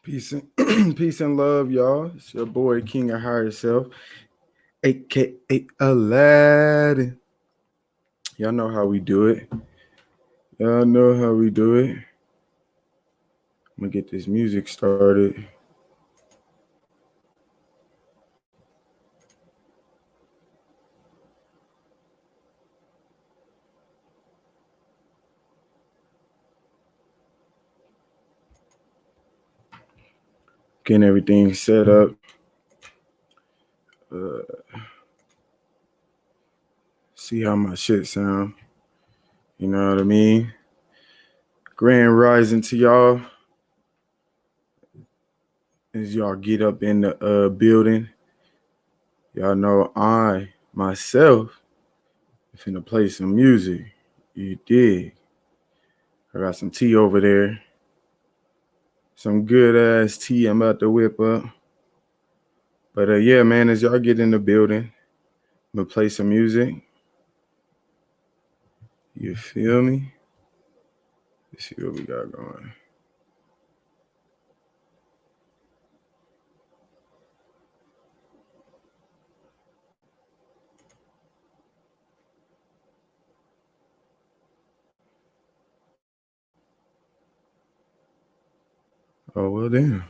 Peace and peace and love, y'all. It's your boy King of Higher Self, aka Aladdin. Y'all know how we do it. Y'all know how we do it. I'm gonna get this music started. Getting everything set up. See how my shit sound. You know what I mean? Grand rising to y'all. As y'all get up in the building. Y'all know I myself finna play some music. You dig? I got some tea over there. Some good ass tea I'm about to whip up. But yeah, man, as y'all get in the building, I'm gonna play some music. You feel me? Let's see what we got going. Oh, well, damn.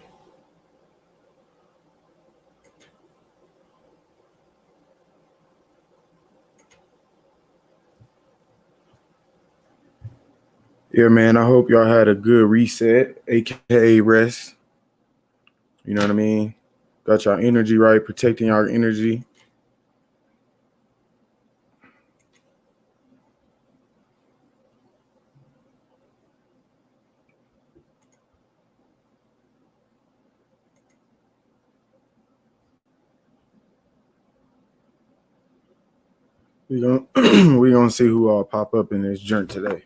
Yeah, man, I hope y'all had a good reset, aka rest. You know what I mean? Got y'all energy right, protecting y'all energy. We gonna see who all pop up in this joint today.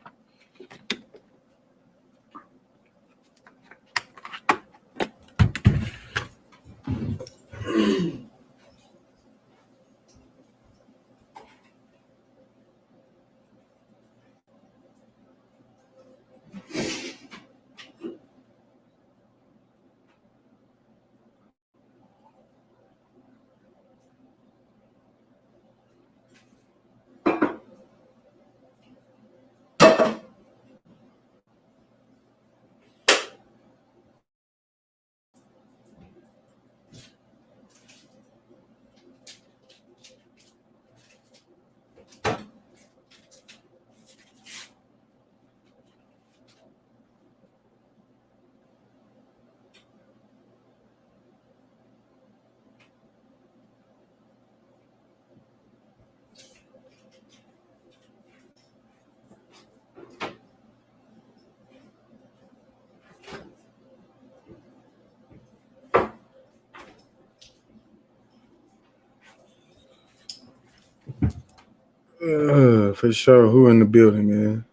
For sure. Who in the building, man?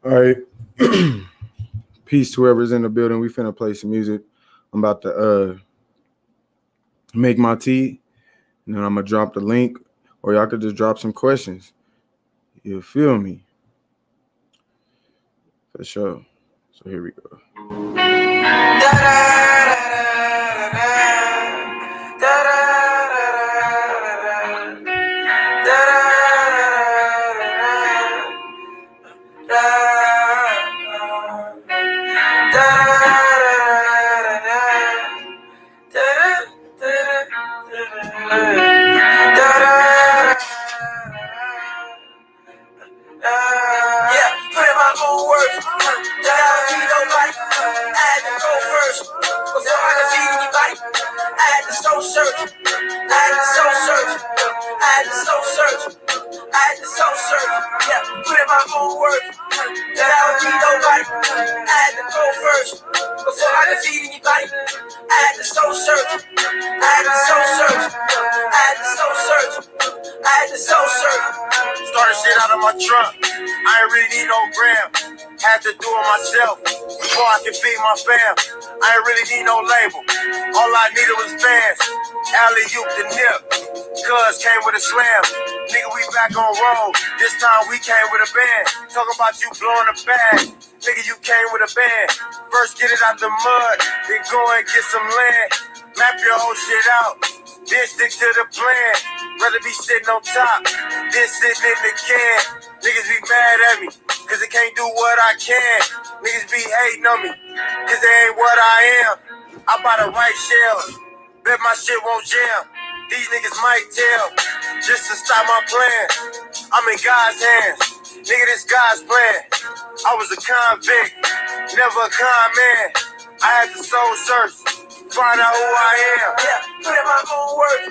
All right. Peace to whoever's in the building. We finna play some music. I'm about to make my tea, and then I'm gonna drop the link, or y'all could just drop some questions. You feel me? For sure. So here we go. Started shit out of my trunk. I ain't really need no gram. Had to do it myself before I can feed my fam. I ain't really need no label. All I needed was fans. Alley-oop the nip. Cuz came with a slam. Nigga, we back on road. This time we came with a band. Talking about you blowing a bag. Nigga, you came with a band. First get it out the mud, then go and get some land. Map your whole shit out, then stick to the plan. Rather be sitting on top, than sitting in the can. Niggas be mad at me, cause they can't do what I can. Niggas be hating on me, cause they ain't what I am. I buy the right shells, bet my shit won't jam. These niggas might tell, just to stop my plan. I'm in God's hands, nigga, this God's plan. I was a convict, never a con man. I had to soul search, find out who I am. Yeah, put in my own work,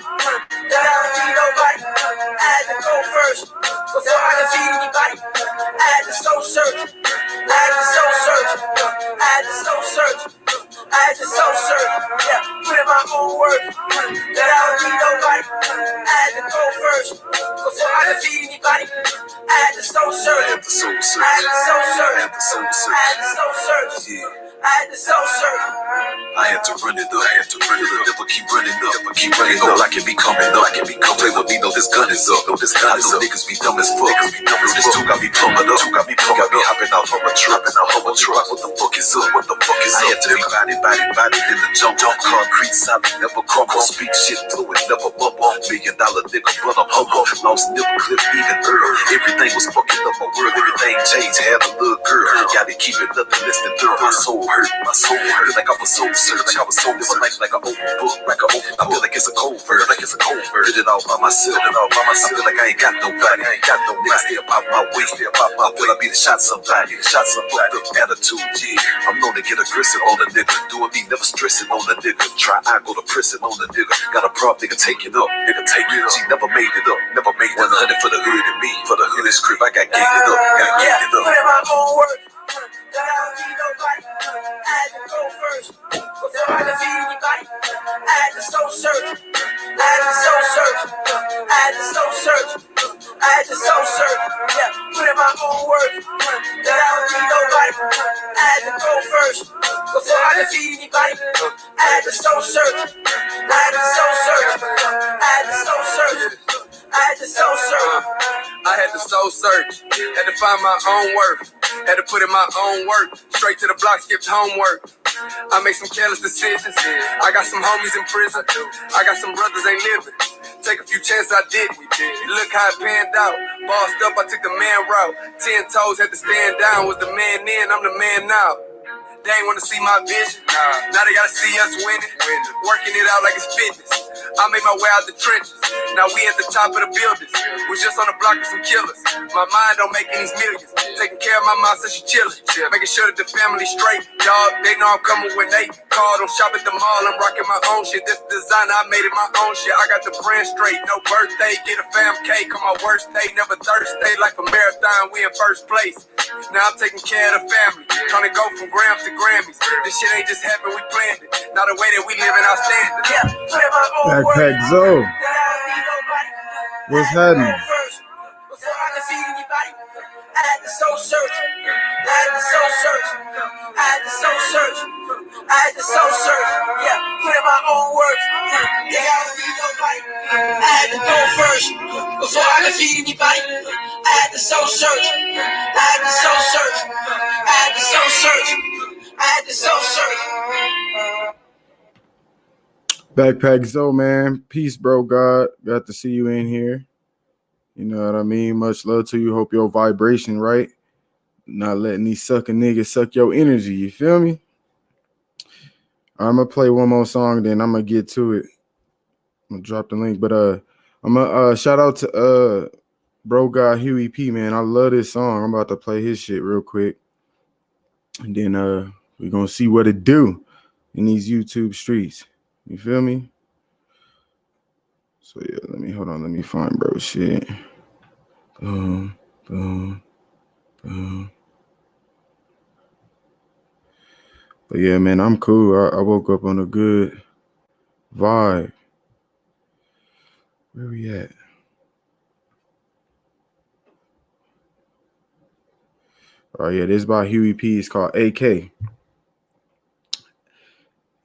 that I don't need nobody. I had to go first, before I could feed anybody. I had to soul search, I had to soul search, I had to soul search, I had to soul search. Yeah, put in my own work, that I don't need nobody. I had to go first, before I could feed anybody. I had to soul search, I had to soul search, I had to soul search, I had to soul search, I had to soul search. Yeah. I had to soul search. I had to run it up, I had to run it up. Never keep running up, never keep running up. I can be coming up, I can be coming. Play with me, know this gun is up, know this gun is up. Niggas be dumb as fuck, niggas be dumb as fuck. This two got me pumping up, two got me pumping up. Hopping out from a truck, and out from a truck. What the fuck is up? What the fuck is up? I had to be body in the jump, concrete solid, never crumble. Speak shit fluid, never bubble. $1 million nigga, but I'm humble. Lost nip clip, even Earl. Everything was fucking up my world, everything changed. Had a little girl, gotta keep it nothing less than thorough. My soul hurt, like I was so searched, like I was so live a life like an open book, like an open. I feel like it's a cold bird, like it's a cold bird. Did it all by myself, did it all by myself. I feel like I ain't got nobody, I ain't got no niggas. Still pop my way, still pop my way. I be the shot somebody, the shot some fucked up attitude. Yeah, I'm known to get aggressive on the nigga, doing me never stressing on the nigga. Try I go to prison on the nigga. Got a problem, nigga, take it up, nigga, take it up. She never made it up, never made 100 for the hood and me, for the hood in this crib. I got gated up, got gated up. Put in my own work. That I don't need nobody. I had to go first, before I could feed anybody. I had to soul search, I had to soul search, I had to soul search, I had to soul search. Yeah, put in my own work, that I don't need nobody. I had to go first, before I could feed anybody. I had to soul search, I had to soul search, I had to soul search, I had to soul search. I had to soul search, had to find my own worth. Had to put in my own work, straight to the block, skipped homework. I made some careless decisions. I got some homies in prison. I got some brothers ain't living. Take a few chances, I did. Look how it panned out. Bossed up, I took the man route. 10 toes, had to stand down. Was the man then, I'm the man now. They ain't wanna see my vision. Now they gotta see us winning. Working it out like it's fitness. I made my way out the trenches. Now we at the top of the buildings. We just on the block with some killers. My mind don't make these millions. Taking care of my mom so she chillin'. Making sure that the family straight. Dog, they know I'm coming when they call. Don't shop at the mall. I'm rocking my own shit. This designer, I made it my own shit. I got the brand straight. No birthday, get a fam cake on my worst day. Never Thursday like a marathon. We in first place. Now I'm taking care of the family. Trying to go from grams to Grammys. This shit ain't just happened, we planned it. Now the way that we live in our standards. Yeah, put in my own Backpack Zoe, what's happening? Before I could feed anybody, I had to soul search. I had to soul search. I had to soul search. I had to soul search. Yeah, put in my own work. Yeah, I don't need nobody. I had to go first. Before I could feed anybody, I had to soul search. I had to soul search. I had to soul search. I had to soul search. Backpack Zoe, man. Peace, bro. God, got to see you in here. You know what I mean? Much love to you. Hope your vibration right. Not letting these sucking niggas suck your energy. You feel me? I'm gonna play one more song, then I'm gonna get to it. I'm gonna drop the link, but I'm gonna shout out to bro God Huey P, man. I love this song. I'm about to play his shit real quick, and then we're gonna see what it do in these YouTube streets. You feel me? So yeah, let me find bro shit. Boom, boom, boom. But yeah, man, I'm cool. I woke up on a good vibe. Where we at? Oh yeah, this is by Huey P. It's called AK.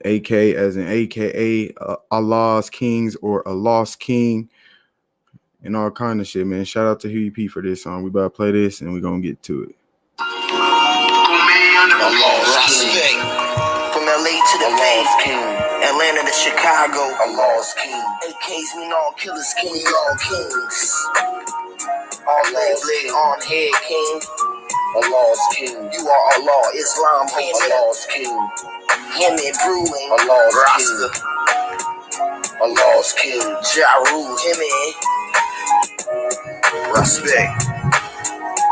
AK as in AKA Allah's Kings or a Lost King, and all kind of shit, man. Shout out to Huey P for this song. We about to play this and we gonna get to it. Respect. From LA to the Bay, Atlanta to Chicago, a lost king. AKs mean all killers, king, we all kings. All leg on head, king. A lost king. You are Allah, Islam, a lost king. Yemen brewing, a lost Rasta. King. A lost king. Ja Rule, Respect.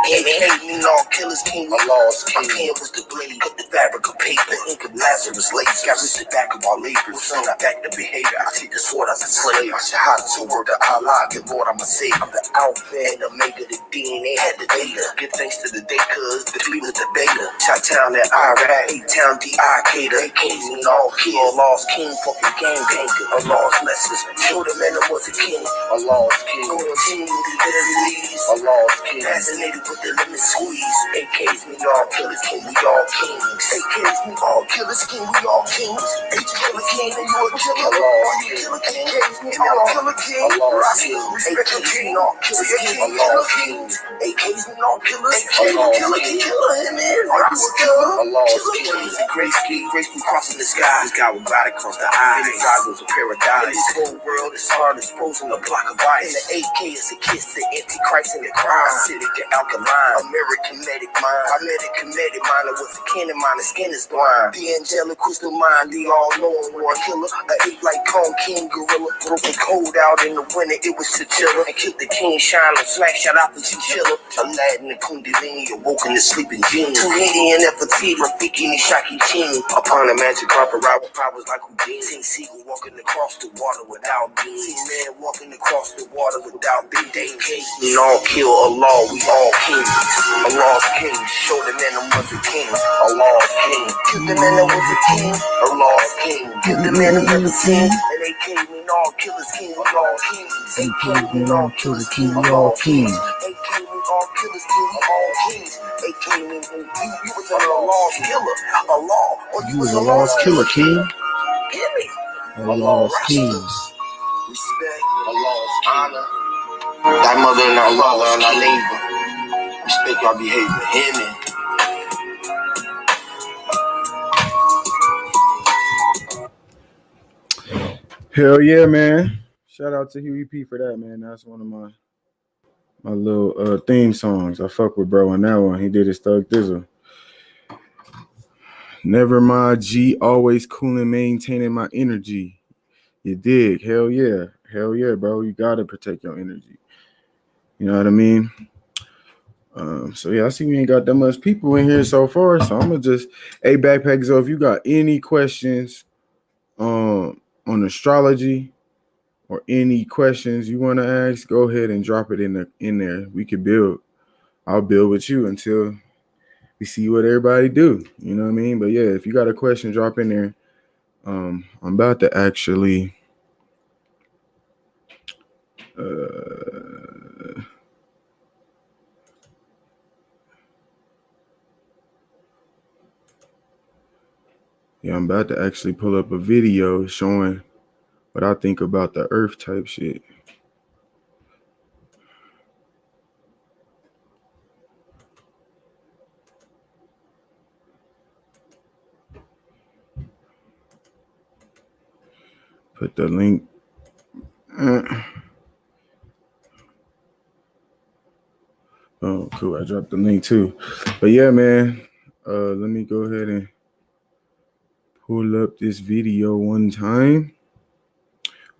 AK mean all killers, king, we lost king. My pen was the blade, cut the fabric of paper, ink of Lazarus lace. Got rid the back of our labors, son, I back the behavior. I take the sword as a slave. My shahada, so word to Allah, good Lord, I'ma save. I'm the alpha and omega, the DNA had the data. Give thanks to the day, cause the people the beta. Chi-town at Iraq, A-town D-I-Cater. AKs mean all kill, lost king, fucking game banker. A lost lessons, show the man I was a king. A lost king, going team, a lost king. Fascinated with the lemon squeeze. AKs me all killers, king, we all kings. AKs me all killers, king, we all kings. H killer king, and you a killer. Are you killer king? AKs me all killer king. AKs me all killers, king, we all kings. AKs me all killers, king, killer him in. Are you a killer? Killer king. The grace king, graceful crossing the sky. This guy will glide across the eyes. His eyes was a paradise. In this whole world, it's hard as frozen a block of ice. And the AK is a kiss to Antichrist and the crime. Acidic and alkaline. American medic mind. I met a comedic mind. I was a cannon mind. The skin is blind. The angelic crystal mind. The all-knowing one killer. I ate like Kong King Gorilla. Broke the cold out in the winter. It was Chinchilla. And killed the king shine. And smack shot out the Chinchilla. Aladdin and Kundalini awoke in the sleeping genie. Tahiti and Nefertiti. Rafiki and Shaki Chini. Upon a magic carpet ride with powers like Houdini. Teen Seagull walking across the water without beans. Teen man walking across the water without beans. We all kill Allah. We all kings. A lost king, show the man I was a king. A lost king, kill the man that was a king. A lost king, kill the man that was a king. And they came in all killers, king, we all kings. They came in all killers, king, we all kings. They came in all killers, king, we all kings. They came in, you was a lost killer, a law, or you was a lost killer, king. Hear me? A lost kings. Respect, a lost honor. Thy mother and our father and our neighbor. Respect your behavior, hear me? Hell yeah, man. Shout out to Huey P for that, man. That's one of my little theme songs. I fuck with bro on that one. He did his Thug Thizzle. Never mind, G. Always cool and maintaining my energy. You dig? Hell yeah. Hell yeah, bro. You gotta protect your energy. You know what I mean? So yeah, I see we ain't got that much people in here so far. So I'm gonna just, hey, Backpack, so if you got any questions on astrology or any questions you want to ask, go ahead and drop it in there. We can build. I'll build with you until we see what everybody do. You know what I mean? But yeah, if you got a question, drop in there. I'm about to actually I'm about to actually pull up a video showing what I think about the Earth type shit. Put the link. Oh, cool. I dropped the link too. But yeah, man. Let me go ahead and pull up this video one time.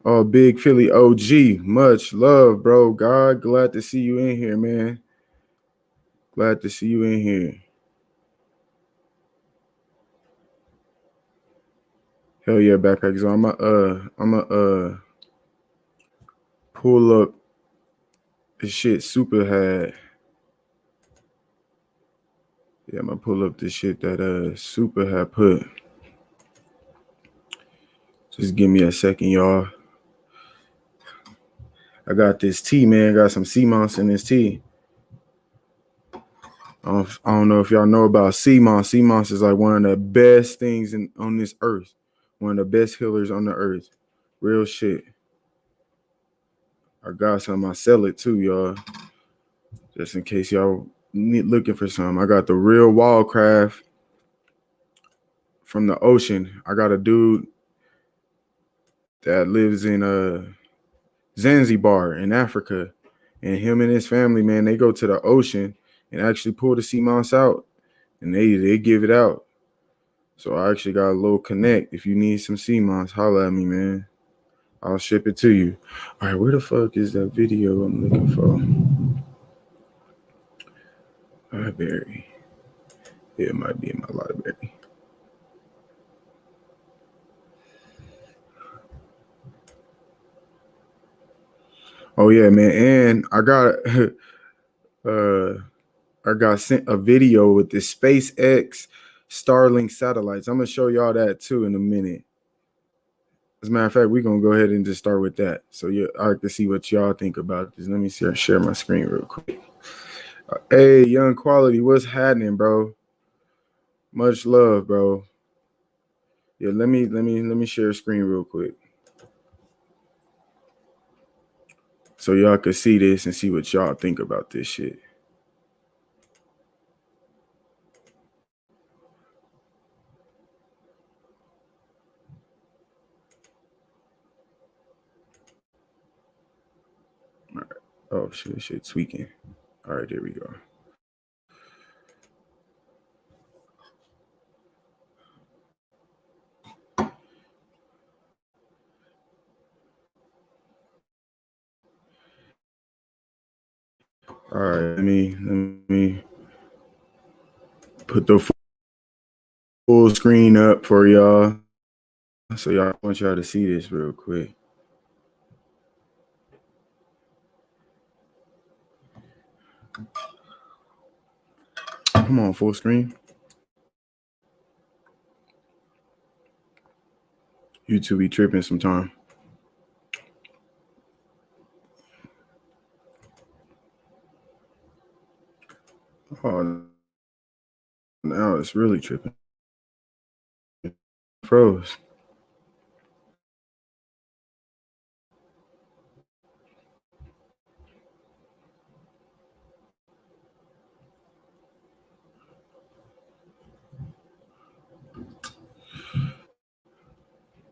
Oh, Big Philly OG. Much love, bro. God, glad to see you in here, man. Glad to see you in here. Hell yeah, Backpack. So I'ma pull up the shit Super had. Yeah, I'm gonna pull up the shit that Super had put. Just give me a second, y'all. I got this tea, man. Got some sea moss in this tea. I don't know if y'all know about sea moss. Sea moss is like one of the best things on this earth. One of the best healers on the earth. Real shit. I got some. I sell it too, y'all. Just in case y'all looking for some. I got the real wildcraft from the ocean. I got a dude that lives in Zanzibar in Africa. And him and his family, man, they go to the ocean and actually pull the sea moss out. And they give it out. So I actually got a little connect. If you need some sea moss, holla at me, man. I'll ship it to you. All right, where the fuck is that video I'm looking for? Library. Yeah, it might be in my library. Oh yeah, man. And I got sent a video with the SpaceX Starlink satellites. I'm gonna show y'all that too in a minute. As a matter of fact, we're gonna go ahead and just start with that. So I can see what y'all think about this. Let me share my screen real quick. Hey, Young Quality, what's happening, bro? Much love, bro. Yeah, let me share a screen real quick. So y'all can see this and see what y'all think about this shit. All right. Oh shit tweaking. All right, there we go. All right, let me put the full screen up for y'all. So I want y'all to see this real quick. Come on, full screen. YouTube be tripping sometime. Oh, now it's really tripping. Froze.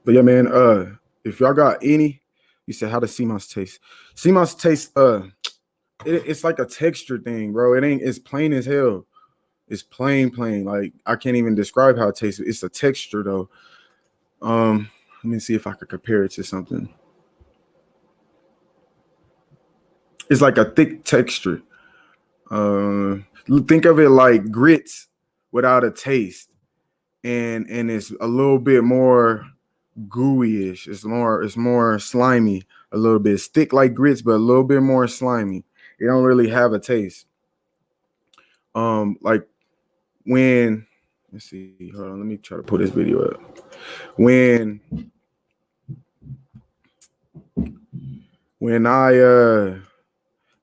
But yeah, man, if y'all got any, you said how does sea moss taste? Sea moss tastes it's like a texture thing, bro. It's plain as hell. It's plain. Like I can't even describe how it tastes. It's a texture though. Let me see if I could compare it to something. It's like a thick texture. Think of it like grits without a taste, and it's a little bit more gooey-ish. It's more slimy, a little bit. It's thick like grits, but a little bit more slimy. It don't really have a taste. Like when let's see, hold on, let me try to put this video up. When I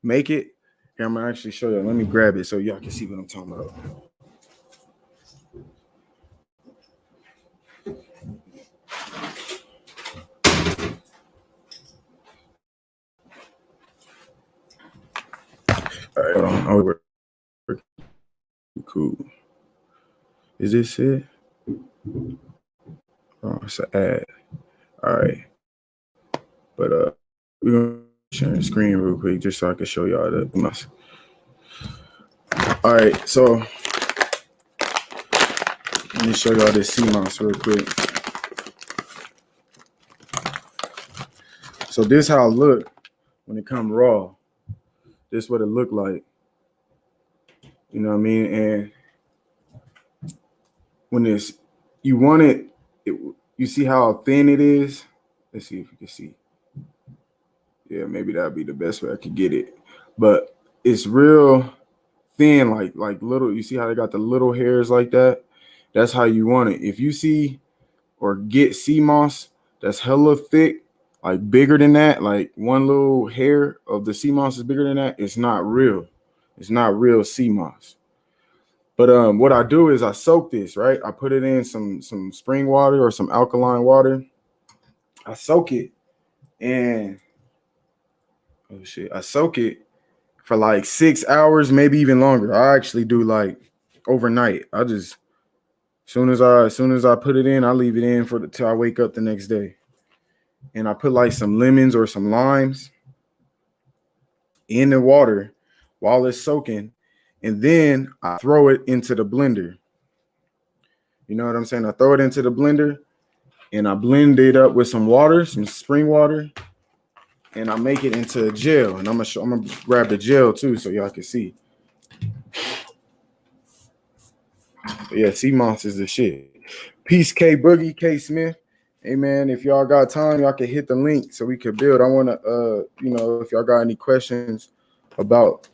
make it, here, I'm gonna actually show you. Let me grab it so y'all can see what I'm talking about. All right, hold on. Oh, we're cool. Is this it? Oh, it's an ad. All right. But we're gonna share the screen real quick just so I can show y'all the mouse. All right, so let me show y'all this sea moss real quick. So this how it look when it come raw. This what it look like. You know what I mean? And when you want it, you see how thin it is? Let's see if you can see. Yeah, maybe that'd be the best way I could get it. But it's real thin, like little. You see how they got the little hairs like that? That's how you want it. If you see or get sea moss that's hella thick, like bigger than that, like one little hair of the sea moss is bigger than that, it's not real. It's not real sea moss. But what I do is I soak this, right? I put it in some spring water or some alkaline water. I soak it and oh shit, I soak it for like 6 hours, maybe even longer. I actually do like overnight. I just as soon as I put it in, I leave it in for till I wake up the next day. And I put like some lemons or some limes in the water while it's soaking, and then I throw it into the blender. You know what I'm saying? I throw it into the blender and I blend it up with some water, some spring water, and I make it into a gel. And I'm gonna grab the gel too so y'all can see. But yeah, sea moss is the shit. Peace, K Boogie, K Smith. Hey man, if y'all got time, y'all can hit the link so we could build. I wanna if y'all got any questions about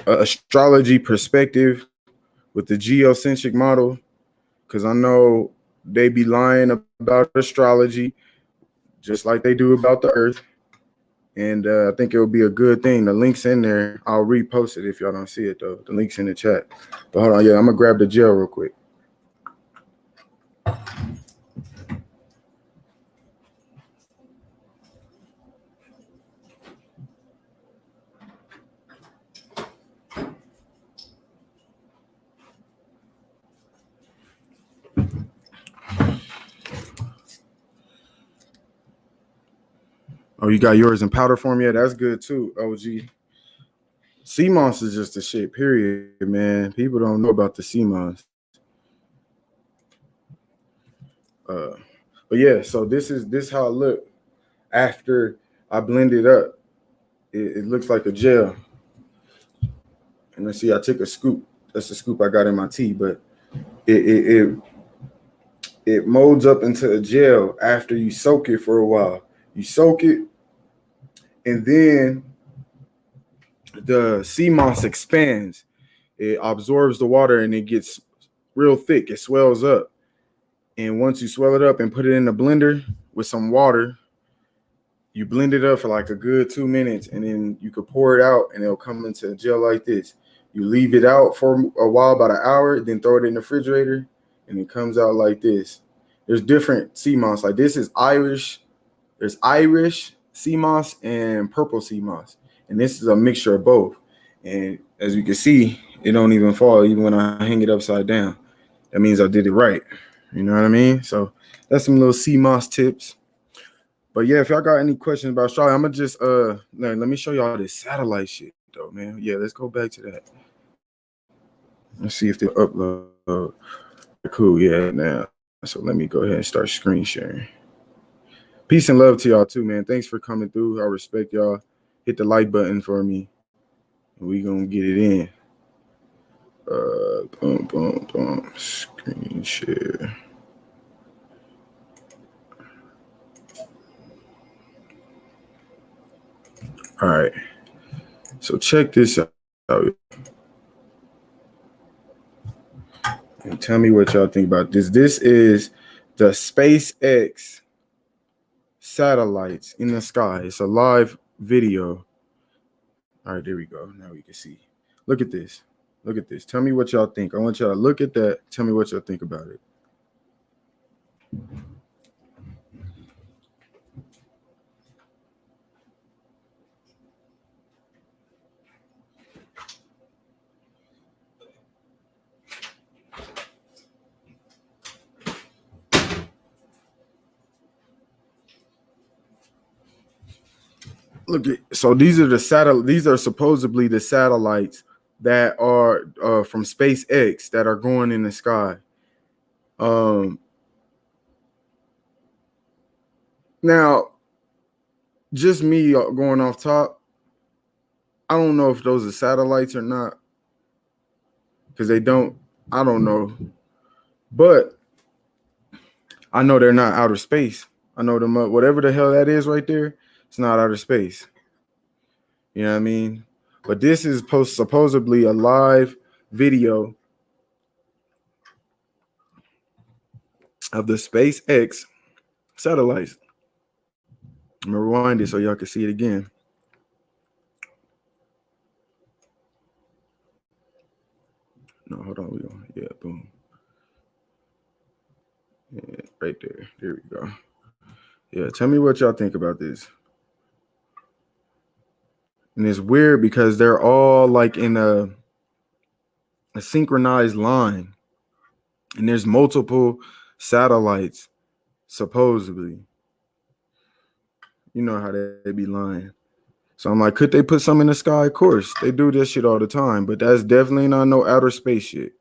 astrology perspective with the geocentric model, because I know they be lying about astrology just like they do about the earth. And I think it would be a good thing. The link's in there. I'll repost it if y'all don't see it, though. The link's in the chat. But hold on. Yeah, I'm going to grab the gel real quick. Oh, you got yours in powder form? Yeah, that's good, too, OG. Sea moss is just a shit, period, man. People don't know about the sea moss. Uh, but yeah, so this how it look after I blend it up. It looks like a gel. And let's see, I took a scoop. That's the scoop I got in my tea, but it it it, it molds up into a gel after you soak it for a while. You soak it, and then the sea moss expands. It absorbs the water and it gets real thick. It swells up. And once you swell it up and put it in the blender with some water, you blend it up for like a good 2 minutes, and then you could pour it out and it'll come into a gel like this. You leave it out for a while, about an hour, then throw it in the refrigerator, and it comes out like this. There's different sea moss. Like this is Irish. There's Irish sea moss and purple sea moss, and this is a mixture of both. And as you can see, it don't even fall even when I hang it upside down. That means I did it right. You know what I mean? So that's some little sea moss tips. But yeah, if y'all got any questions about astrology, I'm gonna just let me show y'all this satellite shit though, man. Yeah, let's go back to that. Let's see if they upload. Cool, yeah, now. So let me go ahead and start screen sharing. Peace and love to y'all too, man. Thanks for coming through. I respect y'all. Hit the like button for me, and we gonna get it in. Boom, boom, boom. Screen share. All right. So check this out. And tell me what y'all think about this. This is the SpaceX satellites in the sky. It's a live video. All right, there we go. Now we can see. Look at this. Look at this. Tell me what y'all think. I want y'all to look at that. Tell me what y'all think about it. Look at, so these are the satellite. These are supposedly the satellites that are from SpaceX that are going in the sky. Now, just me going off top. I don't know if those are satellites or not because they don't. I don't know, but I know they're not outer space. I know them whatever the hell that is right there. It's not outer space. You know what I mean? But this is supposedly a live video of the SpaceX satellites. I'm gonna rewind it so y'all can see it again. No, hold on. We going. Yeah, boom. Yeah, right there. There we go. Yeah, tell me what y'all think about this. And it's weird because they're all like in a synchronized line, and there's multiple satellites supposedly. You know how they be lying. So I'm like, could they put some in the sky? Of course, they do this shit all the time, but that's definitely not no outer space shit.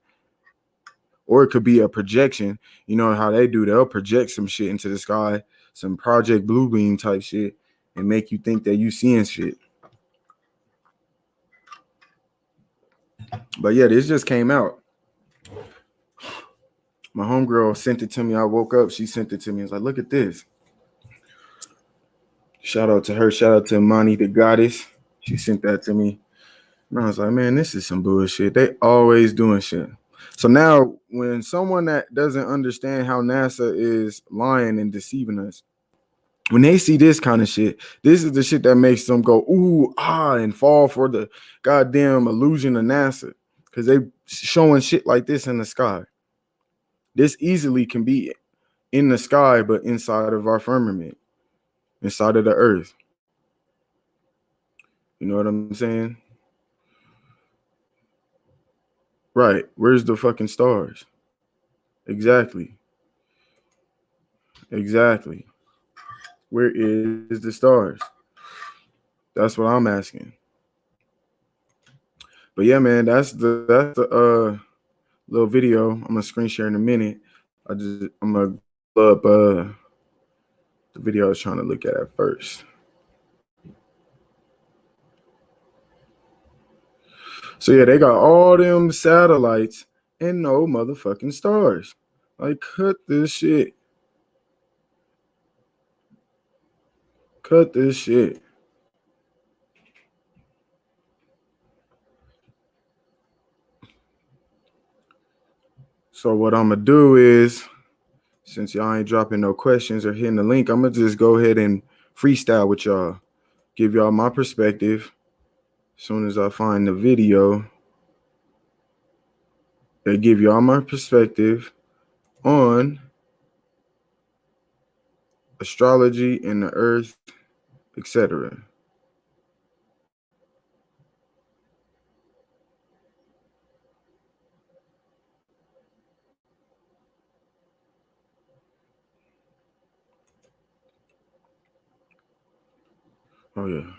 Or it could be a projection. You know how they do? They'll project some shit into the sky, some Project Bluebeam type shit, and make you think that you seeing shit. But yeah, this just came out. My homegirl sent it to me. I woke up. She sent it to me. I was like, look at this. Shout out to her. Shout out to Imani the goddess. She sent that to me. And I was like, man, this is some bullshit. They always doing shit. So now when someone that doesn't understand how NASA is lying and deceiving us, when they see this kind of shit, this is the shit that makes them go, ooh, ah, and fall for the goddamn illusion of NASA. Because they showing shit like this in the sky. This easily can be in the sky, but inside of our firmament, inside of the earth. You know what I'm saying? Right. Where's the fucking stars? Exactly. Exactly. Where is the stars? That's what I'm asking. But yeah, man, that's the little video. I'm gonna screen share in a minute. I'm gonna pull up the video I was trying to look at first. So yeah, they got all them satellites and no motherfucking stars. Like, cut this shit. Cut this shit. So what I'm gonna do is, since y'all ain't dropping no questions or hitting the link, I'm gonna just go ahead and freestyle with y'all. Give y'all my perspective. As soon as I find the video, they give y'all my perspective on astrology and the earth, etc. Oh yeah,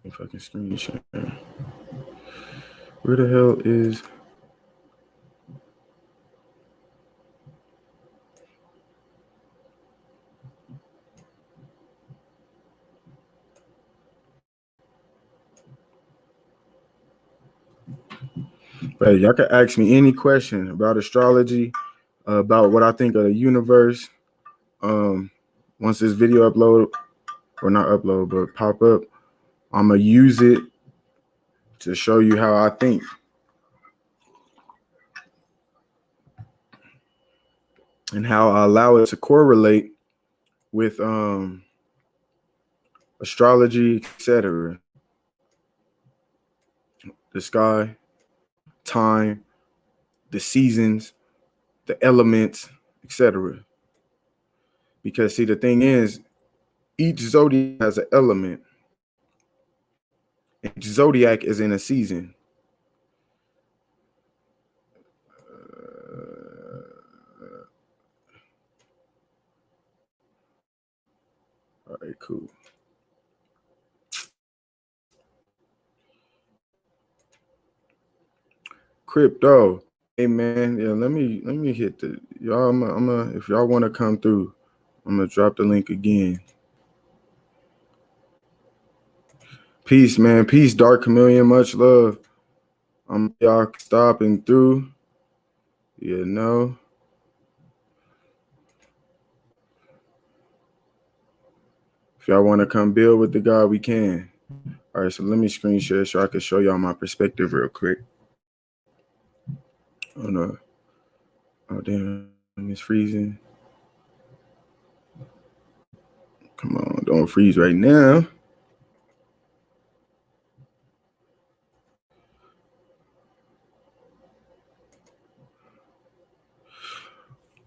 if I can screen share. Where the hell is? Hey, y'all can ask me any question about astrology, about what I think of the universe. Once this video upload or not upload, but pop up, I'm gonna use it to show you how I think. And how I allow it to correlate with astrology, etc. The sky, time, the seasons, the elements, etc. Because see, the thing is, each zodiac has an element. Each zodiac is in a season. All right, cool. Crypto. Hey man, yeah, let me hit the y'all. I'm if y'all want to come through, I'm gonna drop the link again. Peace, man. Peace, Dark Chameleon. Much love. Y'all stopping through. You know. If y'all want to come build with the God, we can. All right, so let me screen share so I can show y'all my perspective real quick. Oh no. Oh damn, it's freezing. Come on, don't freeze right now.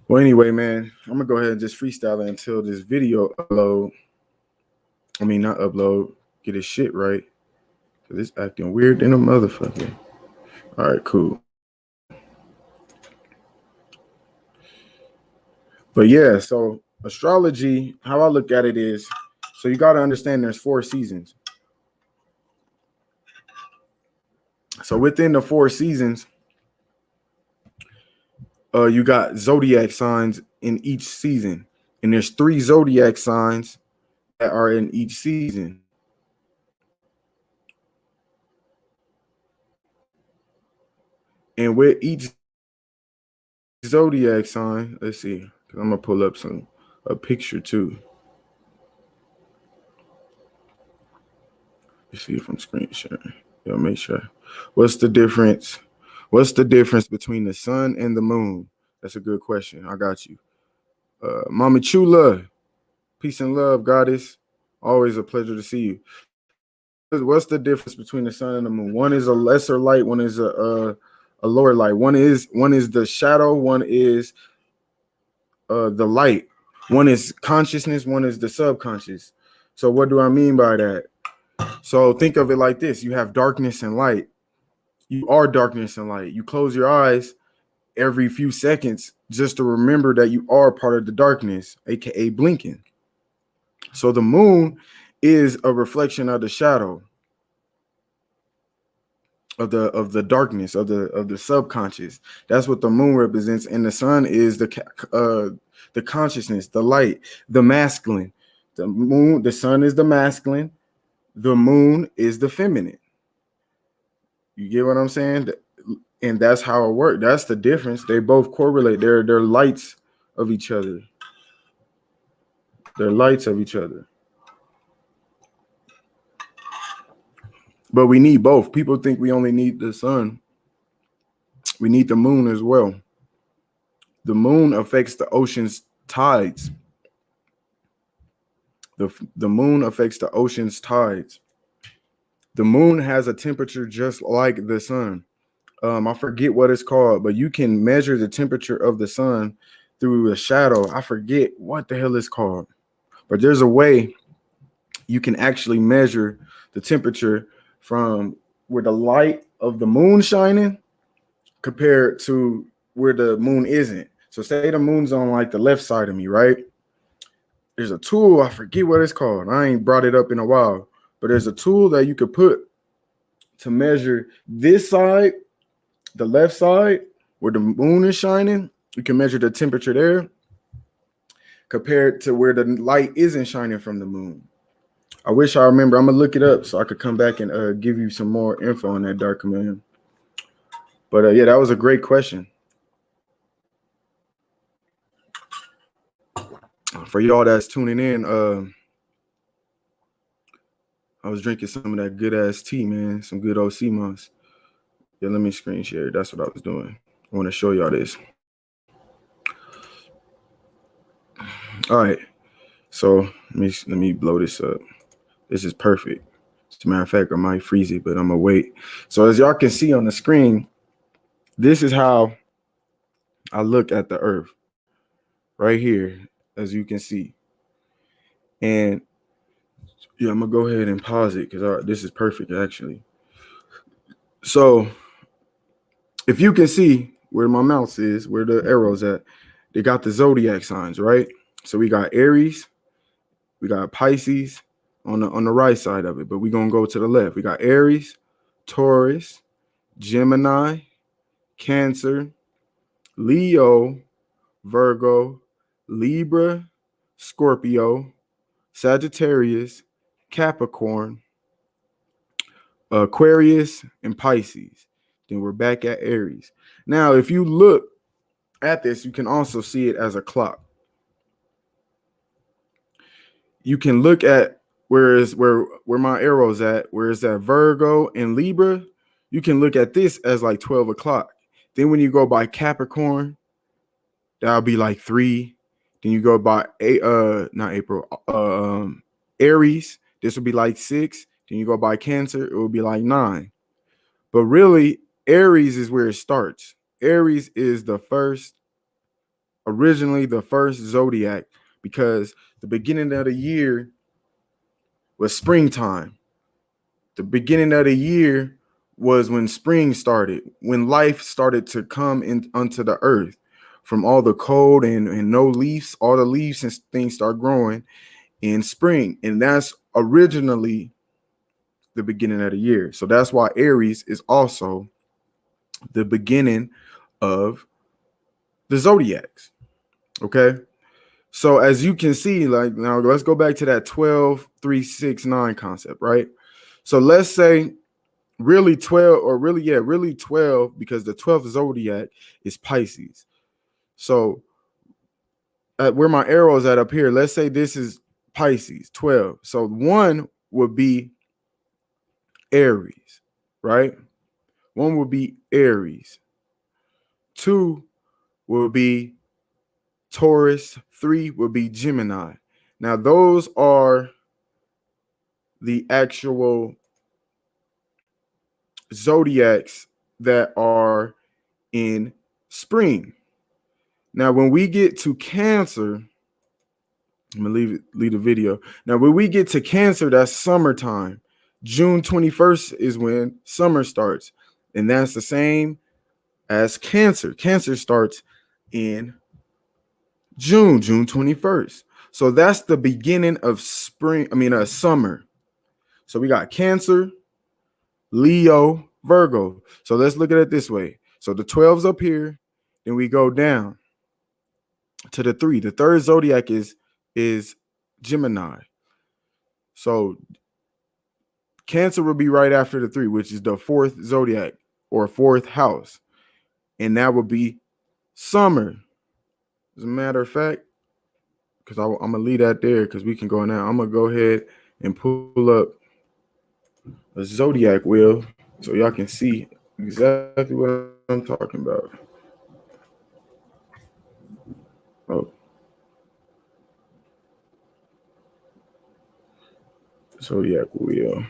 Well, anyway, man, I'm gonna go ahead and just freestyle it until this video upload. I mean, not upload. Get his shit right, cause it's acting weird than a motherfucker. All right, cool. But yeah, so astrology, how I look at it is, so you got to understand there's 4 seasons. So within the 4 seasons, you got zodiac signs in each season, and there's 3 zodiac signs that are in each season. And with each zodiac sign, let's see, because I'm gonna pull up a picture too. Let's see if I'm screen sharing. Yeah, make sure. What's the difference? What's the difference between the sun and the moon? That's a good question. I got you. Mama Chula, peace and love, goddess. Always a pleasure to see you. What's the difference between the sun and the moon? One is a lesser light, one is a lower light. One is the shadow, one is the light. One is consciousness, one is the subconscious. So what do I mean by that? So think of it like this: you have darkness and light. You are darkness and light. You close your eyes every few seconds just to remember that you are part of the darkness, aka blinking. So the moon is a reflection of the shadow of the darkness of the subconscious. That's what the moon represents, and the sun is the consciousness, the light, the masculine. The sun is the masculine. The moon is the feminine. You get what I'm saying? And that's how it works. That's the difference. They both correlate. They're lights of each other. They're lights of each other. But we need both. People think we only need the sun. We need the moon as well. The moon affects the ocean's tides. The moon affects the ocean's tides. The moon has a temperature just like the sun. I forget what it's called, but you can measure the temperature of the sun through a shadow. I forget what the hell it's called, but there's a way you can actually measure the temperature from where the light of the moon shining compared to where the moon isn't. So say the moon's on like the left side of me, right? There's a tool, I forget what it's called. I ain't brought it up in a while, but there's a tool that you could put to measure this side, the left side, where the moon is shining. You can measure the temperature there compared to where the light isn't shining from the moon. I wish I remember. I'm gonna look it up so I could come back and give you some more info on that, Dark Chameleon. But yeah, that was a great question. For y'all that's tuning in, I was drinking some of that good ass tea, man. Some good old sea moss. Yeah, let me screen share. That's what I was doing. I want to show y'all this. All right. So let me blow this up. This is perfect. As a matter of fact, I might freeze it, but I'm gonna wait. So as y'all can see on the screen, this is how I look at the earth. Right here, as you can see. And yeah, I'm gonna go ahead and pause it because this is perfect actually. So if you can see where my mouse is, where the arrow's at, they got the zodiac signs, right? So we got Aries, we got Pisces on the right side of it, but we're gonna go to the left. We got Aries, Taurus, Gemini, Cancer, Leo, Virgo, Libra, Scorpio, Sagittarius, Capricorn, Aquarius, and Pisces. Then we're back at Aries. Now, if you look at this, you can also see it as a clock. You can look at where my arrow's at, where it's at Virgo and Libra. You can look at this as like 12 o'clock. Then when you go by Capricorn, that'll be like 3. Then you go by not April, Aries. This will be like 6. Then you go by Cancer, it will be like 9. But really, Aries is where it starts. Aries is the first originally the first zodiac because the beginning of the year was springtime. The beginning of the year was when spring started, when life started to come in onto the earth from all the cold and no leaves, all the leaves and things start growing in spring. And that's originally the beginning of the year. So that's why Aries is also the beginning of the zodiacs. Okay. So as you can see, like now let's go back to that 12-3-6-9 concept, right? So let's say really 12 or really, yeah, really 12 because the 12th zodiac is Pisces. So where my arrow is at up here, let's say this is Pisces 12. So one would be Aries, right? One would be Aries. Two would be Taurus. Three would be Gemini. Now, those are the actual zodiacs that are in spring. Now, when we get to Cancer, I'm gonna leave the video. Now, when we get to Cancer, that's summertime. June 21st is when summer starts, and that's the same as Cancer. Cancer starts in June 21st. So that's the beginning of spring. I mean, summer. So we got Cancer, Leo, Virgo. So let's look at it this way. So the 12's up here, then we go down to the 3. The third zodiac is Gemini. So Cancer will be right after the 3, which is the 4th zodiac or 4th house. And that would be summer. As a matter of fact, because I'm going to leave that there because we can go now. I'm going to go ahead and pull up a zodiac wheel so y'all can see exactly what I'm talking about. Oh, zodiac wheel.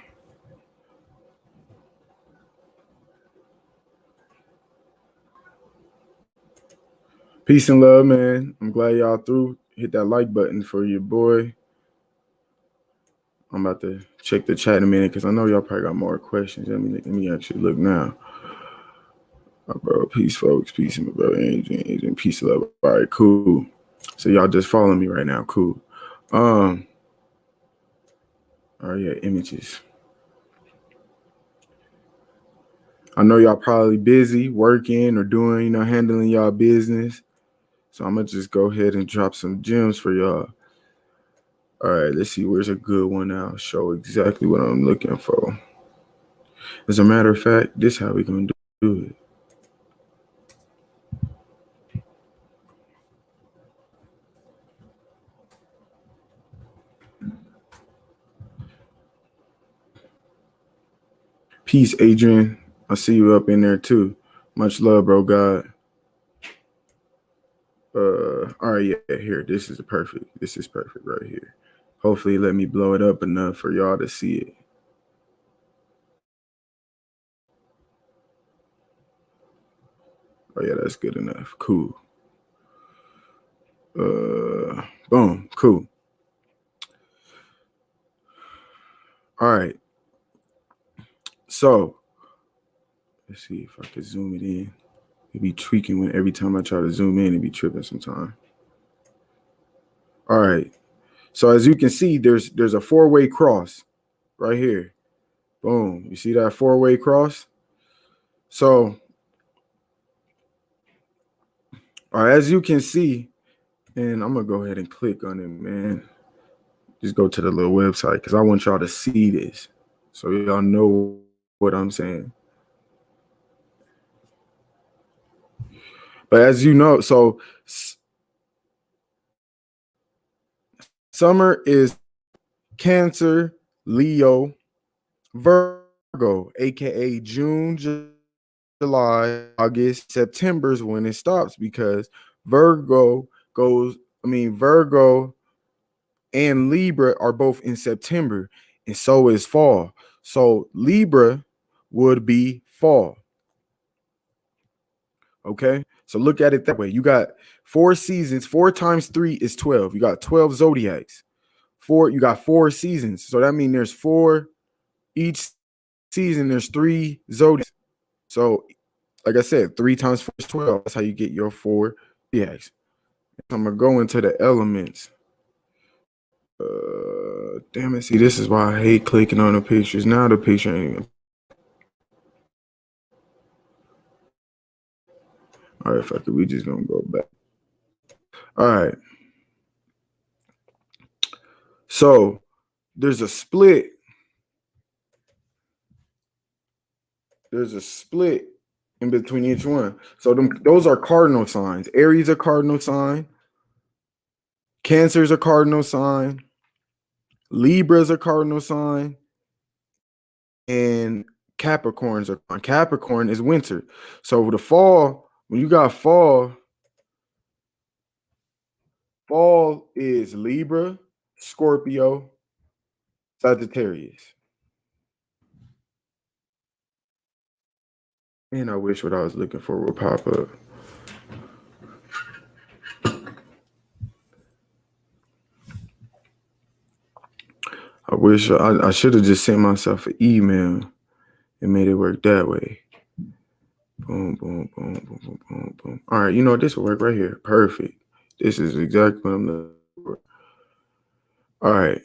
Peace and love, man. I'm glad y'all through. Hit that like button for your boy. I'm about to check the chat in a minute because I know y'all probably got more questions. Let me actually look now. Bro, peace, folks. Peace, my bro. Agent, peace and love. All right, cool. So y'all just following me right now. Cool. All right, yeah, images. I know y'all probably busy working or doing, handling y'all business. So I'm gonna just go ahead and drop some gems for y'all. All right, let's see. Where's a good one? I'll show exactly what I'm looking for. As a matter of fact, this is how we're gonna do it. Peace, Adrian. I see you up in there too. Much love, bro. God. All right, yeah, here. This is perfect. This is perfect right here. Hopefully, let me blow it up enough for y'all to see it. Oh yeah, that's good enough. Cool. Boom. Cool. All right. So let's see if I could zoom it in. It be tweaking when every time I try to zoom in, it be tripping sometimes. All right. So as you can see, there's a 4-way cross right here. Boom. You see that 4-way cross? So as you can see, and I'm gonna go ahead and click on it, man. Just go to the little website because I want y'all to see this. So y'all know what I'm saying. But as you know, so summer is Cancer, Leo, Virgo, aka June, July, August, September is when it stops because Virgo and Libra are both in September, and so is fall. So Libra would be fall. Okay. So look at it that way. You got 4 seasons. 4 times 3 is 12. You got 12 zodiacs. You got 4 seasons. So that means there's four each season, there's 3 zodiacs. So like I said, 3 times 4 is 12. That's how you get your 4 zodiacs. I'm gonna go into the elements. Damn it. See, this is why I hate clicking on the pictures. Now the picture ain't even. All right, fuck it. We just gonna go back. All right. So there's a split. There's a split in between each one. So those are cardinal signs. Aries a cardinal sign. Cancer is a cardinal sign. Libra is a cardinal sign. And Capricorns are Capricorn is winter. So the fall, when you got fall is Libra, Scorpio, Sagittarius. And I wish what I was looking for would pop up. I wish I should have just sent myself an email and made it work that way. Boom, boom, boom, boom, boom, boom, boom. All right, you know this will work right here. Perfect. This is exactly what I'm looking for. All right,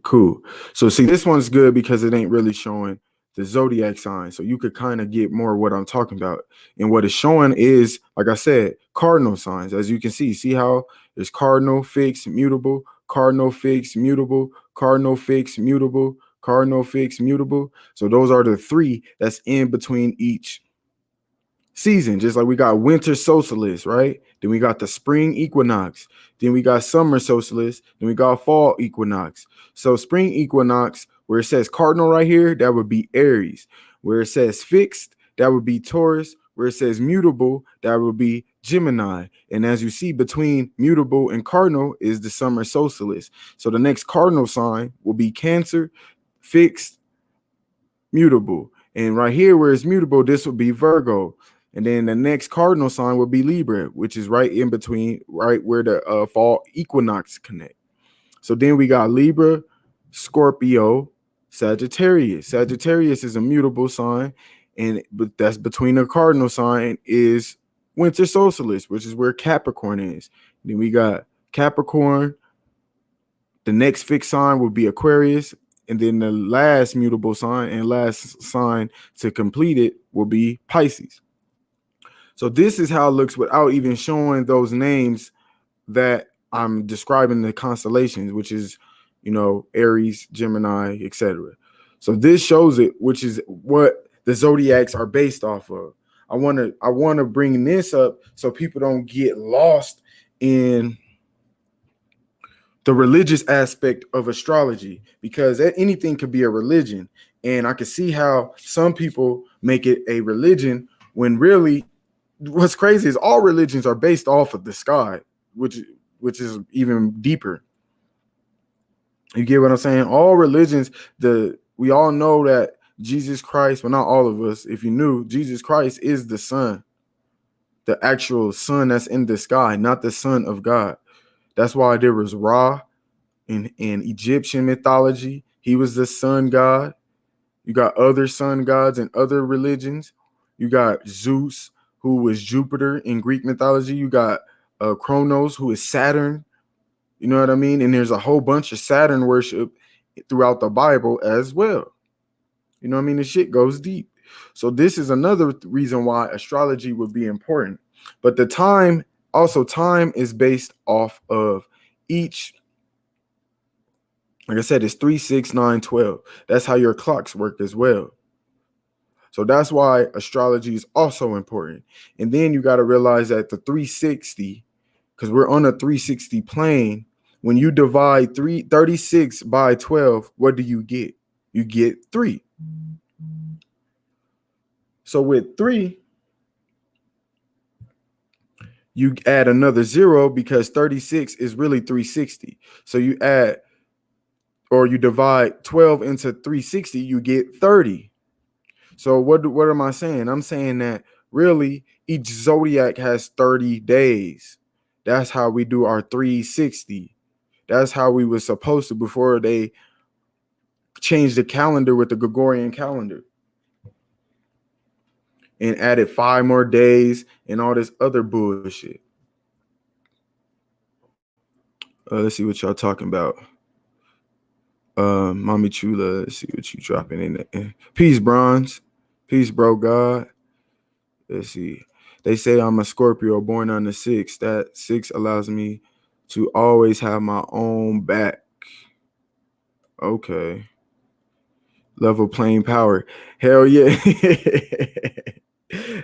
cool. So see, this one's good because it ain't really showing the zodiac sign. So you could kind of get more of what I'm talking about. And what it's showing is, like I said, cardinal signs. As you can see how there's cardinal, fixed, mutable, cardinal, fixed, mutable, cardinal, fixed, mutable, cardinal, fixed, mutable. So those are the three that's in between each season. Just like we got winter solstice, right? Then we got the spring equinox. Then we got summer solstice. Then we got fall equinox. So spring equinox, where it says cardinal right here, that would be Aries. Where it says fixed, that would be Taurus. Where it says mutable, that would be Gemini. And as you see, between mutable and cardinal is the summer solstice. So the next cardinal sign will be Cancer, fixed, mutable. And right here, where it's mutable, this would be Virgo. And then the next cardinal sign would be Libra, which is right in between, right where the fall equinox connect. So then we got Libra, Scorpio, Sagittarius. Sagittarius is a mutable sign, but that's between the cardinal sign is winter solstice, which is where Capricorn is. Then we got Capricorn. The next fixed sign will be Aquarius, and then the last mutable sign and last sign to complete it will be Pisces. So this is how it looks without even showing those names that I'm describing the constellations, which is, Aries, Gemini, etc. So this shows it, which is what the zodiacs are based off of. I want to bring this up so people don't get lost in the religious aspect of astrology, because anything could be a religion. And I can see how some people make it a religion when really what's crazy is all religions are based off of the sky, which is even deeper. You get what I'm saying? All religions, we all know that Jesus Christ, well, not all of us, if you knew, Jesus Christ is the sun, the actual sun that's in the sky, not the son of God. That's why there was Ra in Egyptian mythology. He was the sun god. You got other sun gods in other religions. You got Zeus, who was Jupiter in Greek mythology. You got Kronos, who is Saturn. You know what I mean? And there's a whole bunch of Saturn worship throughout the Bible as well. You know what I mean? The shit goes deep. So this is another reason why astrology would be important. But time is based off of each. Like I said, it's 3, 6, 9, 12. That's how your clocks work as well. So that's why astrology is also important. And then you got to realize that the 360, because we're on a 360 plane, when you divide 36 by 12, what do you get? You get 3. So with 3, you add another 0 because 36 is really 360. So you add, or you divide 12 into 360, you get 30. So what am I saying? I'm saying that really, each zodiac has 30 days. That's how we do our 360. That's how we were supposed to before they changed the calendar with the Gregorian calendar and added 5 more days and all this other bullshit. Let's see what y'all talking about. Mommy Chula, let's see what you dropping in there. Peace, Bronze. Peace, bro God. Let's see. They say I'm a Scorpio born on the 6th. That 6 allows me to always have my own back. Okay. Level playing power. Hell yeah.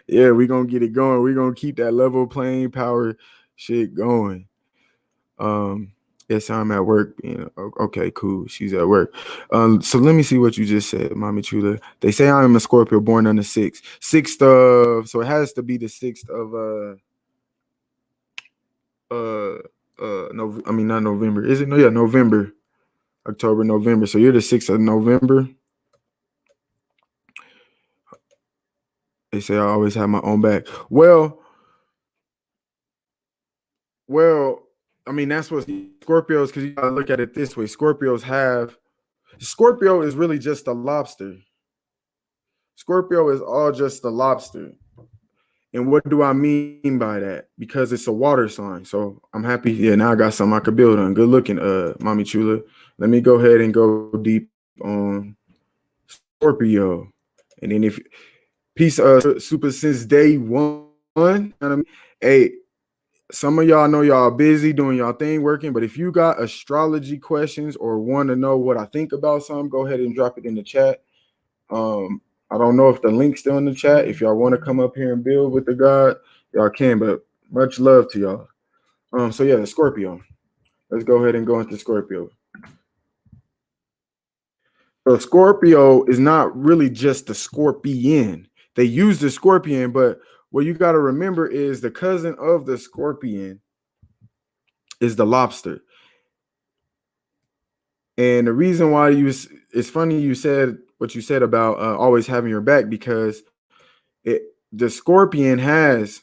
Yeah, we gonna get it going. We gonna keep that level playing power shit going. Yes, I'm at work. Okay, cool. She's at work. So let me see what you just said, Mommy Chula. They say I am a Scorpio born on the 6th. 6th of, so it has to be the 6th of no, I mean not November. Is it? No, yeah, November. October, November. So you're the 6th of November. They say I always have my own back. Well, I mean that's what Scorpios, because you gotta look at it this way. Scorpio is really just a lobster. Scorpio is all just a lobster. And what do I mean by that? Because it's a water sign. So I'm happy. Yeah, now I got something I could build on. Good looking, Mommy Chula. Let me go ahead and go deep on Scorpio. And then if peace super since day one. You know what I mean? Hey, some of y'all know y'all busy doing y'all thing working, but if you got astrology questions or want to know what I think about something, go ahead and drop it in the chat. I don't know if the link's still in the chat. If y'all want to come up here and build with the God, y'all can, but much love to y'all. So yeah, the Scorpio. Let's go ahead and go into Scorpio. So Scorpio is not really just the scorpion. They use the scorpion, but what you got to remember is the cousin of the scorpion is the lobster. And the reason why it's funny you said what you said about always having your back, because the scorpion has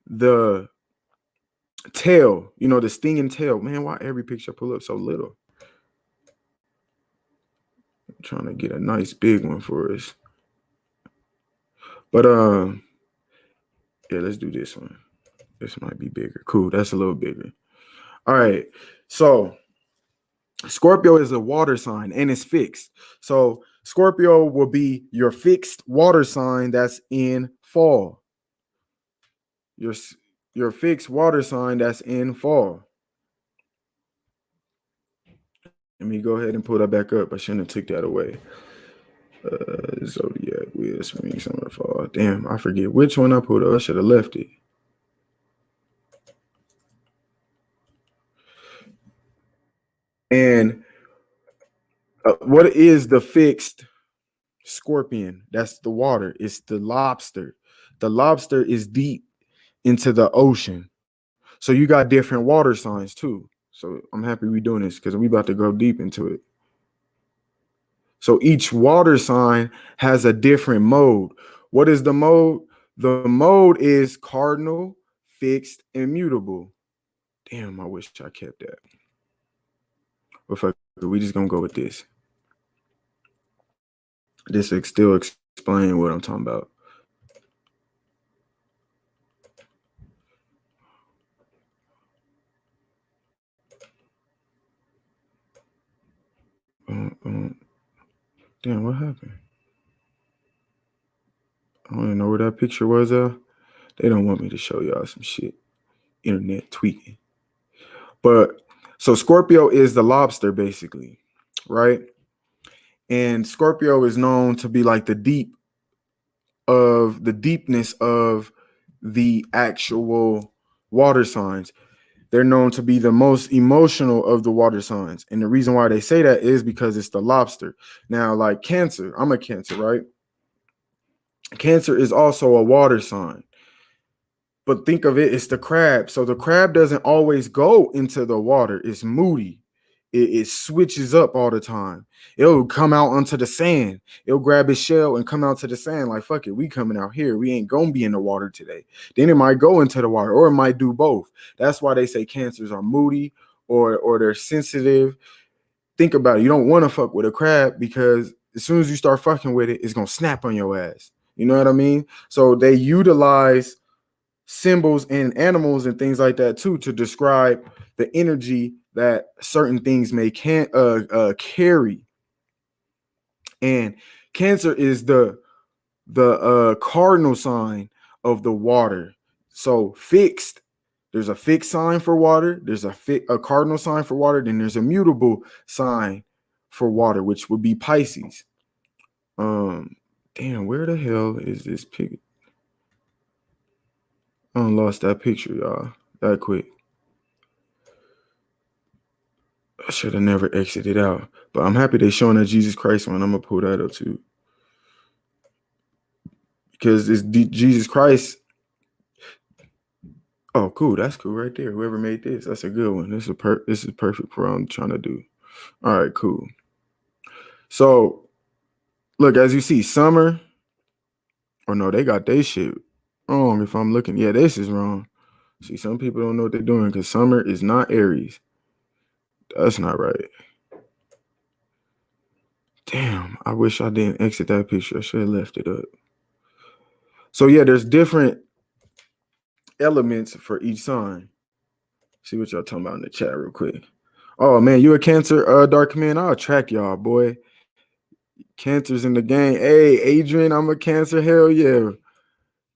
the tail, the stinging tail. Man, why every picture pull up so little? I'm trying to get a nice big one for us. But yeah, let's do this one. This might be bigger. Cool, that's a little bigger. All right. So Scorpio is a water sign and it's fixed. So Scorpio will be your fixed water sign that's in fall. Your fixed water sign that's in fall. Let me go ahead and pull that back up. I shouldn't have took that away. Zodiac, wheel, spring, summer, fall. Damn, I forget which one I pulled up. I should have left it. And what is the fixed scorpion? That's the water. It's the lobster. The lobster is deep into the ocean. So you got different water signs too. So I'm happy we're doing this because we about to go deep into it. So each water sign has a different mode. What is the mode? The mode is cardinal, fixed, and mutable. Damn, I wish I kept that. But fuck, we just gonna go with this. This will still explain what I'm talking about. Damn, what happened? I don't even know where that picture was. They don't want me to show y'all some shit. Internet tweaking. But so Scorpio is the lobster, basically, right? And Scorpio is known to be like the deepness of the actual water signs. They're known to be the most emotional of the water signs. And the reason why they say that is because it's the lobster. Now, like Cancer, I'm a Cancer, right? Cancer is also a water sign. But think of it, it's the crab. So the crab doesn't always go into the water. It's moody. it switches up all the time. It'll come out onto the sand. It'll grab its shell and come out to the sand like, fuck it, we coming out here. We ain't gonna be in the water today. Then it might go into the water, or it might do both. That's why they say cancers are moody or they're sensitive. Think about it. You don't want to fuck with a crab because as soon as you start fucking with it, it's gonna snap on your ass. You know what I mean? So they utilize symbols in animals and things like that too to describe the energy that certain things may carry. And Cancer is the cardinal sign of the water. So fixed, there's a fixed sign for water, there's a cardinal sign for water, then there's a mutable sign for water, which would be Pisces. Damn, where the hell is this picture? I lost that picture, y'all, that quick. I should have never exited out, but I'm happy they're showing that Jesus Christ one. I'm gonna pull that up too, because it's Jesus Christ. Oh, cool. That's cool right there. Whoever made this, that's a good one. This is perfect for what I'm trying to do. All right, cool. So, look, as you see, summer. Or no, they got their shit wrong. If I'm looking, yeah, this is wrong. See, some people don't know what they're doing because summer is not Aries. That's not right. Damn, I wish I didn't exit that picture. I should have left it up. So yeah, there's different elements for each sign. See what y'all talking about in the chat real quick. Oh man, you a Cancer, Dark Man? I'll track y'all, boy. Cancer's in the gang. Hey, Adrian, I'm a Cancer. Hell yeah.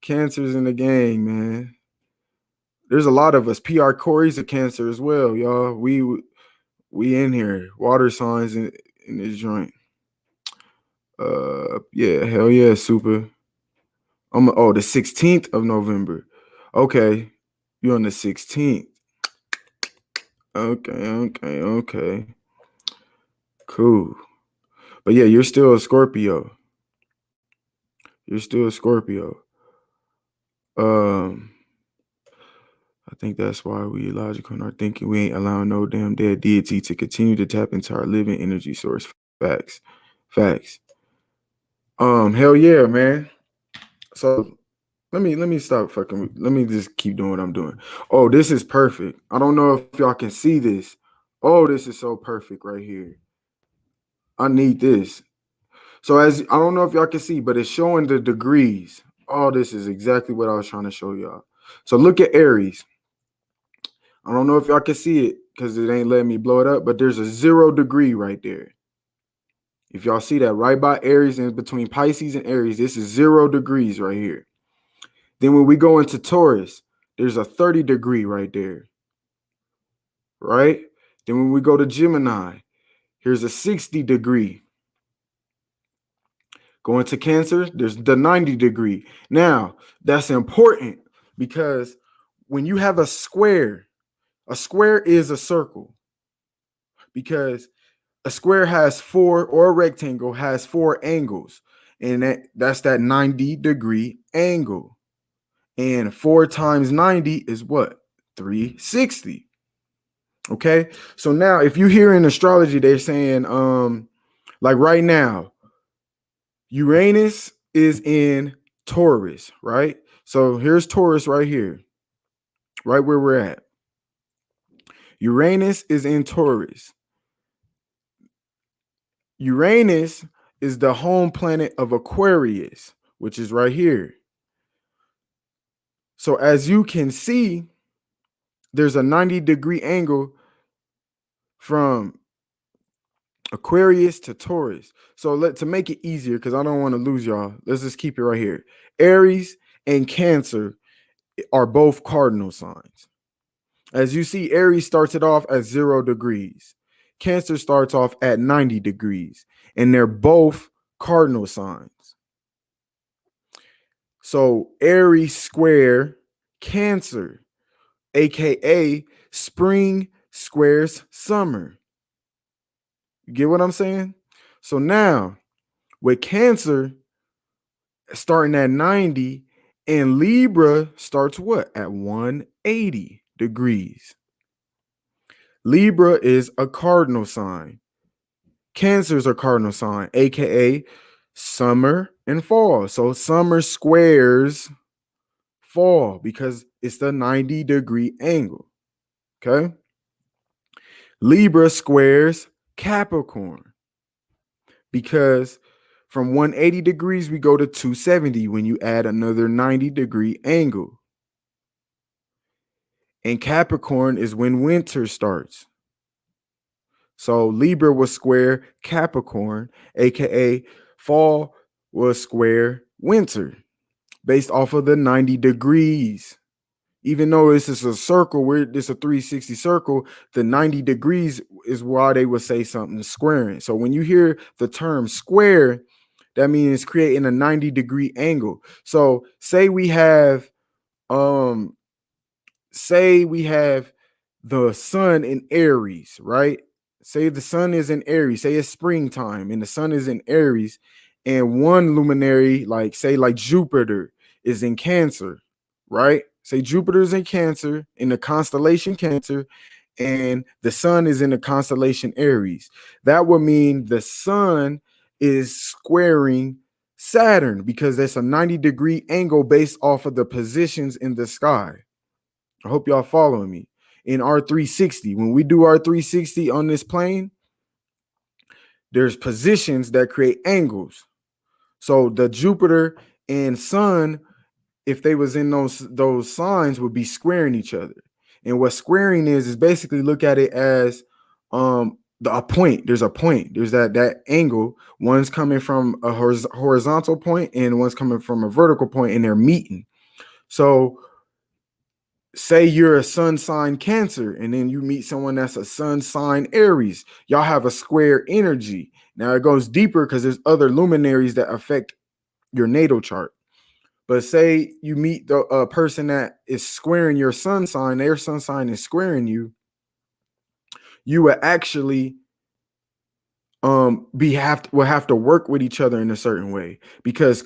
Cancer's in the gang, man. There's a lot of us. PR Corey's a Cancer as well, y'all. We in here. Water signs in this joint. Yeah, hell yeah, super. The 16th of November. Okay. You're on the 16th. Okay. Cool. But yeah, you're still a Scorpio. You're still a Scorpio. I think that's why we illogical in our thinking. We ain't allowing no damn dead deity to continue to tap into our living energy source. Facts. Hell yeah, man. So let me stop fucking. Let me just keep doing what I'm doing. Oh, this is perfect. I don't know if y'all can see this. Oh, this is so perfect right here. I need this. So as I don't know if y'all can see, but it's showing the degrees. Oh, this is exactly what I was trying to show y'all. So look at Aries. I don't know if y'all can see it because it ain't letting me blow it up, but there's a 0 degree right there. If y'all see that right by Aries and between Pisces and Aries, this is 0 degrees right here. Then when we go into Taurus, there's a 30 degree right there. Right? Then when we go to Gemini, here's a 60 degree. Going to Cancer, there's the 90 degree. Now, that's important because when you have a square is a circle because a square has 4, or a rectangle has 4 angles, and that's that 90 degree angle. And 4 times 90 is what? 360. Okay. So now if you hear in astrology, they're saying, like right now, Uranus is in Taurus, right? So here's Taurus right here, right where we're at. Uranus is in Taurus. Uranus is the home planet of Aquarius, which is right here. So as you can see, there's a 90 degree angle from Aquarius to Taurus. So to make it easier, because I don't want to lose y'all, let's just keep it right here. Aries and Cancer are both cardinal signs. As you see, Aries starts it off at 0 degrees. Cancer starts off at 90 degrees, and they're both cardinal signs. So Aries square Cancer, aka spring squares summer. You get what I'm saying? So now with Cancer starting at 90 and Libra starts what? At 180 degrees. Libra is a cardinal sign. Cancer is a cardinal sign, aka summer and fall. So summer squares fall because it's the 90-degree angle. Okay. Libra squares Capricorn because from 180 degrees we go to 270 when you add another 90-degree angle. And Capricorn is when winter starts. So Libra was square Capricorn, aka fall was square winter, based off of the 90 degrees. Even though this is a circle, where it's a 360 circle, the 90 degrees is why they would say something squaring. So when you hear the term square, that means creating a 90-degree angle. So um say we have the sun in Aries, right? Say the sun is in Aries, say it's springtime and the sun is in Aries, and one luminary, like say like Jupiter, is in Cancer, right? Say Jupiter's in Cancer, in the constellation Cancer, and the sun is in the constellation Aries. That would mean the sun is squaring Saturn because that's a 90-degree angle based off of the positions in the sky. I hope y'all following me. In our 360, when we do our 360 on this plane, there's positions that create angles. So the Jupiter and sun, if they was in those signs, would be squaring each other. And what squaring is basically look at it as a point. There's a point. There's that angle. One's coming from a horizontal point and one's coming from a vertical point, and they're meeting. So say you're a sun sign Cancer and then you meet someone that's a sun sign Aries, y'all have a square energy. Now it goes deeper because there's other luminaries that affect your natal chart. But say you meet the person that is squaring your sun sign, their sun sign is squaring you, you will actually will have to work with each other in a certain way, because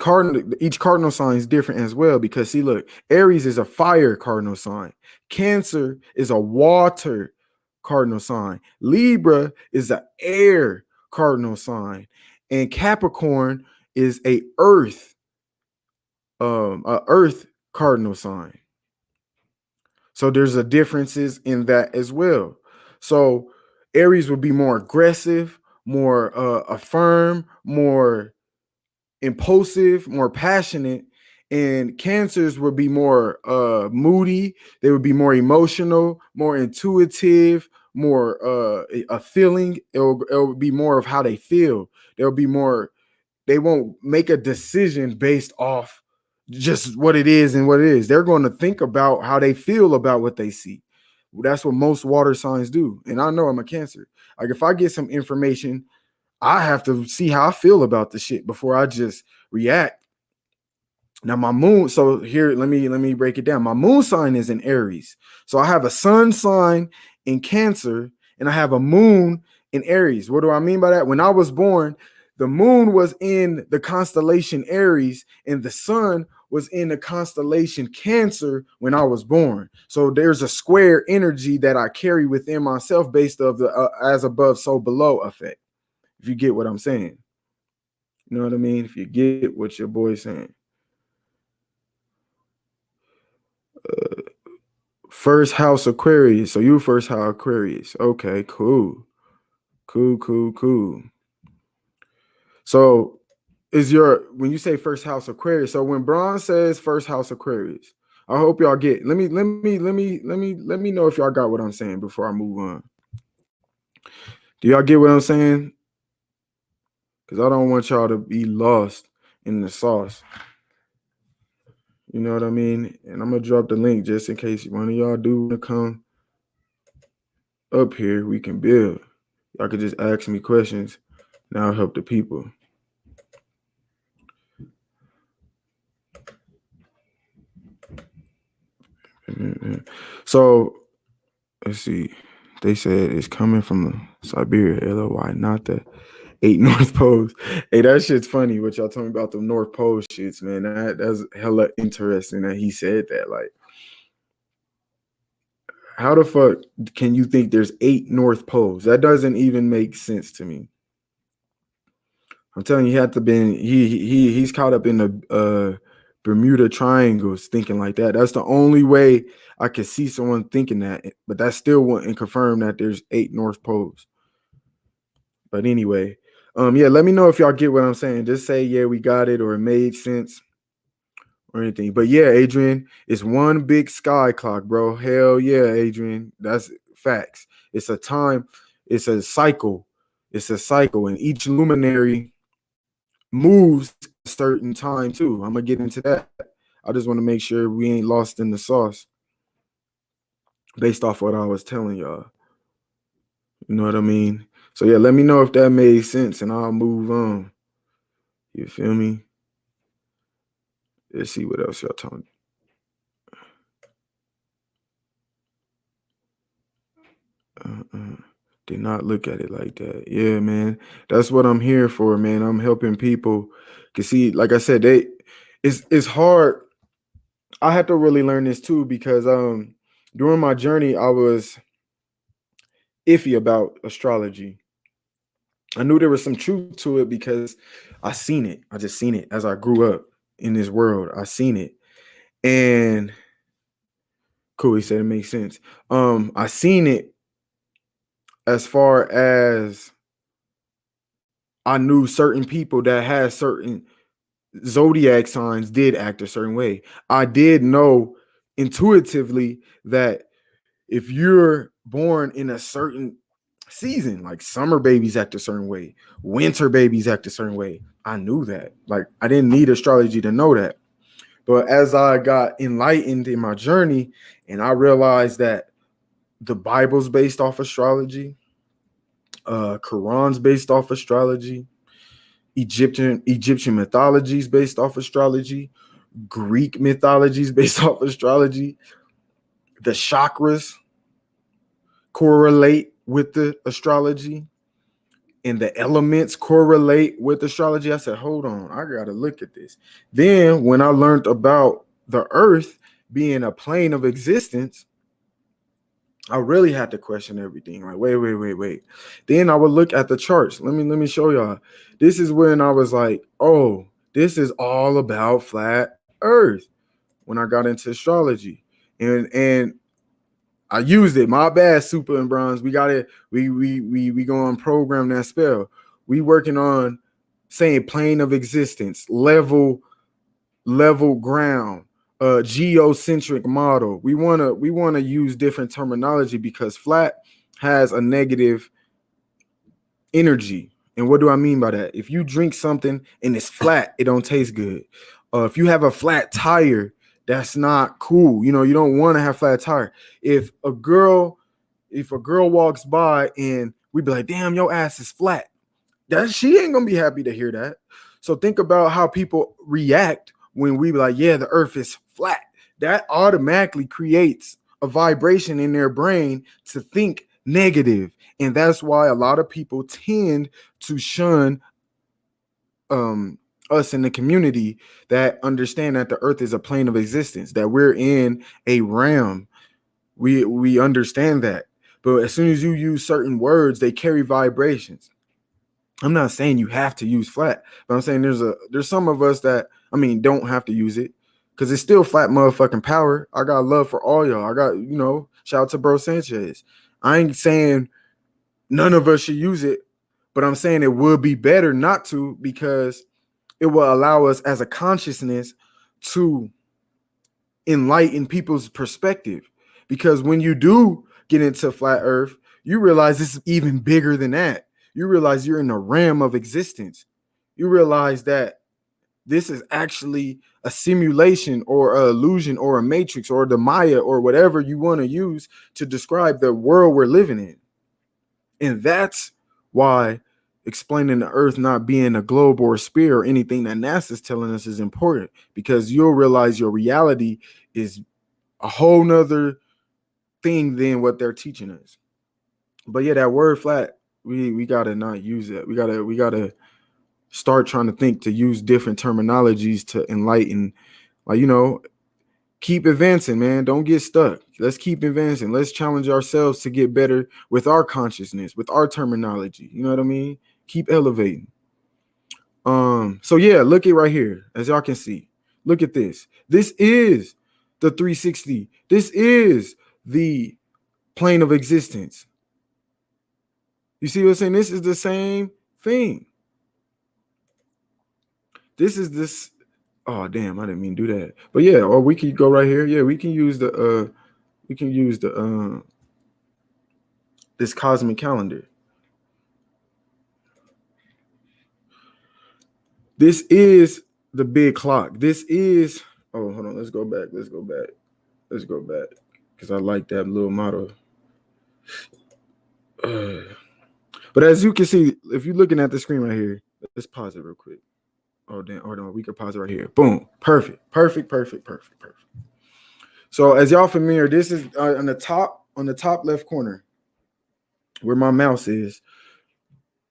each cardinal sign is different as well. Because see, look, Aries is a fire cardinal sign, Cancer is a water cardinal sign, Libra is an air cardinal sign, and Capricorn is a earth cardinal sign. So there's a differences in that as well. So Aries would be more aggressive, more affirm, more impulsive, more passionate, and Cancers would be more moody. They would be more emotional, more intuitive, more a feeling. It'll be more of how they feel. They'll be more. They won't make a decision based off just what it is and what it is. They're going to think about how they feel about what they see. That's what most water signs do. And I know I'm a Cancer. Like if I get some information, I have to see how I feel about the shit before I just react. Now my moon, so here let me break it down. My moon sign is in Aries. So I have a sun sign in Cancer and I have a moon in Aries. What do I mean by that? When I was born, the moon was in the constellation Aries and the sun was in the constellation Cancer when I was born. So there's a square energy that I carry within myself based of the as above so below effect. If you get what I'm saying. You know what I mean? If you get what your boy's saying. First house Aquarius. So you first house Aquarius. Okay, cool. Cool. So is when you say first house Aquarius, so when Bron says first house Aquarius, I hope y'all get. Let me know if y'all got what I'm saying before I move on. Do y'all get what I'm saying? Because I don't want y'all to be lost in the sauce. You know what I mean? And I'm gonna drop the link just in case one of y'all do want to come up here. We can build. Y'all could just ask me questions. Now I'll help the people. So let's see. They said it's coming from Siberia, LOY, not the 8 North Poles. Hey, that shit's funny. What y'all talking about the North Pole shits, man? That's hella interesting that he said that. Like, How the fuck can you think there's 8 North Poles? That doesn't even make sense to me. I'm telling you, he had to been he's caught up in the Bermuda Triangles thinking like that. That's the only way I could see someone thinking that, but that still wouldn't confirm that there's 8 North Poles. But anyway, yeah, let me know if y'all get what I'm saying. Just say yeah, we got it, or it made sense, or anything. But yeah, Adrian, it's one big sky clock, bro. Hell yeah, Adrian. That's facts. It's a time, it's a cycle. It's a cycle, and each luminary moves at a certain time too. I'm gonna get into that. I just want to make sure we ain't lost in the sauce based off what I was telling y'all. You know what I mean? So yeah, let me know if that made sense, and I'll move on. You feel me? Let's see what else y'all talking. Uh-uh. Did not look at it like that. Yeah, man. That's what I'm here for, man. I'm helping people. Cause see, like I said, it's hard. I had to really learn this too because during my journey I was iffy about astrology. I knew there was some truth to it because I seen it. I just seen it as I grew up in this world. I seen it. And cool, he said it makes sense. I seen it as far as I knew certain people that had certain zodiac signs did act a certain way. I did know intuitively that if you're born in a certain season, like summer babies act a certain way, winter babies act a certain way. I knew that. Like I didn't need astrology to know that. But as I got enlightened in my journey and I realized that the Bible's based off astrology, Quran's based off astrology, Egyptian mythologies based off astrology, Greek mythologies based off astrology, the chakras correlate with the astrology, and the elements correlate with astrology. I said, hold on, I gotta look at this. Then when I learned about the earth being a plane of existence, I really had to question everything. Like, wait. Then I would look at the charts. Let me show y'all. This is when I was like, oh, this is all about flat earth when I got into astrology. And I used it. My bad, Super and Bronze. We got it. We going to program that spell. We working on saying plane of existence, level ground, geocentric model. We wanna use different terminology because flat has a negative energy. And what do I mean by that? If you drink something and it's flat, it don't taste good. If you have a flat tire, that's not cool. You know, you don't want to have flat tire. If a girl walks by and we be like, damn, your ass is flat, that she ain't gonna be happy to hear that. So think about how people react when we be like, yeah, the earth is flat. That automatically creates a vibration in their brain to think negative. And that's why a lot of people tend to shun us in the community that understand that the earth is a plane of existence, that we're in a realm. We understand that. But as soon as you use certain words, they carry vibrations. I'm not saying you have to use flat, but I'm saying there's some of us that don't have to use it because it's still flat motherfucking power. I got love for all y'all. I got shout out to Bro Sanchez. I ain't saying none of us should use it, but I'm saying it would be better not to because it will allow us as a consciousness to enlighten people's perspective. Because when you do get into flat Earth, you realize this is even bigger than that. You realize you're in a realm of existence. You realize that this is actually a simulation or an illusion or a matrix or the Maya or whatever you want to use to describe the world we're living in. And that's why explaining the earth not being a globe or a sphere or anything that NASA's telling us is important, because you'll realize your reality is a whole nother thing than what they're teaching us. But yeah, that word flat, we gotta not use it. We gotta start trying to think to use different terminologies to enlighten. Like, Keep advancing, man. Don't get stuck. Let's keep advancing. Let's challenge ourselves to get better with our consciousness, with our terminology. You know what I mean? Keep elevating. So yeah, look at right here, as y'all can see. Look at this. This is the 360. This is the plane of existence. You see what I'm saying? This is the same thing. This is this. Oh damn, I didn't mean to do that. But yeah, or we could go right here. Yeah, we can use the this cosmic calendar. This is the big clock. This is hold on, let's go back. Because I like that little motto. But as you can see, if you're looking at the screen right here, let's pause it real quick. Oh damn, hold on, we can pause it right here. Boom. Perfect. So as y'all familiar, this is on the top left corner where my mouse is.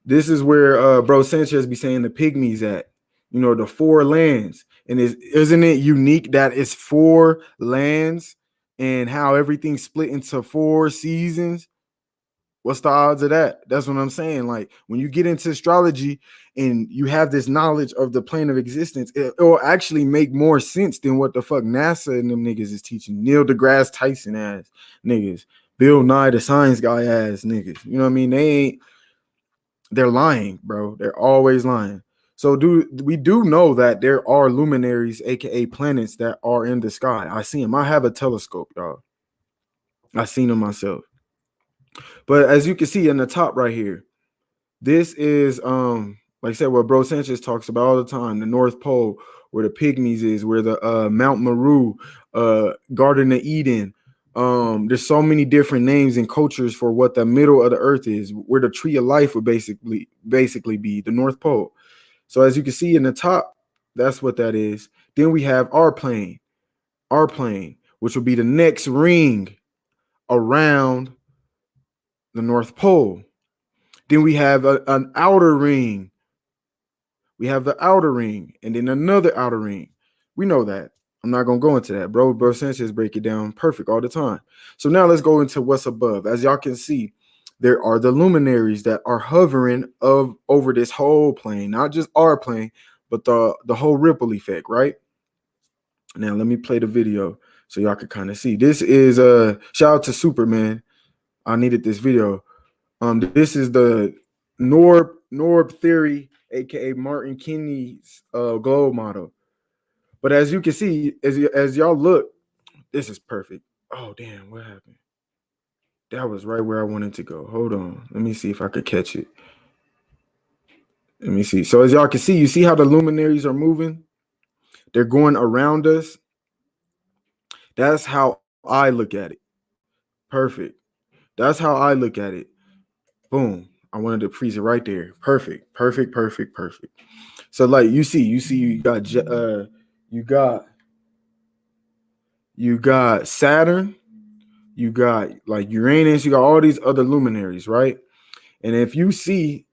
This is where bro Sanchez be saying the pygmies at. You know, the four lands. And isn't it unique that it's four lands and how everything's split into four seasons? What's the odds of that? That's what I'm saying. Like when you get into astrology and you have this knowledge of the plane of existence, it'll actually make more sense than what the fuck NASA and them niggas is teaching. Neil deGrasse Tyson ass niggas. Bill Nye the science guy ass niggas. You know what I mean? They're lying, bro. They're always lying. So we do know that there are luminaries, aka planets, that are in the sky. I see them. I have a telescope, y'all. I seen them myself. But as you can see in the top right here, this is like I said, what Bro Sanchez talks about all the time, the North Pole, where the pygmies is, where the Mount Meru, Garden of Eden. There's so many different names and cultures for what the middle of the earth is, where the tree of life would basically be the North Pole. So as you can see in the top, that's what that is. Then we have our plane, which will be the next ring around the North Pole. Then we have an outer ring. We have the outer ring and then another outer ring. We know that. I'm not going to go into that. Bro Sanchez break it down perfect all the time. So now let's go into what's above. As y'all can see, there are the luminaries that are hovering over this whole plane, not just our plane, but the whole ripple effect, right? Now let me play the video so y'all can kind of see. This is shout out to Superman. I needed this video. This is the Norb theory, aka Martin Kinney's globe model. But as you can see, as y'all look, this is perfect. Oh damn, what happened? That was right where I wanted to go. Hold on, let me see if I could catch it. Let me see. So as y'all can see, you see how the luminaries are moving? They're going around us. That's how I look at it. Perfect. That's how I look at it. Boom. I wanted to freeze it right there. Perfect. So like you see, you got Saturn, you got like Uranus, you got all these other luminaries, right? And if you see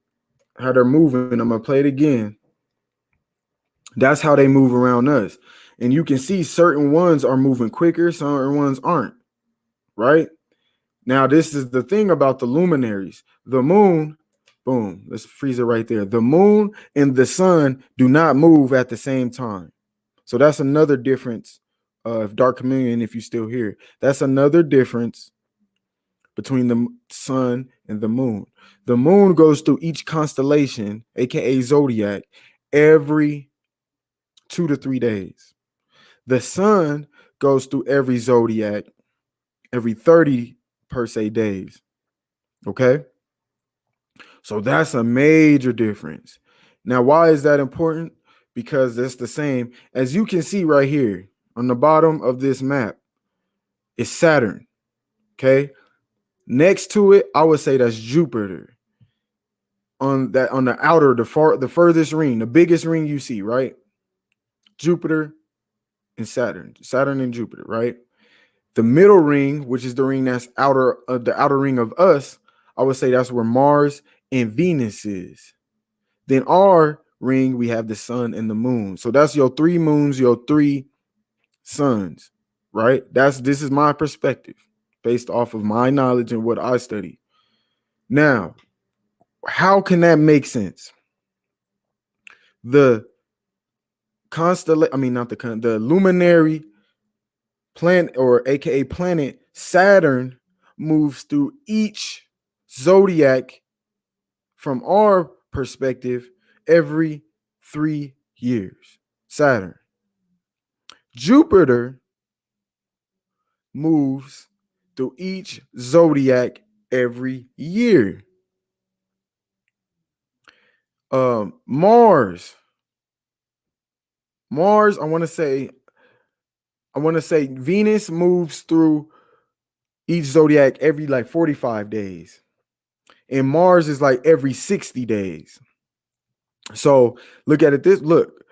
how they're moving, I'm gonna play it again. That's how they move around us. And you can see certain ones are moving quicker, certain ones aren't, right? Now, this is the thing about the luminaries. The moon, boom, let's freeze it right there. The moon and the sun do not move at the same time. So that's another difference of Dark Communion, if you're still here. That's another difference between the sun and the moon. The moon goes through each constellation, aka zodiac, every 2 to 3 days. The sun goes through every zodiac every 30 per se days. Okay. So that's a major difference. Now, why is that important? Because it's the same as you can see right here on the bottom of this map. It's Saturn. Okay. Next to it, I would say that's Jupiter. On the outer, the furthest ring, the biggest ring you see, right? Jupiter and Saturn and Jupiter, right? The middle ring, which is the ring that's the outer ring of us, I would say that's where Mars and Venus is. Then our ring, we have the sun and the moon. So that's your 3 moons, your 3 suns, right? This is my perspective based off of my knowledge and what I study. Now, how can that make sense? The constellation, I mean, not the luminary planet, or aka planet Saturn, moves through each zodiac from our perspective every 3 years. Saturn. Jupiter moves through each zodiac every year. Mars. Mars, I want to say Venus moves through each zodiac every like 45 days. And Mars is like every 60 days. So look at it this look.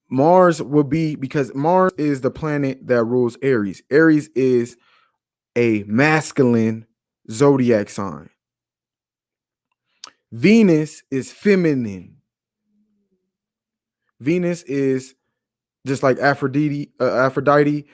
Mars will be, because Mars is the planet that rules Aries. Aries is a masculine zodiac sign. Venus is feminine. Venus is just like Aphrodite, the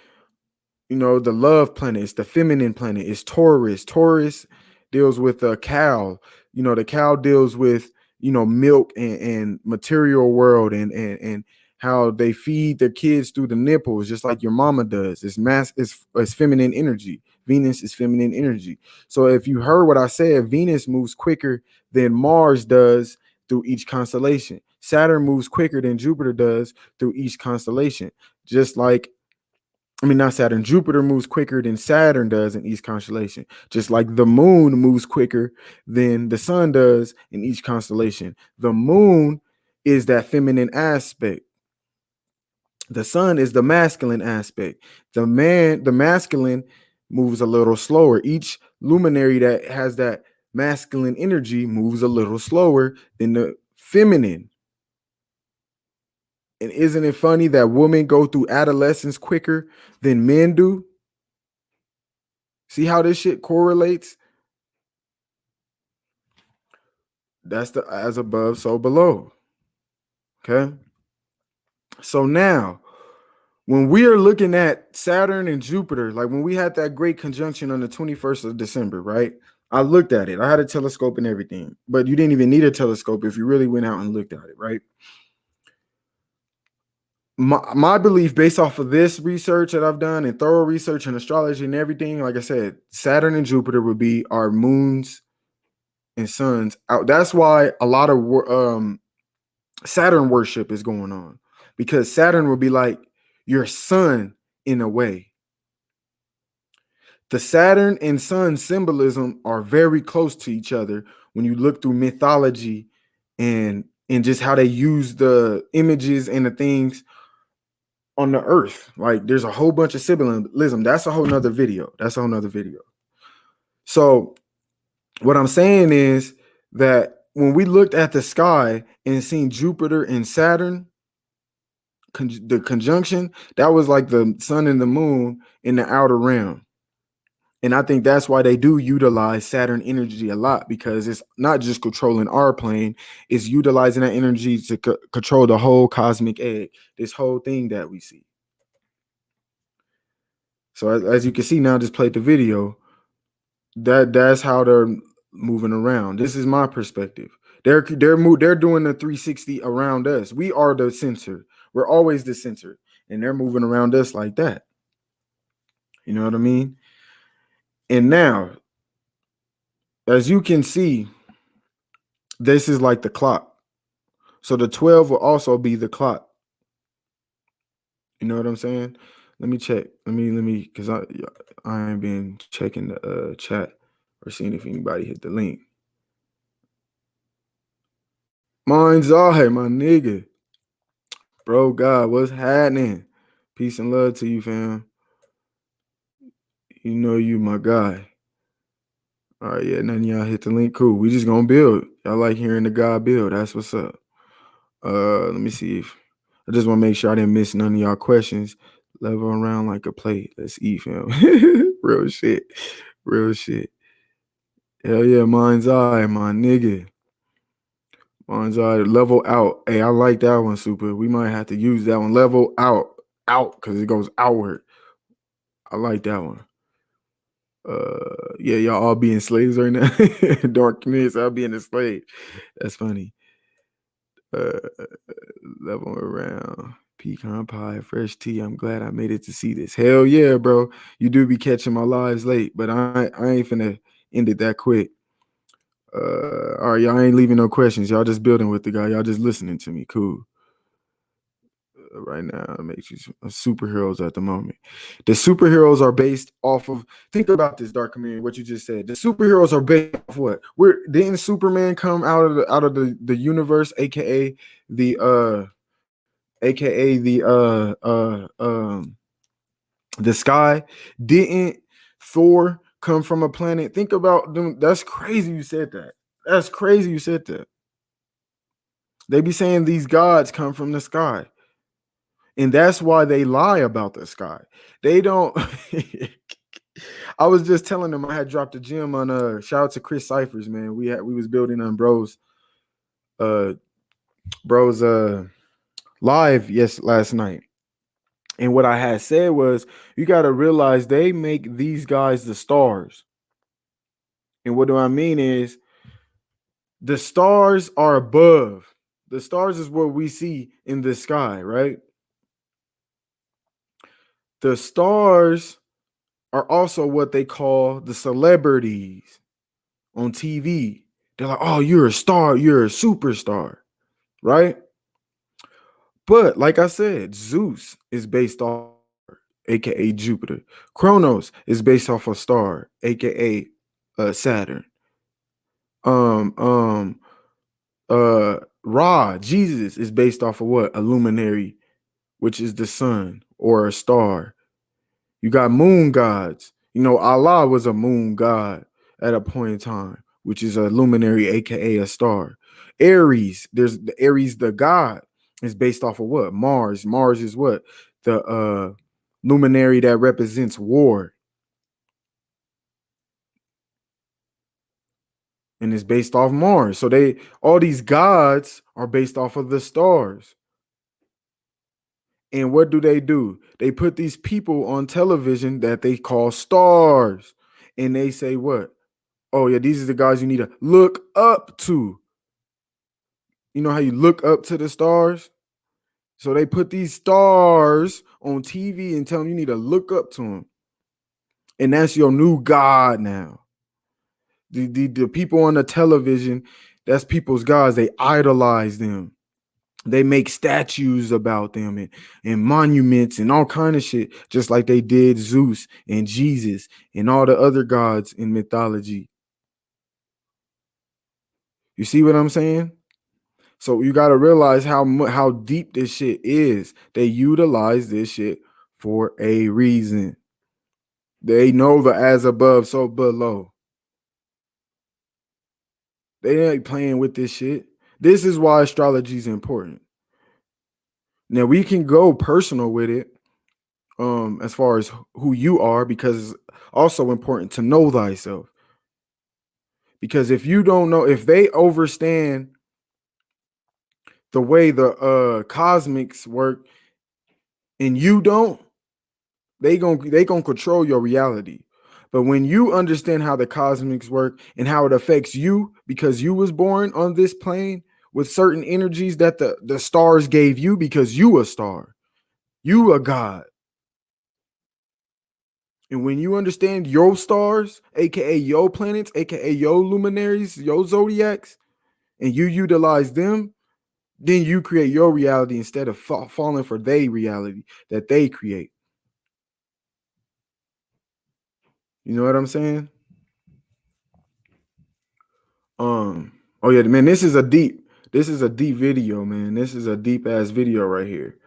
love planet. It's the feminine planet. It's Taurus. Taurus deals with a cow. The cow deals with milk and material world, and how they feed their kids through the nipples, just like your mama does. It's feminine energy. Venus is feminine energy. So if you heard what I said, Venus moves quicker than Mars does through each constellation. Saturn moves quicker than Jupiter does through each constellation. Just like, I mean, not Saturn. Jupiter moves quicker than Saturn does in each constellation. Just like the moon moves quicker than the sun does in each constellation. The moon is that feminine aspect. The sun is the masculine aspect. The masculine moves a little slower. Each luminary that has that masculine energy moves a little slower than the feminine. And isn't it funny that women go through adolescence quicker than men do? See how this shit correlates? That's the as above, so below. Okay. So now, when we are looking at Saturn and Jupiter, like when we had that great conjunction on the 21st of December, right? I looked at it. I had a telescope and everything, but you didn't even need a telescope if you really went out and looked at it, right? My belief, based off of this research that I've done and thorough research in astrology and everything, like I said, Saturn and Jupiter would be our moons and suns out. That's why a lot of Saturn worship is going on, because Saturn will be like your sun in a way. The Saturn and sun symbolism are very close to each other when you look through mythology and just how they use the images and the things on the earth. Like there's a whole bunch of symbolism. That's a whole nother video. So what I'm saying is that when we looked at the sky and seen Jupiter and Saturn, the conjunction, that was like the sun and the moon in the outer realm. And I think that's why they do utilize Saturn energy a lot, because it's not just controlling our plane, it's utilizing that energy to control the whole cosmic egg, this whole thing that we see. So as you can see now, just played the video. That's how they're moving around. This is my perspective. They're doing the 360 around us. We are the center. We're always the center, and they're moving around us like that. You know what I mean? And now, as you can see, this is like the clock. So the 12 will also be the clock. You know what I'm saying? Let me check. Because I ain't been checking the chat or seeing if anybody hit the link. Mine's all, hey, my nigga. Bro, God, what's happening? Peace and love to you, fam. You know you my guy. All right, yeah, none of y'all hit the link. Cool. We just gonna build. Y'all like hearing the God build. That's what's up. Let me see if I just want to make sure I didn't miss none of y'all questions. Level around like a plate. Let's eat, fam. Real shit. Real shit. Hell yeah, mine's eye, my nigga. Mine's eye. Level out. Hey, I like that one, super. We might have to use that one. Level out. Out, because it goes outward. I like that one. Yeah, y'all all being slaves right now. Dark communities all being a slave. That's funny. Uh, level around pecan pie, fresh tea. I'm glad I made it to see this. Hell yeah, bro. You do be catching my lives late, but I ain't finna end it that quick. All right, y'all ain't leaving no questions. Y'all just building with the guy. Y'all just listening to me. Cool. Right now, it makes you superheroes at the moment. The superheroes are based off of. Think about this, Dark Community. What you just said. The superheroes are based off what? Where didn't Superman come out of the universe, the aka the sky? Didn't Thor come from a planet? Think about them. That's crazy. You said that. That's crazy. You said that. They be saying these gods come from the sky. And that's why they lie about the sky. They don't. I was just telling them I had dropped a gem on shout out to Chris Cyphers, man. We was building on uh bros live last night. And what I had said was you gotta realize they make these guys the stars. And what do I mean is the stars are above. The stars is what we see in the sky, right? The stars are also what they call the celebrities on TV. They're like, oh, you're a star, you're a superstar, right? But like I said, Zeus is based off a star, aka Jupiter. Kronos is based off a star, aka Saturn. Um, um, Ra, Jesus is based off of what? A luminary, which is the sun or a star. You got moon gods. You know, Allah was a moon god at a point in time, which is a luminary, aka a star. Aries, there's the Aries, the god, is based off of what? Mars. Mars is what? The luminary that represents war. And it's based off Mars. So they all these gods are based off of the stars. And what do? They put these people on television that they call stars. And they say what? Oh, yeah, these are the guys you need to look up to. You know how you look up to the stars? So they put these stars on TV and tell them you need to look up to them. And that's your new God now. The people on the television, that's people's gods. They idolize them. They make statues about them and monuments and all kind of shit, just like they did Zeus and Jesus and all the other gods in mythology. You see what I'm saying? So you got to realize how deep this shit is. They utilize this shit for a reason. They know the as above, so below. They ain't playing with this shit. This is why astrology is important. Now we can go personal with it, as far as who you are, because it's also important to know thyself. Because if you don't know, if they overstand the way the cosmics work and you don't, they gonna control your reality. But when you understand how the cosmics work and how it affects you, because you was born on this plane with certain energies that the stars gave you, because you a star, you a god. And when you understand your stars, aka your planets, aka your luminaries, your zodiacs, and you utilize them, then you create your reality instead of falling for their reality that they create. You know what I'm saying? Oh yeah, man, this is a deep video, man. This is a deep ass video right here.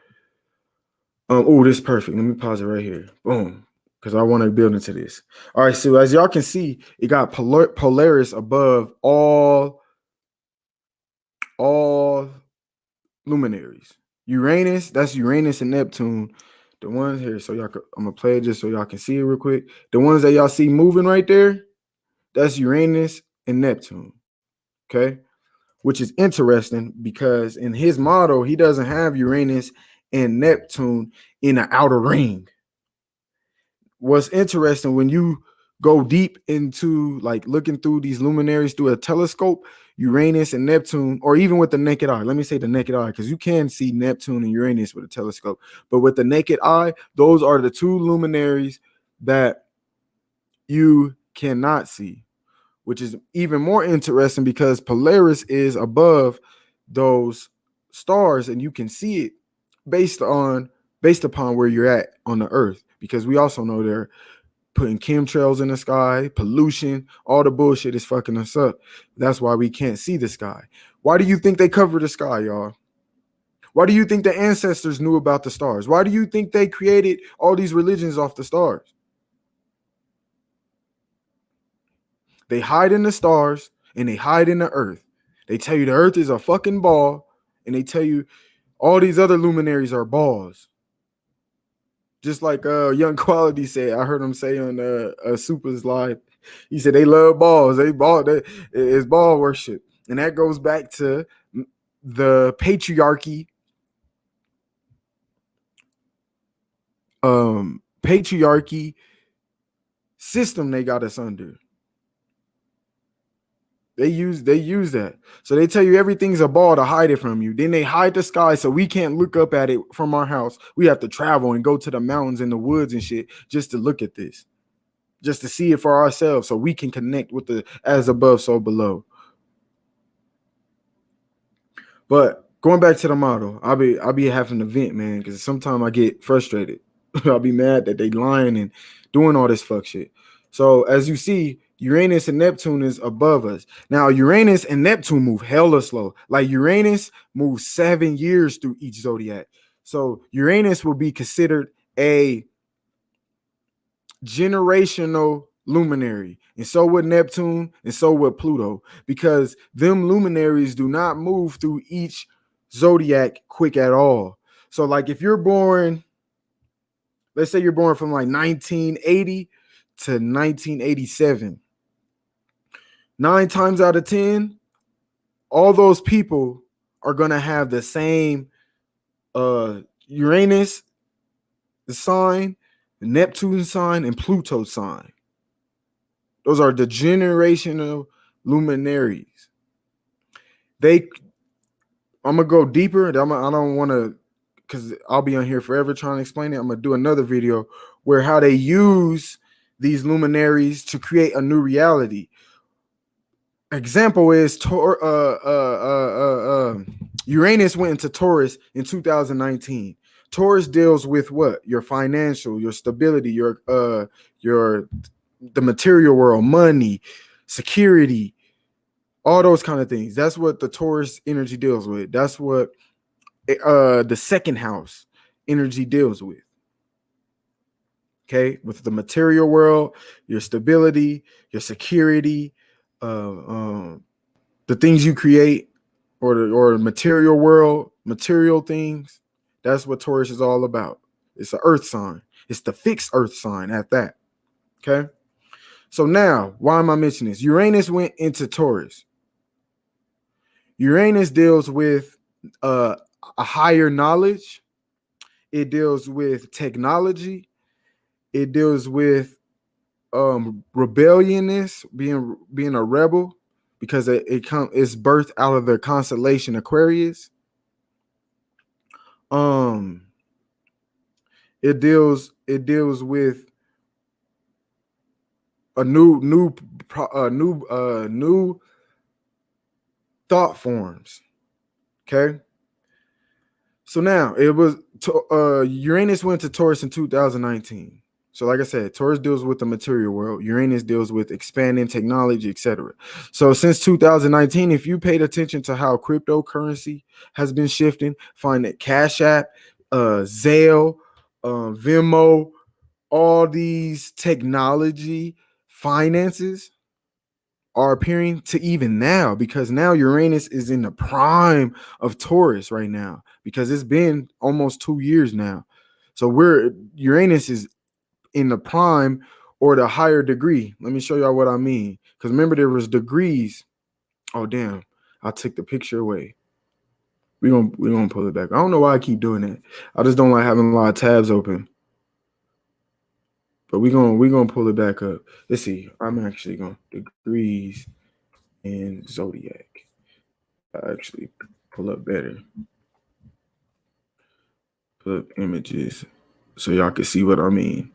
Oh, this is perfect. Let me pause it right here. Boom. Because I want to build into this. All right, so as y'all can see, it got Polaris above all luminaries. Uranus, that's Uranus and Neptune. The ones here, so I'm gonna play it just so y'all can see it real quick. The ones that y'all see moving right there, that's Uranus and Neptune. Okay, which is interesting because in his model, he doesn't have Uranus and Neptune in an outer ring. what's interesting when you go deep into like looking through these luminaries through a telescope, Uranus and Neptune, or even with the naked eye. Let me say the naked eye, because you can see Neptune and Uranus with a telescope. But with the naked eye, those are the two luminaries that you cannot see, which is even more interesting because Polaris is above those stars and you can see it based on based upon where you're at on the earth, because we also know they're putting chemtrails in the sky, pollution, all the bullshit is fucking us up. That's why we can't see the sky. Why do you think they cover the sky, y'all? Why do you think the ancestors knew about the stars? Why do you think they created all these religions off the stars? They hide in the stars and they hide in the earth. They tell you the earth is a fucking ball, and they tell you all these other luminaries are balls. Just like Young Quality said, I heard him say on Super's live. He said they love balls. It's ball worship, and that goes back to the patriarchy system they got us under. They use that. So they tell you everything's a ball to hide it from you. Then they hide the sky so we can't look up at it from our house. We have to travel and go to the mountains and the woods and shit just to look at this. Just to see it for ourselves so we can connect with the as above, so below. But going back to the model, I'll be having to vent, man, because sometimes I get frustrated. I'll be mad that they lying and doing all this fuck shit. So as you see, Uranus and Neptune is above us. Now Uranus and Neptune move hella slow. Like Uranus moves 7 years through each zodiac. So Uranus will be considered a generational luminary, and so would Neptune, and so would Pluto, because them luminaries do not move through each zodiac quick at all. So like if you're born, let's say you're born from like 1980 to 1987, 9 times out of 10 all those people are going to have the same Uranus the sign, Neptune sign, and Pluto sign. Those are the generational luminaries. I'm gonna go deeper. I don't want to, because I'll be on here forever trying to explain it. I'm gonna do another video where how they use these luminaries to create a new reality. Example is Uranus went into Taurus in 2019. Taurus deals with what? Your financial, your stability, your the material world, money, security, all those kind of things. That's what the Taurus energy deals with. That's what the second house energy deals with. Okay, with the material world, your stability, your security, the things you create, or material world, material things. That's what Taurus is all about. It's an earth sign. It's the fixed earth sign at that. Okay. So now, why am I mentioning this? Uranus went into Taurus. Uranus deals with a higher knowledge. It deals with technology. It deals with rebelliousness, being a rebel, because it's birthed out of the constellation Aquarius. It deals with a new thought forms. Okay. So now it was Uranus went to Taurus in 2019. So like I said, Taurus deals with the material world. Uranus deals with expanding technology, etc. So since 2019, if you paid attention to how cryptocurrency has been shifting, find that Cash App, Zelle, Venmo, all these technology finances are appearing to even now, because now Uranus is in the prime of Taurus right now, because it's been almost 2 years now. So Uranus is in the prime or the higher degree. Let me show y'all what I mean. Because remember, there was degrees. Oh damn, I took the picture away. We gonna pull it back. I don't know why I keep doing that. I just don't like having a lot of tabs open. But we gonna pull it back up. Let's see. I'm actually going degrees and zodiac. I actually pull up better. Pull up images so y'all can see what I mean.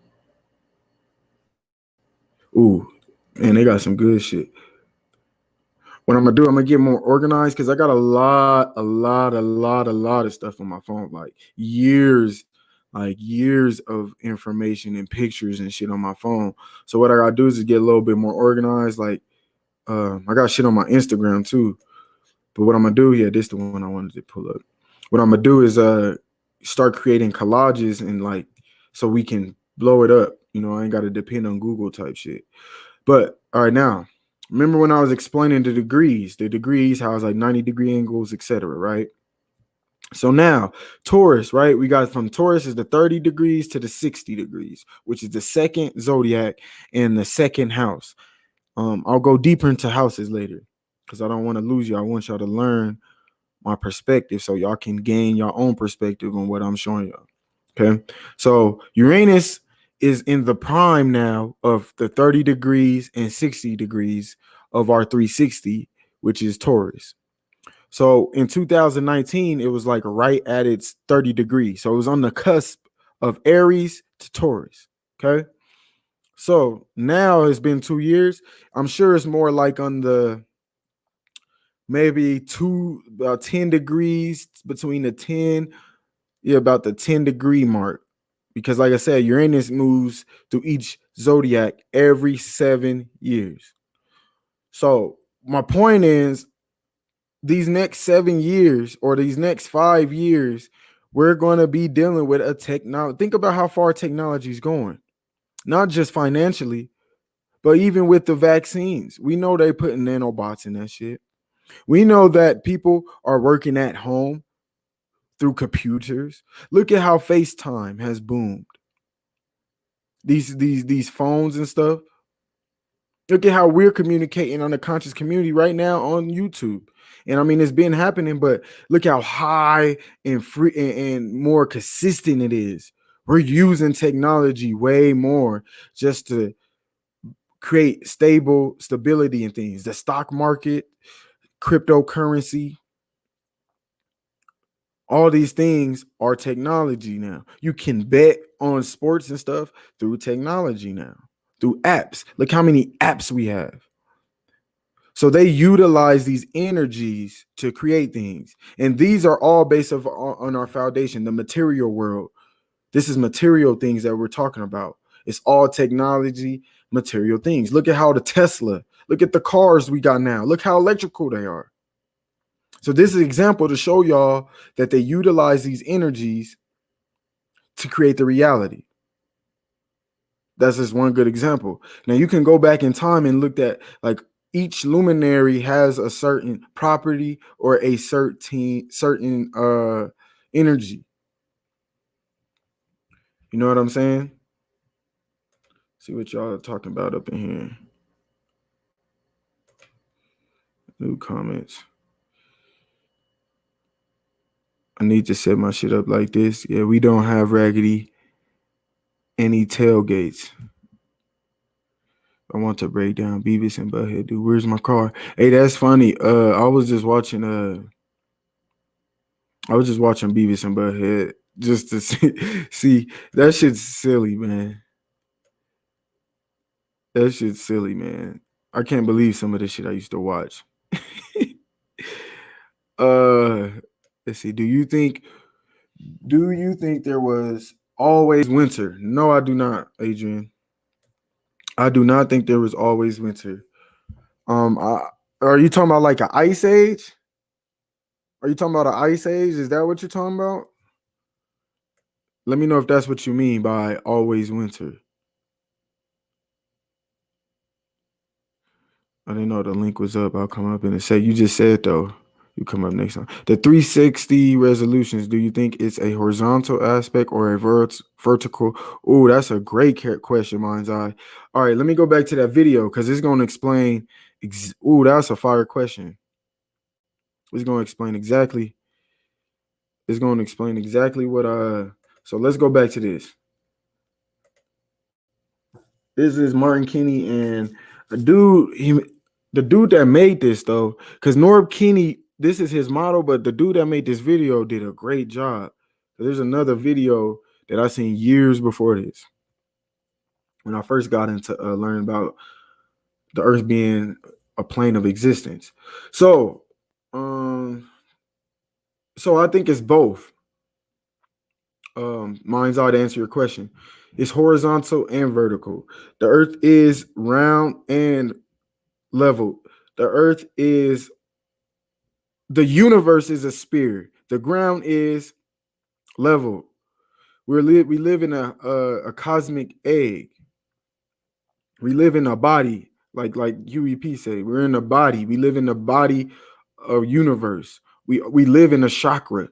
Ooh, man, they got some good shit. What I'm gonna do, I'm gonna get more organized because I got a lot of stuff on my phone, like years of information and pictures and shit on my phone. So what I gotta do is just get a little bit more organized. Like, I got shit on my Instagram too. But what I'm gonna do, yeah, this the one I wanted to pull up. What I'm gonna do is start creating collages and like so we can blow it up. You know, I ain't gotta depend on Google type shit. But all right, now remember when I was explaining the degrees, how it's like 90-degree angles, etc. Right? So now Taurus, right? We got from Taurus is the 30 degrees to the 60 degrees, which is the second zodiac in the second house. I'll go deeper into houses later because I don't want to lose you. I want y'all to learn my perspective so y'all can gain your own perspective on what I'm showing y'all. Okay. So Uranus is in the prime now of the 30 degrees and 60 degrees of our 360, which is Taurus. So in 2019, it was like right at its 30 degrees. So it was on the cusp of Aries to Taurus. Okay. So now it's been 2 years. I'm sure it's more like on the maybe about 10 degrees between the 10, yeah, about the 10-degree mark. Because like I said, Uranus moves through each zodiac every 7 years. So my point is these next 7 years or these next 5 years, we're going to be dealing with a technology. Think about how far technology is going, not just financially, but even with the vaccines. We know they putting nanobots in that shit. We know that people are working at home through computers. Look at how FaceTime has boomed. These phones and stuff. Look at how we're communicating on the conscious community right now on YouTube. And I mean, it's been happening, but look how high and free and more consistent it is. We're using technology way more just to create stability in things. The stock market, cryptocurrency, all these things are technology now. You can bet on sports and stuff through technology now, through apps. Look how many apps we have. So they utilize these energies to create things. And these are all based on our foundation, the material world. This is material things that we're talking about. It's all technology, material things. Look at how the Tesla, look at the cars we got now. Look how electrical they are. So this is an example to show y'all that they utilize these energies to create the reality. That's just one good example. Now you can go back in time and look at like each luminary has a certain property or a certain energy. You know what I'm saying? See what y'all are talking about up in here. New comments. I need to set my shit up like this. Yeah, we don't have raggedy any tailgates. I want to break down Beavis and Butthead. Dude, where's my car? Hey, that's funny. I was just watching Beavis and Butthead just to see that shit's silly, man. That shit's silly, man. I can't believe some of the shit I used to watch. uh let's see. Do you think there was always winter? No, I do not, Adrian. I do not think there was always winter. Are you talking about like an ice age? Are you talking about an ice age? Is that what you're talking about? Let me know if that's what you mean by always winter. I didn't know the link was up. I'll come up in a sec. You just said though. You come up next time. The 360 resolutions. Do you think it's a horizontal aspect or a vertical? Oh, that's a great question, mind's eye. All right, let me go back to that video because it's going to explain. Oh, that's a fire question. It's going to explain exactly. It's going to explain exactly what. So let's go back to this. This is Martin Kinney and a dude. The dude that made this though, because Norb Kinney, this is his model, but the dude that made this video did a great job. There's another video that I seen years before this when I first got into learning about the Earth being a plane of existence. So, um, so I think it's both. Mine's out to answer your question. It's horizontal and vertical. The Earth is round and leveled. The Earth is the universe is a sphere. The ground is leveled. We live in a cosmic egg. We live in a body, like UEP say. We're in a body. We live in a body of universe. We live in a chakra.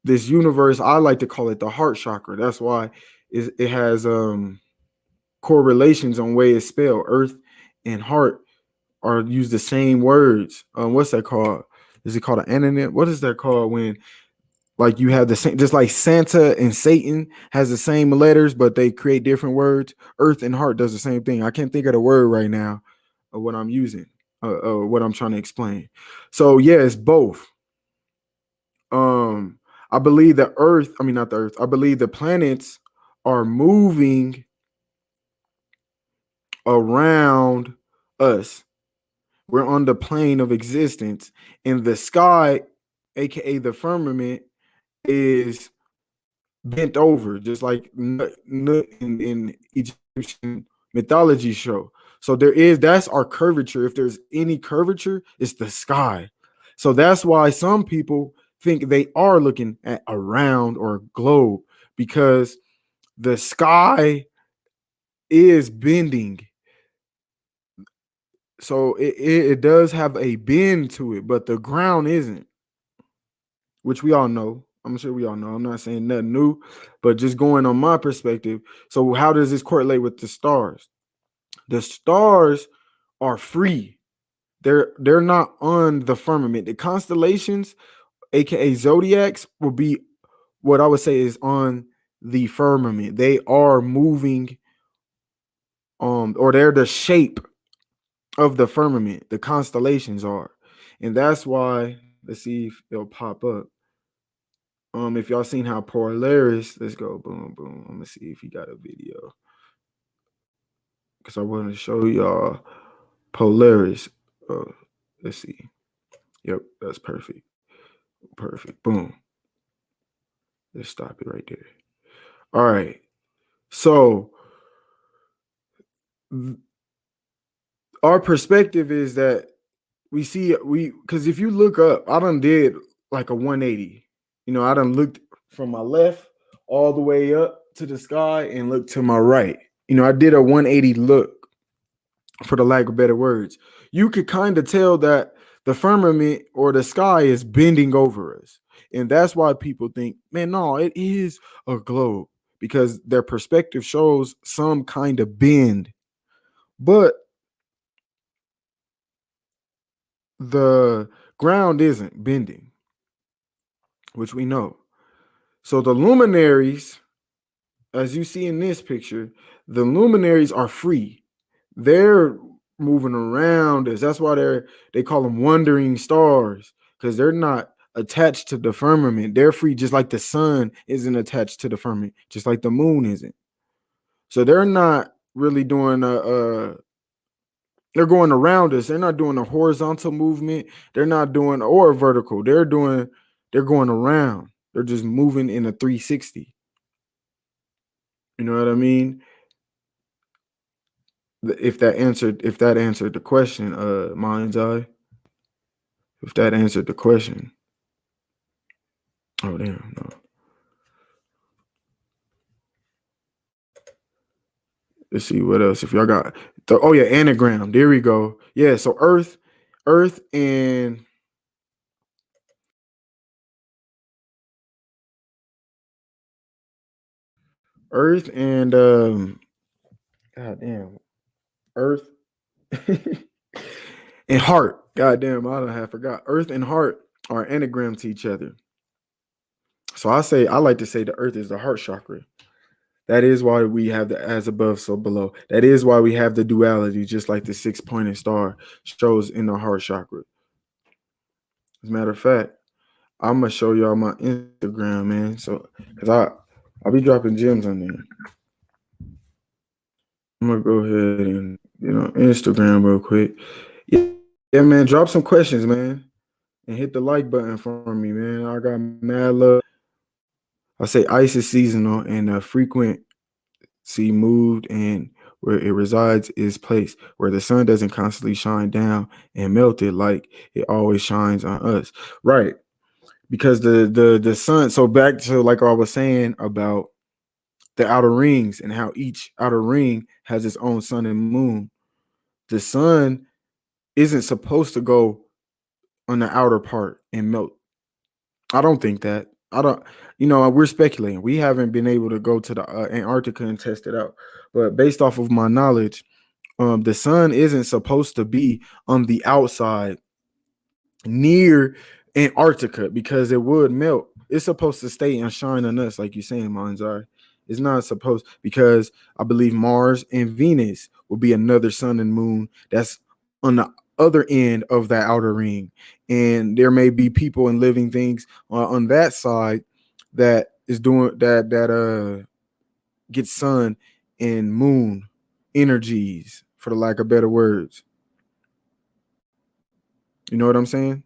This universe, I like to call it the heart chakra. That's why it has correlations on way it's spelled. Earth and heart are use the same words. What's that called? Is it called an anonym? What is that called when like you have the same, just like Santa and Satan has the same letters, but they create different words. Earth and heart does the same thing. I can't think of the word right now of what I'm using, what I'm trying to explain. So yeah, it's both. Um, I believe the Earth. I mean, not the Earth. I believe the planets are moving around us. We're on the plane of existence, and the sky, aka the firmament, is bent over, just like in Egyptian mythology show. So that's our curvature. If there's any curvature, it's the sky. So that's why some people think they are looking at a round or a globe because the sky is bending. So it does have a bend to it, but the ground isn't, which we all know. I'm sure we all know. I'm not saying nothing new, but just going on my perspective. So, how does this correlate with the stars? The stars are free. They're not on the firmament. The constellations, aka zodiacs, will be what I would say is on the firmament. They are moving, or they're the shape of the firmament. The constellations are, and that's why. Let's see if it'll pop up. If y'all seen how Polaris, let's go, boom, boom. I'm gonna see if he got a video because I want to show y'all Polaris. Uh, let's see. Yep, that's perfect. Perfect. Boom. Let's stop it right there. All right. So our perspective is that we because if you look up, I done did like a 180. I done looked from my left all the way up to the sky and looked to my right. I did a 180 look, for the lack of better words. You could kind of tell that the firmament or the sky is bending over us. And that's why people think, man, no, it is a globe because their perspective shows some kind of bend. But the ground isn't bending, which we know. So the luminaries, as you see in this picture, the luminaries are free. They're moving around us. That's why they call them wandering stars, because they're not attached to the firmament. They're free, just like the sun isn't attached to the firmament, just like the moon isn't. So they're not really doing they're going around us. They're not doing a horizontal movement. They're not doing or a vertical. They're going around. They're just moving in a 360. You know what I mean? If that answered the question, mind's eye. If that answered the question. Oh damn, no. Let's see what else. If y'all got oh yeah, anagram. There we go. Yeah, so Earth and Earth and God damn. Earth and heart. God damn, I don't have forgot. Earth and heart are anagram to each other. So I like to say the earth is the heart chakra. That is why we have the as above, so below. That is why we have the duality, just like the 6 pointed star shows in the heart chakra. As a matter of fact, I'm gonna show y'all my Instagram, man. So, cause I'll be dropping gems on there. I'm gonna go ahead and Instagram real quick. Yeah, man. Drop some questions, man, and hit the like button for me, man. I got mad love. I say ice is seasonal, and frequency moved, and where it resides is place where the sun doesn't constantly shine down and melt it like it always shines on us. Right. Because the sun, so back to like I was saying about the outer rings and how each outer ring has its own sun and moon. The sun isn't supposed to go on the outer part and melt. I don't think that. I don't. We're speculating. We haven't been able to go to the Antarctica and test it out. But based off of my knowledge, the sun isn't supposed to be on the outside near Antarctica because it would melt. It's supposed to stay and shine on us, like you're saying, Manzar. It's not supposed, because I believe Mars and Venus will be another sun and moon that's on the other end of that outer ring, and there may be people and living things on that side that is doing that gets sun and moon energies, for the lack of better words. You know what I'm saying?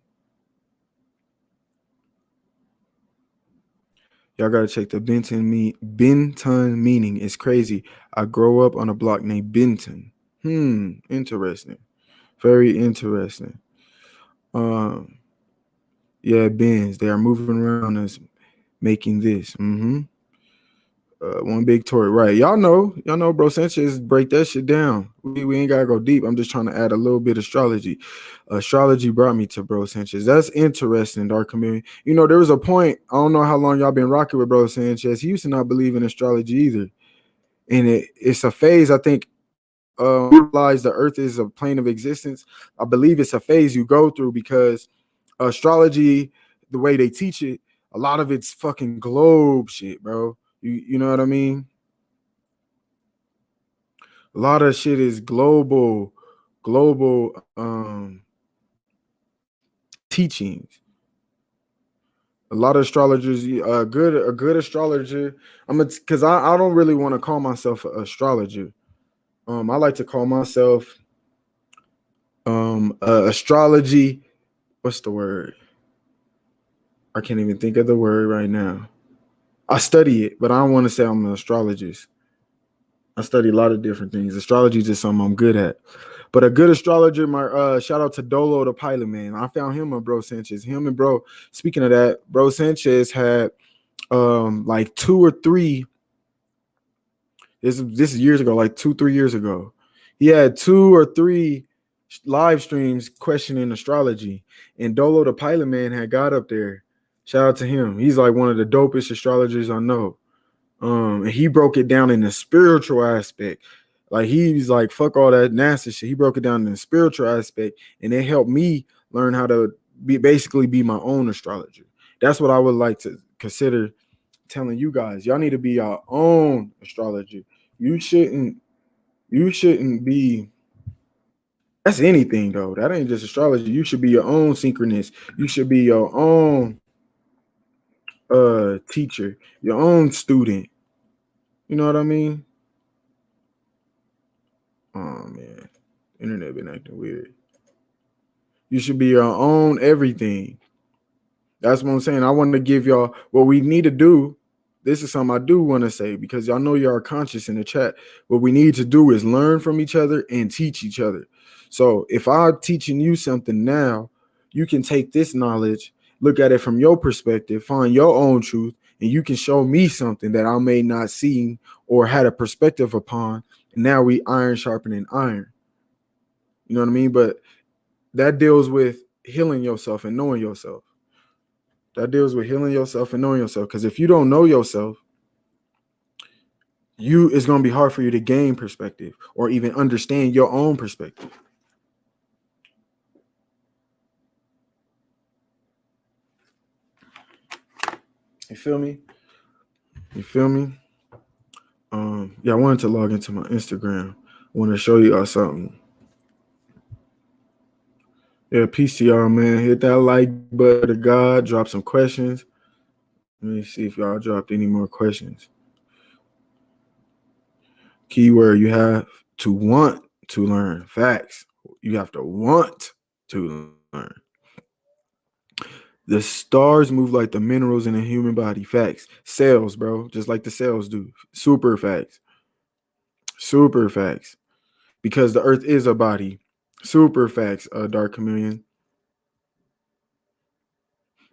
Y'all gotta check the Benton meaning. It's crazy. I grow up on a block named Benton. Interesting. Very interesting. Um, yeah, Bens. They are moving around us, making this. One big toy, right? Y'all know, bro. Sanchez break that shit down. We ain't gotta go deep. I'm just trying to add a little bit of astrology. Astrology brought me to Bro Sanchez. That's interesting, dark community. There was a point. I don't know how long y'all been rocking with Bro Sanchez. He used to not believe in astrology either, and it's a phase. I think realize the Earth is a plane of existence. I believe it's a phase you go through because astrology, the way they teach it, a lot of it's fucking globe shit, bro. You know what I mean? A lot of shit is global teachings. A lot of astrologers, a good astrologer. Because I don't really want to call myself an astrologer. I like to call myself astrology. What's the word? I can't even think of the word right now. I study it, but I don't want to say I'm an astrologist. I study a lot of different things. Astrology is just something I'm good at. But a good astrologer, my shout out to Dolo the pilot, man. I found him on Bro Sanchez. Him and Bro, speaking of that, Bro Sanchez had like two or three. This is years ago, like 2-3 years ago. He had two or three live streams questioning astrology, and Dolo the pilot man had got up there. Shout out to him. He's like one of the dopest astrologers I know. And he broke it down in the spiritual aspect. Like he's like, fuck all that NASA shit. He broke it down in the spiritual aspect, and it helped me learn how to basically be my own astrologer. That's what I would like to consider telling you guys. Y'all need to be your own astrologer. You shouldn't you shouldn't be, that's anything though. That ain't just astrology. You should be your own synchronist. You should be your own teacher, your own student. You know what I mean? Oh man. Internet been acting weird. You should be your own everything. That's what I'm saying. I want to give y'all what we need to do. This is something I do want to say because y'all know y'all are conscious in the chat. What we need to do is learn from each other and teach each other. So if I'm teaching you something now, you can take this knowledge, look at it from your perspective, find your own truth, and you can show me something that I may not see or had a perspective upon. And now we iron sharpening iron. You know what I mean? But that deals with healing yourself and knowing yourself. That deals with healing yourself and knowing yourself. Because if you don't know yourself, it's going to be hard for you to gain perspective or even understand your own perspective. You feel me? You feel me? Yeah, I wanted to log into my Instagram. I want to show y'all something. Yeah, peace to y'all, man. Hit that like button to God. Drop some questions. Let me see if y'all dropped any more questions. Keyword, you have to want to learn. Facts. You have to want to learn. The stars move like the minerals in a human body. Facts. Cells, bro. Just like the cells do. Super facts. Super facts. Because the earth is a body. Super facts, Dark Chameleon.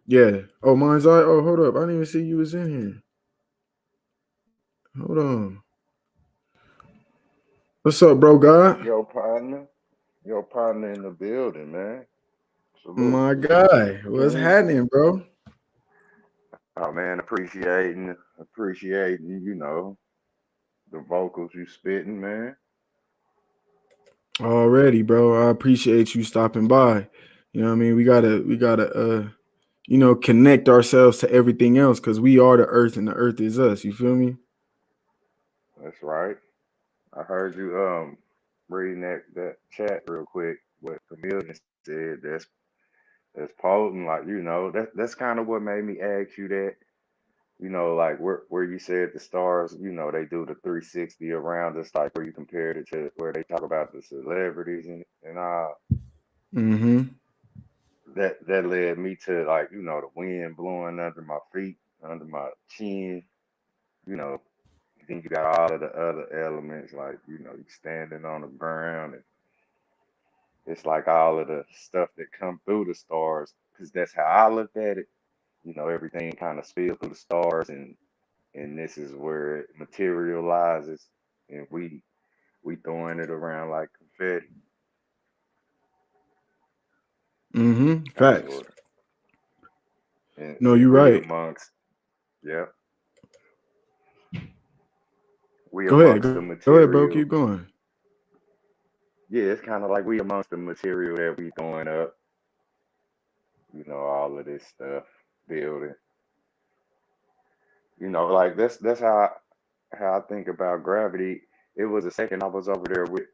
Yeah. Oh, mine's eye. Oh, hold up. I didn't even see you was in here. Hold on. What's up, bro? God. Your partner in the building, man. Salute. My guy. What's happening, bro? Oh man, appreciating, the vocals you spitting, man. Already, bro. I appreciate you stopping by. You know what I mean? We gotta connect ourselves to everything else because we are the earth and the earth is us. You feel me? That's right. I heard you reading that chat real quick. What Chameleon said, that's potent. Like, that's kind of what made me ask you that. Like where you said the stars, they do the 360 around us, like where you compared it to where they talk about the celebrities and Mm-hmm. that led me to, like, the wind blowing under my feet, under my chin, you know. Then you got all of the other elements, like, you standing on the ground, and it's like all of the stuff that come through the stars, because that's how I look at it. Everything kind of spills through the stars, and this is where it materializes, and we throwing it around like confetti, Mm-hmm. kind of Facts. sort of, and No, and you're we right. amongst, yeah, we Go ahead. amongst Go the ahead, bro. Keep material. going. Yeah, it's kind of like we amongst the material that we throwing up, all of this stuff, building. Like that's how I think about gravity. It was a second I was over there with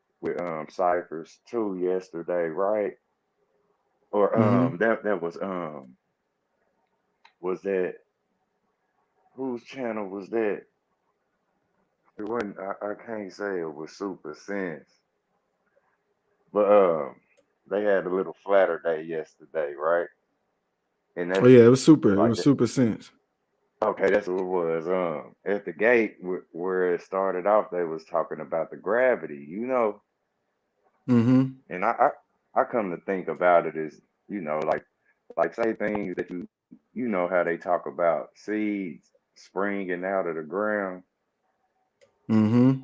Cyphers too yesterday, right? Or Mm-hmm. that was that whose channel was that? It wasn't, I can't say it was Super Sense, but they had a little flatter day yesterday, right? And Oh that's yeah, it was super. It like was super sense. okay, that's what it was. At the gate where it started off, they was talking about the gravity, Mm-hmm. and I come to think about it as, like say things that you know how they talk about seeds springing out of the ground, Mm-hmm.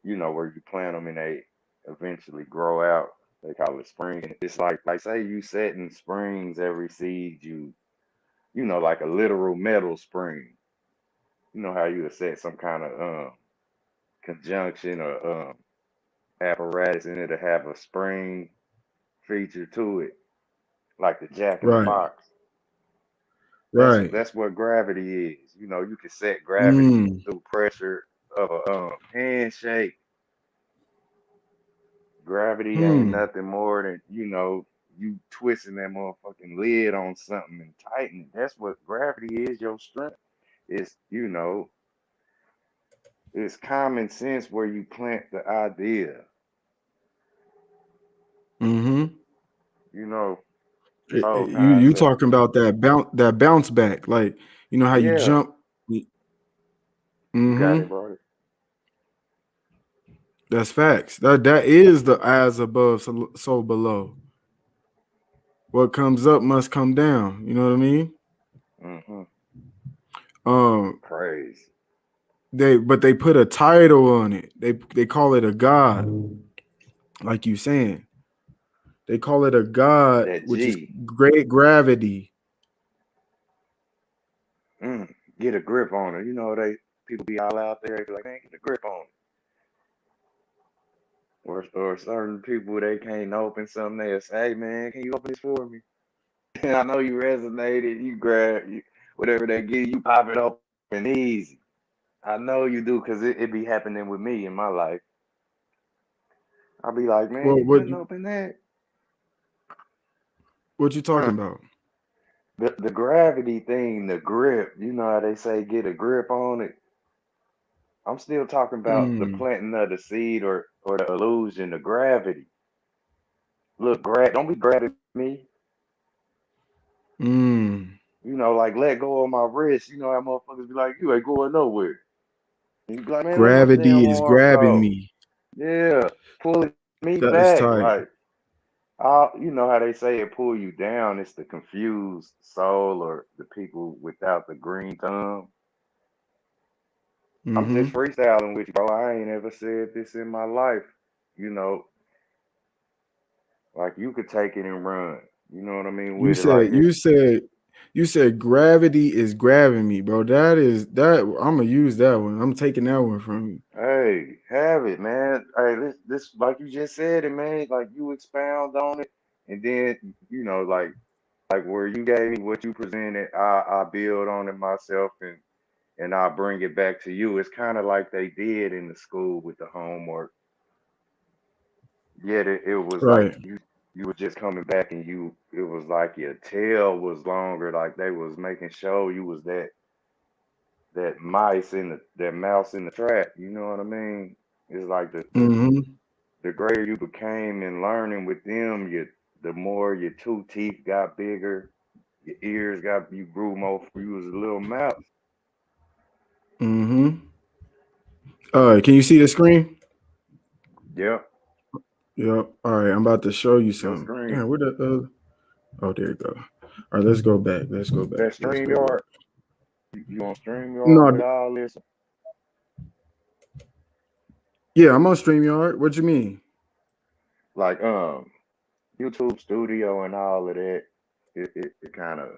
you know where you plant them and they eventually grow out. They call it spring. It's like say you setting springs every seed like a literal metal spring. You know how you would set some kind of conjunction or apparatus and it'll have a spring feature to it, like the Jack in the Right. Box. That's Right. that's what gravity is. You can set gravity Mm. through pressure of a handshake. Gravity ain't Hmm. nothing more than you twisting that motherfucking lid on something and tightening. That's what gravity is. Your strength. It's it's common sense where you plant the idea. Mm-hmm. You know You whole you concept. talking about that bounce back, like how you Yeah, jump. you got Mm-hmm. it, brother. That's facts. That is the as above, so below. What comes up must come down. You know what I mean? Hmm. Um, Crazy. they put a title on it. They call it a god, like you saying. They call it a god, That which is G. great gravity. Mm, get a grip on it. People be all out there, they be like, man, get a grip on it. Or certain people, they can't open something, they'll say, hey man, can you open this for me? And I know you resonated, you grab you, whatever they give you, pop it open easy. I know you do, cause it be happening with me in my life. I'll be like, man, Well, you cutting open that. what you talking Uh, about? the gravity thing, the grip. You know how they say get a grip on it. I'm still talking about the Mm, planting of the seed or the illusion, the gravity. Look, don't be grabbing me. mm. You know, like let go of my wrist. You know how motherfuckers be like, you ain't going nowhere. And you be like, man, let my damn Gravity is arm grabbing go. me. Yeah, pulling me That is back. tight. Like, you know how they say it pull you down. It's the confused soul or the people without the green thumb. I'm just Mm-hmm. freestyling with you, bro. I ain't ever said this in my life. You know, like you could take it and run. You know what I mean You with it. said Like it. you said you said gravity is grabbing me, bro. That is that. I'm gonna use that one. I'm taking that one from you. Hey, have it, man. Hey, this like you just said it, man. Like you expound on it, and then like where you gave me what you presented, I build on it myself, and I bring it back to you. It's kind of like they did in the school with the homework. Yet it was like Right. you were just coming back, and it was like your tail was longer. Like they was making sure you was that mouse in the trap. You know what I mean? It's like Mm-hmm. the greater you became in learning with them, the more your two teeth got bigger, your ears got you grew more. You was a little mouse. Mm-hmm. Can you see the screen? Yep, Yep. All right. I'm about to show you your something. screen. Damn, where the oh, there you go. All right, let's go back. Let's go back. That Let's stream go back. yard. You on stream yard No, with all this? yeah, I'm on StreamYard. What you mean? Like YouTube Studio and all of that. It kind of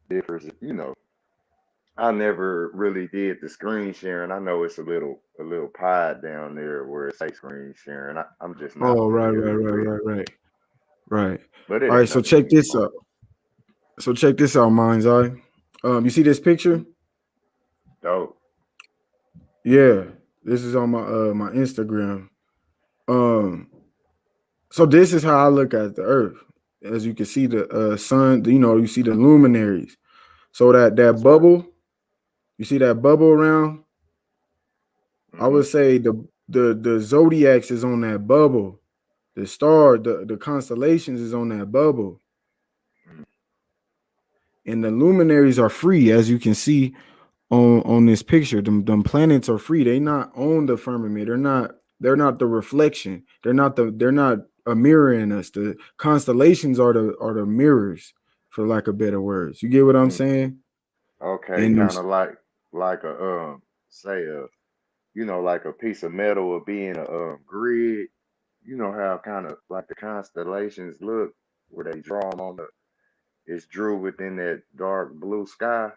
differs. You know, I never really did the screen sharing. I know it's a little pod down there where it say screen sharing. I'm just not Oh, right, right, familiar right, with it, right, right, right. but it All right, ain't so nothing check deep this on out. So check this out, mind's eye. You see this it. picture? Dope. Yeah, this is on my Instagram. Um, so this is how I look at the Earth. As you can see, the sun. You know, you see the luminaries. So that That's right. bubble, you see that bubble around. I Hmm. would say the zodiacs is on that bubble. The star, the constellations is on that bubble, and the luminaries are free, as you can see on this picture. Them planets are free. They not on the firmament. They're not the reflection. They're not a mirror in us. The constellations are the mirrors, for lack of better words. You get what I'm Mm. saying? Okay, And them, kind of like a say like a piece of metal or being a grid. You know how kind of like the constellations look where they draw 'em on the it's drew within that dark blue sky.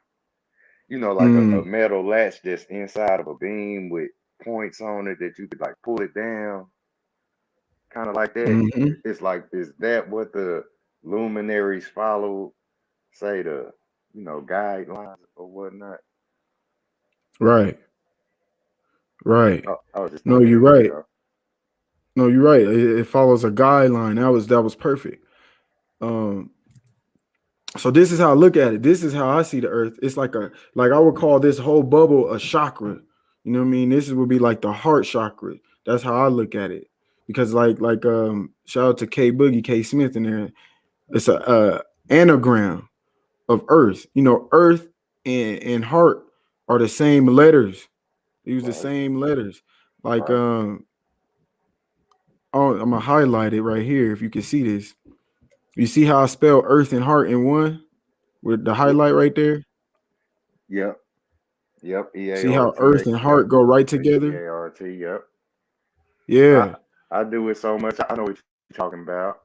You know, like a mm, metal latch that's inside of a beam with points on it that you could like pull it down, kind of like that. hmm, It's like, is that what the luminaries follow? Say guidelines or whatnot. right, right. I was just No, throwing you're that shit right. out. No, you're right. It follows a guideline. That was perfect. Um, so this is how I look at it. This is how I see the earth. It's like I would call this whole bubble a chakra. You know what I mean? This would be like the heart chakra. That's how I look at it. Because shout out to K Boogie, K Smith in there. It's a anagram of earth. You know, earth and heart are the same letters. They use the Right, same letters. Like right. I'm gonna highlight it right here if you can see this. You see how I spell earth and heart in one with the What? highlight right there? Yep, yep. See how EARTH. earth and Yep. heart go right E together? A R T. Yep. I Yeah. I do it so much. I know what you're talking about.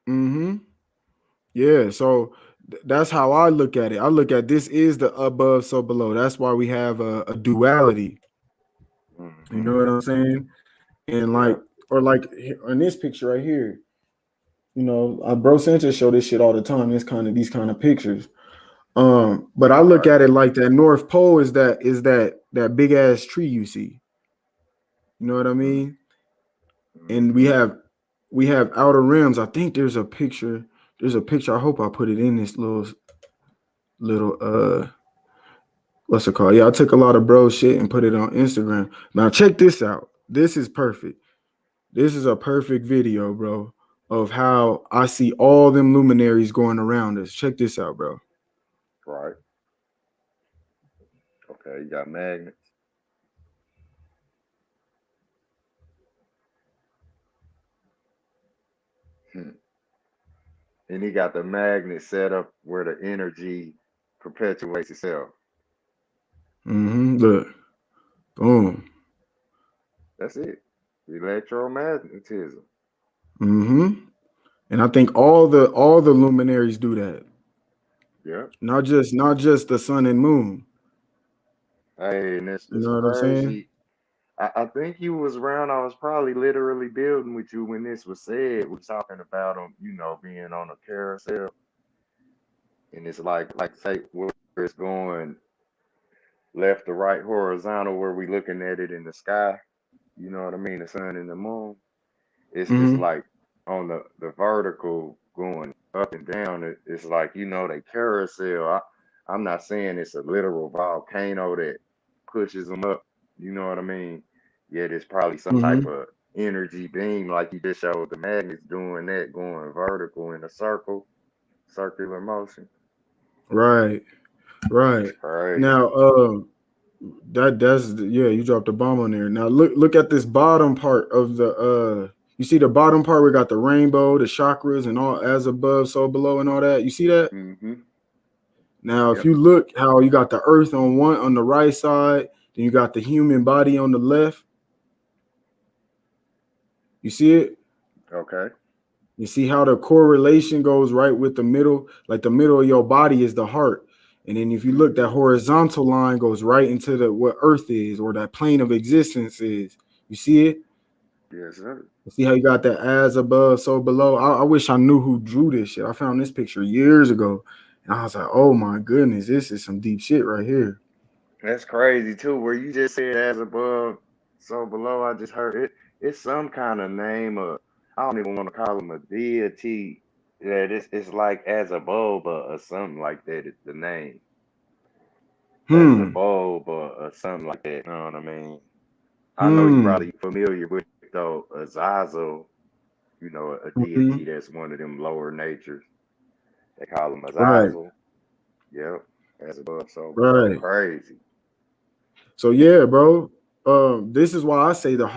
Mm-hmm. Yeah. So that's how I look at it. I look at this is the above, so below. That's why we have a duality. You Hmm. know what I'm saying? And like, Yep. or like in this picture right here, Bro Sanchez show this shit all the time. These kind of pictures. But I look Right. at it like that North Pole is that big ass tree you see. You know what I mean? And we Mm-hmm. have outer rims. I think there's a picture. There's a picture. I hope I put it in this little what's it called? Yeah, I took a lot of bro shit and put it on Instagram. Now check this out. This is perfect. This is a perfect video, bro, of how I see all them luminaries going around us. Check this out, bro. Right. Okay. You got magnets. Hmm. And he got the magnet set up where the energy perpetuates itself. Look, boom. That's it. Electromagnetism. hmm And I think all the luminaries do that. Yeah. Not just the sun and moon. Hey, and You it's know what I'm saying? crazy. I think you was around. I was probably literally building with you when this was said. We're talking about them, being on a carousel, and it's like say where it's going left to right horizontal, where we looking at it in the sky. You know what I mean? The sun and the moon. It's hmm like on the vertical going up and down. It's like they carousel. I'm not saying it's a literal volcano that pushes them up. You know what I mean? Yet it's probably some type hmm of energy beam, like you just showed the magnets doing that, going vertical in a circular motion. Right, right. It's crazy. Now, yeah, you dropped a bomb on there. Now look at this bottom part of the you see the bottom part where we got the rainbow, the chakras, and all as above, so below, and all that. You see that? Mm-hmm. Now, if Yep. you look how you got the earth on the right side, then you got the human body on the left. You see it? Okay. You see how the correlation goes right with the middle, like the middle of your body is the heart. And then if you look, that Mm-hmm. horizontal line goes right into the what earth is or that plane of existence is. You see it? Yes, sir. You see how you got that as above, so below. I wish I knew who drew this shit. I found this picture years ago. And I was like, oh my goodness, this is some deep shit right here. That's crazy too. Where you just said as above, so below. I just heard it. It's some kind of name of. I don't even want to call him a deity. Yeah, it's like as above or something like that. It's the name as Hmm. above or something like that. You know what I mean? I know you Hmm. probably familiar with though Azazel. A hmm deity that's one of them lower natures. They call him Right. Azazel. Yep, as above, so below. Right. Crazy. So yeah, bro. This is why I say the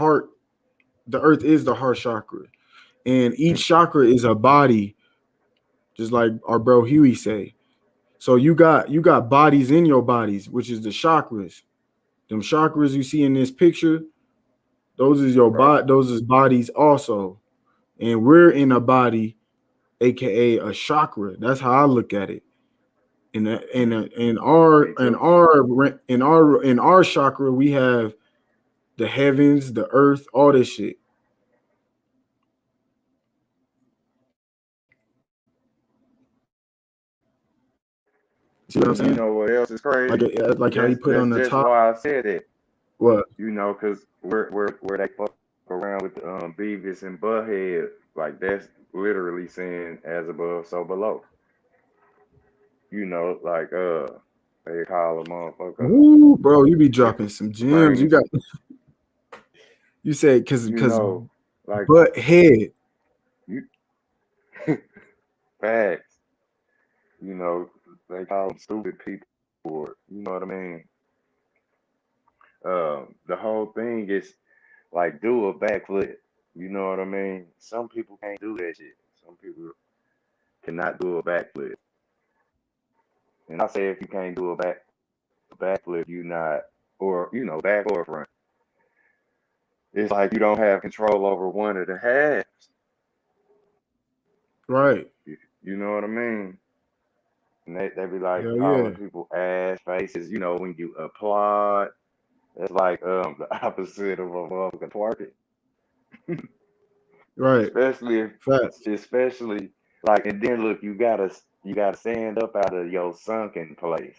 earth is the heart chakra. And each chakra is a body, just like our bro Huey say. So you got bodies in your bodies, which is the chakras. Them chakras you see in this picture, those is your Okay. body, those is bodies also. And we're in a body, aka a chakra. That's how I look at it. In our Me in too. our in our chakra, we have the heavens, the earth, all this shit. You see what I'm And you saying? know what else is crazy? Like how you That's put on that's the just top. why I said it. What? Because where they fuck around with Beavis and Butthead, like that's literally saying as above, so below. Like they call a motherfucker Ooh, bro, you be if dropping some gems. You bringing got you said because like butt head. you facts. You know they call them stupid people, or you know what I mean. The whole thing is like do a backflip. You know what I mean? Some people can't do that shit. Some people cannot do a backflip. And I say if you can't do a backflip, you not or back or front. It's like you don't have control over one of the halves. Right. You know what I mean? And they be like Hell calling yeah. people ass faces. When you applaud, it's like the opposite of a motherfucking twerking. Right. especially if Facts. especially like and then look, you gotta You got to stand up out of your sunken place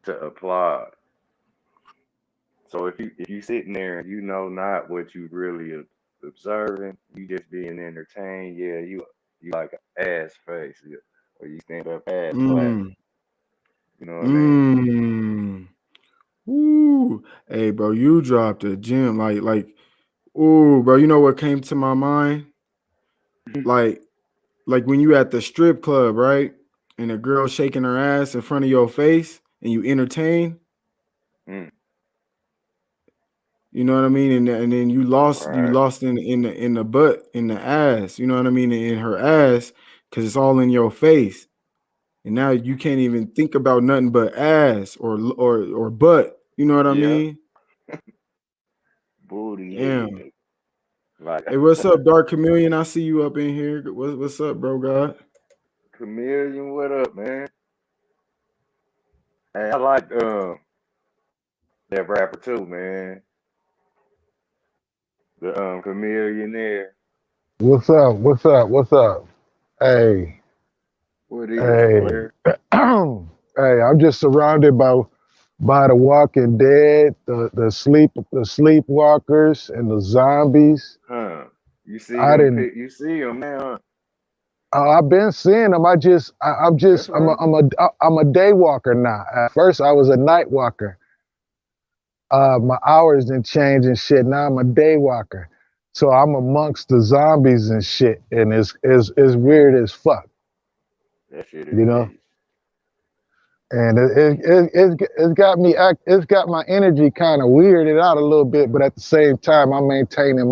to applaud. So if you sitting there and you know not what you really observing, you just being entertained. Yeah, you like an ass face, or you stand up ass flat. Mm. You know what I mean? Mm. Ooh. Hey, bro, you dropped a gem. Ooh, bro, you know what came to my mind? Like, like when you at the strip club, right? And a girl shaking her ass in front of your face and you entertain, Mm, you know what I mean? And then you right. lost in the butt, in the ass, you know what I mean? In her ass, because it's all in your face. And now you can't even think about nothing but ass or butt. You know what I Yeah, mean? booty Damn. head. Like Hey, what's up, Dark Chameleon? I see you up in here. What's up, bro? God. chameleon, what up, man? Hey, I like that rapper too, man. The chameleon there. What's up? What's up? What's up? Hey, What is it, hey, player? hey! I'm just surrounded by the Walking Dead, the sleepwalkers, and the zombies. Huh? You see I them didn't. pic? You see them now? Huh? I've been seeing them. I'm That's just. right. I'm a day walker now. At first, I was a night walker. My hours didn't change and shit. Now I'm a day walker. So I'm amongst the zombies and shit, and it's Mm, weird as fuck, that shit is you know. neat. And it's got my energy kind of weirded out a little bit, but at the same time I'm maintaining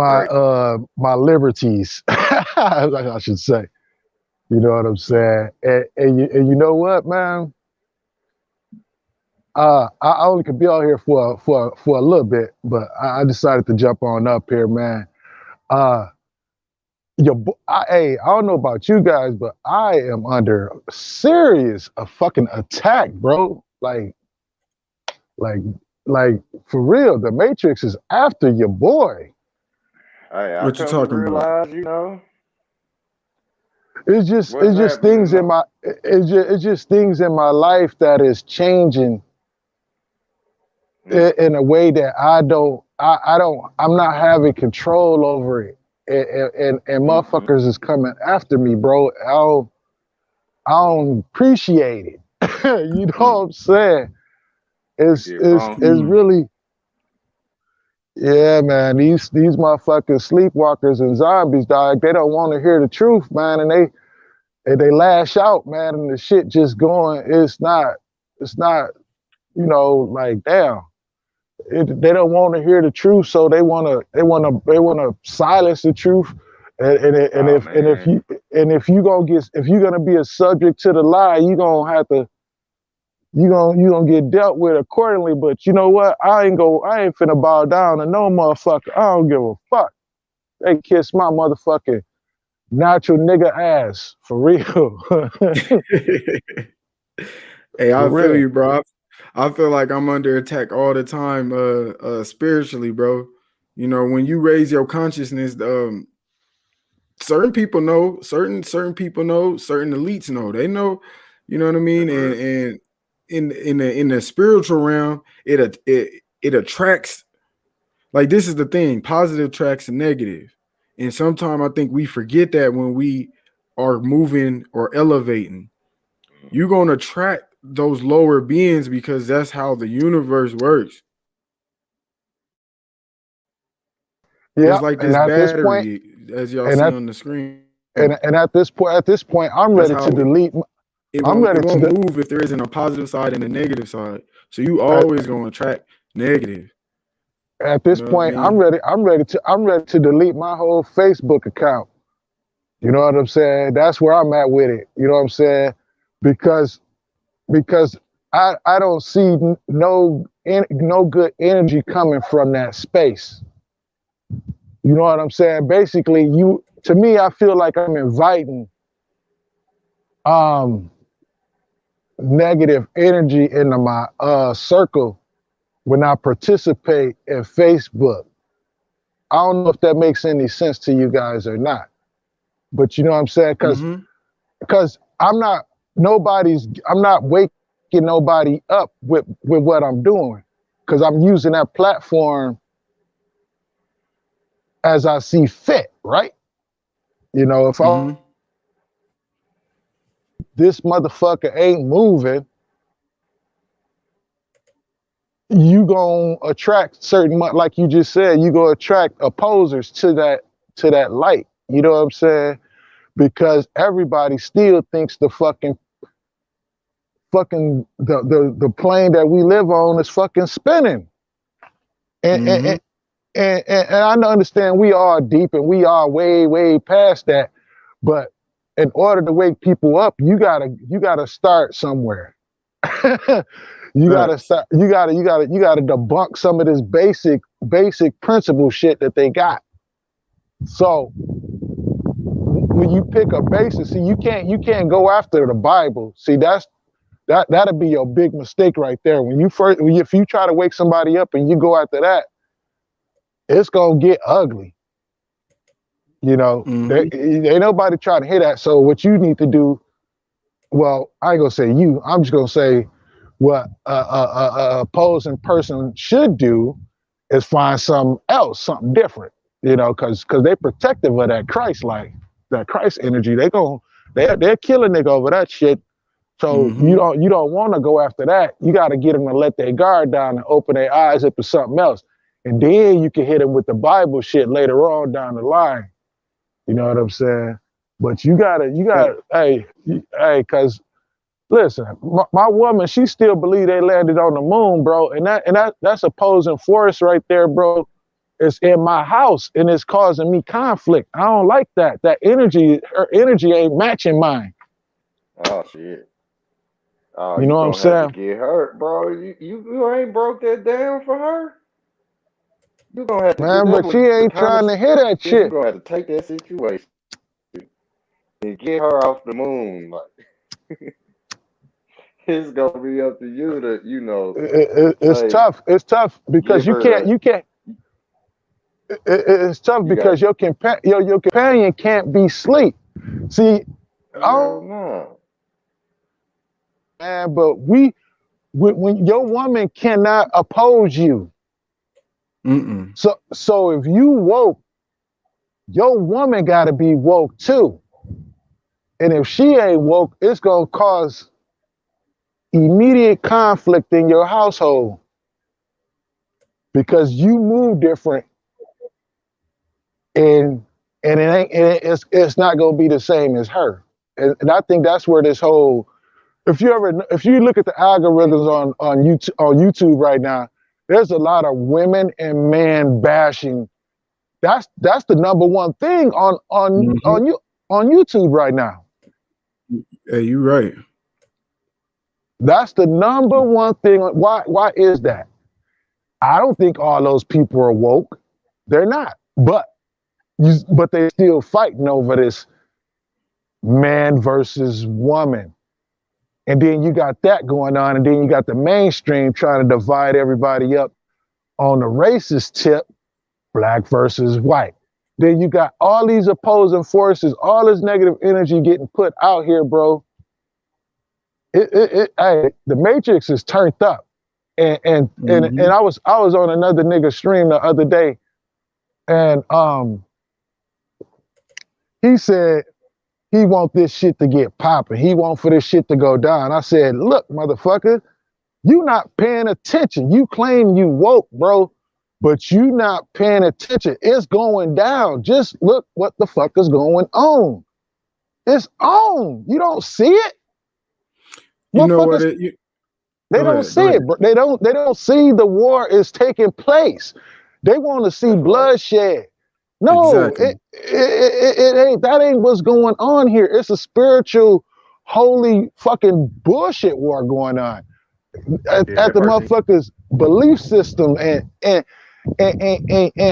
Grateful. my liberties, like I should say. You know what I'm Mm, saying? And you know what, man? I only could be out here for a little bit, but I decided to jump on up here, man. Uh, hey, I don't know about you guys, but I am under serious a fucking attack, bro. Like, like for real, the Matrix is after your boy. hey, I What you come to talking about? realize, what's It's just happening. things in my it's just things in my life that is changing Mm, in a way that I'm not having control over it. And mm-hmm. motherfuckers is coming after me, bro. I don't appreciate it. You know what Mm. I'm saying? You get It's funky. Hmm. really, yeah, man. These motherfucking sleepwalkers and zombies, dog. They don't want to hear the truth, man, and they lash out, man, and the shit just going. It's not. You know, like damn. They don't want to hear the truth, so they wanna silence the truth. And Oh if man, if you're gonna be a subject to the lie, you gonna have to you gonna get dealt with accordingly. But you know what? I ain't finna bow down to no motherfucker. I don't give a fuck. They kiss my motherfucking natural nigga ass for real. Hey, For I feel real. you, bro. I feel like I'm under attack all the time, spiritually, bro. You know, when you raise your consciousness, certain people know, certain people know, certain elites know. They know, you know what I mean? that's real. And in the spiritual realm, it attracts. Like this is the thing, positive attracts negative. And sometimes I think we forget that when we are moving or elevating. You're Mm-hmm. gonna attract those lower beings because that's how the universe works. Yeah. It's like And this at this point, battery, as y'all and see at on the screen. and at this point, I'm That's ready how to delete. I'm it ready to. won't move if there isn't a positive side and a negative side. So you At, always gonna attract negative. at You this know what I point, mean? I'm ready to delete my whole Facebook account. You know what I'm saying? That's where I'm at with it. You know what I'm saying? Because because I don't see no good energy coming from that space. You know what I'm saying? Basically, you to me, I feel like I'm inviting um negative energy into my circle when I participate in Facebook. I don't know if that makes any sense to you guys or not, but you know what I'm saying? Because Mm-hmm. because I'm not waking nobody up with what I'm doing, because I'm using that platform as I see fit, right? You know, if Mm-hmm. this motherfucker ain't moving, you gonna attract certain, like you just said, you gonna attract opposers to that light. You know what I'm saying? Because everybody still thinks the the plane that we live on is fucking spinning. And and, Mm-hmm. and, and I understand we are deep and we are way past that, but in order to wake people up, you gotta start somewhere. You gotta Facts. start. You gotta debunk some of this basic principle shit that they got. So when you pick a basis, see, you can't go after the Bible. See, that'll be your big mistake right there. If you try to wake somebody up and you go after that, it's gonna get ugly. You know, Mm-hmm. ain't nobody trying to hear that. So what you need to do, well, I ain't gonna say you. I'm just gonna say what a opposing person should do is find something else, something different. You know, because they protective of that Christ life, that Christ energy. They're killing nigga over that shit. So you Mm-hmm. don't want to go after that. You got to get them to let their guard down and open their eyes up to something else, and then you can hit them with the Bible shit later on down the line. You know what I'm saying? But hey, cause listen, my woman, she still believe they landed on the moon, bro, and that's opposing force right there, bro. It's in my house and it's causing me conflict. I don't like that. Her energy ain't matching mine. Oh shit. Oh, You you know what I'm gonna have to saying? get hurt, bro. You ain't broke that down for her. You gonna have to get Man, that's but what she the ain't common trying to sense hear that is. You shit. gonna have to take that situation and get her off the moon. Like it's gonna be up to you to, It's say tough. It's tough because give her the you can't. It's tough you got because your companion can't be sleep. See, hell oh no. man, but when your woman cannot oppose you. Mm-mm. So if you woke, your woman got to be woke too. And if she ain't woke, it's gonna cause immediate conflict in your household because you move different, and it's not gonna be the same as her. And I think that's where this whole, if you look at the algorithms on YouTube right now, there's a lot of women and man bashing. That's the number one thing Mm-hmm. on YouTube right now. Hey, you right. That's the number one thing. Why is that? I don't think all those people are woke. They're not. But they still fighting over this man versus woman. And then you got that going on, and then you got the mainstream trying to divide everybody up on the racist tip, black versus white. Then you got all these opposing forces, all this negative energy getting put out here, bro. Hey, the matrix is turned up. And Mm-hmm. I was on another nigga stream the other day, and he said he want this shit to get popping. He want for this shit to go down. I said, look, motherfucker, you not paying attention. You claim you woke, bro, but you not paying attention. It's going down. Just look what the fuck is going on. It's on. You don't see it? You know what? Motherfuckers, they Go don't ahead. Go see ahead. it, bro. They don't see the war is taking place. They want to see That's right. bloodshed. No, Exactly. it ain't. That ain't what's going on here. It's a spiritual, holy fucking bullshit war going on Yeah, at that the person motherfuckers' belief system and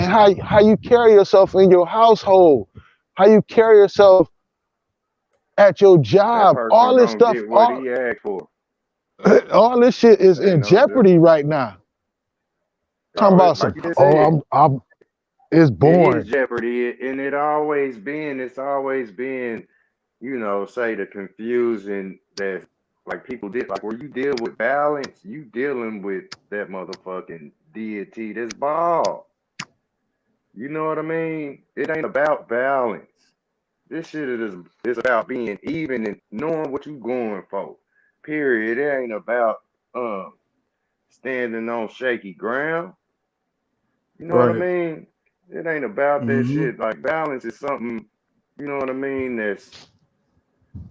how you carry yourself in your household, how you carry yourself at your that job. person All this gonna stuff, get what he asked for. all this shit is Ain't in no jeopardy right now. Talking about like some, you just oh, said, it's it is boring. Jeopardy, and it's always been say the confusion that like people did, like where you deal with balance, you dealing with that motherfucking deity that's ball. You know what I mean? It ain't about balance. This shit is about being even and knowing what you going for. Period. It ain't about um standing on shaky ground. You know what I Right. mean? It ain't about that Mm-hmm. shit. Like balance is something, you know what I mean, that's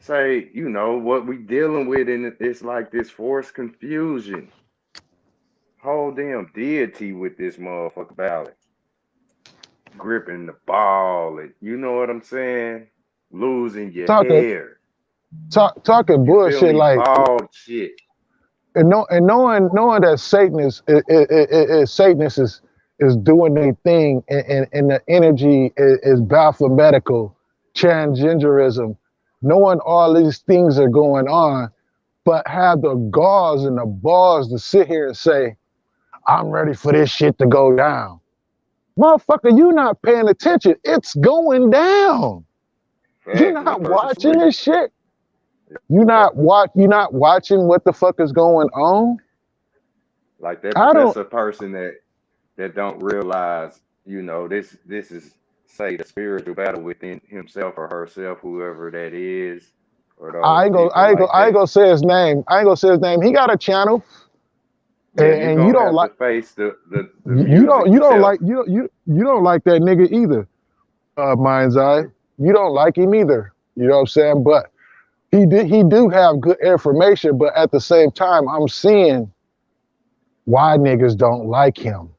say, what we dealing with, and it's like this forced confusion. Whole damn deity with this motherfucker balance. Gripping the ball, and you know what I'm saying? Losing your talking hair. talking You feel bullshit me? like Bald shit. and knowing that Satanists is doing their thing and the energy is Baphometical, transgenderism, knowing all these things are going on, but have the gauze and the balls to sit here and say, I'm ready for this shit to go down. Motherfucker, you not paying attention. It's going down. You Facts. And not this person watching sleep. this shit. You not watching what the fuck is going on. Like I that's don't. a person that don't realize, this is say the spiritual battle within himself or herself, whoever that is, or those people like I ain't that. gonna say his name. I ain't gonna say his name. He got a channel, Yeah, you're and you gonna don't have like to face the music you don't yourself. like you don't like that nigga either. Mind's eye. You don't like him either. You know what I'm saying? But he do have good information. But at the same time, I'm seeing why niggas don't like him.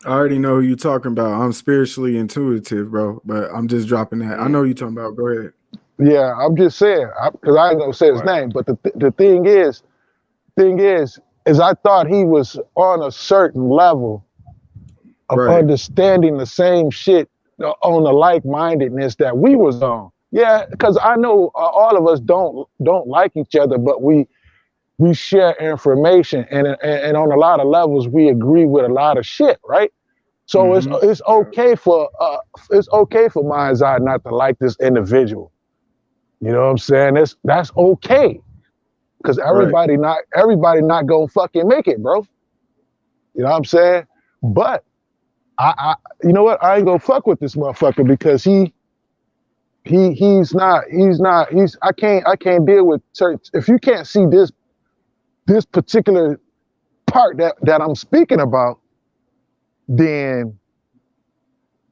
I already know who you're talking about. I'm spiritually intuitive, bro. But I'm just dropping that. I Mm, know who you're talking about. Go ahead. Yeah, I'm just saying because I ain't gonna say his right, name. But the thing is I thought he was on a certain level of Right. understanding the same shit on the like-mindedness that we was on. Yeah, because I know all of us don't like each other, but we share information, and on a lot of levels we agree with a lot of shit, right? So Mm-hmm. yeah, it's okay for Mind's Eye not to like this individual. You know what I'm saying? That's okay because Right. everybody not gonna fucking make it, bro. You know what I'm saying? But I you know what? I ain't gonna fuck with this motherfucker because he's I can't deal with certain. If you can't see this particular part that I'm speaking about, then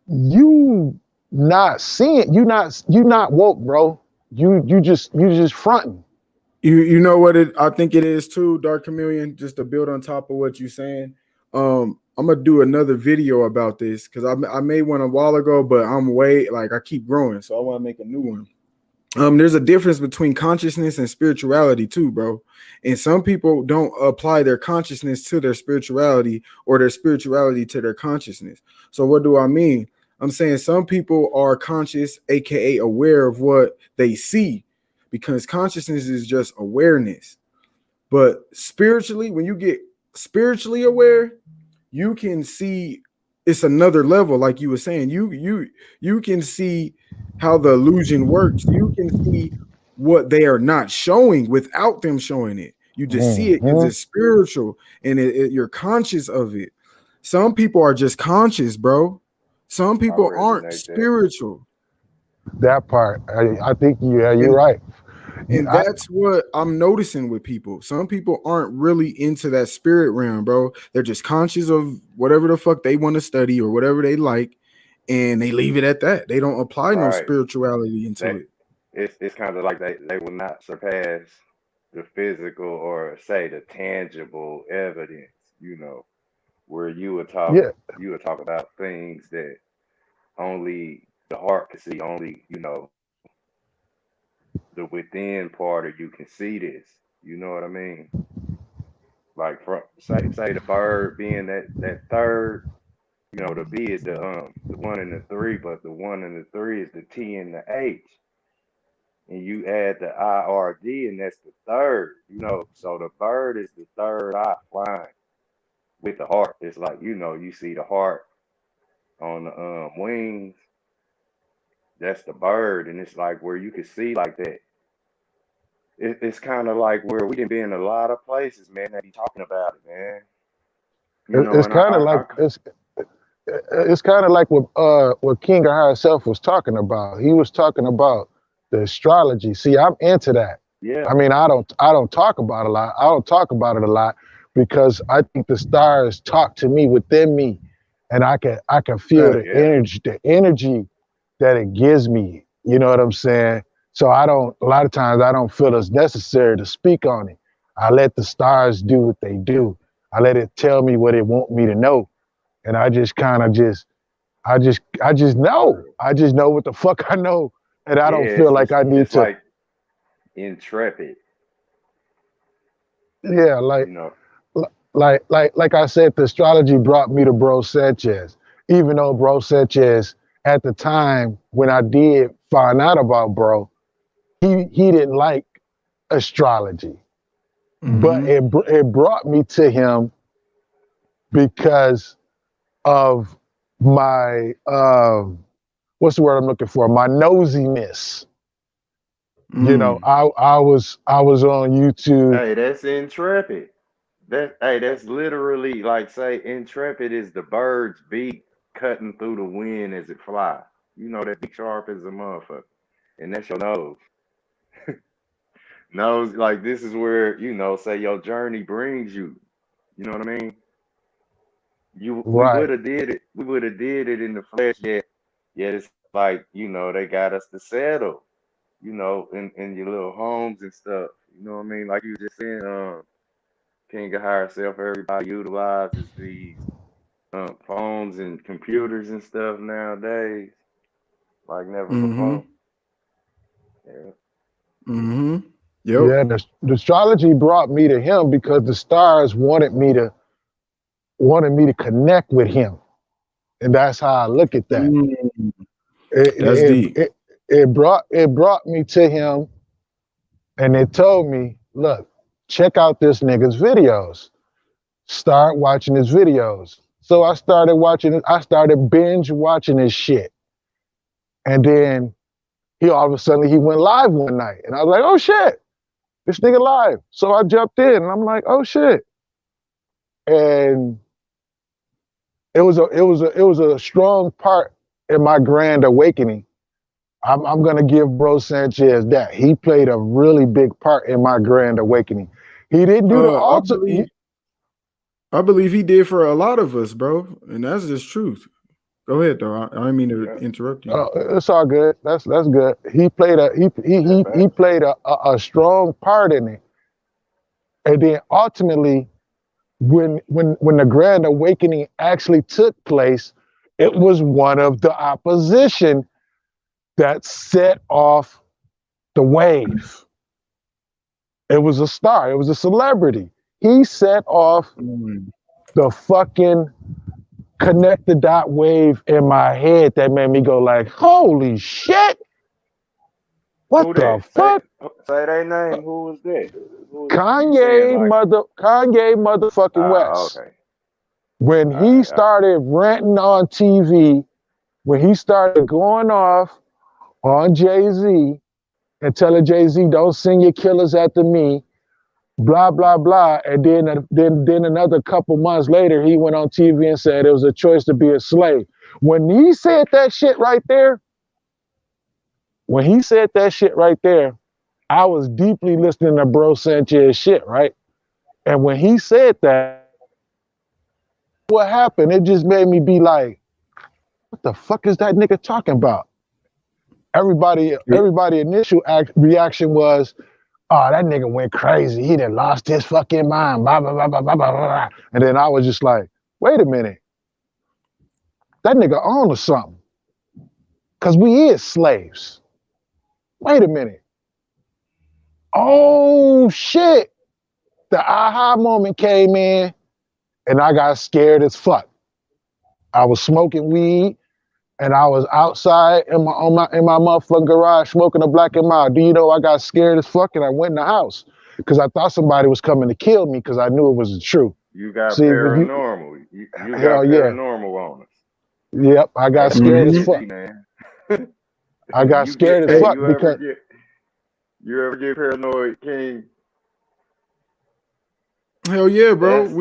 you not seeing you not woke, bro. You just fronting. You know what it I think it is too, Dark Chameleon, just to build on top of what you're saying. I'm gonna do another video about this because I made one a while ago, but I'm way like I keep growing, so I want to make a new one. There's a difference between consciousness and spirituality too, bro. And some people don't apply their consciousness to their spirituality or their spirituality to their consciousness. So what do I mean? I'm saying some people are conscious, aka aware of what they see, because consciousness is just awareness. But spiritually, when you get spiritually aware, you can see it's another level. Like you were saying, you can see how the illusion works. You can see what they are not showing without them showing it. You just see it because Mm-hmm. it's spiritual and you're conscious of it. Some people are just conscious, bro. Some I people aren't resonate that. spiritual. That part, I think yeah, you're And right. And I, that's what I'm noticing with people. Some people aren't really into that spirit realm, bro. They're just conscious of whatever the fuck they want to study or whatever they like, and they leave it at that. They don't apply no Right. spirituality into That it. it's kind of like they will not surpass the physical or say the tangible evidence, where yeah, you would talk about things that only the heart can see, only, the within part of you can see this. You know what I mean? Like from say the bird being that third, the B is the one and the three, but the one and the three is the T and the H. And you add the IRD, and that's the third, So the bird is the third eye flying with the heart. It's like, you see the heart on the wings, That's the bird, and it's like where you can see like that. It's kind of like where we didn't be in a lot of places, man. They be talking about it, man. You know, It's and kind of like it's kind of like what King of High Self was talking about. He was talking about the astrology. See, I'm into that. yeah, I mean, I don't talk about it a lot. I don't talk about it a lot because I think the stars talk to me within me, and I can feel Fact. the energy that it gives me. You know what I'm saying? So I don't. A lot of times I don't feel it's necessary to speak on it. I let the stars do what they do. I let it tell me what it want me to know, and I just kind of I just know. I just know what the fuck I know, and I yeah. don't feel like I need It's to. like intrepid, Yeah, you know. like I said, the astrology brought me to Bro Sanchez. Even though Bro Sanchez, at the time when I did find out about Bro, he didn't like astrology, but Mm-hmm. it brought me to him because of my what's the word I'm looking for? My nosiness. You know, Mm. I was on YouTube. Hey, that's intrepid. That's literally like say intrepid is the bird's beak cutting through the wind as it flies. You know that beak sharp as a motherfucker, and that's your nose. Nose like this is where say your journey brings you. You know what I mean? We would Right, have did it. We would have did it in the flesh. Yet it's like they got us to settle. In your little homes and stuff. You know what I mean? Like you just saying, King of Higher Self. Everybody utilizes these phones and computers and stuff nowadays like never Mm-hmm. before. Yeah. Mm-hmm. Yep. yeah. The astrology brought me to him because the stars wanted me to connect with him, and that's how I look at that. Mm. It That's it deep. it, it brought me to him, and it told me, look, check out this nigga's videos. Start watching his videos. So I started watching it. I started binge watching his shit, and then he all of a sudden he went live one night, and I was like, oh shit, this nigga live. So I jumped in, and I'm like, oh shit, and it was a strong part in my grand awakening. I'm gonna give Bro Sanchez that he played a really big part in my grand awakening. He didn't do the I altar. believe he did for a lot of us, bro, and that's just truth. Go ahead, though. I didn't mean to Yeah. interrupt you. It's all good. That's good. He played a he he That's he, he facts. played a strong part in it, and then ultimately, when the grand awakening actually took place, it was one of the opposition that set off the wave. It was a star. It was a celebrity. He set off Mm. the fucking connect the dot wave in my head that made me go like, holy shit, what Who the that? fuck? Say their name. Who was that? Who you saying Kanye like? motherfucking West. Okay. When All he right. All right. started ranting on TV, when he started going off on Jay-Z and telling Jay-Z, don't send your killers after me, blah, blah, blah. And then another couple months later, he went on TV and said it was a choice to be a slave. When he said that shit right there, when he said that shit right there, I was deeply listening to Bro Sanchez shit, right? And when he said that, what happened? It just made me be like, what the fuck is that nigga talking about? Everybody, It- everybody initial reaction was, oh, that nigga went crazy. He done lost his fucking mind. Blah, blah, blah, blah, blah, blah, blah. And then I was just like, wait a minute. That nigga on to something. Cause we is slaves. Wait a minute. Oh shit. The aha moment came in and I got scared as fuck. I was smoking weed and I was outside in my motherfucking garage smoking a black and mild. Do you know I got scared as fuck and I went in the house because I thought somebody was coming to kill me because I knew it was the truth. You got See, when you paranormal. You got hell yeah, paranormal on us. yep, I Hey, got that's what scared it as Mhm. should fuck. be, man. I got You get scared as Hey, hey, fuck because you ever get paranoid, King? hell yeah, bro. That's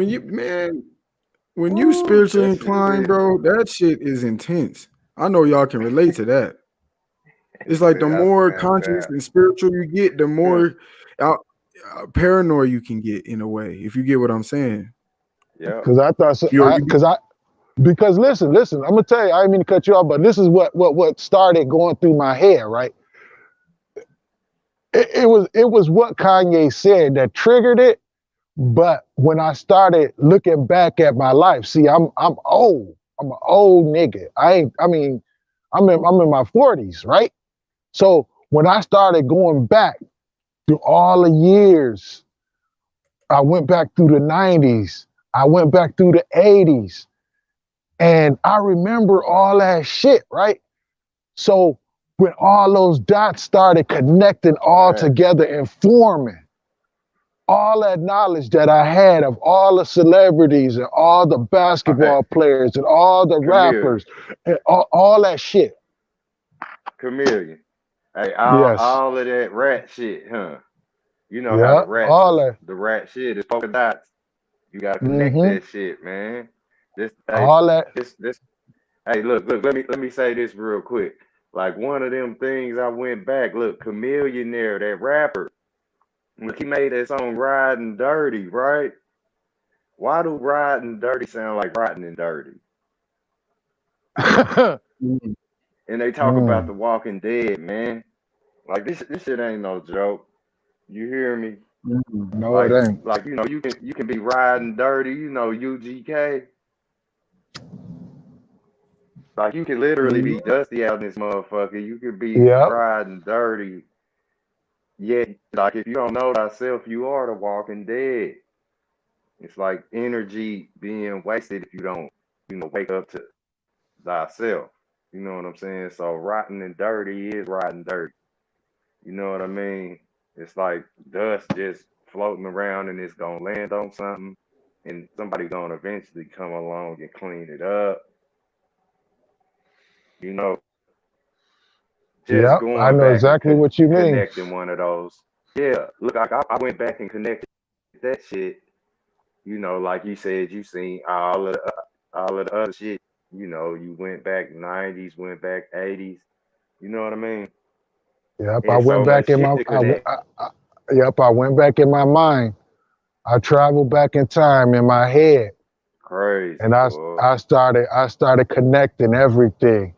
When you woo, spiritually that shit inclined, is. bro, that shit is intense. I know y'all can relate to that. It's He like the said I more spam conscious that. and spiritual you get, the more uh, paranoid you can get in a way. If you get what I'm saying, Yep. because I thought so, you you be, because I because listen, I'm gonna tell you, I didn't mean to cut you off, but this is what started going through my head, right? It was what Kanye said that triggered it. But when I started looking back at my life, see, I'm old. I'm an old nigga. I mean, I'm in my 40s, right? So when I started going back through all the years, I went back through the 90s, I went back through the 80s, and I remember all that shit, right? So when all those dots started connecting all Facts. together and forming, all that knowledge that I had of all the celebrities and all the Hey, basketball players and all the rappers chameleon. and all that shit. Chameleon. Hey, Yes. all of that rat shit, huh? You know how Yeah. All that. the rat shit is polka dots. You gotta connect Mm-hmm. that shit, man. This hey All that. this hey look, let me say this real quick. Like one of them things I went back, look, Chameleon there, that rapper. Look, he made that song Riding Dirty, right? Why do Riding Dirty sound like Rotten and Dirty? mm, And they talk about mm. the Walking Dead, man. Like this shit ain't no joke. You hear me? mm, No, it ain't. You can be riding dirty, UGK. Like you can literally mm, be dusty out in this motherfucker. You could be Yep. riding dirty. Yet, like if you don't know thyself, you are the walking dead. It's like energy being wasted if you don't, wake up to thyself. You know what I'm saying? So rotten and dirty is rotten dirty. You know what I mean? It's like dust just floating around and it's gonna land on something and somebody's gonna eventually come along and clean it up. You know, just Yep. I going know back and exactly what you mean. connecting one of those. Yeah, look, I went back and connected that shit. Like you said, you seen all of the other shit. You went back 90s, went back 80s. You know what I mean? Yep. I And went so back much in shit my. to connect. Yep. I went back in my mind. I traveled back in time in my head, Crazy, and I boy. I started I started connecting everything.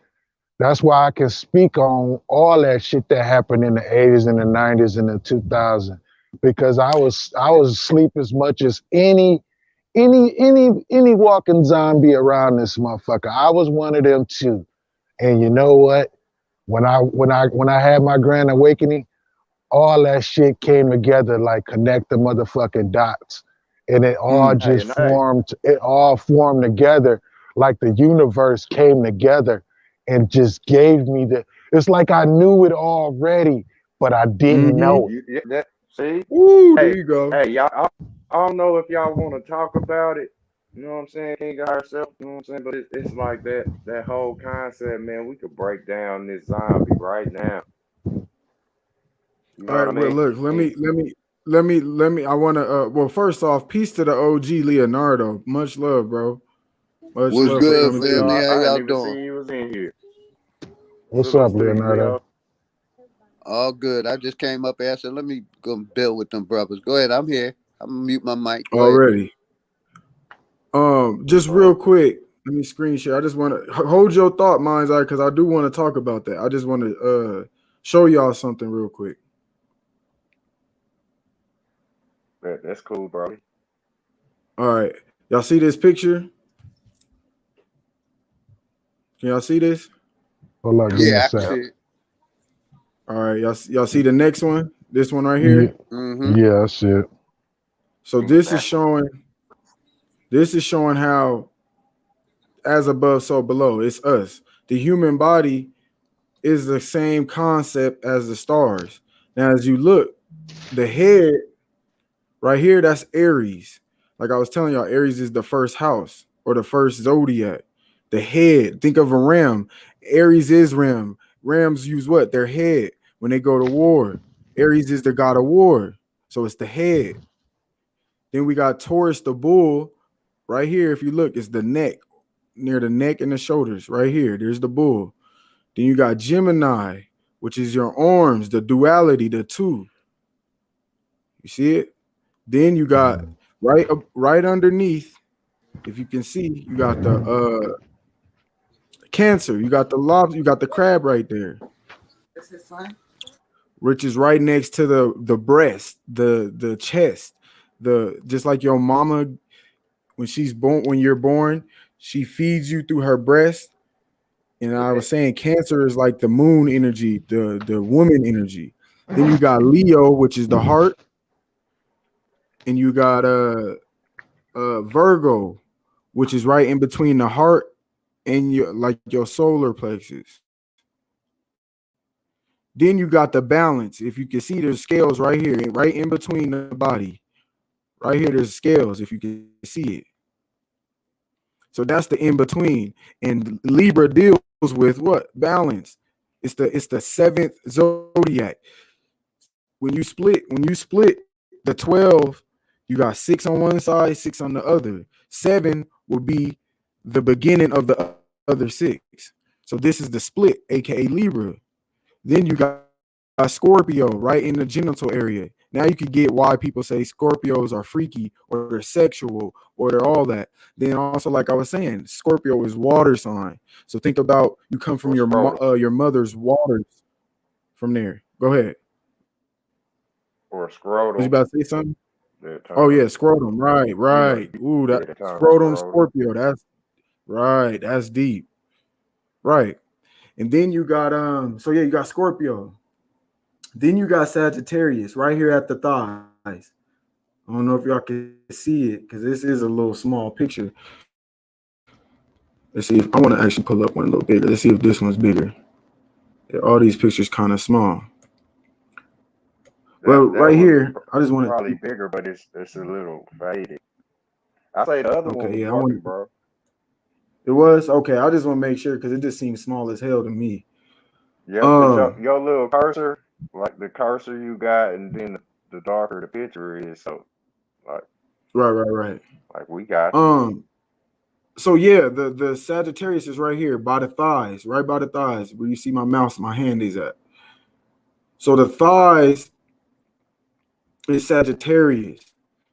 That's why I can speak on all that shit that happened in the 80s and the 90s and the 2000s because I was asleep as much as any walking zombie around this motherfucker. I was one of them too. And you know what? When I had my grand awakening, all that shit came together like connect the motherfucking dots. And it all mm. Hey, just and hey, formed together like the universe came together and just gave me it's like I knew it already, but I didn't Mm-hmm. know it. that see, Ooh, there hey, you go. hey, y'all. I don't know if y'all want to talk about it. You know what I'm saying? King of herself. You know what I'm saying? But it's like that whole concept, man. We could break down this zombie right now. You All know what right, I well, mean? look, let me. I want to. Well, first off, peace to the OG Leonardo. Much love, bro. Much What's love for good, Peace, coming through. family? Leo. How I y'all didn't even doing? see you was in here. What's up, Salute to you, Leonardo? Leo. All good. I just came up and I said, let me go build with them brothers. Go ahead. I'm here. I'm gonna mute my mic. Go ahead. Already. Just real Oh, quick, let me screen share. I just want to hold your thought, mind's eye, because I do want to talk about that. I just want to show y'all something real quick. that's cool, bro. All right, y'all see this picture? Can y'all see this? Hold up, give me a Yeah, I can sec. see Yep. it. All right, y'all see the next one? This one right Yeah, here. Mm-hmm. yeah, that's it. So Exactly. this is showing how as above, so below. It's us. The human body is the same concept as the stars. Now, as you look, the head right here, that's Aries. Like I was telling y'all, Aries is the first house or the first zodiac. The head, think of a ram. Aries is ram. Rams use what? Their head when they go to war. Aries is the god of war. So it's the head. Then we got Taurus, the bull. Right here, if you look, it's the neck, near the neck and the shoulders. Right here, there's the bull. Then you got Gemini, which is your arms, the duality, the two. You see it? Then you got right underneath, if you can see, you got the Cancer. You got the lobster. You got the crab right there, which is right next to the breast, the chest, the just like your mama when she's born, when you're born, she feeds you through her breast. And I was saying Cancer is like the moon energy, the woman energy. Then you got Leo, which is the heart, and you got Virgo, which is right in between the heart and your like your solar plexus. Then you got the balance. If you can see, there's scales right here, right in between the body. Right here, there's scales. If you can see it, so that's the in between. And Libra deals with what? Balance. It's the seventh zodiac. When you split the 12, you got 6 on one side, 6 on the other. 7 will be the beginning of the other 6. So this is the split, aka Libra. Then you got Scorpio right in the genital area. Now you can get why people say Scorpios are freaky or they're sexual or they're all that. Then also, like I was saying, Scorpio is water sign. So think about you come from or scrotum, your mother's waters from there. Go ahead. or Was you scrotum. about to say something? That Oh turn, yeah, scrotum. Right, right. Ooh, that that turn scrotum scrotum. Scorpio. That's right. That's deep. Right. And then you got so yeah, you got Scorpio. Then you got Sagittarius right here at the thighs. I don't know if y'all can see it because this is a little small picture. Let's see if I want to actually pull up one a little bigger. Let's see if this one's bigger. Yeah, all these pictures kind of small. Well, right That one here, I just want to. probably bigger, but it's a little faded. I say the other one Okay, was yeah, I want. working, bro. It was okay. I just want to make sure because it just seems small as hell to me. Yep, cause Um, your little cursor, like the cursor you got, and then the darker the picture is, so like right, right, right. we got you. Um, so yeah, the Sagittarius is right here by the thighs, right by the thighs, where you see my mouse, my hand is at. So the thighs is Sagittarius.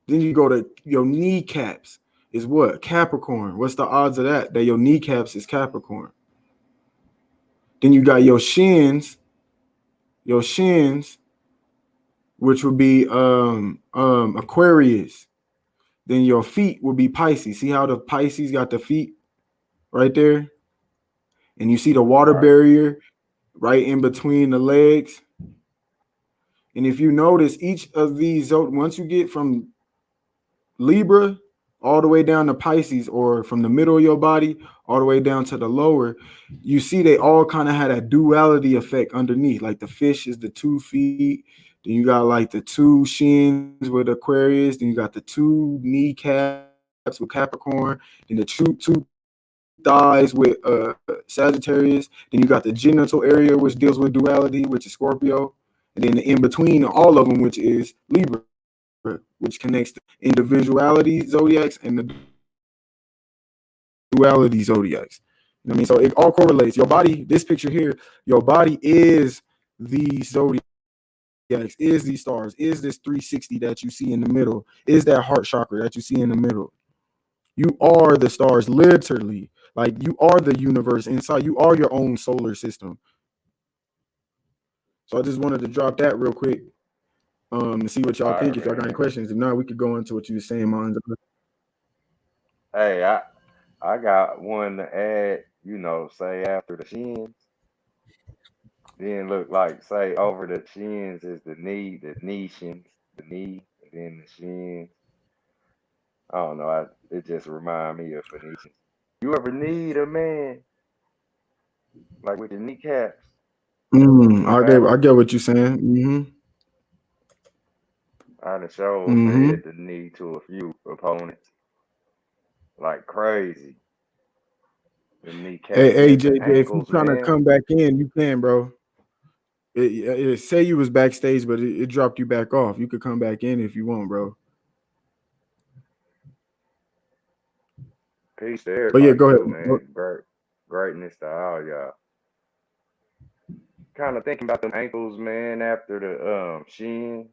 Then you go to your kneecaps is what? Capricorn. What's the odds of that? That your kneecaps is Capricorn. Then you got your shins, which would be Aquarius. Then your feet will be Pisces. See how the Pisces got the feet right there? And you see the water Right, barrier right in between the legs. And if you notice, each of these, once you get from Libra all the way down to Pisces, or from the middle of your body all the way down to the lower, you see they all kind of had a duality effect underneath. Like the fish is the 2 feet, then you got like the 2 shins with Aquarius, then you got the 2 kneecaps with Capricorn, then the two thighs with Sagittarius, then you got the genital area which deals with duality, which is Scorpio, and then the in between all of them, which is Libra, which connects the individuality zodiacs and the duality zodiacs. You know what I mean? So it all correlates. Your body, this picture here, your body is these zodiacs, is these stars, is this 360 that you see in the middle, is that heart chakra that you see in the middle. You are the stars, literally. Like you are the universe inside. You are your own solar system. So I just wanted to drop that real quick to see what y'all think. If all y'all right, got any man. questions, if not, we could go into what you were saying, Mons. Hey, I got one to add. You know, say after the shins, then look like say over the shins is the knee shins, the knee, and then the shins. I don't know. It just remind me of Phoenicians. You ever need a man like with your kneecaps in I battle? get what you're saying. I done sure Mm-hmm. fed the knee to a few opponents like crazy. the Hey, kneecap, hey, man, the JJ, if you ankles, trying to man. come back in, you can, bro. It say you was backstage, but it dropped you back off. You could come back in if you want, bro. Peace to But yeah, everybody go ahead. too, man. Greatness to all y'all. Kind of thinking about them ankles, man, after the shin.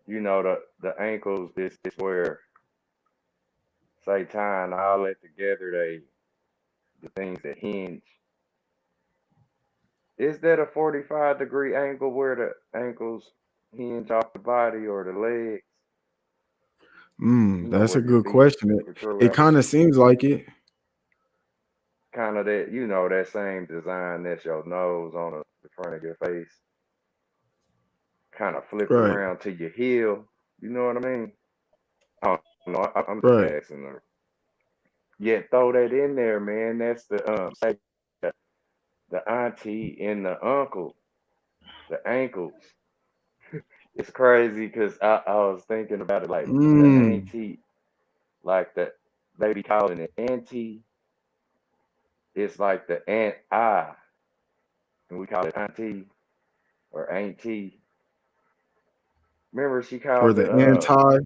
You know, the ankles is where say tying all that together, the things that hinge. Is that a 45-degree angle where the ankles hinge off the body or the legs? You know, That's where a your good feet question. protrude It out. kind of seems like it. Kind of that, you know, that same design that's your nose on the front of your face, kind of flipped Right, around to your heel. You know what I mean? I don't know. I'm just right. asking her. Yeah, throw that in there, man. That's the say the auntie and the uncle, the ankles. It's crazy because I was thinking about it like the Mm, auntie, like the they be calling it auntie. It's like the aunt I, and we call it auntie or auntie. Remember she or called the the anti.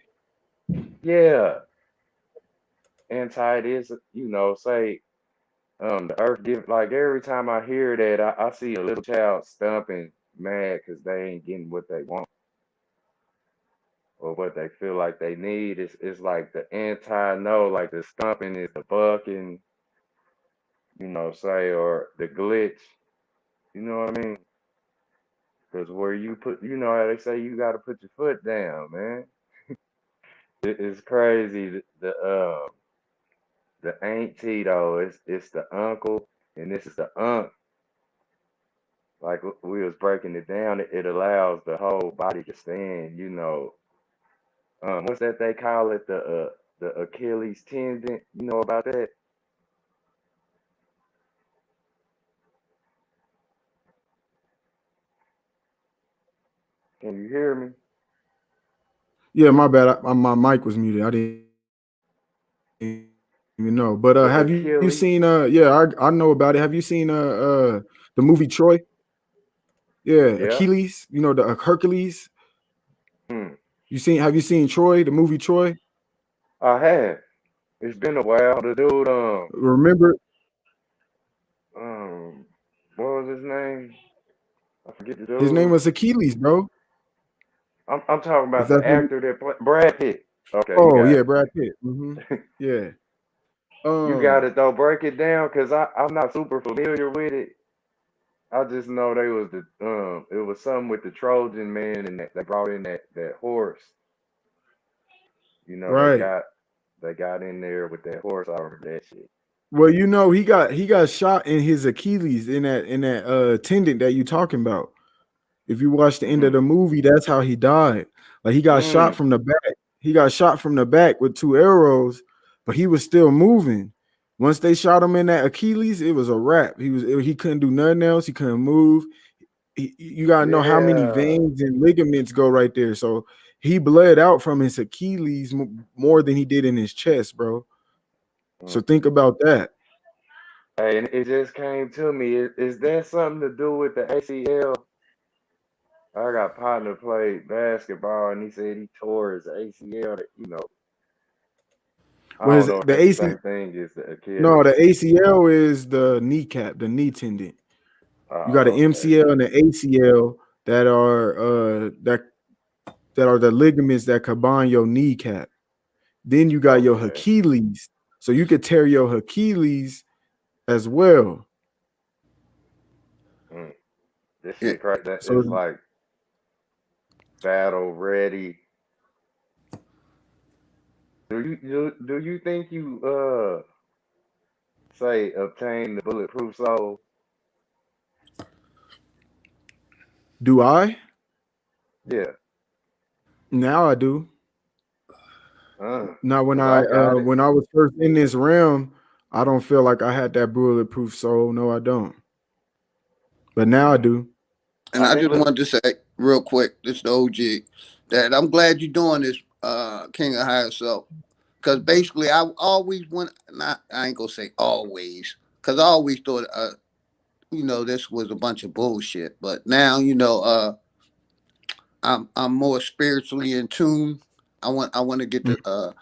yeah, anti it is, you know, say the earth give, like every time I hear that I see a little child stumping mad because they ain't getting what they want or what they feel like they need. It's like the anti no, like the stumping is the bucking, you know, say, or the glitch. You know what I mean? Because where you put, you know how they say you got to put your foot down, man. It's crazy. The auntie though, it's the uncle, and this is the aunt. Like we was breaking it down, it allows the whole body to stand. You know, what's that they call it? The Achilles tendon. You know about that? Can you hear me? Yeah, my bad. My mic was muted. I didn't even know. But have you seen? Yeah, I know The about it. Have you Achilles. seen? The movie Troy? Yeah, Achilles. Yeah. The Hercules. Hmm. Have you seen Troy? The movie Troy. I have. It's been a while. The dude, Remember um, what was his name? I forget the his name dude. was Achilles, bro. I'm talking If about the that's what. actor that played Brad Pitt. Okay, you Oh got yeah, it. Brad Pitt. Yeah. You got Um. it though. Break it down, cause I'm not super familiar with it. I just know they was the it was something with the Trojan man and that they brought in that horse. You know Right. they got in there with that horse. I remember that shit. Well, he got shot in his Achilles in that tendon that you talking about. If you watch the end of Mm-hmm. the movie, that's how he died. Like he got shot Mm. from the back. He got shot from the back with two arrows, but he was still moving. Once they shot him in that Achilles, it was a wrap. He couldn't do nothing else. He couldn't move. You gotta know how many Yeah. veins and ligaments go right there. So he bled out from his Achilles more than he did in his chest, bro. So Mm. think about that. Hey, and it just came to me. Is that something to do with the ACL? I got a partner played basketball, and he said he tore his ACL. You know, I Well, don't his, know if the that's the AC same thing as the no, Achilles. the ACL is the kneecap, the knee tendon. You got an Oh, okay. MCL and an ACL that are the ligaments that combine your kneecap. Then you got your Okay. Achilles. So you could tear your Achilles as well. Mm. This Yeah. shit crazy. That So it's like battle ready. Do you think you say obtain the bulletproof soul? do I? Yeah. Now I do. Now Cause I got it. when I was first in this realm, I don't feel like I had that bulletproof soul. No, I don't. But now I Mm. do. And I Hey, just look. wanted to say real quick, this is the OG, that I'm glad you're doing this, King of Higher Self. Because basically, I always want. Not, I ain't gonna say always, because I always thought, this was a bunch of bullshit. But now, I'm more spiritually in tune. I want to get to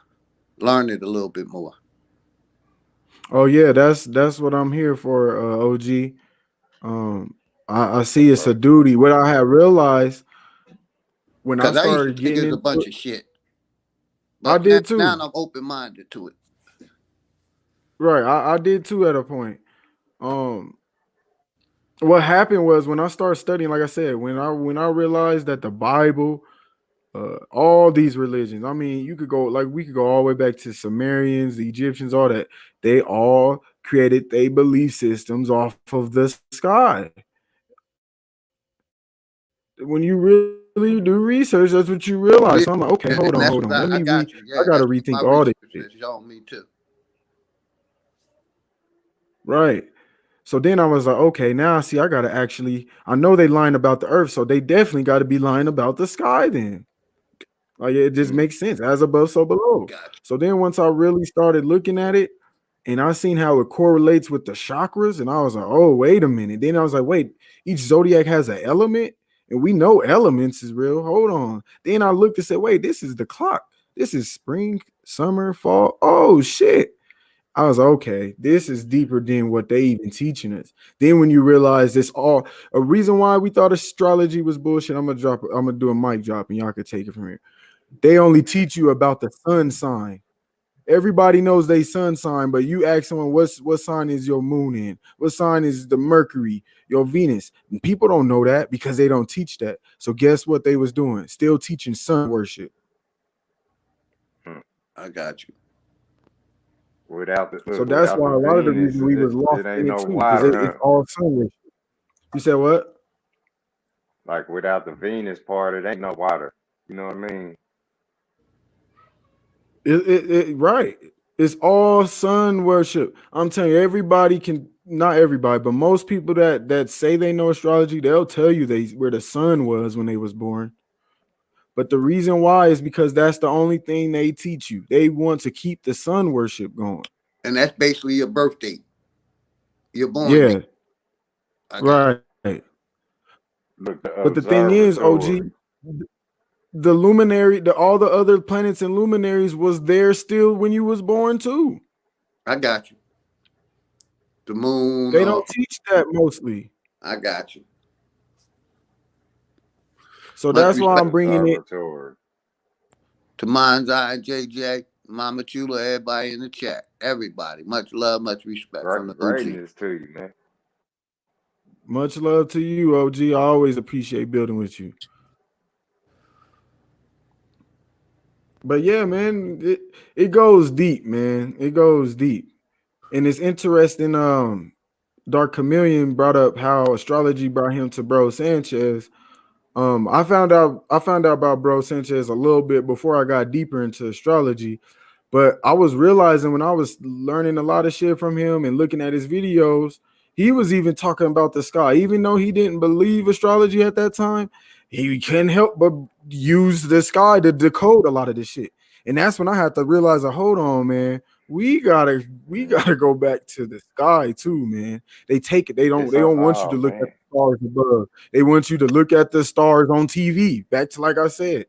learn it a little bit more. Oh yeah, that's what I'm here for, OG. Um, I see it's a Right. duty. What I had realized when I Because I used to started think getting it's a into bunch it, of shit, I but now, did now too. I'm open minded to it. Right, I did too at a point. Um, what happened was when I started studying, like I said, when I realized that the Bible, all these religions, I mean, you could go like we could go all the way back to Sumerians, the Egyptians, all that. They all created their belief systems off of the sky. When you really do research, that's what you realize. Yeah, So I'm like, okay, and that's hold what on. Let I me got you. I Yeah, gotta that's what my rethink all research this has shit. shown me too. Right. So then I was like, okay, now I see I gotta actually I know they lying about the earth, so they definitely gotta be lying about the sky then. Like it just Mm. makes sense. As above, so below. Got So then once I really started looking at it and I seen how it correlates with the chakras, and I was like, oh, wait a minute. Then I was like, wait, each zodiac has an element, and we know elements is real. Hold on. Then I looked and said, wait, this is the clock. This is spring, summer, fall. Oh shit. I was like, okay, this is deeper than what they even teaching us. Then when you realize this all a reason why we thought astrology was bullshit, I'm gonna do a mic drop and y'all could take it from here. They only teach you about the sun sign. Everybody knows they sun sign, but you ask someone what sign is your moon in? What sign is the Mercury, your Venus? And people don't know that because they don't teach that. So guess what they was doing? Still teaching sun worship. Mm. I got you. Without the So look, that's without why the a lot of the Venus, reason we was it lost ain't in it no too, because water, it's huh? all sun worship. You said what? Like without the Venus part, it ain't no water. You know what I mean? Right. It's all sun worship. I'm telling you, everybody can not everybody, but most people that say they know astrology, they'll tell you they where the sun was when they was born. But the reason why is because that's the only thing they teach you. They want to keep the sun worship going. And that's basically your birth date, your born date. Yeah, I got right. Look, the But the thing is, OG, observatory. the luminary, all the other planets and luminaries was there still when you was born too. I got you. The moon. They don't teach that mostly. I got you. So Much that's The why respect I'm bringing it. observatory. to Mind's Eye, JJ, Mama Chula, everybody in the chat. Everybody. Much love, much respect from the OG. Greatness to you, man. Much love to you, OG. I always appreciate building with you. But yeah, man, it goes deep, man. It goes deep. And it's interesting. Dark Chameleon brought up how astrology brought him to Bro Sanchez. I found out about Bro Sanchez a little bit before I got deeper into astrology, but I was realizing when I was learning a lot of shit from him and looking at his videos, he was even talking about the sky, even though he didn't believe astrology at that time. He couldn't help but use the sky to decode a lot of this shit, and that's when I had to realize, hold on, man, we Mm. gotta go back to the sky too, man. They take it. They don't. It's They a don't want you to oh look at man, the stars above. They want you to look at the stars on TV. Back to like I said,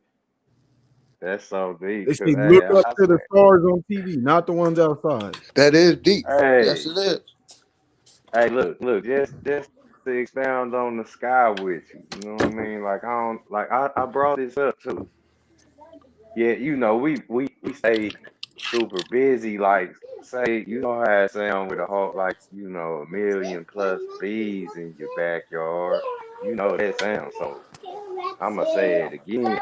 that's so deep. they Cause say look hey, up I to the swear, stars on TV, not the ones outside. That is deep. Yes, hey, it is. hey, look, just to expound on the sky with you. You know what I mean? Like I don't like I brought this up too. Yeah, we stay super busy. Like say, you know how it sound with a whole like a million plus bees in your backyard. You know that sound. So I'ma say it again.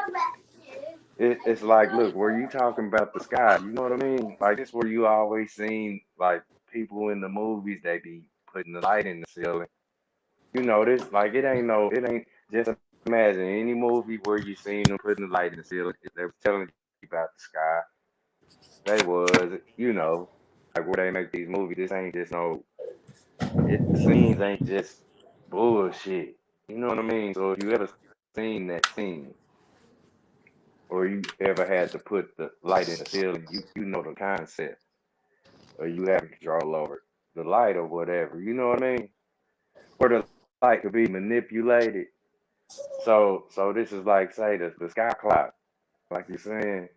It's like, look, where you talking about the sky, you know what I mean? Like, this where you always seen, like, people in the movies, they be putting the light in the ceiling. You know, this, like, it ain't, just imagine any movie where you seen them putting the light in the ceiling, they was telling you about the sky. They was, like, where they make these movies, this ain't just the scenes ain't just bullshit. You know what I mean? So if you ever seen that scene, or you ever had to put the light in the ceiling, you know the concept, or you have control over the light or whatever. You know what I mean? Or the light could be manipulated. So this is like say the sky clock, like you're saying.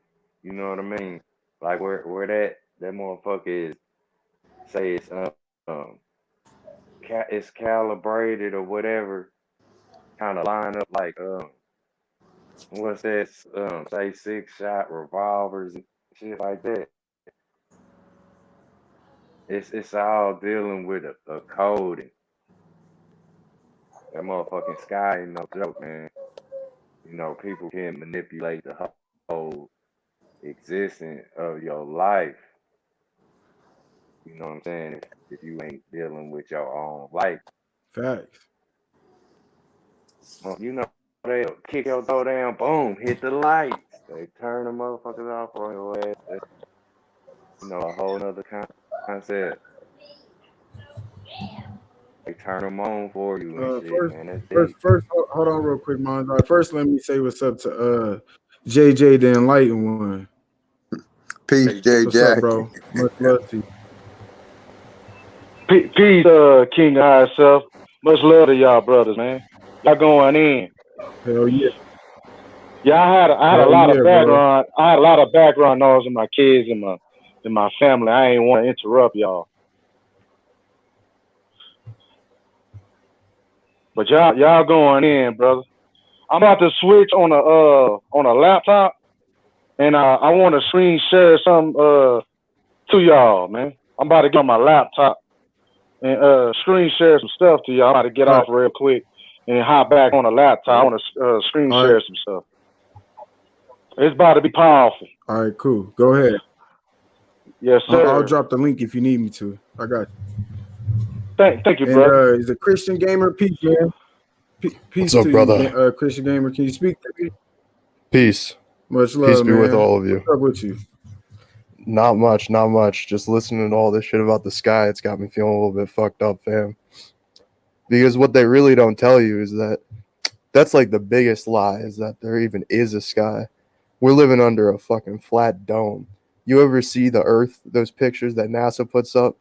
You know what I mean? Like where that motherfucker is. Say um it's calibrated or whatever, kind of line up like what's that? Say 6-shot revolvers and shit like that. It's all dealing with a code, and that motherfucking sky ain't no joke, man. You know, people can manipulate the whole existence of your life. You know what I'm saying? If you ain't dealing with your own life, Facts. well, you know they'll kick your door down, boom, hit the lights. They turn the motherfuckers off on your ass. That's, a whole nother concept. They turn them on for you and shit, First, man. That's first, deep. first, hold on real quick, man. First, let me say what's up to JJ the Enlightened One. Peace, Hey, What's up, JJ. bro? Much love to you. Peace, King of High Self. Much love to y'all, brothers, man. Y'all going in. Hell yeah, Yeah, I had a hell lot of yeah, bro. background. I had a lot of background noise in my kids and my family. I ain't want to interrupt y'all, but y'all going in, brother. I'm about to switch on a laptop, and I want to screen share some to y'all, man. I'm about to get on my laptop and screen share some stuff to y'all. I'm about to get All right, off real quick and hop back on the laptop. I yeah. want to screen all right, share some stuff. It's about to be powerful. all right, cool. Go ahead. Yes, I'll sir. drop the link if you need me to. I got you. Thank you, And brother. is a Christian gamer? Peace, man. What's Peace up, to you, brother? Christian gamer. Can you speak to me? Peace. Much Peace love, be with man. all of What's you. up with you? Not much, not much. Just listening to all this shit about the sky, it's got me feeling a little bit fucked up, fam. Because what they really don't tell you is that that's like the biggest lie, is that there even is a sky. We're living under a fucking flat dome. You ever see the Earth, those pictures that NASA puts up?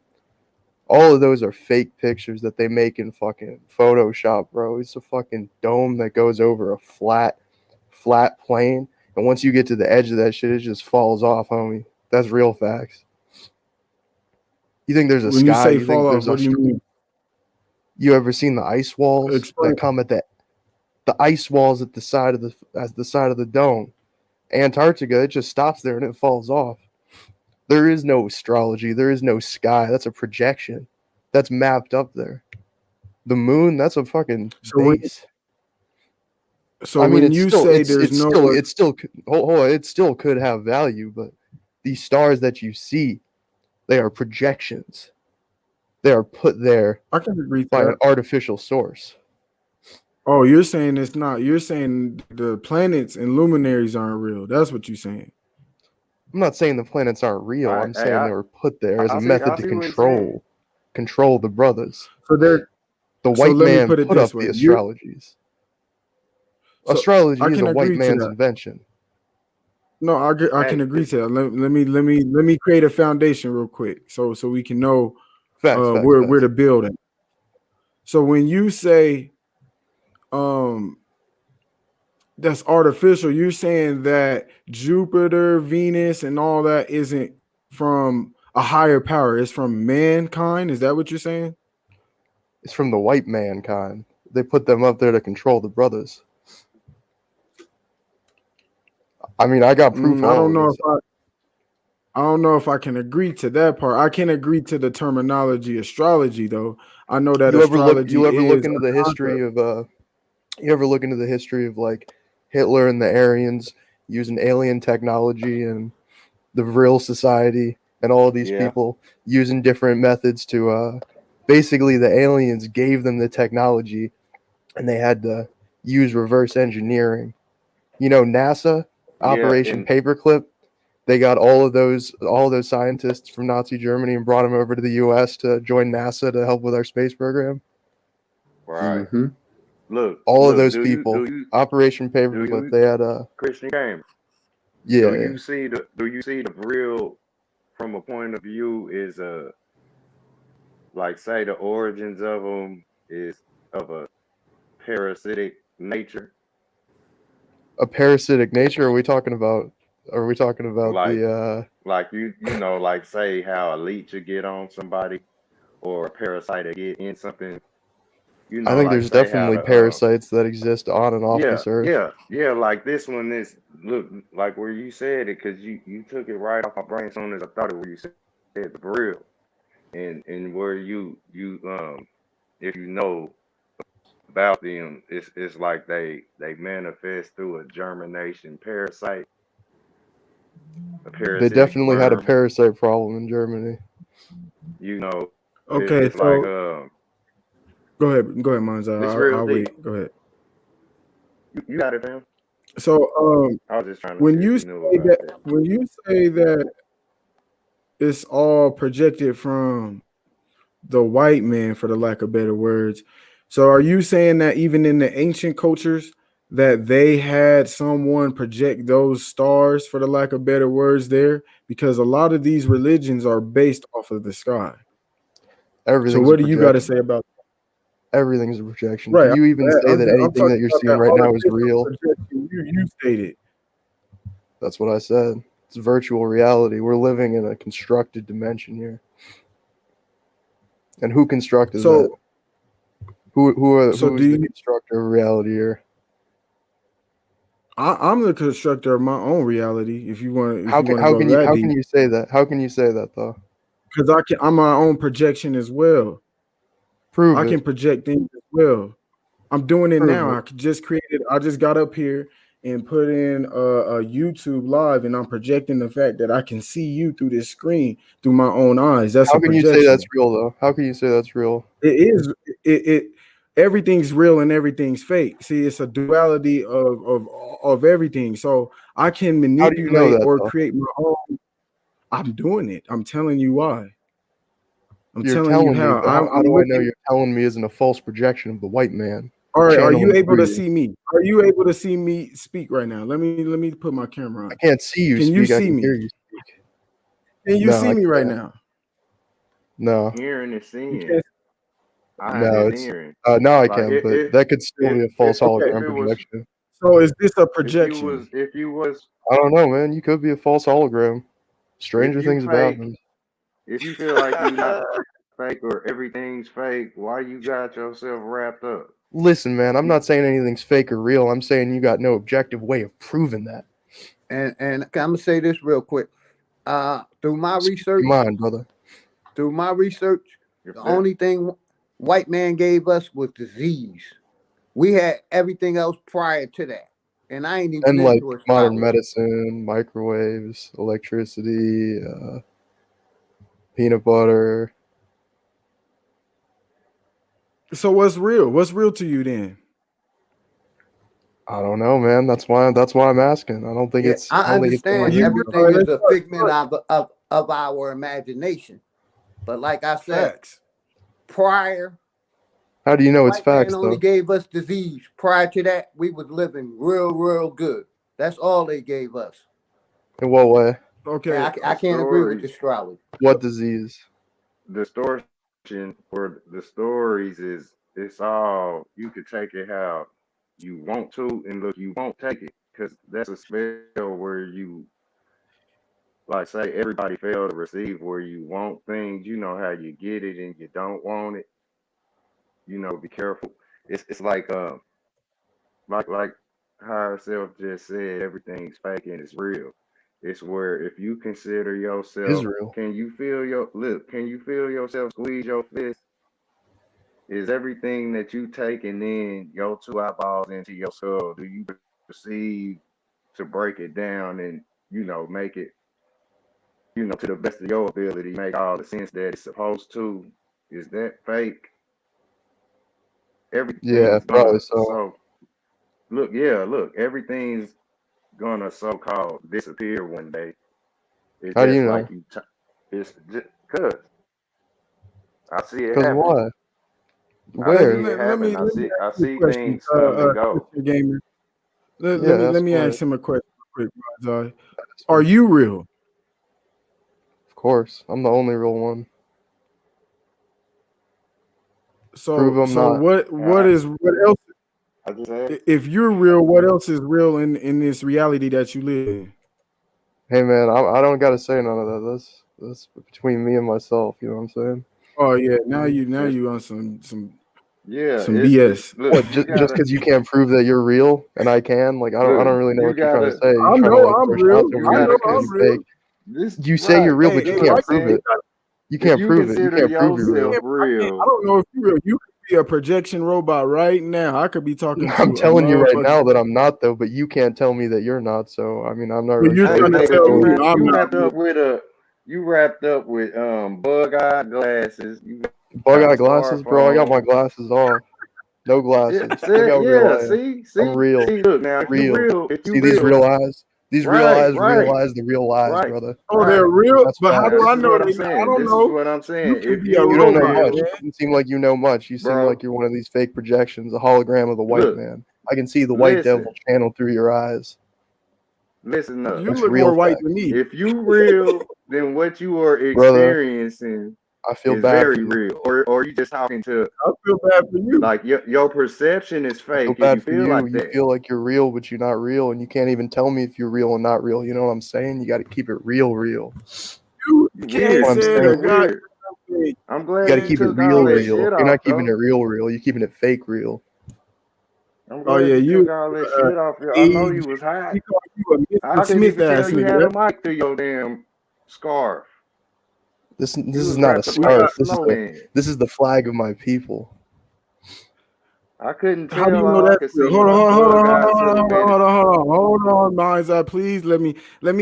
All of those are fake pictures that they make in fucking Photoshop, bro. It's a fucking dome that goes over a flat plane. And once you get to the edge of that shit, it just falls off, homie. That's real facts. You think there's a When you sky? say You think fall off, there's a. what do you mean? You ever seen the ice walls Explain. that come at the ice walls at the side of the dome? Antarctica, it just stops there and it falls off. There is no astrology. There is no sky. That's a projection. That's mapped up there. The moon, that's a fucking So when base. so I mean, when you say there's no hold on, it still could have value, but these stars that you see, they are projections. They are put there I can agree to by an that. artificial source. Oh, you're saying it's not. You're saying the planets and luminaries aren't real. That's what you're saying. I'm not saying the planets aren't real. I'm Hey, saying they were put there as a I method to see what he's saying. control the brothers. So there. The So white let me man put it put this up way. the You. astrologies. So Astrology I is can a white agree to man's that. invention. No, I can Hey, agree to that. Let me create a foundation real quick, so we can know Facts, facts, where facts. to build at. So when you say um that's artificial, you're saying that Jupiter, Venus, and all that isn't from a higher power. It's from mankind. Is that what you're saying? It's from the white mankind. They put them up there to control the brothers. I mean, I got proof of I don't all of know this. if I don't know if I can agree to that part. I can agree to the terminology astrology, though. I know that You astrology ever look is into a the history concept. of you ever look into the history of like Hitler and the Aryans using alien technology and the Vril Society and all of these yeah, people using different methods to basically the aliens gave them the technology and they had to use reverse engineering. You know, NASA, yeah, Operation and Paperclip, they got all of those scientists from Nazi Germany and brought them over to the US to join NASA to help with our space program. right. Mm-hmm. Look, All of look. those Do you people, Operation do Paperclip, you they had a Christian gamer? Yeah, do you see the real from a point of view is like say the origins of them is of a parasitic nature, a parasitic nature. Are we talking about? Are we talking about like the? you know like say how a leech would get on somebody or a parasite to get in something, you I know, think like there's say how definitely the parasites that exist on and off yeah, this earth. yeah, like this one is look like where you said it because you took it right off my brain as soon as I thought it where you said the real and where you if you know about them, it's like they manifest through a germination parasite, a They parasitic definitely had a worm. parasite problem in Germany. You know, Okay, it's like so go ahead, Monza. this real I'll deep. wait. Go ahead. You got it, fam. So, I was just trying to see when if you you knew say about that, that. when you say that it's all projected from the white man, for the lack of better words, so are you saying that even in the ancient cultures that they had someone project those stars, for the lack of better words, there? Because a lot of these religions are based off of the sky. So, Everything's a what do you got to projection. say about Everything's a projection. right? Can you even say that I'm anything talking that you're about that seeing right now is artificial real? projection you stated. That's what I said. It's virtual reality. We're living in a constructed dimension here. And who constructed that? So, Who do is the you? constructor of reality here? I'm the constructor of my own reality. If you want to How go can you that how deep, can you say that? How can you say that though? because I'm my own projection as well. Prove I it. can project things as well. I'm doing it Prove now. it. Just created. I just got up here and put in a YouTube live, and I'm projecting the fact that I can see you through this screen through my own eyes. That's How a can you say that's projection. real though? How can you say that's real? It is. It everything's real and everything's fake. See, it's a duality of everything. So I can How do you know manipulate that or though? create my own. I'm doing it. I'm telling you why. I'm You're telling you telling me, how. but how I'm do I know looking. you're telling me isn't a false projection of the white man All right. Are you channeling able through to you? see me? Are you able to see me speak right now? Let me put my camera I on. can't see you Can you speak, I see can hear me? you speak. Can you No, see I me right can't. now? No. Hearing and You seeing. can't. Eyes No, is it's hearing. now I Like can, but that could still be a false if Okay. hologram it was projection. So is this a projection? if you was I don't know, man. You could be a false hologram. if Stranger you things have fake, happened. if you feel like you not fake or everything's fake, why you got yourself wrapped up? Listen, man, I'm not saying anything's fake or real. I'm saying you got no objective way of proving that. And I'm gonna say this real quick. Through my Speak your research, mind, brother. If the that only thing white man gave us was disease. We had everything else prior to that, and I ain't even And like into modern astrology. medicine, microwaves, electricity, peanut butter. So what's real? What's real to you then? I don't know, man. That's why I'm asking. Yeah, I I don't think it's Are understand any of you? that stuff. All everything right. is Let's a start. figment of our imagination. But like I said, Facts. prior, How do you the know it's white man facts only though? gave us disease. Prior to that, we was living real good. That's all they gave us. In what way? And Okay. I the can't agree with stories, astrology. What disease? distortion or the stories is it's all you could take it how you want to, and look, you won't take it because that's a spell where you like say everybody fail to receive where you want things. You know how you get it and you don't want it. You know, be careful. It's like how herself just said everything's fake and it's real. It's where if you consider yourself, Israel. can you feel yourself squeeze your fist? Is everything that you take and then your two eyeballs into your skull, do you proceed to break it down and make it, to the best of your ability, make all the sense that it's supposed to? Is that fake? Yeah, Everything's probably gonna so. look, everything's gonna so-called disappear one day. It's How do just you like know? it's just cause I see it Because happen. why? I Let, see Where? it let, let happen. me let me I ask you a see question. things come and go. Christian gamer. Yeah, Let that's me what. ask him a question. quick, Mazai. Are you real? Of course, I'm the only real one. Prove I'm So not. what is what else? I just said, If you're real, what else is real in this reality that you live in? Hey man, I don't gotta say none of that. That's between me and myself. You know what I'm saying? Oh yeah, now it's you on yeah, some it's BS. look, What? Just because you can't prove that you're real and I can? Like I don't really know you what you're trying to gotta, say. You're I trying to know like I'm throw real. shots at you me I and know gotta make me I'm seem real. fake. this You say right. you're real, Hey, but you hey, can't like prove you it. Lifestyle. gotta, You If can't you prove it. You consider can't prove you're yourself real. I real, don't know if you real. You could be a projection robot right now. I could be talking I'm to a telling you right motherfucker. now that I'm not though, but you can't tell me that you're not. So I mean, I'm not But really you're sure hey, what trying to you're hey, tell but you me proposing. wrap I'm you not wrapped real. up with bug eye glasses. You Bug got a eye glasses, bro. I got my smartphone. glasses off. No Yeah, glasses. Look see, how real yeah, I am. see, I'm see, real. see. Look now, Real. if you See these real, real eyes? These real right, eyes right, realize the real lies, right, brother. Oh, they're right. real. That's But how do This I facts. is know what I'm they? I saying. don't This is know. what I'm You saying. can If be a you You don't know robot, much. real, You man. don't seem like you know much. You seem bro, like you're one of these fake projections, a hologram of the white look, man. I can see the white listen, devil channel through your eyes. listen up. You That's look real more white than facts. me. If you real, then what you are Brother, experiencing I feel is bad for very you. real, or you just talking to I feel bad for you. like your perception is I feel fake if you bad for feel you. like You that. feel like you're real, but you're not real, and you can't even tell me if you're real or not real. You know what I'm saying? You got to keep it real, real. You You That's can't weird. what I'm say You a saying. goddamn weird. thing. I'm You glad got to you keep it took all real, that real. shit You're off, not keeping it though. real, real. You're keeping it fake, real. I'm Oh glad yeah, you you took all that uh, shit off. I know age. you was hot. We call you a I Mr. couldn't Smith even tell ass you nigga. had a Right? mic through your damn scarf. This You is was not a wrapped up We like a got. scarf. snowman. This is the flag of my people. I couldn't How do you tell. know All I that's could real? see Hold on, was a hold on, bug hold eye on, hold on, silhouetted. hold on, hold on, Minds Eye, please. Let me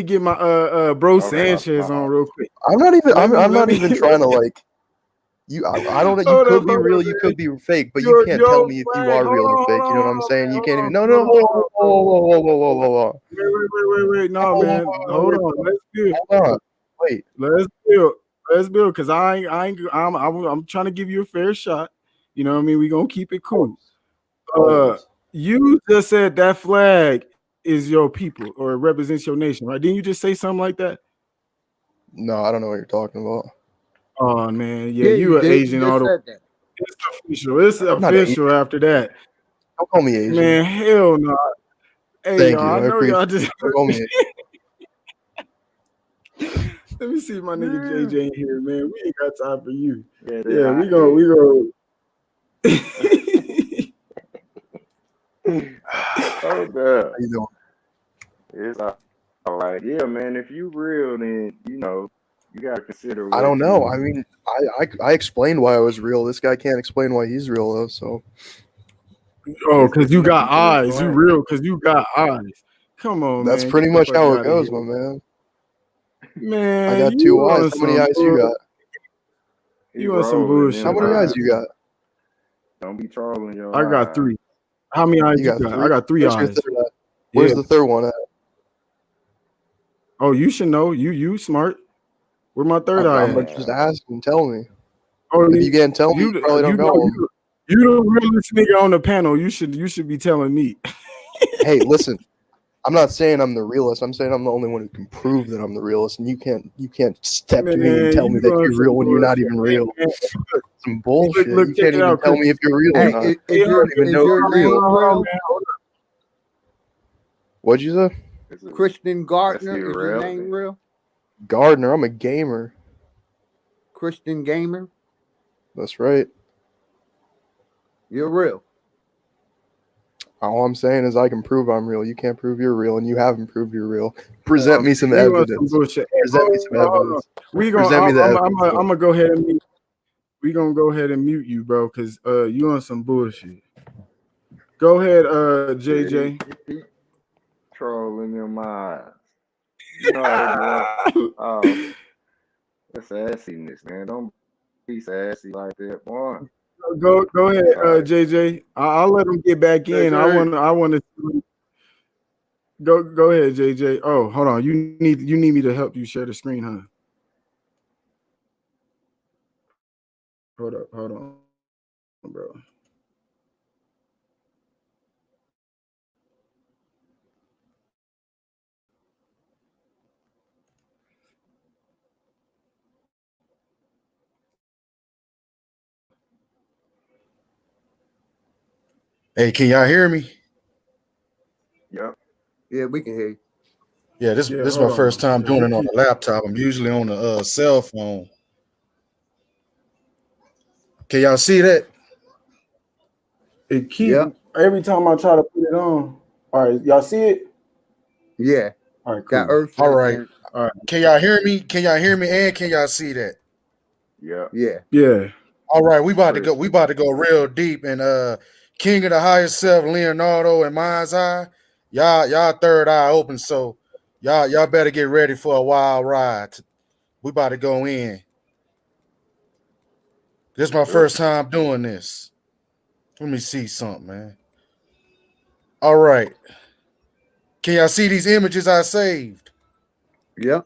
get my bro Okay, my Sanchez on fault. real quick. I'm Let not me even trying to like you. I don't know. You hold could be on, real. You man. could be fake, but you can't tell Your me if you flag. are real or fake. You know what I'm saying? You can't even. No, no. Whoa, whoa, whoa, whoa, whoa, whoa, whoa, whoa, Wait. No, whoa, man. whoa, Hold whoa, on. Let's build. hold on. Wait. Let's build. Let's build. Cause I'm trying to give you a fair shot. You know what I mean? We gonna keep it cool. Uh, Always. you just said that flag is your people or it represents your nation, right? Didn't you just say something like that? No, I don't know what you're talking about. Oh man, yeah, Yeah, you you are did. You Asian all just the way. said that. It's official. It's I'm not Asian. official after that. Don't call me Asian. Man, hell no. Hey Thank y'all, you. I I know appreciate y'all it. just Don't call me Asian. let me see if my nigga JJ in here, man. We ain't got time for you. Yeah, that Yeah, hot we head. go. Hold How up. you doing? It's all right. Yeah, man. If you real, then you gotta consider I what don't know. you. I mean, I explained why I was real. This guy can't explain why he's real though. So Oh, It's cause just you some got people eyes. You explain. real, cause you got eyes. Come on, that's man. pretty Get the much fuck how it out of goes, here. my man. I Man, got two eyes. How many eyes you got? He you on some rolling How bullshit, them many bro. eyes eyes. you got? Don't be trolling your I got eyes. 3. How many eyes You you got got? I three. got 3 Where's your eyes. third eye? Yeah. Where's the third one at? Oh, you should know. You smart. Where my third eye I'm at? gonna just ask and tell me. Oh, If you can't tell me, you you probably don't know them. you the realest nigga on the panel. You should be telling me. Hey, listen. I'm not saying I'm the realist. I'm saying I'm the only one who can prove that I'm the realist, and you can't step to me and Man, tell me you that on you're some real when you're not bullshit. even real. Man, Some bullshit. look, You check can't it even out, tell Chris. me if you're real or Hey, not. is, Hey, is You your don't even is know if your you're real. name hold on, real? man. Hold What'd you say? Christian That's Gardner, is your name irrelevant. real? Gardner. I'm a gamer. Christian Gamer? That's right. You're real. All I'm saying is I can prove I'm real. You can't prove you're real, and you haven't proved you're real. on. Present me some You on some evidence. bullshit. Hey, Present me some hold on. evidence. We gonna Present me the I'm evidence. Though. gonna go ahead and mute. We gonna go ahead and mute you, bro, cause you on some bullshit. Go ahead, Yeah, JJ. he trolling them eyes. You know how they be on. Oh, that's sassiness, man. Don't be sassy like that, boy. Go ahead, All right, JJ. I'll let him get back in. JJ. I wanna go ahead, JJ. Oh, hold on. You need me to help you share the screen, huh? Hold on, bro. Hey, can y'all hear me? Yep. Yeah, we can hear you. Yeah, this Yeah, this is hold my first on. time Cause doing he it on keep a laptop. I'm usually on a cell phone. Can y'all see that? it keep Yep. every time I try to put it on. All right, y'all see it? Yeah. All right, Got cool. Earth All right. and All right, Can y'all hear me? Can y'all hear me? And can y'all see that? Yep. yeah. yeah. All right, we about to go. We Crystal. about to go real deep. And King of the highest self, Leonardo, and mind's eye. Y'all third eye open. So y'all better get ready for a wild ride. We about to go in. This is my Yep. first time doing this. Let me see something, man. All right. Can y'all see these images I saved? Yep.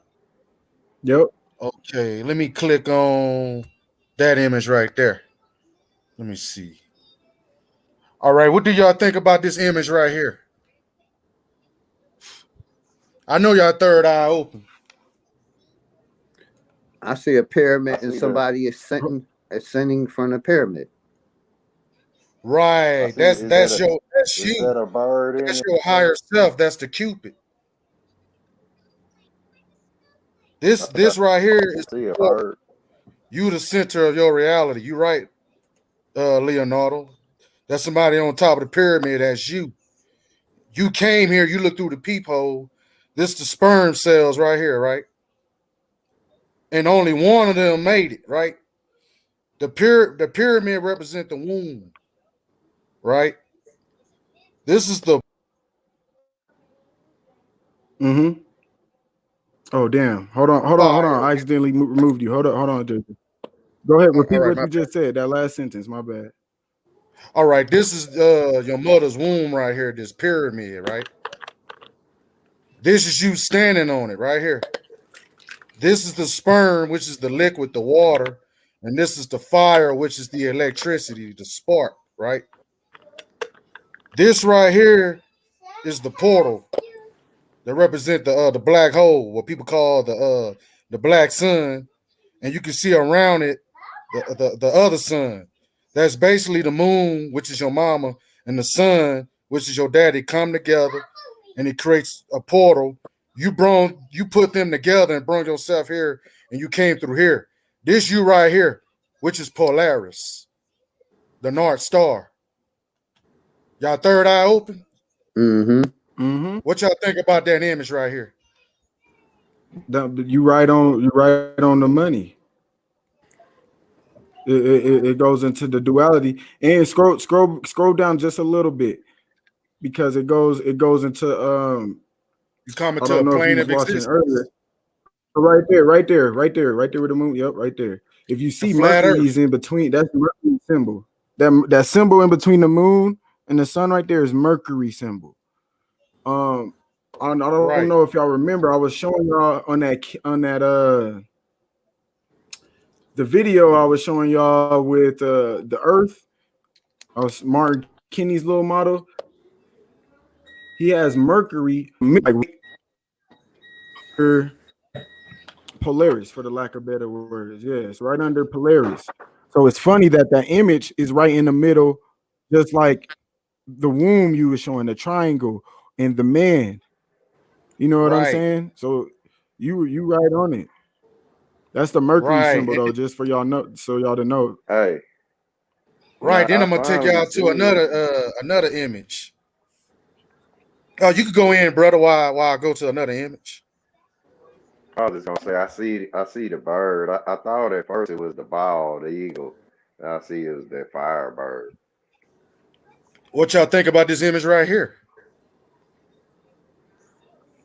Yep. Okay, let me click on that image right there. Let me see. All right, what do y'all think about this image right here? I know y'all third eye open. I see a I pyramid and see the. somebody ascending from the pyramid. I Right. see. That's Is that that's a? your that's Is you. that a bird in That's it? your higher self. That's the Cupid. This right here I is the see a portal. bird. You the center of your reality. You right, Leonardo. That's somebody on top of the pyramid. That's you. You came here. You look through the peephole. This the sperm cells right here, right? And only one of them made it, right? The pyramid represent the womb, right? This is the Mm-hmm. Oh damn. Hold on. I fire. accidentally removed you. Hold on, Jason. Go ahead. All Repeat right, what my you bad. just said. That last sentence. My bad. All right, this is your mother's womb right here. This pyramid, right? This is you standing on it right here. This is the sperm, which is the liquid, the water, and this is the fire, which is the electricity, the spark, right? This right here is the portal that represent the black hole, what people call the black sun, and you can see around it the other sun. That's basically the moon, which is your mama, and the sun, which is your daddy, come together, and it creates a portal. You put them together and brought yourself here, and you came through here. This you right here, which is Polaris, the North Star. Y'all third eye open. Mm-hmm. Mm-hmm. What y'all think about that image right here? You right on the money. It goes into the duality. And scroll down just a little bit because it goes into You come I into don't a know if you plane was of watching existence, earlier. Right there with the moon. Yep, right there. If you the see flat Mercury Earth. is in between, that's the Mercury symbol. That symbol in between the moon and the sun right there is Mercury symbol. Um, I don't Right. know if y'all remember. I was showing y'all on that the video I was showing y'all with the Earth. I was Martin Kinney's little model. He has Mercury like Polaris, for the lack of better words. Yes, right under Polaris. So it's funny that that image is right in the middle, just like the womb you were showing, the triangle, and the man. You know what I'm Right. saying? So you right on it. That's the Mercury Right. symbol though, just for y'all know, so y'all to know. Hey, when Right. Then I I'm gonna take finally y'all to seen, another image. Oh, you could go in, brother, while I go to another image. I was just gonna say, I see the bird. I thought at first it was the bald eagle. And I see it was that firebird. What y'all think about this image right here?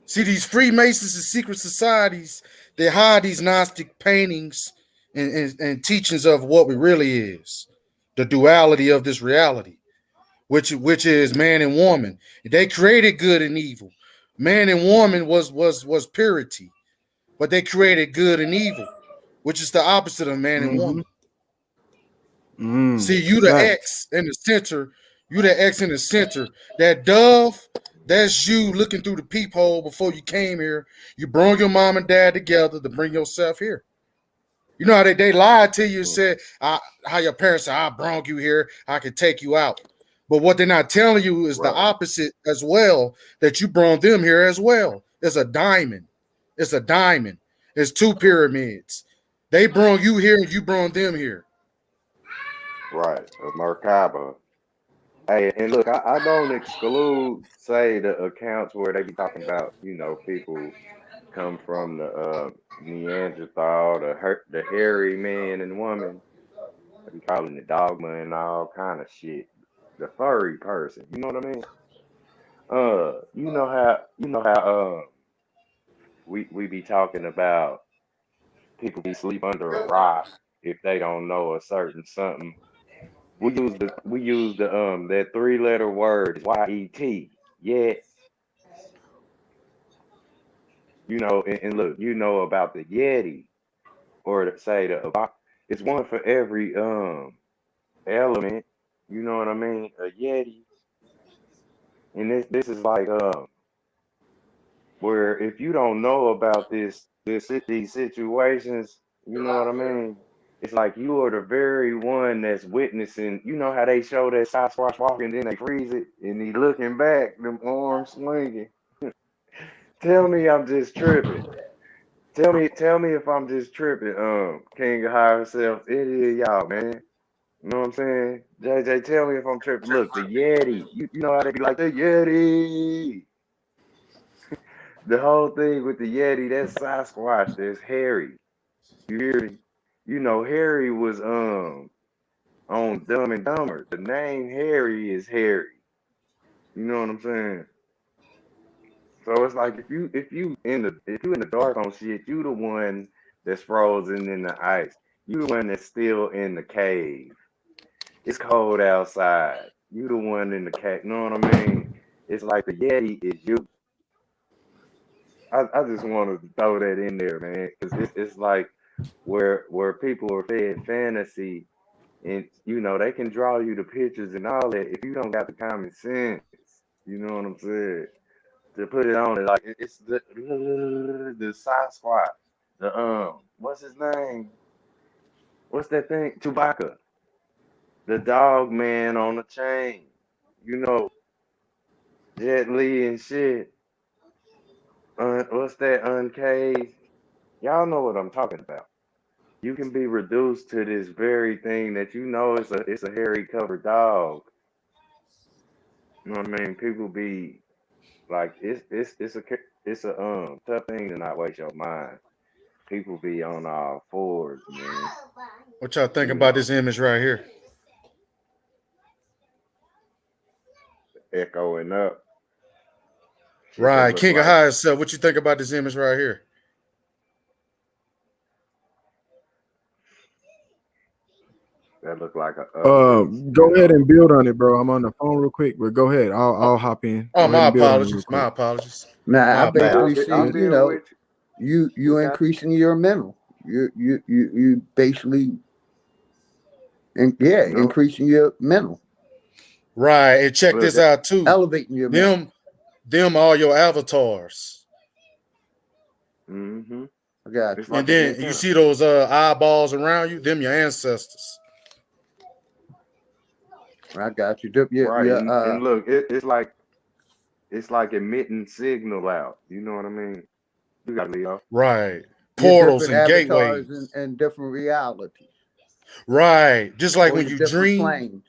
See these Freemasons and secret societies, they hide these Gnostic paintings and teachings of what we really is. The duality of this reality, which is man and woman. They created good and evil. Man and woman was purity, but they created good and evil, which is the opposite of man and Mm-hmm. woman. See, you the Facts. X in the center. You the X in the center. That dove, that's you looking through the peephole before you came here. You brought your mom and dad together to bring yourself here. You know how they lied to you and Mm. said how your parents said, I brought you here, I could take you out. But what they're not telling you is the Right. opposite as well, that you brought them here as well. It's a diamond. It's a diamond. It's two pyramids. They brought you here and you brought them here. Right. A Merkaba. Hey, and look, I don't exclude, say, the accounts where they be talking about, people come from the Neanderthal, the hairy man and woman. They be calling it dogma and all kind of shit. The furry person. You know what I mean? You know how we be talking about people be sleep under a rock if they don't know a certain something. We use the that 3 letter word YET. Yet, and look, about the Yeti, or to say it's one for every element. You know what I mean? A Yeti. And this is like where if you don't know about these situations, you know what I mean? It's like you are the very one that's witnessing. You know how they show that Sasquatch walking, then they freeze it, and he looking back, them arms swinging. Tell me I'm just tripping. Tell me if I'm just tripping. King of Higher Self, it is y'all, man. You know what I'm saying? JJ, tell me if I'm tripping. Look, the Yeti. You know how they be like the Yeti. The whole thing with the Yeti, that's Sasquatch. That's Harry. You hear me? Harry was on Dumb and Dumber. The name Harry is Harry. You know what I'm saying? So it's like if you in the dark on shit, you the one that's frozen in the ice. You the one that's still in the cave. It's cold outside. You the one in the cave. You know what I mean? It's like the Yeti is you. I just wanted to throw that in there, man, because it's like where people are fed fantasy, and they can draw you the pictures and all that. If you don't got the common sense, you know what I'm saying, to put it on it, like it's the Sasquatch, the what's his name? What's that thing? Chewbacca, the dog man on the chain. You know, Jet Li and shit. What's that uncaged? Y'all know what I'm talking about. You can be reduced to this very thing that it's a hairy covered dog. You know what I mean? People be like, it's a tough thing to not waste your mind. People be on all fours, man. What y'all think You about know, this image right here? echoing up. Shit, that Right, look King of like High Self. What you think about this image right here? It's, Go ahead and build on it, bro. I'm on the phone real quick, but go ahead. I'll hop in. Oh, Go ahead my and build on it real apologies. My quick. apologies. Now I My hey, basically apologies. I'll see, build with you you. Okay. increasing your mental. You basically, and yeah, No, increasing your mental, Right, and check look, this out too. elevating your mental. Them are your avatars. mm-hmm. I got It's you. And like an then you antenna. see those eyeballs around you, them your ancestors. I got you. Right, and look, it's like emitting signal out. You know what I mean? You got Leo. Right. Your Portals different and avatars gateways. and different realities, Right. Just like or when your you different dream. planes.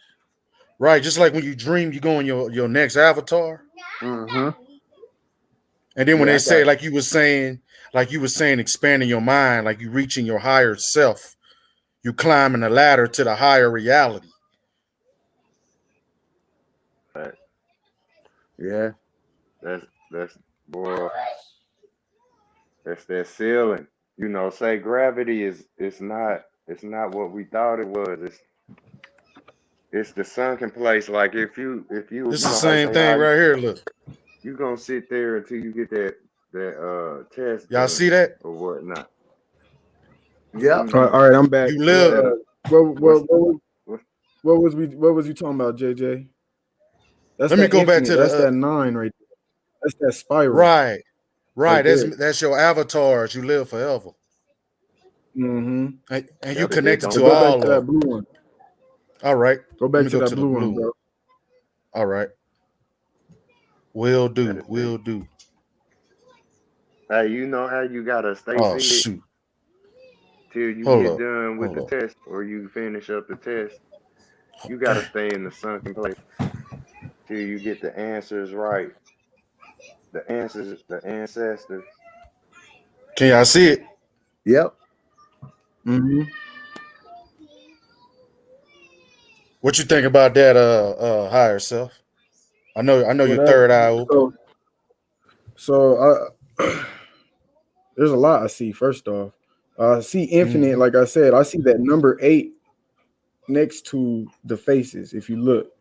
Right. Just like when you dream, you go in your next avatar. Uh-huh. And then when Yeah, they I say, got like you were saying, expanding your mind, like you reaching your higher self, you climbing the ladder to the higher reality. But you. Yeah. that's boy, that's that ceiling. Say gravity is it's not what we thought it was. It's the sunken place. Like if you It's the how they same say thing right here. Look. you gonna sit there until you get that test Y'all see done that? or whatnot. Yep. Mm-hmm. All right, I'm back. You What's live. that? What, What's what, what, what? what was you talking about, JJ? That's Let me that go back infinite. to That's the that nine right there. That's that spiral right. Right. right there. That's your avatars. You live forever. Mm-hmm. And you Yeah, but that connected But don't to go back all to of that them. blue one. All right. Go Let back me to go that to the blue one, blue one. bro. All right. Will do. That'll Will be. do. Hey, you know how you gotta stay Oh seated shoot. till you Hold get up. done with Hold the up. test or you finish up the test. You gotta Damn. stay in the sunken place till you get the answers right. The ancestors. Can y'all see it? Yep. Mm-hmm. What you think about that higher self? I know Well, your that third eye open. so there's a lot I see. First off, I see infinite. Mm-hmm. Like I said, I see that number 8 next to the faces. If you look,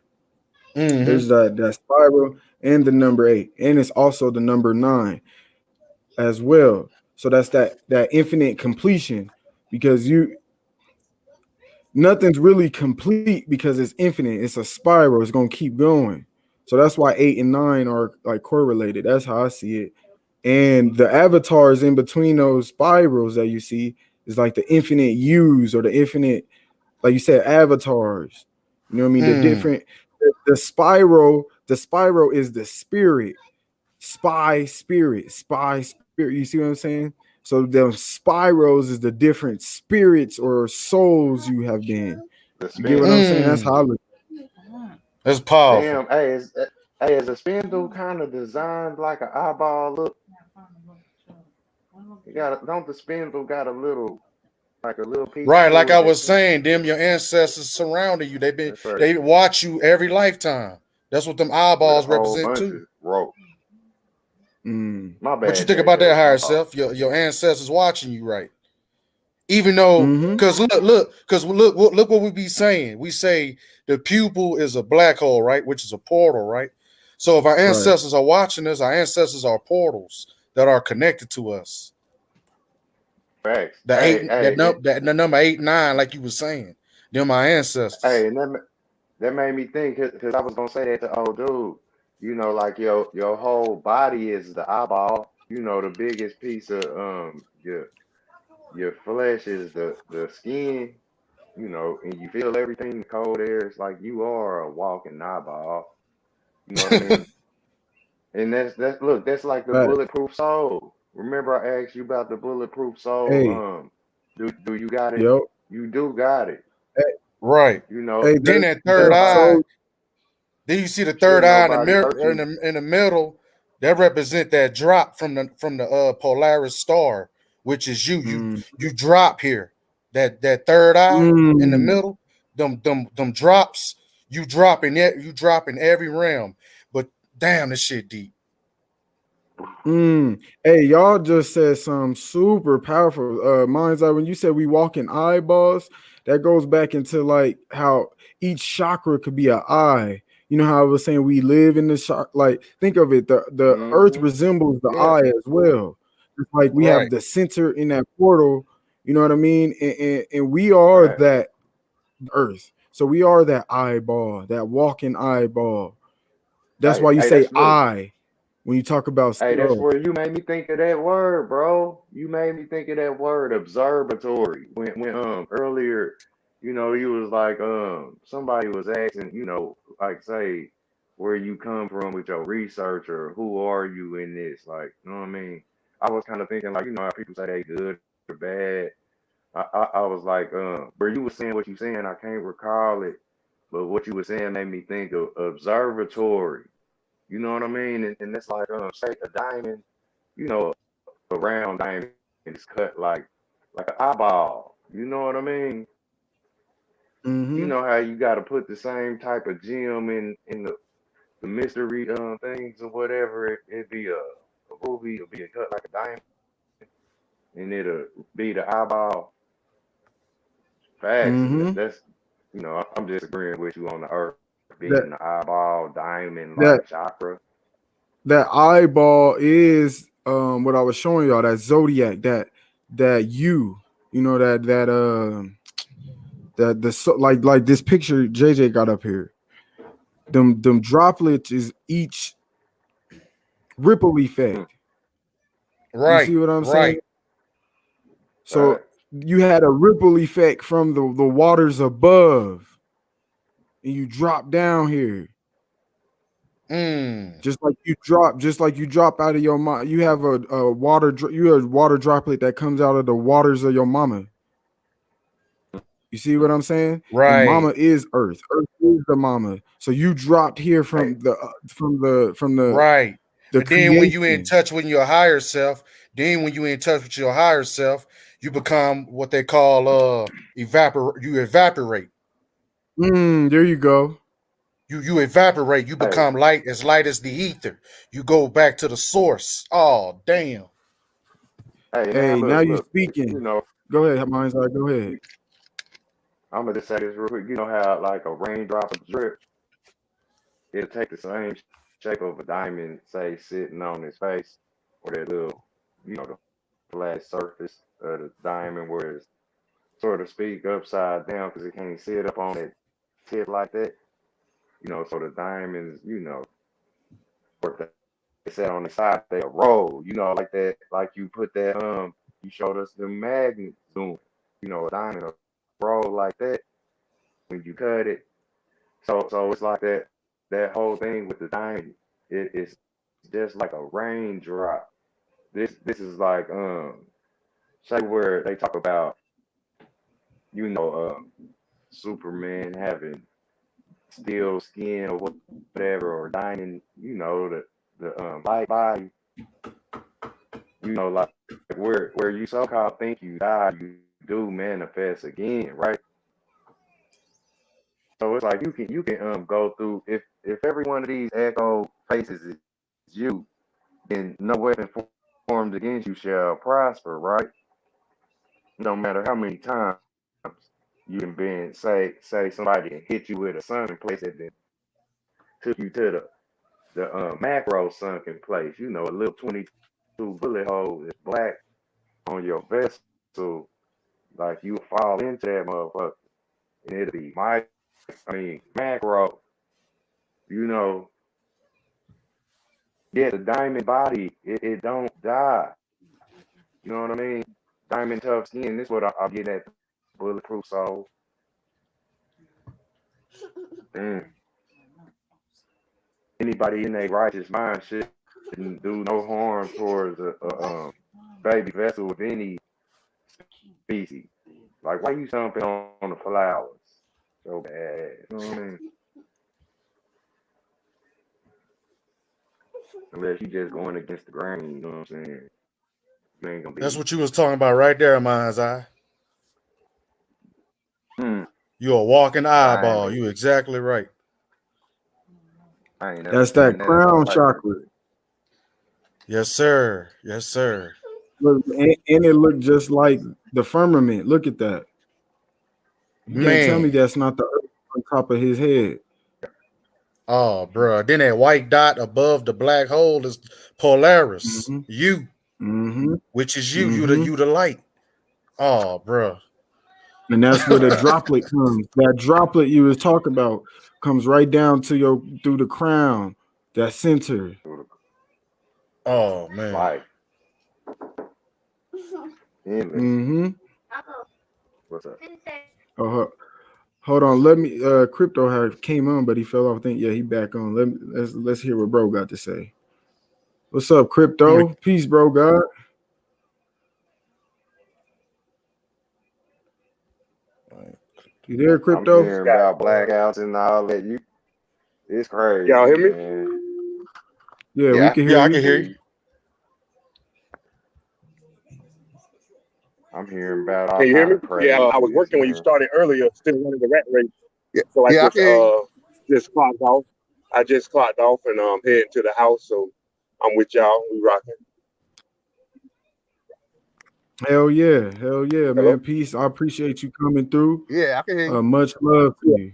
Mm-hmm. there's that spiral and the number 8, and it's also the number 9 as well. So that's that infinite completion because you nothing's really complete because it's infinite. It's a spiral. It's gonna keep going. So that's why 8 and 9 are like correlated. That's how I see it. And the avatars in between those spirals that you see is like the infinite U's or the infinite, like you said, avatars. You know what I mean? The Mm. different the spiral is the spirit, spy spirit. You see what I'm saying? So the spirals is the different spirits or souls you have been. The You get what I'm spindles. saying? That's Mm. how I look. That's powerful. Damn, hey, is a spindle kind of designed like an eyeball look? You got don't the spindle got a little like a little piece Right, like to I it was that saying, them your ancestors surrounding you. that's right. They watch you every lifetime. That's what them With a eyeballs whole represent bunch too. of rope. Mm. My What you bad, think about that, JJ. My higher fault. self? Your ancestors watching you, right? Even though, Mm-hmm. because look what we be saying. We say the pupil is a black hole, right? Which is a portal, right? So if our Right. ancestors are watching us, our ancestors are portals that are connected to us. Facts. The Hey, eight that hey, num that the number 8 9, like you were saying, they're my ancestors. hey, and that made me think because I was gonna say that to old dude. You know, like your whole body is the eyeball. You know, the biggest piece of your flesh is the skin. You know, and you feel everything. The cold air. It's like you are a walking eyeball. You know what I mean? And that's look, that's like the Right. bulletproof soul. Remember I asked you about the bulletproof soul? Hey, Do you got it? yo. You do got it. Hey, Right. You know, hey, Then that that third that eye. so Then you see the third shouldn't eye in the nobody mirror hurt you. in the middle. That represent that drop from the Polaris star, which is you. You mm, you drop here. That third eye in the mm, middle. Them drops. You drop in every realm. But damn, this shit deep. Hey, y'all just said some super powerful. Mine's like when you said we walk in eyeballs, that goes back into like how each chakra could be an eye. You know how I was saying we live in the like think of it, the earth Hmm. resembles the Yeah. eye as well. It's like we have Right. the center in that portal, you know what I mean? And we are Right. that earth. So we are that eyeball, that walking eyeball. That's why you Hey, say that's look. I when you talk about Hey, that's self. where you made me think of that word, bro. You made me think of that word, observatory. When earlier, you know, you was like somebody was asking, you know, like say where you come from with your research or who are you in this, like, you know what I mean? I was kind of thinking like, you know, how people say they good or bad. I was like, where you was saying what you saying, I can't recall it, but what you were saying made me think of observatory. You know what I mean? And it's like say a diamond, you know, a round diamond is cut like an eyeball. You know what I mean? You Mm-hmm. know how you got to put the same type of gem in the mystery things or whatever. It'd be a movie, it'll be cut like a diamond, and it'll be the eyeball. Facts, and Mm-hmm. that's you know I'm just agreeing with you on the earth That being the eyeball, diamond that like chakra. that eyeball is what I was showing y'all, that zodiac, that you know that the so like this picture JJ got up here. Them droplets is each ripple Hmm, effect. You Right. see what I'm saying? Right. So right. you had a ripple effect from the waters above, and you drop down here. Just like you drop out of your mom, you have a water droplet that comes out of the waters of your mama. You see what I'm saying? And Right. mama is earth. Earth is the mama. So you dropped here Hey, from Right. the And then when you in creation. touch with your higher self, you become what they call you evaporate. There you go. You evaporate, you hey, become light as the ether. You go back to the source. Oh, damn. hey, now Hey, now you look, speaking. you know, Go ahead, mind's eye. Go ahead. I'm gonna just say this real quick. You know how like a raindrop of drip, it'll take the same shape of a diamond, say, sitting on his face, or that little, the flat surface of the diamond where it's, so to speak, upside down because it can't sit up on that tip like that. So the diamonds, or if they set on the side, they roll, like that, like you put that, you showed us the magnet zoom, a diamond will roll like that when you cut it. So it's like that whole thing with the diamond. It's just like a raindrop. This is like say where they talk about you know Superman having steel skin or whatever or diamond. The light body. Like where you somehow think you die, you do manifest again, right? So it's like you can go through if every one of these echo faces is you, then no weapon formed against you shall prosper, right? No matter how many times you can been say somebody hit you with a sunken place that then took you to the macro sunken place, a little 22 bullet hole is black on your vessel, like you fall into that motherfucker, and it'll be macro, you know, yeah, the diamond body, it don't die. You know what I mean? Diamond tough skin. This is what I'll get at bulletproof soul. Mm. Anybody in their righteous mind shouldn't do no harm towards a baby vessel of any species. Like, why you stomping on the flowers so bad? You know what I mean? Unless you just going against the grain, you know what I'm saying? You ain't gonna That's be. what you was talking about right there, mind's eye. Hmm. You're a walking I ain't eyeball. never, You exactly right. I ain't never That's that seen that in my crown life. chakra. Yes, sir. Yes, sir. Look, and it looked just like the firmament. Look at that. You can't tell me Man. that's not the earth on top of his head. Oh, bro. Then that white dot above the black hole is Polaris. Mm-hmm. You, Mm-hmm. which is you. Mm-hmm. You the light. Oh, bro. And that's where the droplet comes. That droplet you was talking about comes right down to your through the crown, that center. Oh, man. Like endless. Mm-hmm. What's up? Oh, hold on. Let me crypto had came on, but he fell off. I think yeah, he back on. Let's hear what bro got to say. What's up, crypto? Peace, bro. God. You there, I'm crypto? hearing about blackouts and all that. It's Y'all crazy, hear me? man. Yeah, we Yeah, can hear Yeah, I I can you. hear hear you. you. I'm hearing about all Can you hear kind me? of Yeah, I was craziness, working when you man. started earlier, still running the rat race. Yeah, So I yeah, I can hear you. just clocked off. I just clocked off and heading to the house. So I'm with y'all. We rocking. Hell yeah, Hello? man. Peace. I appreciate you coming through. Yeah, I can hear you. Much love to Yeah. you.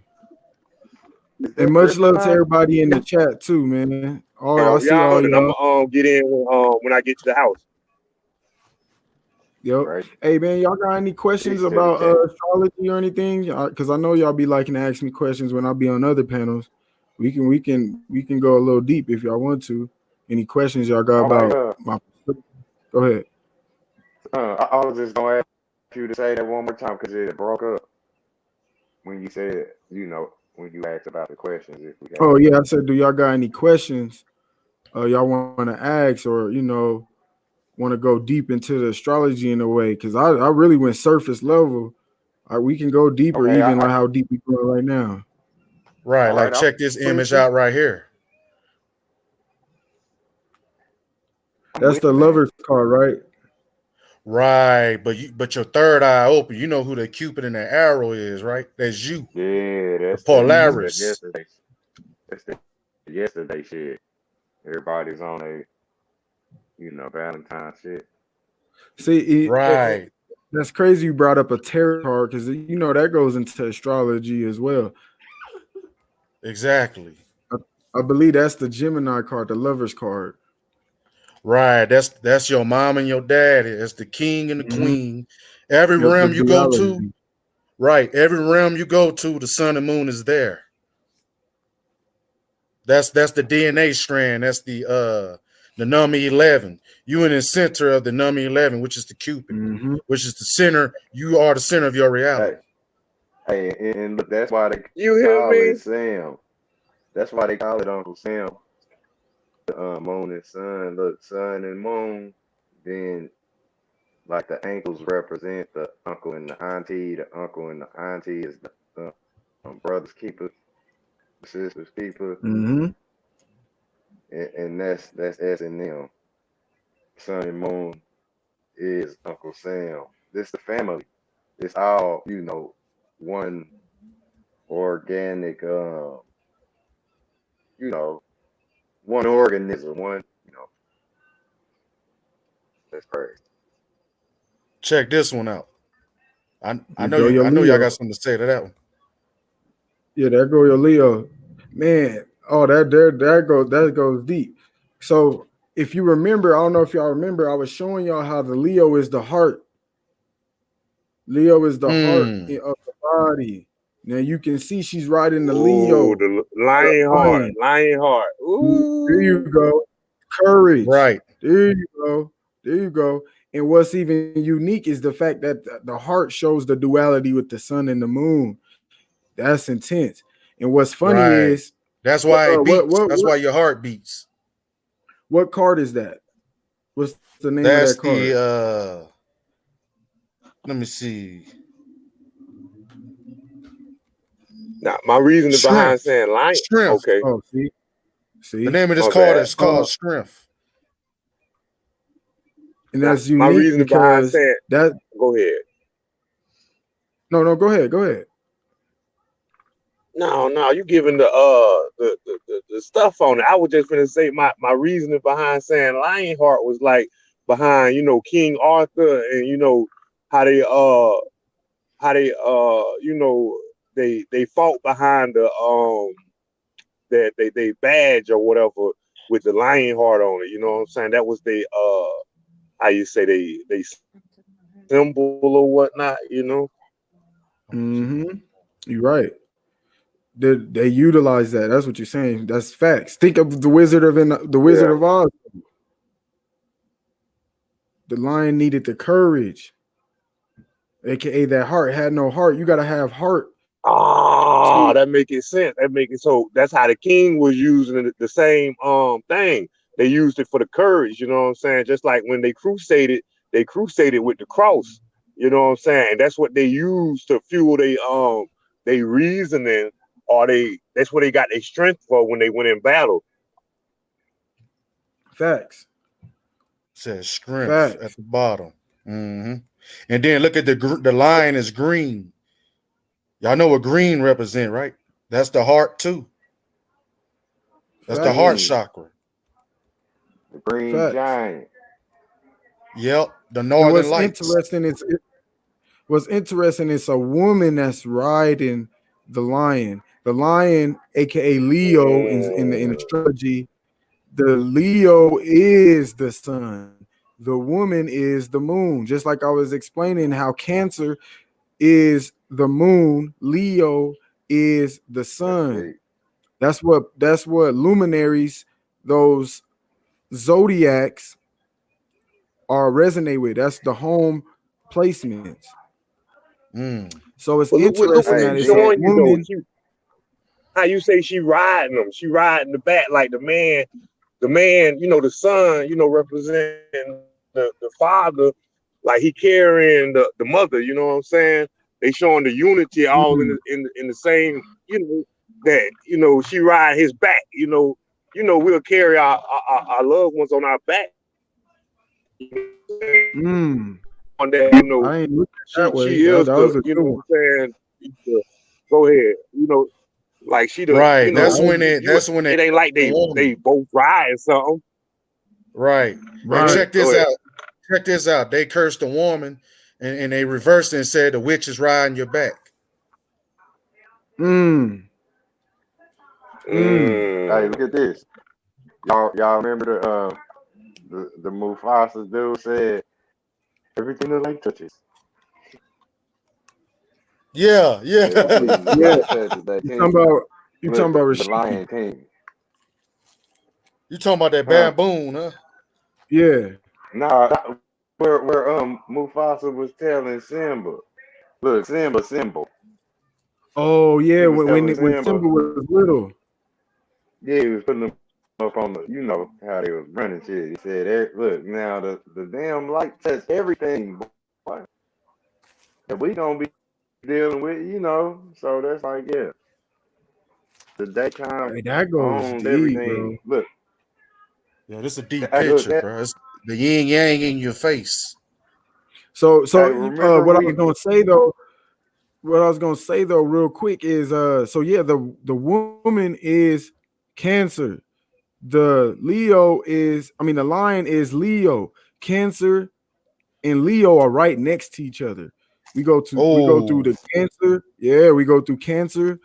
Is And that much love to kryptonite? everybody in the chat too, man. All I see Y'all all and I'm y'all. gonna get in when I get to the house. Yep. Right. Hey man, y'all got any questions Peace to the about chat. astrology or anything? Because I know y'all be liking to ask me questions when I be on other panels. We can go a little deep if y'all want to. Any questions y'all got Okay. about my? Go ahead. I was just gonna ask you to say that one more time because it broke up when you said, when you asked about the questions, if we Oh have yeah, any. I said, do y'all got any questions? Y'all want to ask, or want to go deep into the astrology in a way? Because I really went surface level. We can go deeper, Okay, even like how deep we going right now. Right, all like right, check this I'm image listening. out right here. I'm That's with the you, man. lover's card, right? Right, but your third eye open. You know who the Cupid and the arrow is, right? That's you, Yeah, the Mm-hmm. that's Polaris. yesterday. That's the yesterday shit. Everybody's on a Valentine shit. See, Right, that's crazy. You brought up a tarot card because that goes into astrology as well. exactly. I, I believe that's the Gemini card, the lover's card. Right, that's your mom and your daddy. That's the king and the Hmm. queen. Every Yep, the realm you go to, duality. right? Every realm you go to, the sun and moon is there. That's the DNA strand. That's the number 11. You in the center of the number 11, which is the Cupid, Hmm. which is the center. You are the center of your Hey, reality. hey, and look, that's why they You hear call it me? Sam. That's why they call it Uncle Sam. The moon and sun. Look, sun and moon. Then like the ankles represent the uncle and the auntie. The uncle and the auntie is the brother's keeper, the sister's keeper, Hmm. and that's S and M. Sun and moon is Uncle Sam. This the family. It's all one organic you know one organism. One that's crazy. Check this one out. I You know go you. your I know y'all got Leo. something to say to that one. Yeah, there go your Leo. Man, oh that goes deep. So if you remember, I don't know if y'all remember, I was showing y'all how the Leo is the heart. Leo is the heart Hmm. of the body. Now you can see she's riding the Ooh, Leo, the the lion heart, lion. lion heart. There you Ooh. go. Courage. Right. There you go. There you go. And what's even unique is the fact that the heart shows the duality with the sun and the moon. That's intense. And what's funny Right. is That's what why uh, it what beats. what That's what why your heart beats. what card is that? What's the name of that That's card? the. Let me see. Now, my reasoning behind Strength. saying lion. Strength. Okay, Oh, see, The see, name of this my card bad. is called uh, Strength. and Now, that's my unique reasoning behind because saying, that. go ahead. No, go ahead, go ahead. No, no, you giving the stuff on it. I was just gonna say my reasoning behind saying Lionheart was like behind King Arthur and how they they fought behind they badge or whatever with the Lionheart on it. You know what I'm saying? That was they how you say they symbol or whatnot. Mm-hmm. You're right. They utilize that. That's what you're saying. That's facts. Think of the Wizard Yeah. of Oz. The lion needed the courage, aka that heart had no heart. You gotta have heart. Ah, To, that make it sense. That make it so. That's how the king was using the same thing. They used it for the courage. You know what I'm saying? Just like when they crusaded with the cross. You know what I'm saying? And that's what they used to fuel they reasoning, or that's where they got their strength for when they went in battle. facts. Says Strength at Facts. the bottom. Hmm. And then look at the line is green. Y'all know what green represent, right? That's the heart too. That's the Facts. heart Green, chakra. the green Facts. giant. Yep. The And northern lights. what's interesting is a woman that's riding the lion. The lion, aka Leo, in Mm. astrology, the Leo is the sun. The woman is the moon. Just like I was explaining how Cancer is the moon, Leo is the That's sun. deep. That's what luminaries, those zodiacs are resonate with. That's the home placements. Mm. So it's But look interesting what Hey, that she's it's a then showing you though. woman. how you say she riding them. She riding the back like the man, the son, representing the father, like he carrying the mother, you know what I'm saying? They showing the unity all in Mm. the same, that, she ride his back, we'll carry our loved ones on our back. Mm. On that, I ain't looked at she that way. she is That the, was a good one. what I'm saying, go ahead, like she the, Right. Yeah, That's when it. That's when it it. ain't like The they woman. both riding something. Right. And Go right. ahead, check go this ahead. out. Check this out. They cursed the woman, and they reversed it and said the witch is riding your back. Mm. Mm. Hey, Mm. look at this. Y'all remember the Mufasa dude said everything the light touches. Yeah. Everything the Yeah. light touches that You talking king. about you talking Look, about the Rashiki. Lion King. You talking about that Huh? baboon, huh? Yeah. Nah, where Mufasa was telling Simba. Look, Simba. Oh He yeah, was telling when Simba. Simba was little. Yeah, he was putting them up on the, how they was running shit. He said, "Look, now the damn light touch everything, boy, that we gonna be dealing with, So that's like, yeah, the day kind of Hey, that goes owns deep, everything. bro. Look, Yeah, this is a deep look, picture, bro. It's the yin yang in your face. So remember what I was we, gonna say though, real quick is so yeah, the woman is Cancer. The lion is Leo. Cancer and Leo are right next to each other. We go through Oh, the Cancer. Yeah, we go through Cancer.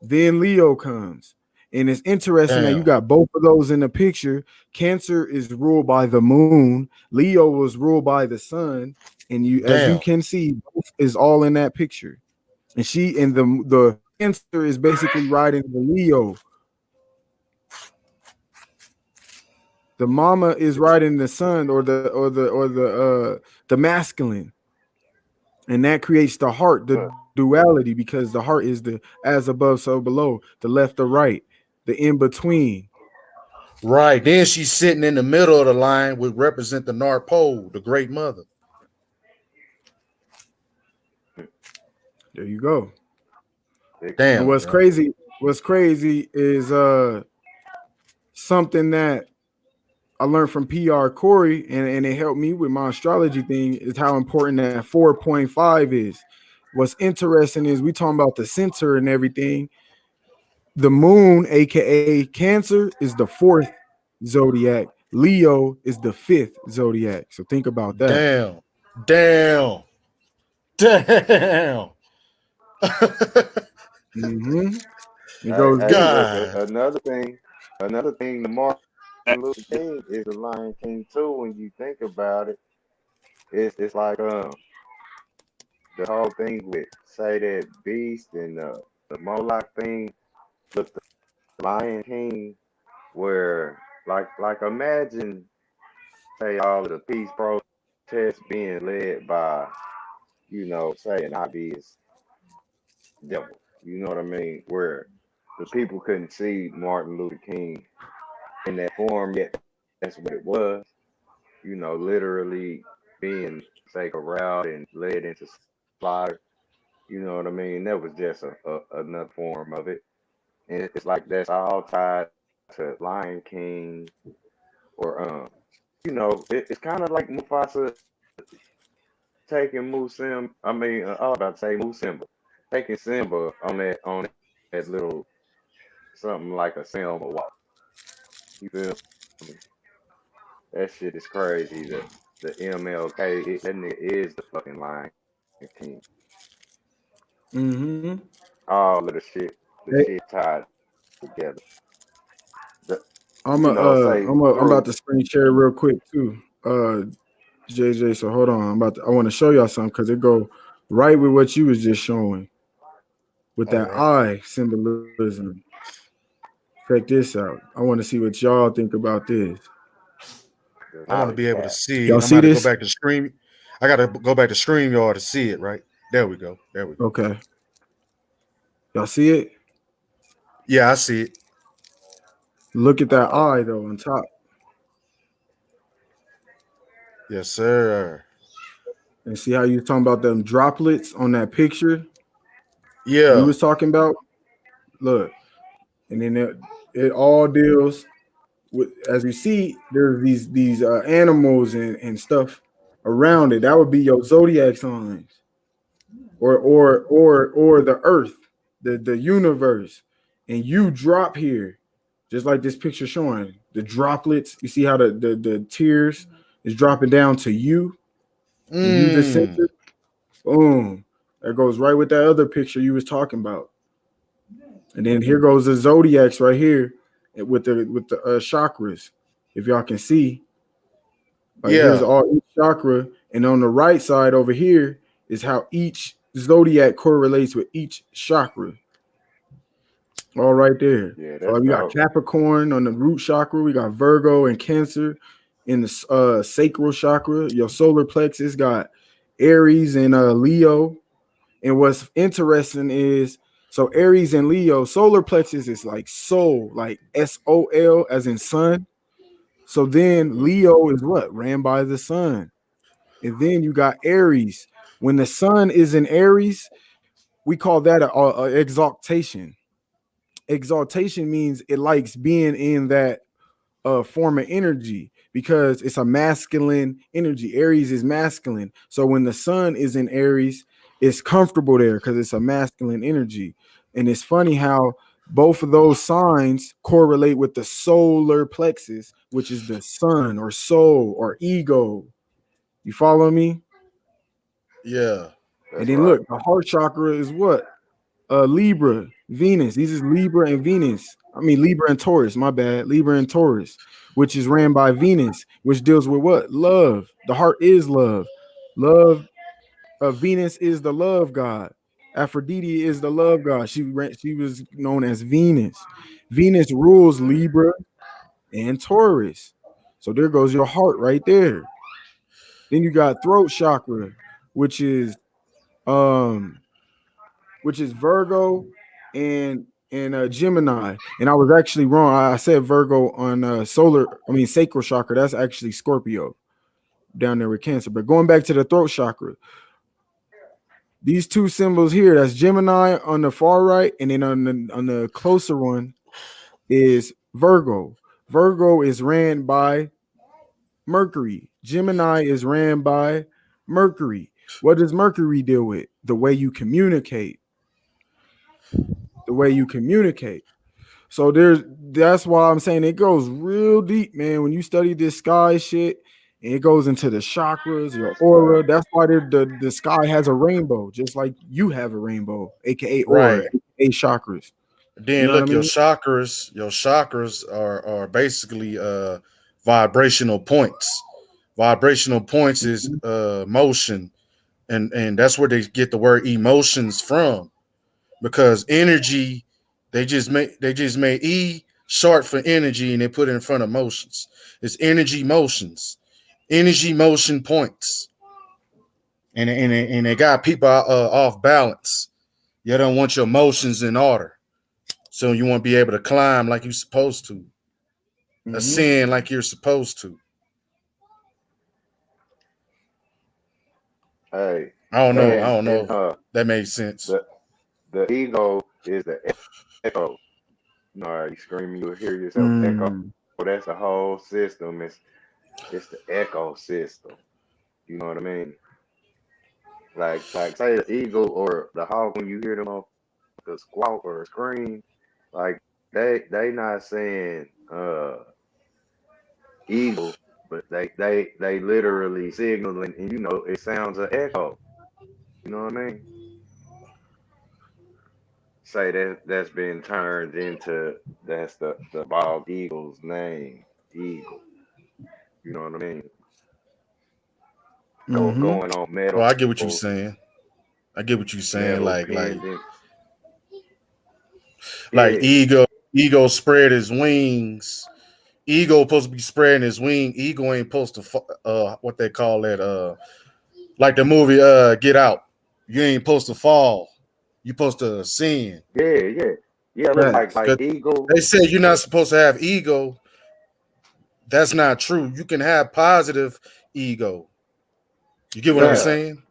Then Leo comes. And it's interesting that you damn, got both of those in the picture. Cancer is ruled by the moon. Leo was ruled by the sun. And as you damn. can see, both is all in that picture. And the Cancer is basically riding the Leo. The mama is riding the sun or the masculine. And that creates the heart, the look, duality, because the heart is the as above, so below, the left or right, the in between. Right. Then she's sitting in the middle of the line, would represent the North Pole, the Great Mother. There you go. And Damn, bro. what's crazy is something that I learned from PR Corey, and it helped me with my astrology thing, is how important that 4.5 is. What's interesting is we talking about the center and everything. The moon, aka Cancer, is the fourth zodiac. Leo is the fifth zodiac. So think about that. Damn. Damn. Damn. Mm-hmm. It hey, goes hey, deep. look, God. another thing, the Martin Luther King is the Lion King too. When you think about it, it's like the whole thing with say that beast and the Moloch thing. Look, the Lion King, where like imagine say all of the peace protests being led by say an obvious devil. You know what I mean? Where the people couldn't see Martin Luther King in that form yet. That's what it was. Literally being say corralled and led into slaughter. You know what I mean? That was just another form of it. And it's like that's all tied to Lion King or it's kind of like Mufasa taking Musim. I mean, I was about to say Musimba, taking Simba on that little something like a Selma walk. You feel me? That shit is crazy. The MLK, that nigga is the fucking Lion King. Mm-hmm. All of the Hey, shit tied together. The, say I'm about through. to screen share real quick too. JJ, so hold on. I want to show y'all something because it go right with what you was just showing with All that right. eye symbolism. Check this out. I want to see what y'all think about this. The I want to knowledge be able to cap. see Y'all it. I'm about see to go this? back to stream. I got to go back to stream y'all to see it, right? There we go. There we go. Okay. Y'all see it? Yeah, I see it. Look at that Uh, eye though on top, Yes, sir. and see how you was talking about them droplets on that picture you Yeah. was talking about. Look, and then it all deals with, as you see, there's these animals and stuff around it. That would be your zodiac signs, or the Earth, the universe, and you drop here, just like this picture showing the droplets. You see how the tears is dropping down to you, and you the Mm. center. Boom. That goes right with that other picture you was talking about. And then here goes the zodiacs right here with the chakras. If y'all can see, like here's Yeah. all each chakra, and on the right side over here is how each zodiac correlates with each chakra. All right there. yeah, So that's like, we got dope. Capricorn on the root chakra. We got Virgo and Cancer in the sacral chakra. Your solar plexus got Aries and Leo. And what's interesting is, so Aries and Leo, solar plexus is like soul, like SOL as in sun. So then Hmm. Leo is what? Ran by the sun. And then you got Aries. When the sun is in Aries, we call that a exaltation. Exaltation means it likes being in that form of energy because it's a masculine energy. Aries is masculine. So when the sun is in Aries, it's comfortable there because it's a masculine energy. And it's funny how both of those signs correlate with the solar plexus, which is the sun or soul or ego. You follow me? Yeah. And That's then right. look, the heart chakra is what? Libra, Venus. These is Libra and Venus. I mean Libra and Taurus. My bad. Libra and Taurus, which is ran by Venus, which deals with what? Love. The heart is love. Love. Venus is the love god. Aphrodite is the love god. She was known as Venus. Venus rules Libra and Taurus. So there goes your heart right there. Then you got throat chakra, which is um which is Virgo and Gemini. And I was actually wrong. I said Virgo on sacral chakra. That's actually Scorpio down there with Cancer. But going back to the throat chakra, these two symbols here, that's Gemini on the far right, and then on the closer one is Virgo. Virgo is ran by Mercury. Gemini is ran by Mercury. What does Mercury deal with? The way you communicate. The way you communicate. So that's why I'm saying it goes real deep, man. When you study this sky shit, and it goes into the chakras, your That's aura. fact. That's why the sky has a rainbow, just like you have a rainbow, aka aura, Right. aka chakras. You Then know what I look, mean? your chakras are basically vibrational points. Vibrational points is Mhm. motion, and that's where they get the word emotions from, because energy, they just made E short for energy, and they put it in front of motions. It's energy motions, energy motion points, and they got people off balance. You don't want your motions in order, so you won't be able to climb like you're supposed to, Mhm. ascend like you're supposed to. Hey, I don't know. I and don't know and if that makes sense. the the ego is the echo. You know, how you scream, you hear yourself echo. Mm. That's the whole system. It's the echo system. You know what I mean? Like say the eagle or the hawk when you hear them on the squawk or scream, like they not saying eagle, but they literally signaling, and it sounds an echo. You know what I mean? Say that's been turned into that's the bald eagle's name, eagle. You know what I mean? Mhm. Going on Oh, I get what you're saying. I get what you're saying. metal Like pendants. like Yeah, ego spread his wings. Ego supposed to be spreading his wing. Ego ain't supposed to what they call that like the movie Get Out. You ain't supposed to fall. You supposed to ascend. yeah, yeah. Yeah, look Facts. like ego. They say you're not supposed to have ego. That's not true. You can have positive ego. You get what I'm Yeah, Facts. saying?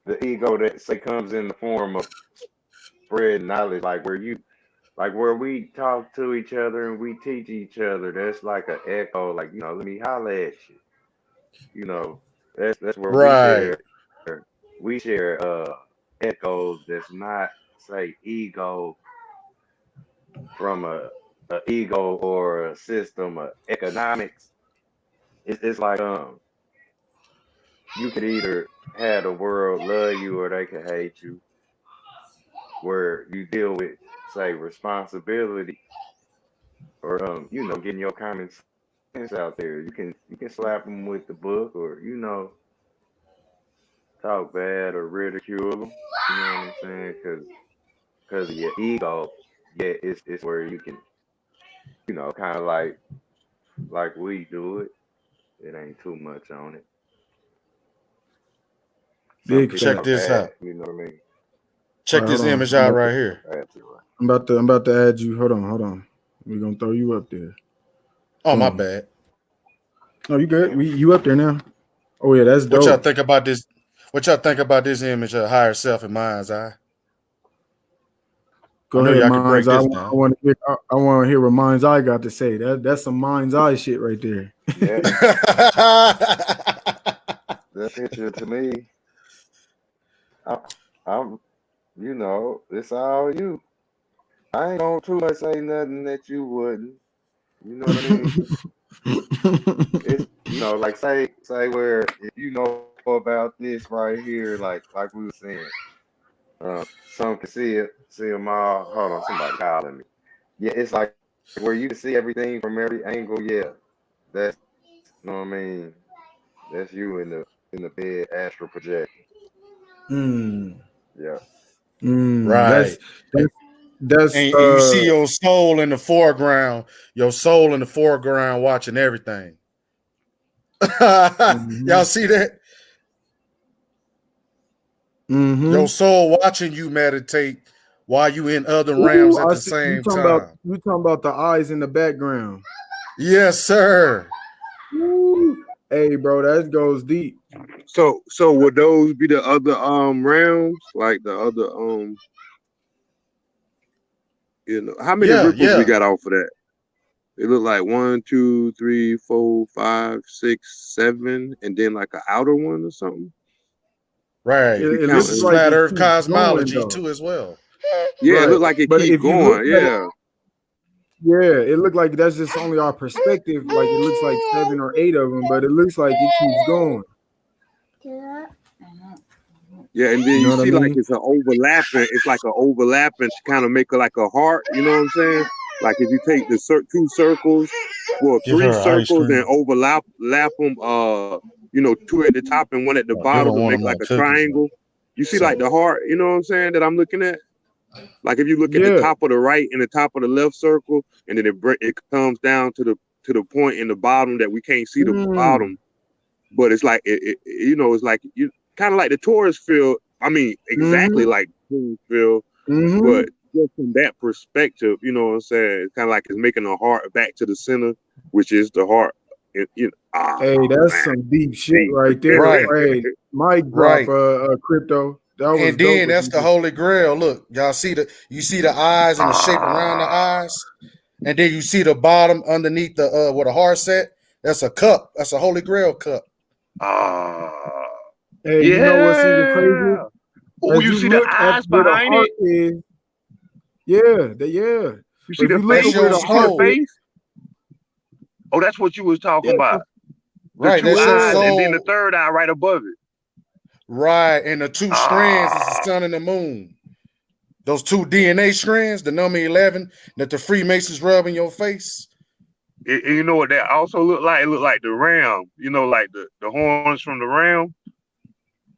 the ego that say comes in the form of spread knowledge, like where we talk to each other and we teach each other. That's like an echo. Like let me holler at you. You know, that's where Right. we share echoes. That's not say ego from a ego or a system of economics. It's like you could either have the world love you or they could hate you. Where you deal with say responsibility or getting your common sense out there. You can slap them with the book or talk bad or ridicule them. You know what I'm saying? Because of your ego. Yeah, it's where you can kind of like we do it. It ain't too much on it. Some Big people Check are facts. this bad. out. You know what I mean? Check All right, hold this on. image out right here. Bad too, right? I'm about to add you. Hold on. We're gonna throw you up there. Oh, my Boom. bad. No, you good. You up there now. Oh yeah, that's What y'all dope. think about this? What y'all think about this image of higher self in mind's eye? I Go know ahead, y'all can Mind's break Eye. this I down. want to hear. I want to hear what Mind's Eye got to say. That's some Mind's Eye shit right there. Yeah, that picture to me, I, I'm, it's all you. I ain't gonna too much say nothing that you wouldn't. You know what I mean? It's like say where if you know about this right here, like we were saying, some can see them all. Hold on, somebody calling me. Yeah, it's like where you can see everything from every angle. Yeah, that's you know what I mean. That's you in the bed astral projecting. mm, Yeah, Right. And, that's and you see your soul in the foreground, watching everything. Y'all mhm. see that? Your Mm-hmm. soul watching you meditate while you in other realms Ooh, at I the see you same talking about time. the eyes in the background. Yes, sir. Ooh. Hey, bro, that goes deep. So would those be the other realms, like the other how many Yeah, ripples we yeah. got off of that? It looked like 1, 2, 3, 4, 5, 6, 7, and then like an outer one or something. Right. It, If we it This looks is counting, like flat it earth keeps going cosmology though. too as well. yeah, it Right. looked like it But keep if you look going. at it, Yeah, yeah, it looked like that's just only our perspective. Like it looks like 7 or 8 of them, but it looks like it keeps going. yeah, and then You you know what I see like mean? it's an overlapping. It's like an overlapping to kind of make it like a heart. You know what I'm saying? Like if you take the two circles, well, Give three her ice circles and cream. lap them. Two at the top and one at the Give her bottom to one of make my like a cookies or triangle. You see like something. the heart. You know what I'm saying? That I'm looking at. Like if you look at the Yeah. top of the right and the top of the left circle, and then it comes down to the point in the bottom that we can't see the Mm, bottom, but it's like it's like you kind of like the Taurus field. I mean, exactly mm-hmm. like the field, Mm-hmm. but just from that perspective, you know what I'm saying? It's kind of like it's making the heart back to the center, which is the heart. Hey, that's Man, some deep shit deep. right there. Right, Hey, mic drop, right. crypto. That was And dope then what that's you the just. holy grail. Look, y'all see the eyes and the shape around the ah, eyes, and then you see the bottom underneath the where the heart set. That's a cup. That's a holy grail cup. ah, Hey, you know what's even crazier? yeah. Oh, As you you see the look at eyes where the behind heart it? is, yeah, yeah. You But see if the you look That's at face? where your the You see heart the soul. is, face? Oh, that's what you was yeah, talking about. The Right. two That's your eyes yeah. and then the soul. third eye right above it. Right. And the two strands is the Ah, sun and the moon. Those two DNA strands, the number 11 that the Freemasons rub in your face. you know what that also looked like? It looked like the ram. Like the horns from the ram.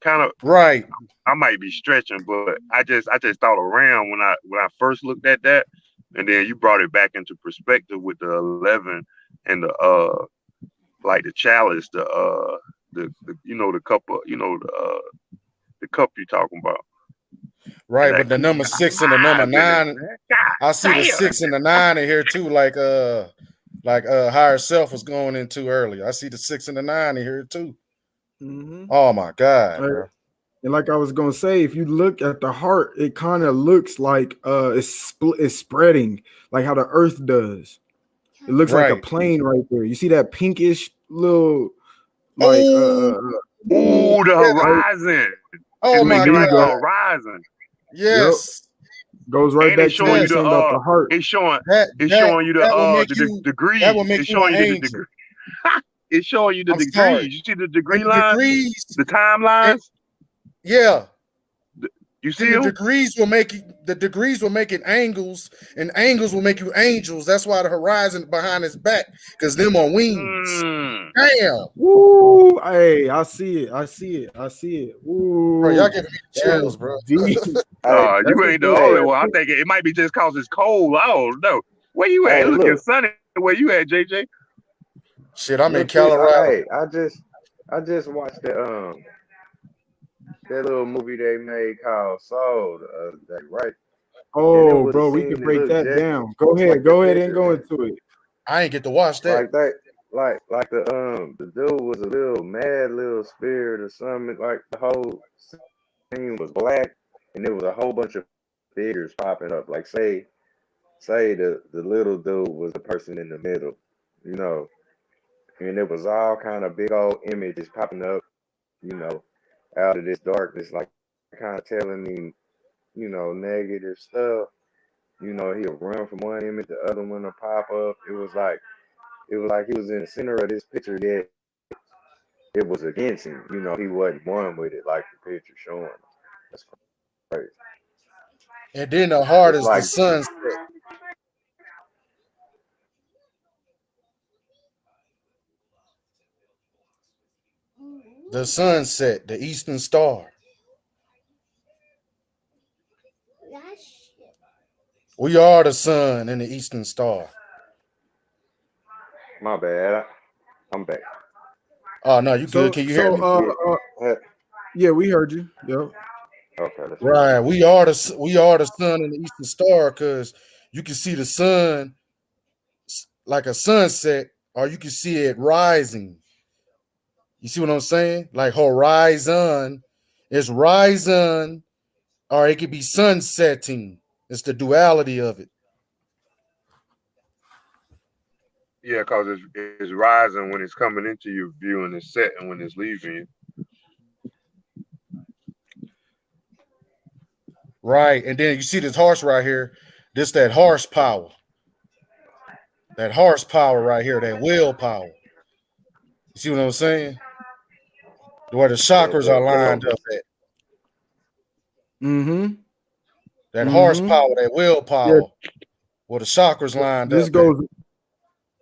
Kind of. Right. I might be stretching, but I just thought of ram when I first looked at that, and then you brought it back into perspective with the 11 and the like the chalice, the cup of the cup you talking about. Right, That but the number got 6 and the number vibes in it, 9, man. God I see the damn. 6 and the 9 in here too, like higher self was going into earlier. I see the 6 and the 9 in here too. Mm-hmm. Oh my God, bro. And like I was gonna say, if you look at the heart, it kind of looks like it's spreading, like how the Earth does. It looks like a Right. plane right there. You see that pinkish little like Oh, Ooh, the yeah. right? horizon. Oh It's my There making you like a go. God. horizon. Yep. Yes. Goes right And it's back to what showing you're you Yes. the saying about the heart. it's showing That it's that showing you that will make the you that will degrees. make It's you an showing you the angel. degree. It's showing you the I'm sorry. degrees. You see the And degree the lines, degrees, the and timelines. yeah, You see and the them? degrees will make you the degrees will make it angles, and angles will make you angels. That's why the horizon behind his back, because them are wings. Mm. Damn, Woo! Hey, I see it. I see it. I see it. bro, y'all Woo! giving me That's chills, bro. deep. Hey, That's You a ain't the good. hey, only one. I'm thinking it might be just cause it's cold. I don't know. Where you at? hey, It looking look, sunny. Where you at, JJ? Shit, I'm in look this. Colorado. I just watched that little movie they made called Soul the other day, right? And it Oh, was a bro, we scene can that break looked that just down. Go like ahead. the Go ahead and picture, go and into it. I ain't get to watch that. like that, like the dude was a little mad little spirit or something. Like the whole scene was black, and there was a whole bunch of figures popping up. Like say the little dude was the person in the middle, you know, and it was all kind of big old images popping up, you know, out of this darkness, like kind of telling me, you know, negative stuff. You know, he'll run from one image, the other one will pop up. It was like he was in the center of this picture, yet it was against him. You know, he wasn't one with it like the picture showing. That's crazy. And then the heart It's is the like sunset. The sunset, the eastern star. We are the sun and the eastern star. my bad. I'm back. Oh no, you good? So, Can you hear so, me? Yeah. yeah, we heard you. Yep. Okay, let's see. Right. We are the sun and the eastern star because you can see the sun like a sunset, or you can see it rising. You see what I'm saying? Like horizon is rising, or it could be sunsetting. It's the duality of it. Yeah, cause it's rising when it's coming into your view and it's setting when it's leaving you. Right. And then you see this horse right here. This that horsepower. That horsepower right here, that willpower. You see what I'm saying? Where the chakras are So lined up at. Mm-hmm. That Mm-hmm. horsepower, that Yeah. willpower, where the chakras lined This up at. goes.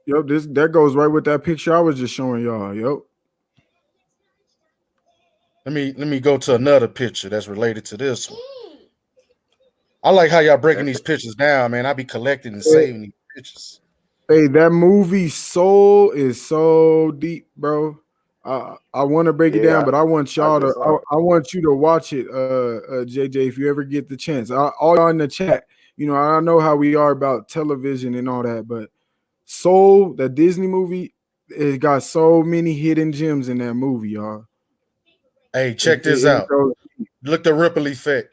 Yep. That goes right with that picture I was just showing y'all. Yep. Let me go to another picture that's related to this one. I like how y'all breaking that's these pictures down, man. I be collecting and Hey, saving these pictures. hey, that movie Soul is so deep, bro. I want to break it down, yeah. but I want I y'all to. just saw it. I want you to watch it, JJ, if you ever get the chance. All y'all in the chat, I know how we are about television and all that, but Soul, the Disney movie, it got so many hidden gems in that movie, y'all. Hey, It, check this it, it out. goes, Look the ripple effect.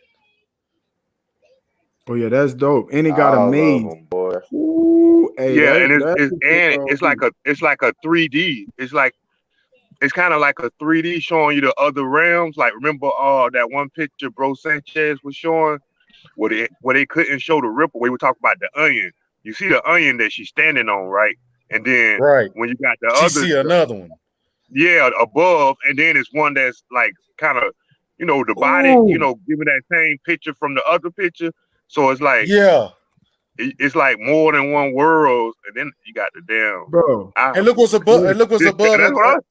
oh yeah, that's dope, and it got a All of maze. them, boy. Ooh, hey, Yeah, and that is so deep. it's like a 3D. It's kind of like a 3D showing you the other realms. Like remember that one picture Bro Sanchez was showing where they couldn't show the ripple. We were talking about the onion. You see the onion that she's standing on, right? And then Right. when you got the She other, see another one. yeah, above, and then it's one that's like kind of, the body, Ooh, giving that same picture from the other picture. So it's like Yeah. it's like more than one world, and then you got the damn bro. And eye. look what's above. And look what's above That's it. what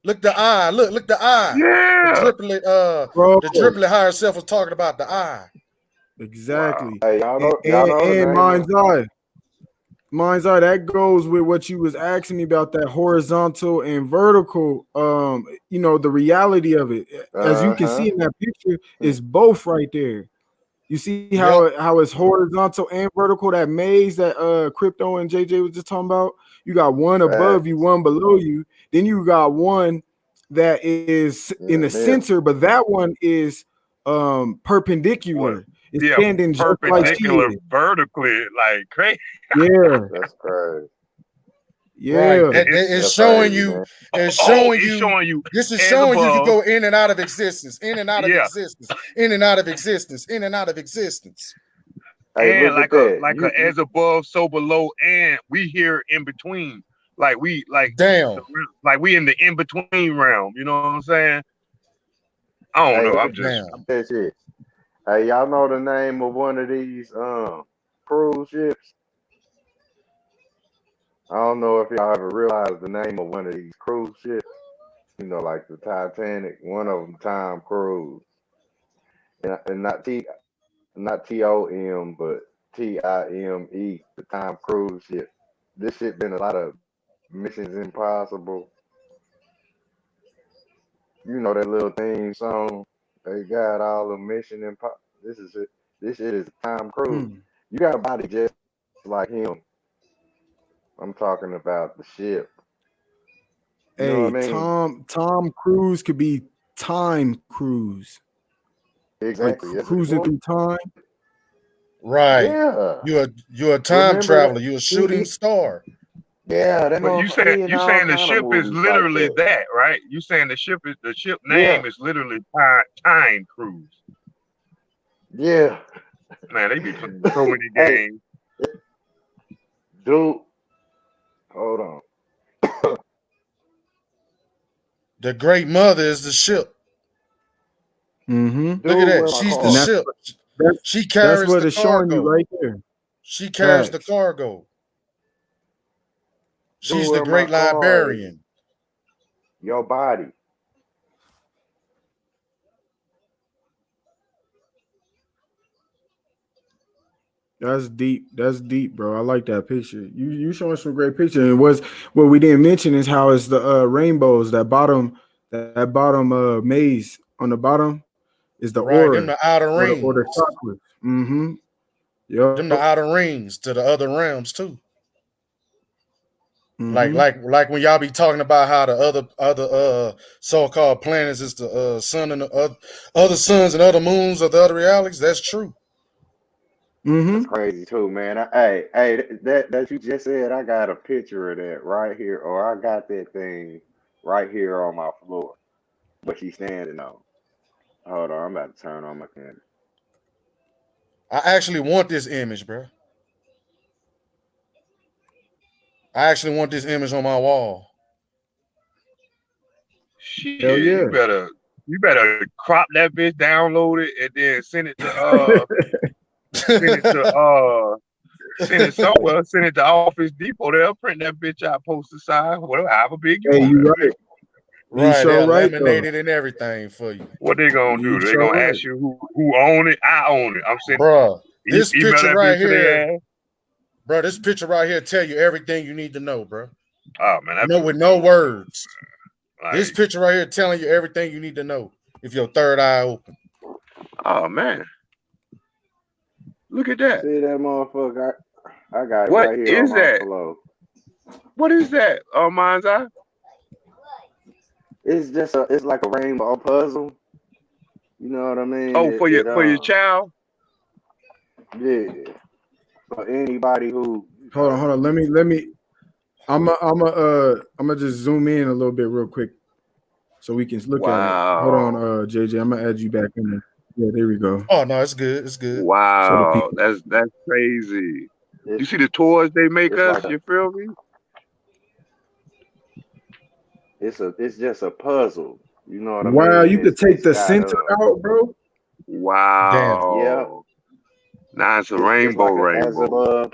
Look the eye. Look the eye. The yeah. triplet. Bro, The triplet higher self was talking about the eye. Wow. exactly. Hey, And, y'all and, know the and name of mind's eye, that goes with what you was asking me about that horizontal and vertical. The reality of it. As you can uh-huh. see in that picture, is both right there. You see Yep. how it's horizontal and vertical, that maze that Crypto and JJ was just talking about? You got one above you, Facts. one below you. Then you got one that is In in the the middle. center, but that one is What? perpendicular. It's Yeah, standing just like she perpendicular is. vertically, like crazy. Yeah, That's crazy. Right. yeah. It's That's showing crazy, you. man. It's Oh, showing it's you. showing you This is as showing you. You above. go in and out of existence. In and out of Yeah, existence. In and out of existence. In and out of existence. Hey, and look at like a that. like a You as above, so below, and we here in between. Like we Damn. like we in the in between realm. You know what I'm saying? I don't hey, know. look I'm at just Damn. that shit. Hey, y'all know the name of one of these cruise ships? I don't know if y'all ever realized the name of one of these cruise ships. You know, like the Titanic. One of them, Time Cruise, and not TOM, but TIME, the Time Cruise ship. This shit been a lot of Missions Impossible. You know that little theme song. They got all the Mission Impossible. This is it. This shit is Time Cruise. Hmm. You got a body just like him. I'm talking about the ship. You know Hey, what I mean? Tom Cruise could be Time Cruise, like Exactly. Yes, it cruising would. through time. Right. Yeah. You're a time Remember that? traveler. You're a shooting star. Yeah, that but motherfucker. He in you all saying the kind of ship is movies like literally that. that, right? You saying the ship Yeah. name is literally Time Cruise. Yeah. Man, they be playing so many Hey, games. dude. Hold on. The great mother is the ship. Mm-hmm. Look at Dude, that. where my She's the And car? ship. that's She that's carries what the it's showing you cargo. right there. She carries the Facts. cargo. Dude, She's the where my great car is? librarian. Your body. That's deep. That's deep, bro. I like that picture. You showing some great picture. And what we didn't mention is how it's the rainbows. That bottom maze on the bottom is the Right. Them aura the outer or the rings. chakras. Mm-hmm. Them the Yep. outer rings to the other realms too. Like Mm-hmm. like like when y'all be talking about how the other so-called planets is the sun and the other suns and other moons of the other realities. That's true. That's Mm-hmm. crazy too, man. Hey, that you just said, I got a picture of that right here, or I got that thing right here on my floor. What she's standing on. Hold on, I'm about to turn on my camera. I actually want this image, bro. I actually want this image on my wall. Hell Shit, yeah. you better crop that bitch, download it, and then send it somewhere, send it to Office Depot. They'll print that bitch out, post the size, whatever, however big you Hey, want you that right. bitch. You Right, sure they'll right laminate though. it and everything for you. What they gonna You do? They sure gonna right. ask you who own it? I own it. I'm sending Bruh, this email picture that right bitch to here, their ass. bro. This picture right here tell you everything you need to know, bro. Oh man, that No, bitch with is no dope, man. words. This Like, picture right here telling you everything you need to know if your third eye open. oh man, look at that. See that motherfucker? I got it What right here on is my that? floor. What is that? Mind's eye? It's like a rainbow puzzle. You know what I mean? Oh, for your child? Yeah. For anybody who, Hold on. Let me. I'm gonna just zoom in a little bit real quick so we can look at it. Hold on, Wow. JJ. I'm gonna add you back in there. Yeah, there we go. Oh no, it's good. It's good. So the Wow. people. That's crazy. You it's see the toys they make it's us, like a you feel me? it's just a puzzle. You know what I Wow, mean? you could take It's the got center out, bro. Damn. yeah, Wow. Now it's a it's like a rainbow.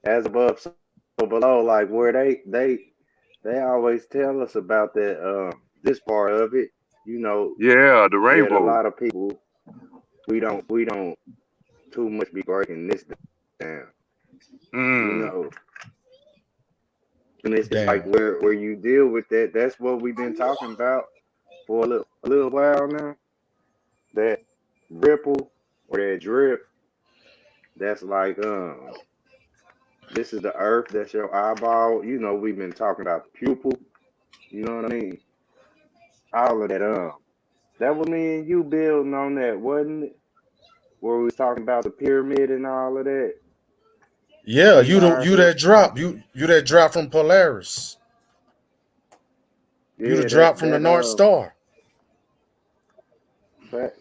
as above, so below. Like where they always tell us about that this part of it. You know Yeah, the that a rainbow. lot of people we don't too much be breaking this down. You Mm. know, and it's like Damn. where you deal with that. That's what we've been talking about for a little while now. That ripple. or that drip, that's like this is the earth, that's your eyeball. You know, we've been talking about the pupil, you know what I mean? All of that that was me and you building on that, wasn't it? Where we was talking about the pyramid and all of that. Yeah, We lined you up. that drop. You that drop from Polaris. You the Yeah, drop from the that North Star. facts.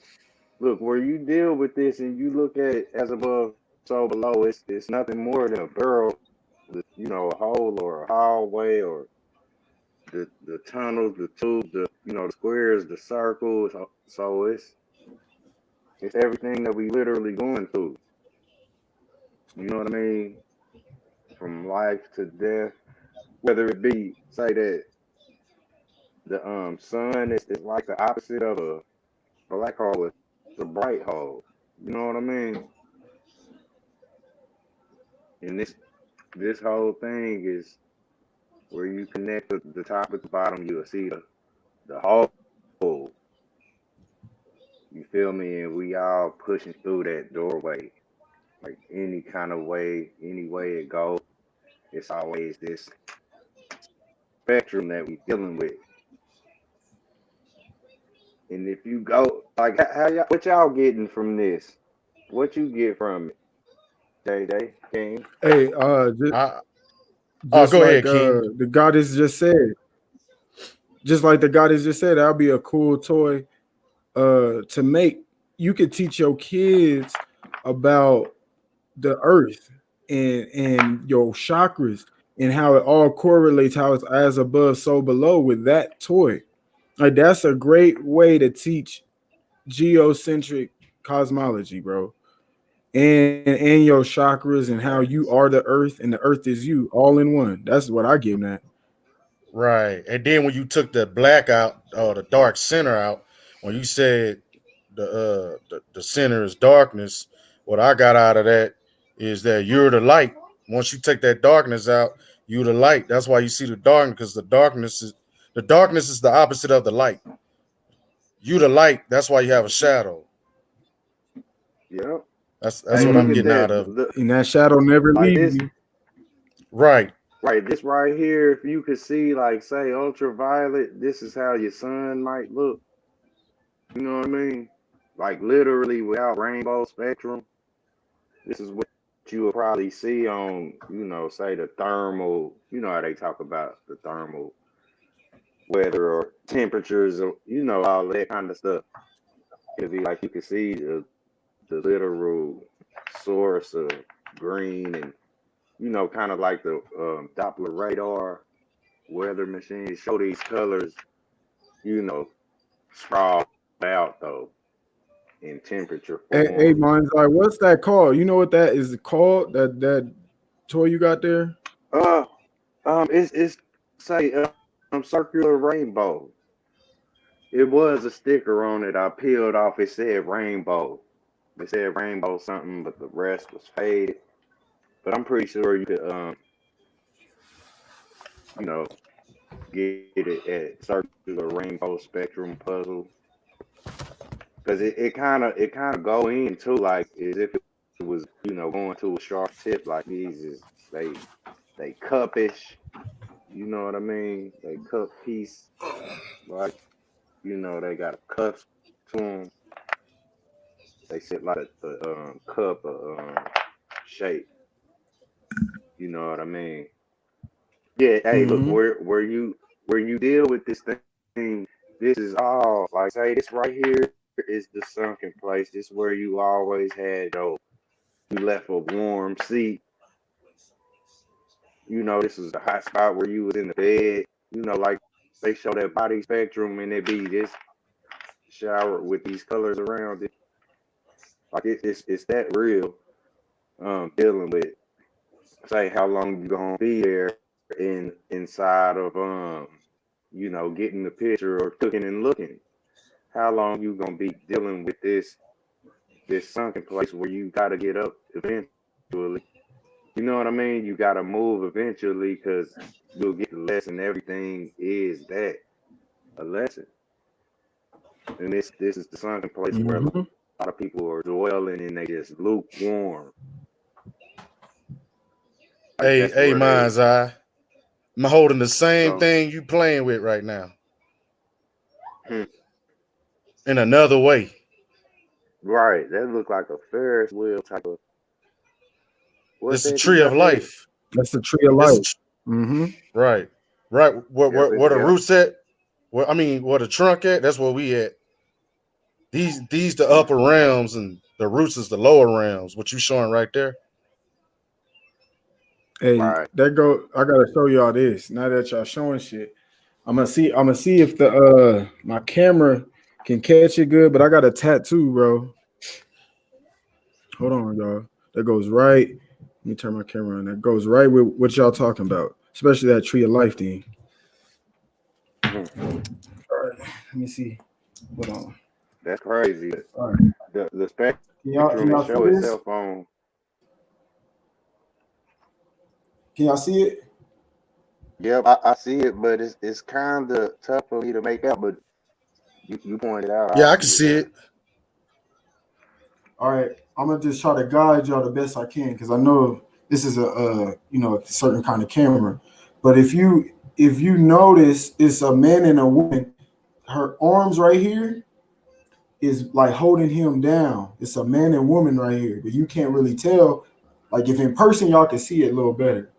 Look, where you deal with this and you look at it as above, so below, it's nothing more than a burrow, you know, a hole or a hallway or the tunnels, the tubes, the you know, the squares, the circles. So it's everything that we literally going through. You know what I mean? From life to death, whether it be say that the sun is like the opposite of a black hole, it's a bright hole. You know what I mean? And this whole thing is where you connect the top with the bottom, you'll see the whole. You feel me? And we all pushing through that doorway. Like any kind of way, any way it goes, it's always this spectrum that we dealing with. And if you go like how y'all, what y'all getting from this? What you get from it, Day King? Hey, I, just go like ahead, King. the goddess just said, just like the goddess just said, that'll be a cool toy to make. You could teach your kids about the earth and your chakras and how it all correlates, how it's as above so below with that toy. Like that's a great way to teach geocentric cosmology, bro. And your chakras and how you Facts. are the earth and the earth is you all in one. That's what I give them that. Right. And then when you took the black out or the dark center out, when you said the center is darkness, what I got out of that is that you're the light. Once you take that darkness out, you're the light. That's why you see the darkness, because the darkness is the opposite of the light. You the light. That's why you have a shadow. Yep. That's Hey, what look I'm at Mhm. getting out that. of it. Look And that shadow never like leaves this. you. Right. Right, this right here. If you could see, like, say, ultraviolet, this is how your sun might look. You know what I mean? Like literally without rainbow spectrum. This is what you will probably see on, you know, say the thermal, you know how they talk about the thermal weather or temperatures or, you know, all that kind of stuff. It'll be like you can see the literal source of green and, you know, kind of like the Doppler radar weather machines show these colors, you know, sprawled out though in temperature Hey, form. mine's like, what's that called? You know what that is called? That toy you got there? Uh, it's say circular rainbow. It was a sticker on it. I peeled off. It said rainbow. It said rainbow something, but the rest was faded. But I'm pretty sure you could you know, get it at circular rainbow spectrum puzzle because it kind of go in too like as if it was you know going to a sharp tip like these is they cupish. You know what I mean? They cup piece like you know they got a cup to them. They sit like the cup shape. You know what I mean? Yeah. Hey, look Mm-hmm. where you deal with this thing. This is all like say this right here is the sunken place. This where you always had your you left a warm seat. You know this is the hot spot where you was in the bed. You know like they show that body spectrum and it be this shower with these colors around it. Like it's that real. Dealing with say how long you gonna be there inside of you know getting the picture or cooking and looking. How long you gonna be dealing with this sunken place where you gotta get up eventually. You know what I mean? You gotta move eventually because you'll get the lesson. Everything is that a lesson, and this is the sunken place where Mm-hmm. life lot of people are dwelling and they just lukewarm. Like Hey, that's hey, where they mind's eye. I'm holding the same go. thing you playing with right now Hmm. in another way. Right, that look like a Ferris wheel type of what It's the that you tree of got there? life. That's the tree of It's a life. Mm-hmm. right, right. Yep, Where the yep. roots at? Where I mean, where the trunk at? That's where we at. These the upper Mm-hmm. realms, and the roots is the lower realms. What you showing right there? Hey, Right. that go. I gotta show y'all this. Now that y'all showing shit, I'm gonna see. I'm gonna see if the my camera can catch it good. But I got a tattoo, bro. Hold on, y'all. That goes right. Let me turn my camera on. That goes right with what y'all talking about, especially that tree of life thing. Hmm. All right, let me see. Hold on. That's crazy. All right, The can spectrum it y'all see show this? itself on. Can y'all see it? Yep, I see it, but it's kind of tough for me to make out. But you pointed out, I Yeah, I can see it see now. it. All right, I'm gonna just try to guide y'all the best I can because I know this is a a certain kind of camera. But if you notice, it's a man and a woman. Her arms right here is like holding him down. It's a man and woman right here, but you can't really tell. Like if in person, y'all can see it a little better.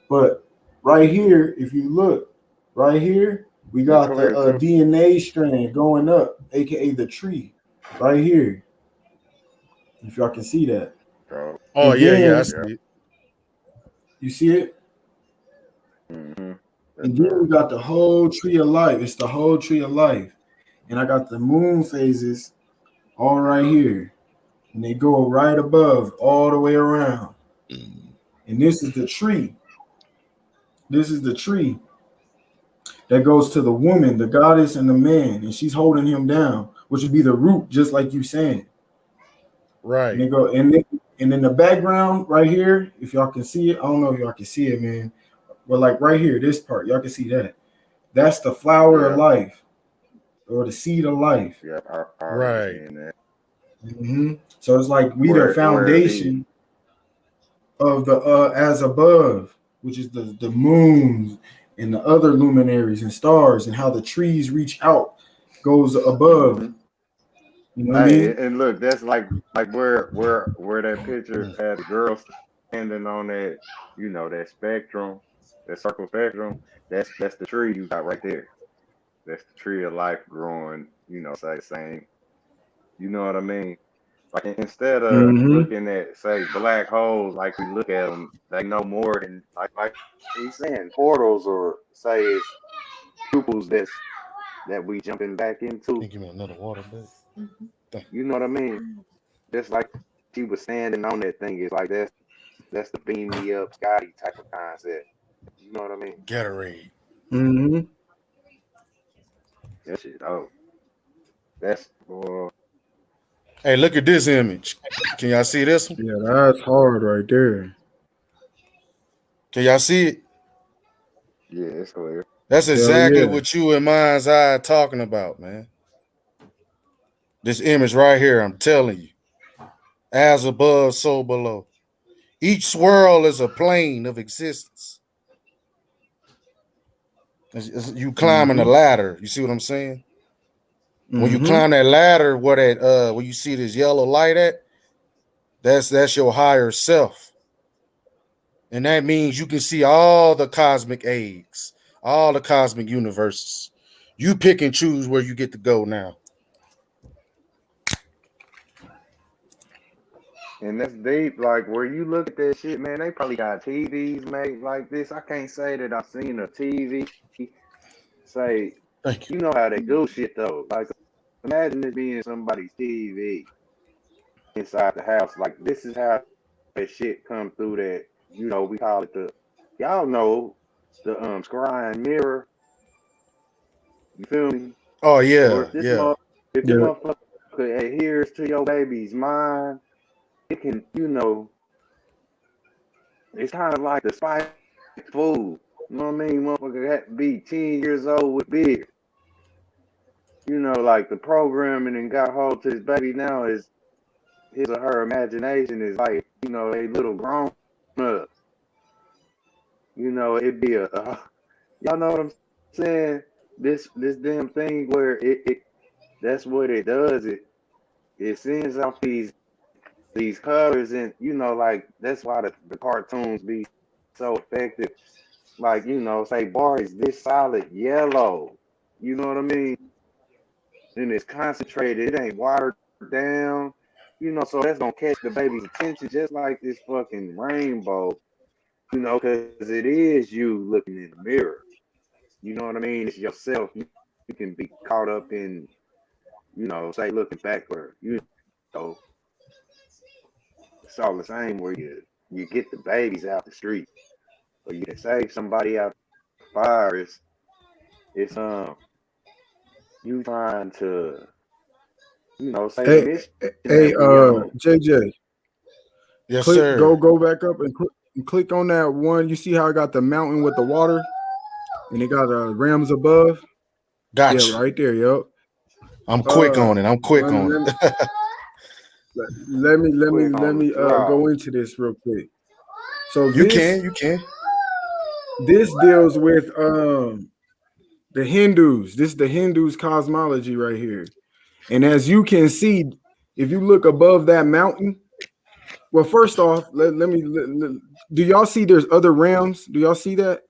But right here, if you look right here, we It's got the clear too. DNA strand going up, aka the tree, right here. If y'all can see that, So Oh and yeah, yeah, I then yeah. see it. you see it, Mm-hmm. Yes, and then sir. we got the whole tree of life. It's the whole tree of life, and I got the moon phases all right here, and they go right above all the way around. And this is the tree. This is the tree that goes to the woman, the goddess, and the man, and she's holding him down, which would be the root, just like you saying. And Right. they go, and in the background right here, if y'all can see it, I don't know if y'all can see it, man. But like right here, this part, y'all can see that. That's the flower of Yeah, life or the seed of life. yeah. I already Right. seen that. So it's like we the Where the foundation of the as above, which is the moons and the other luminaries and stars, and how the trees reach out goes above. hmm You know what I Hey, mean? and look, that's like where that picture Mm. had the girl standing on that, that spectrum, that circle spectrum. That's the tree you got right there. That's the tree of life growing, say the same. You know what I mean? Like instead of Mm-hmm. looking at say black holes like we look at them, they know more than like he's saying portals or say it's pupils that we jumping back Can into. you give me another water, babe? Thank You know what I mean? Just like she was standing on that thing. It's like that's the beam me up Scotty type of concept. You know what I mean? you. Gatorade. Mm-hmm. That shit. Oh, that's Hey, look at this image. Can y'all see this one? Yeah, that's hard right there. Can y'all see it? yeah, it's clear. That's Hell exactly yeah. what you and mind's eye talking about, man. This image right here, I'm telling you. As above, so below. Each swirl is a plane of existence. You climbing a Mm-hmm. ladder. You see what I'm saying? When you Mm-hmm. climb that ladder, where you see this yellow light at, that's your higher self. And that means you can see all the cosmic eggs, all the cosmic universes. You pick and choose where you get to go now. And that's deep. Like where you look at that shit, man, they probably got TVs made like this. I can't say that I've seen a TV say, Thank you. you know how they do shit though. Like imagine it being somebody's TV inside the house. Like this is how that shit come through that, we call it y'all know the scrying mirror, you feel me? Oh Or yeah, yeah. if this Yeah. motherfucker adheres to your baby's mind, it can, it's kind of like the spike food. You know what I mean? Motherfucker had to be 10 years old with beer. Like the programming and got hold to his baby now is his or her imagination is like, they little grown up. It'd be y'all know what I'm saying? This damn thing where it that's what it does. It sends off these colors, and like that's why the cartoons be so effective. Like, say bar is this solid yellow. You know what I mean? And it's concentrated. It ain't watered down. So that's gonna catch the baby's attention just like this fucking rainbow. Because it is you looking in the mirror. You know what I mean? It's yourself. You can be caught up in, say looking backward. Know, it's all the same where you get the babies out the street, or you can save somebody out the fire. It's you trying to, say the Hey, mission hey, that we on. JJ, Yes, click, sir. go back up and click on that one. You see how I got the mountain with the water, and it got rams above. Yeah, Gotcha. right there. Yep. I'm quick on it. I'm quick Let me on let me it. Quick let on the me draw. go into this real quick. So You can. this deals with the Hindus. This is the Hindus' cosmology right here. And as you can see, if you look above that mountain, well, first off, do y'all see there's other realms? Do y'all see that?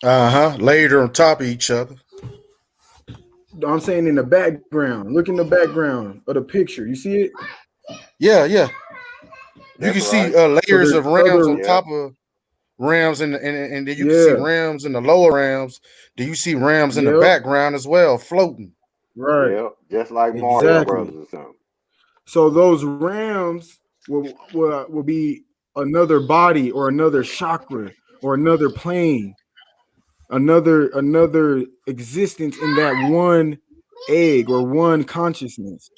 Laid on top of each other. I'm saying in the background. Look in the background of the picture. You see it? Yeah. You That's can see right. So layers there's of rams other, on Yeah. top of rams, and then you can see yeah, rams in the lower rams. Do you see rams in the yep, background as well, floating? right, Yeah. Just like Mario exactly. Brothers or something. So those rams will be another body or another chakra or another plane, another existence in that one egg or one consciousness.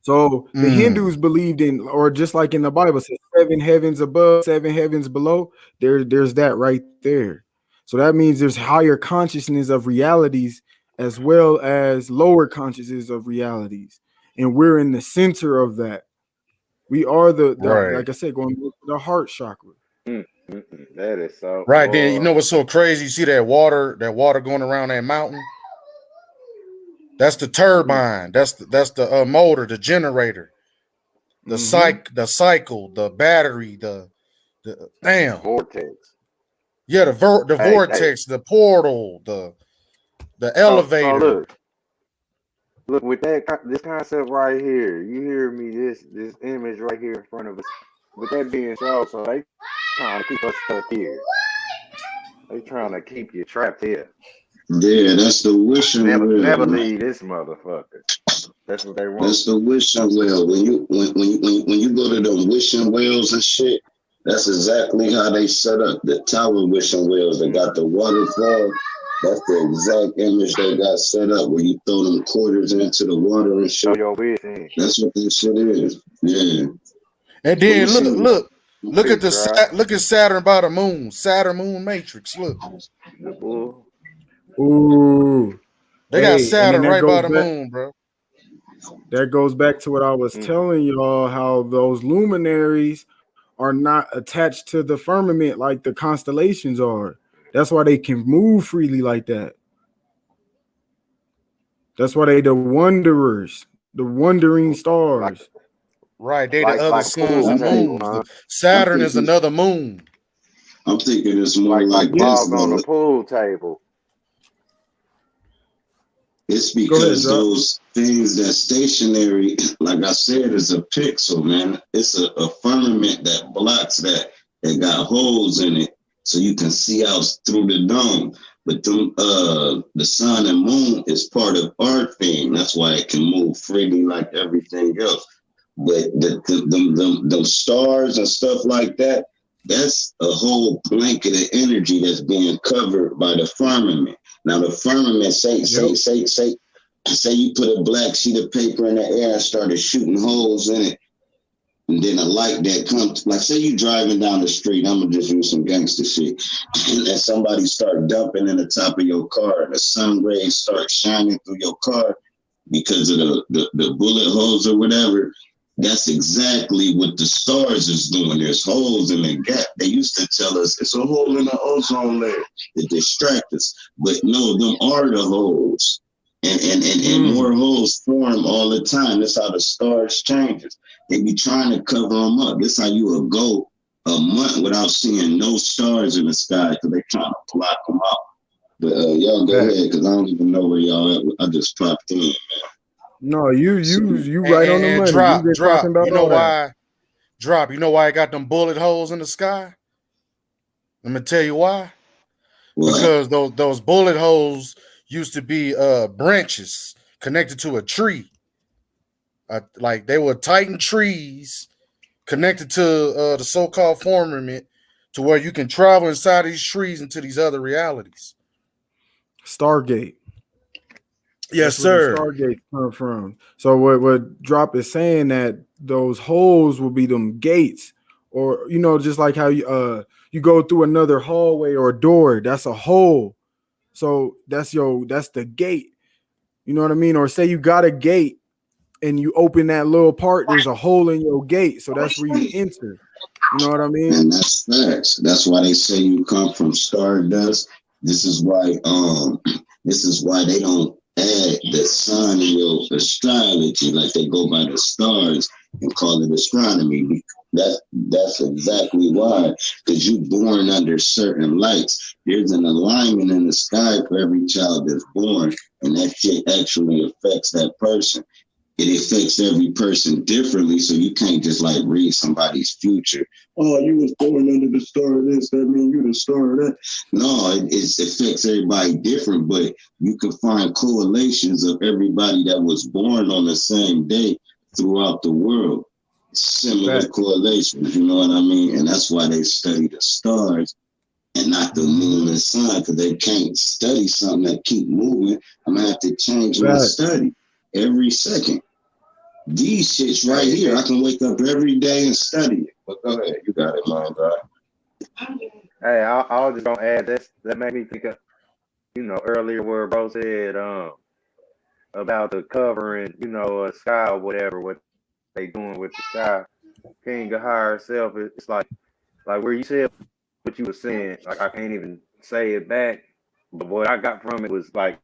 So the Hindus believed in, or just like in the Bible says, 7 heavens above, 7 heavens below. There's that right there. So that means there's higher consciousness of realities as well as lower consciousness of realities, and we're in the center of that. We are the Right. like I said, going to the heart chakra. That is so, Right. Then you boy. know what's so crazy? You see that water going around that mountain? That's the turbine. That's the motor, the generator, the Mm-hmm. cycle, the battery, the damn. Vortex. Yeah, the Hey. vortex, the portal, the So elevator. look with this concept right here. You hear me? This image right here in front of us. With that being so they trying to keep us stuck here. They trying to keep you trapped here. Yeah, that's the wishing Never well, man. leave this motherfucker. That's what they want. That's the wishing well. When you go to the wishing wells and shit, that's exactly how they set up the tower wishing wells. They got the waterfall. That's the exact image they got set up where you throw them quarters into the water and Throw shit. your wish in. That's what this shit is. Yeah. And But you then see, look at Big drop. look at Saturn by the moon, Saturn moon matrix. Look, The bull. Ooh, they got hey, and then Saturn right by the moon, bro. that goes back to what I was Mm. telling y'all, how those luminaries are not attached to the firmament like the constellations are. That's why they can move freely like that. That's why they the wanderers, the wandering Like stars. Right, they the other like a suns pool and I'm think table, moons. huh? I'm Saturn is thinking another moon. I'm thinking it's more Like like this balls on a though. pool table. It's Go ahead, because Drop. those things that stationary, like I said, is a pixel, man. It's a firmament that blocks that. It got holes in it, so you can see out through the dome. But the sun and moon is part of our thing. That's why it can move freely like everything else. But the stars and stuff like that, that's a whole blanket of energy that's being covered by the firmament. Now the firmament, Yep. say you put a black sheet of paper in the air and started shooting holes in it, and then a light that comes, like say you driving down the street, I'm gonna just use some gangster shit, and somebody start dumping in the top of your car, and the sun rays start shining through your car. because of the bullet holes or whatever. That's exactly what the stars is doing. There's holes in the gap. They used to tell us it's a hole in the ozone layer to distract us. But no, them are the holes. And more holes form all the time. That's how the stars changes. They be trying to cover them up. That's how you will go a month without seeing no stars in the sky because they trying to block them out. But y'all go ahead because I don't even know where y'all at. I just popped in, man. No, you right on the And money. We've been talking about you know all that. why? Drop. You know why I got them bullet holes in the sky? Let me tell you why. What? Because those bullet holes used to be branches connected to a tree. Like they were tightened trees connected to the so-called firmament to where you can travel inside these trees into these other realities. Stargate. Yes, That's where sir. the Stargate come from. So what Drop is saying that those holes will be them gates, or just like how you go through another hallway or a door, that's a hole. So that's the gate. You know what I mean? Or say you got a gate and you open that little part, there's a hole in your gate. So that's where you enter. You know what I mean? And that's facts. That's why they say you come from stardust. This is why they don't add the sun in your astrology, like they go by the stars and call it astronomy. That's exactly why. Because you're born under certain lights. There's an alignment in the sky for every child that's born, and that shit actually affects that person. It affects every person differently, so you can't just like read somebody's future. Oh, you was born under the star of this, that means you the star of that. No, it affects everybody different, but you can find correlations of everybody that was born on the same day throughout the world. Similar correlations, you know what I mean? And that's why they study the stars and not the moon and sun, because they can't study something that keep moving. I'm gonna have to change my study every second. These shits right here, I can wake up every day and study it. But go ahead, you got it, man, bro. Hey, I was just gonna add this. That made me think of, earlier where bro said about the covering, a sky or whatever, what they doing with the sky. King of higher self, it's like where you said what you were saying. Like I can't even say it back, but what I got from it was like,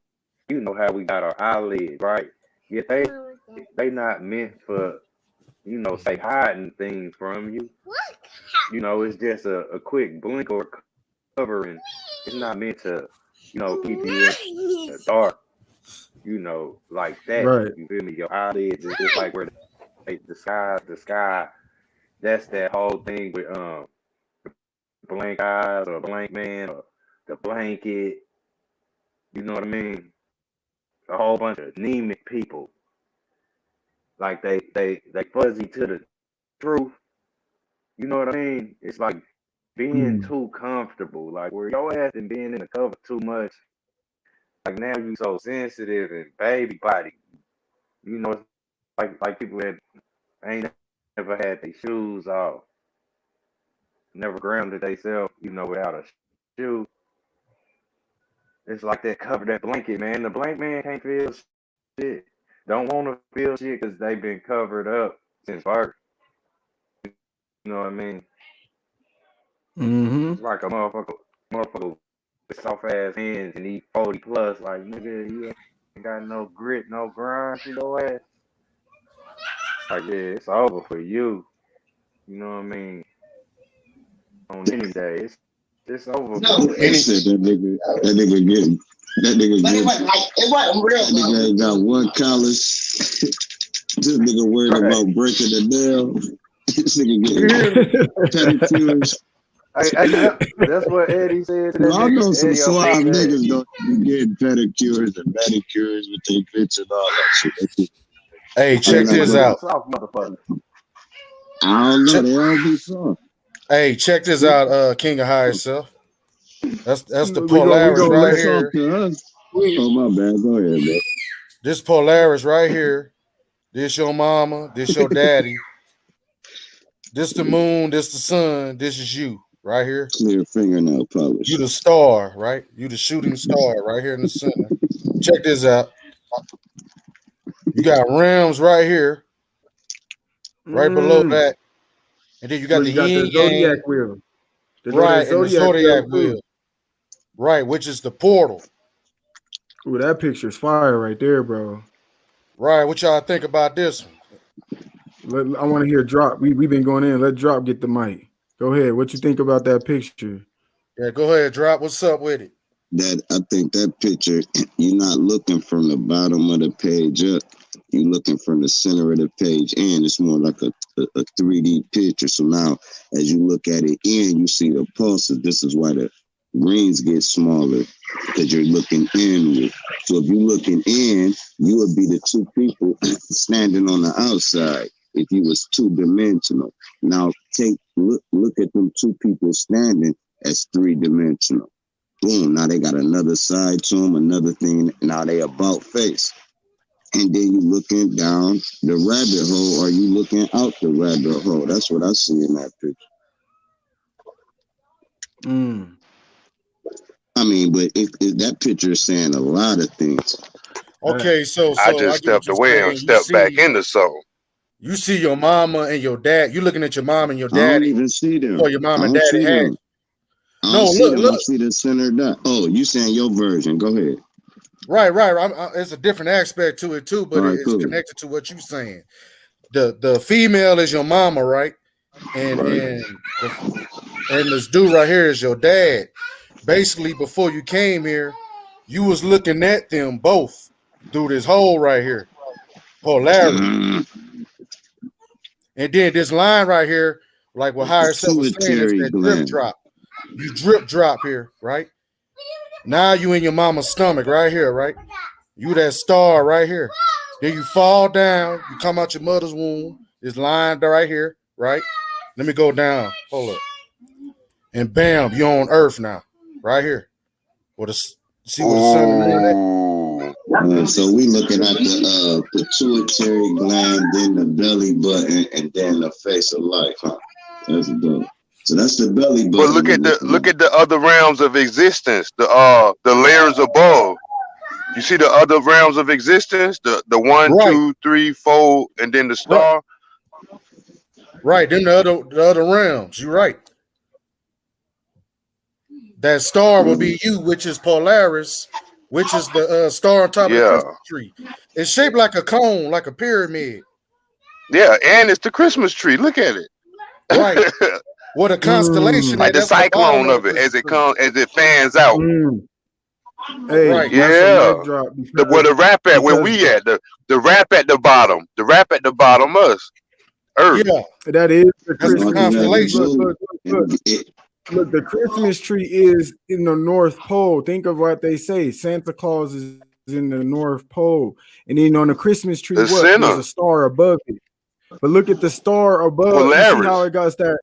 how we got our eyelids, right? Yet they not meant for, say hiding things from you. It's just a quick blink or covering. It's not meant to, keep you in the dark, like that. Right. You feel me? Your eyelids is just like where the sky. That's that whole thing with blank eyes or blank man or the blanket. You know what I mean? A whole bunch of anemic people. Like they fuzzy to the truth. You know what I mean? It's like being too comfortable. Like where your ass and being in the cover too much. Like now you so sensitive and baby body. It's like people that ain't never had their shoes off. Never grounded themselves, without a shoe. It's like that cover, that blanket, man. The blank man can't feel shit. Don't want to feel shit because they've been covered up since birth. You know what I mean? Mm-hmm. It's like a motherfucker with soft ass hands and he 40 plus. Like, nigga, you ain't got no grit, no grind to your ass. Like, yeah, it's over for you. You know what I mean? On any day, it's over. No, they said that nigga getting. That nigga ain't got one college. This nigga worried about breaking the nail. This nigga getting pedicures. That's what Eddie said. Well, I know some suave niggas don't be getting pedicures and manicures with their bitch and all that shit. Hey, check this out. I don't know. They all be soft. Hey, check this out, King of Higher Self. That's the We Polaris gonna right let here. Oh, my bad. Go ahead, bro. This Polaris right here. This your mama. This your daddy. This the moon. This the sun. This is you right here. Clear fingernail polish. You the star, right? You the shooting star right here in the center. Check this out. You got rims right here, right below that, and then you got Look, the you got the yin yang, Zodiac wheel. They go that right, and the Zodiac wheel zodiac too. wheel, right, which is the portal. Ooh, that picture's fire right there, bro. Right, what y'all think about this one? I want to hear Drop. We've been going in. Let Drop get the mic. Go ahead. What you think about that picture? Yeah, go ahead, Drop. What's up with it? That I think that picture, you're not looking from the bottom of the page up. You're looking from the center of the page in. It's more like a 3D picture. So now, as you look at it in, you see the pulses. This is why the greens get smaller because you're looking inward. So if you're looking in, you would be the two people standing on the outside. If you was two-dimensional. Now look at them two people standing as three-dimensional. Boom, now they got another side to them, another thing. Now they about face. And then you looking down the rabbit hole or you looking out the rabbit hole. That's what I see in that picture. I mean, but if that picture is saying a lot of things. Okay, so I I just get what stepped you're away and saying. stepped back into something. You see your mama and your dad. You looking at your mom and your I don't daddy. even see them. Or your mom I and don't daddy see had them. you. I No, don't see look, them. I see the center dot. Oh, you saying your version. Go ahead. Right. It's a different aspect to it too, but All right, it's cool. connected to what you're saying. The female is your mama, right? And Right. and this dude right here is your dad. Basically, before you came here, you was looking at them both through this hole right here, polarity. And then this line right here, like what Higher Self was saying, is Pituitary that drip gland. drop. You drip drop here, right? Now you in your mama's stomach right here, right? You that star right here. Then you fall down, you come out your mother's womb, this line right here, right? Let me go down. Hold up. And bam, you're on Earth now, right here. See what the sun and moon at? So we looking at the pituitary gland, then the belly button, and then the face of life, huh? That's dope. So that's the belly button. But look at the other realms of existence, the layers above. You see the other realms of existence, the 1, 2, 3, 4, and then the star. Right, then the other realms. You're right. That star will be you, which is Polaris, which is the star on top of the Christmas tree. It's shaped like a cone, like a pyramid. Yeah, and it's the Christmas tree. Look at it. Right. What a constellation! Like the cyclone of it as it fans out. Hey, right. Yeah. Where the rap at? Where we at? The rap at the bottom. The rap at the bottom. Us. Earth. Yeah. That is the That's Christmas constellation. Look, the Christmas tree is in the North Pole. Think of what they say. Santa Claus is in the North Pole. And then on the Christmas tree, there's a star above it. But look at the star above. Polaris. You see how it got that?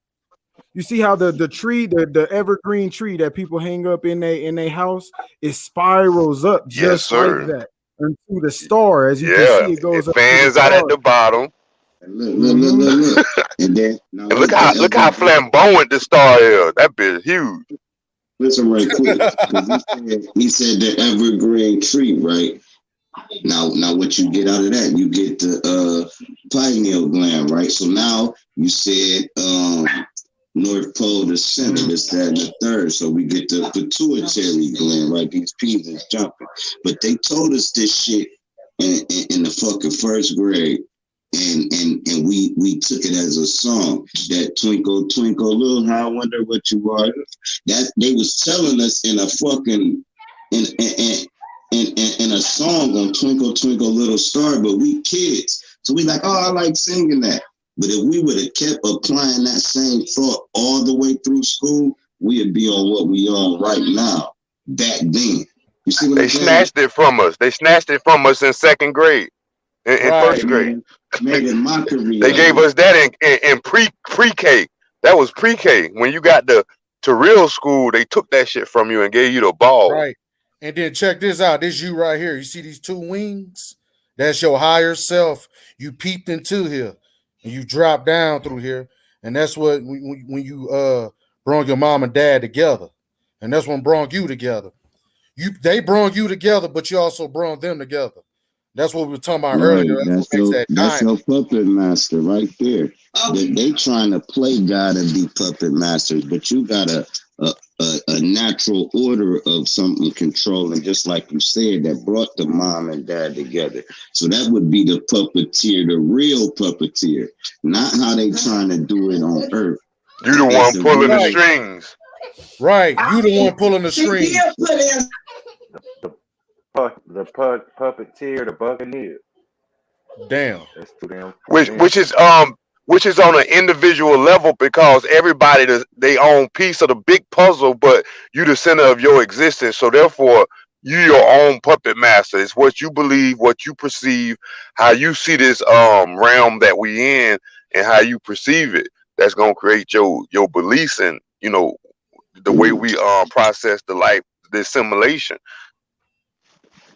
You see how the tree, the evergreen tree that people hang up in their house, it spirals up just like that into the star. As you can see, it goes up. Fans out at the bottom. Look. And then and look how flamboyant the star is. That bitch is huge. Listen right quick. He said the evergreen tree, right? Now what you get out of that? You get the pineal gland, right? So now you said North Pole, the center, this, that, and the third. So we get the pituitary gland, right? These peas is jumping. But they told us this shit in the fucking first grade. And we took it as a song. That twinkle, twinkle, little I wonder what you are. That they was telling us in a fucking in a song on Twinkle, Twinkle, Little Star, but we kids. So we like, oh, I like singing that. But if we would have kept applying that same thought all the way through school, we'd be on what we on right now. Back then. You see what they snatched it from us. They snatched it from us in second grade. In first grade. Made it mockery. They gave us that in pre-K. That was pre-K. When you got to real school, they took that shit from you and gave you the ball. Right. And then check this out. This you right here. You see these two wings? That's your higher self. You peeped into here. And you drop down through here. And that's what when you brought your mom and dad together. And that's when brought you together. They brought you together, but you also brought them together. That's what we were talking about Right. earlier. That's what That's makes your that that's diamond. your puppet master right there. They trying to play God and be puppet masters, but you got a natural order of something controlling, just like you said, that brought the mom and dad together. So that would be the puppeteer, the real puppeteer, not how they trying to do it on Earth. You the one It's a pulling the Right. real. strings. Right. You the one pulling the strings. Puppeteer, the Buccaneer. Damn. That's too damn which damn. which is which is on an individual level because everybody does they own piece of the big puzzle, but you the center of your existence. So therefore, you your own puppet master. It's what you believe, what you perceive, how you see this realm that we in, and how you perceive it. That's gonna create your beliefs and the way we process the life, the assimilation.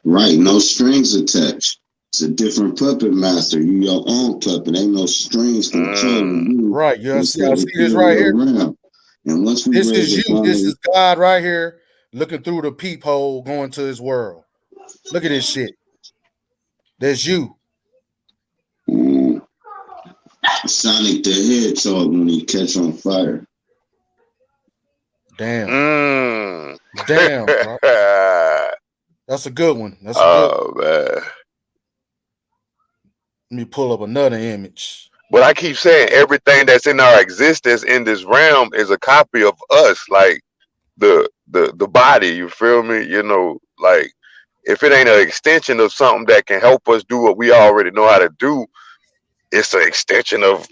Right, no strings attached. It's a different puppet master. You your own puppet. Ain't no strings controlling Mm. you. Right. You It's see, the I see this right here. ethereal realm. And once we This raise is up you. all This the is God right here looking through the peephole going to his world. Look at this shit. That's you. Sonic the Hedgehog when he catch on fire. Damn. Mm. Damn, bro. That's a good one. That's a good one. Oh man. Let me pull up another image. But I keep saying everything that's in our existence in this realm is a copy of us, like the body. You feel me? Like if it ain't an extension of something that can help us do what we already know how to do, it's an extension of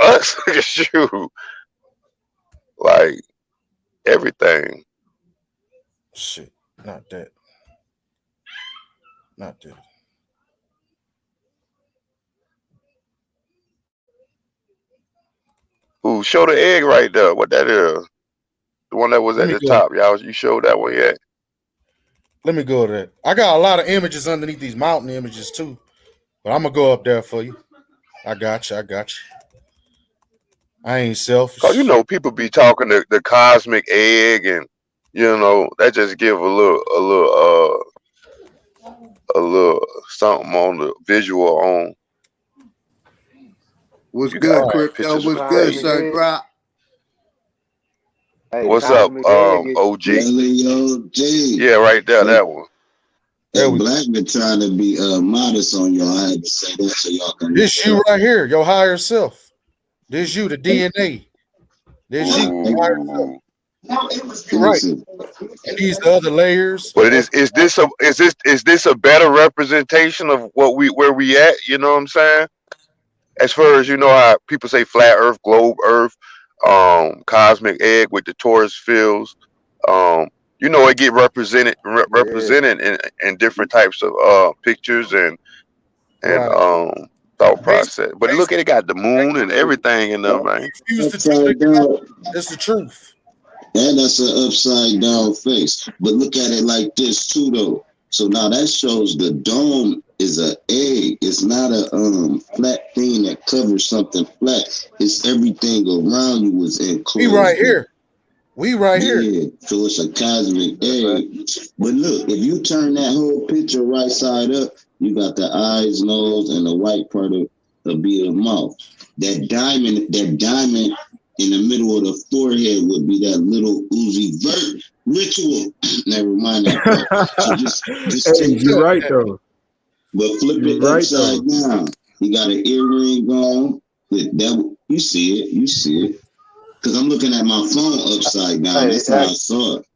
us. Shoot, like everything. Shit. Not that. Not that. Ooh, show the egg right there. What that is? The one that was Let at me the go. top. You showed that one yet? Let me go to that. I got a lot of images underneath these mountain images too. But I'm gonna go up there for you. I got you. I got you. I ain't Cause selfish. people be talking the cosmic egg, and that just give a little something on the visual on. What's You got good, Right. crypto? pictures of What's the good, place. Cosmic son? egg. Drop. Hey, What's up, cosmic egg is OG? Leo J. Yeah, right there, Hey, that one. There we go. Black been trying to be modest on y'all. I had to say that so y'all can look This it you up. right here, your higher self. This you, the Hey, DNA. This you, hey, your higher self. Ooh. You're right. listen. And these the other layers But of is this a better representation of where we at? You know what I'm saying? As far as how people say flat Earth, globe Earth, cosmic egg with the torus fields, um, it get yeah. represented in different types of pictures and right. thought process. But look Basically, at it, got the moon and everything in there, man. refuse to tell it Upside down. it's the truth. And that's an upside down face. But look at it like this too, though. So now that shows the dome is a egg. It's not a flat thing that covers something flat. It's everything around you is We right enclosed. here. We right here. Yeah, so it's a cosmic That's right. egg. But look, if you turn that whole picture right side up, you got the eyes, nose, and the white part of the mouth. That diamond in the middle of the forehead would be that little Uzi Vert ritual. Never mind that part. So just Hey, take you're that, right though. but flip You're it right though. upside down. You got an earring on. With that, you see it. You see it. Because I'm looking at my phone upside down. Hey, That's how I saw it.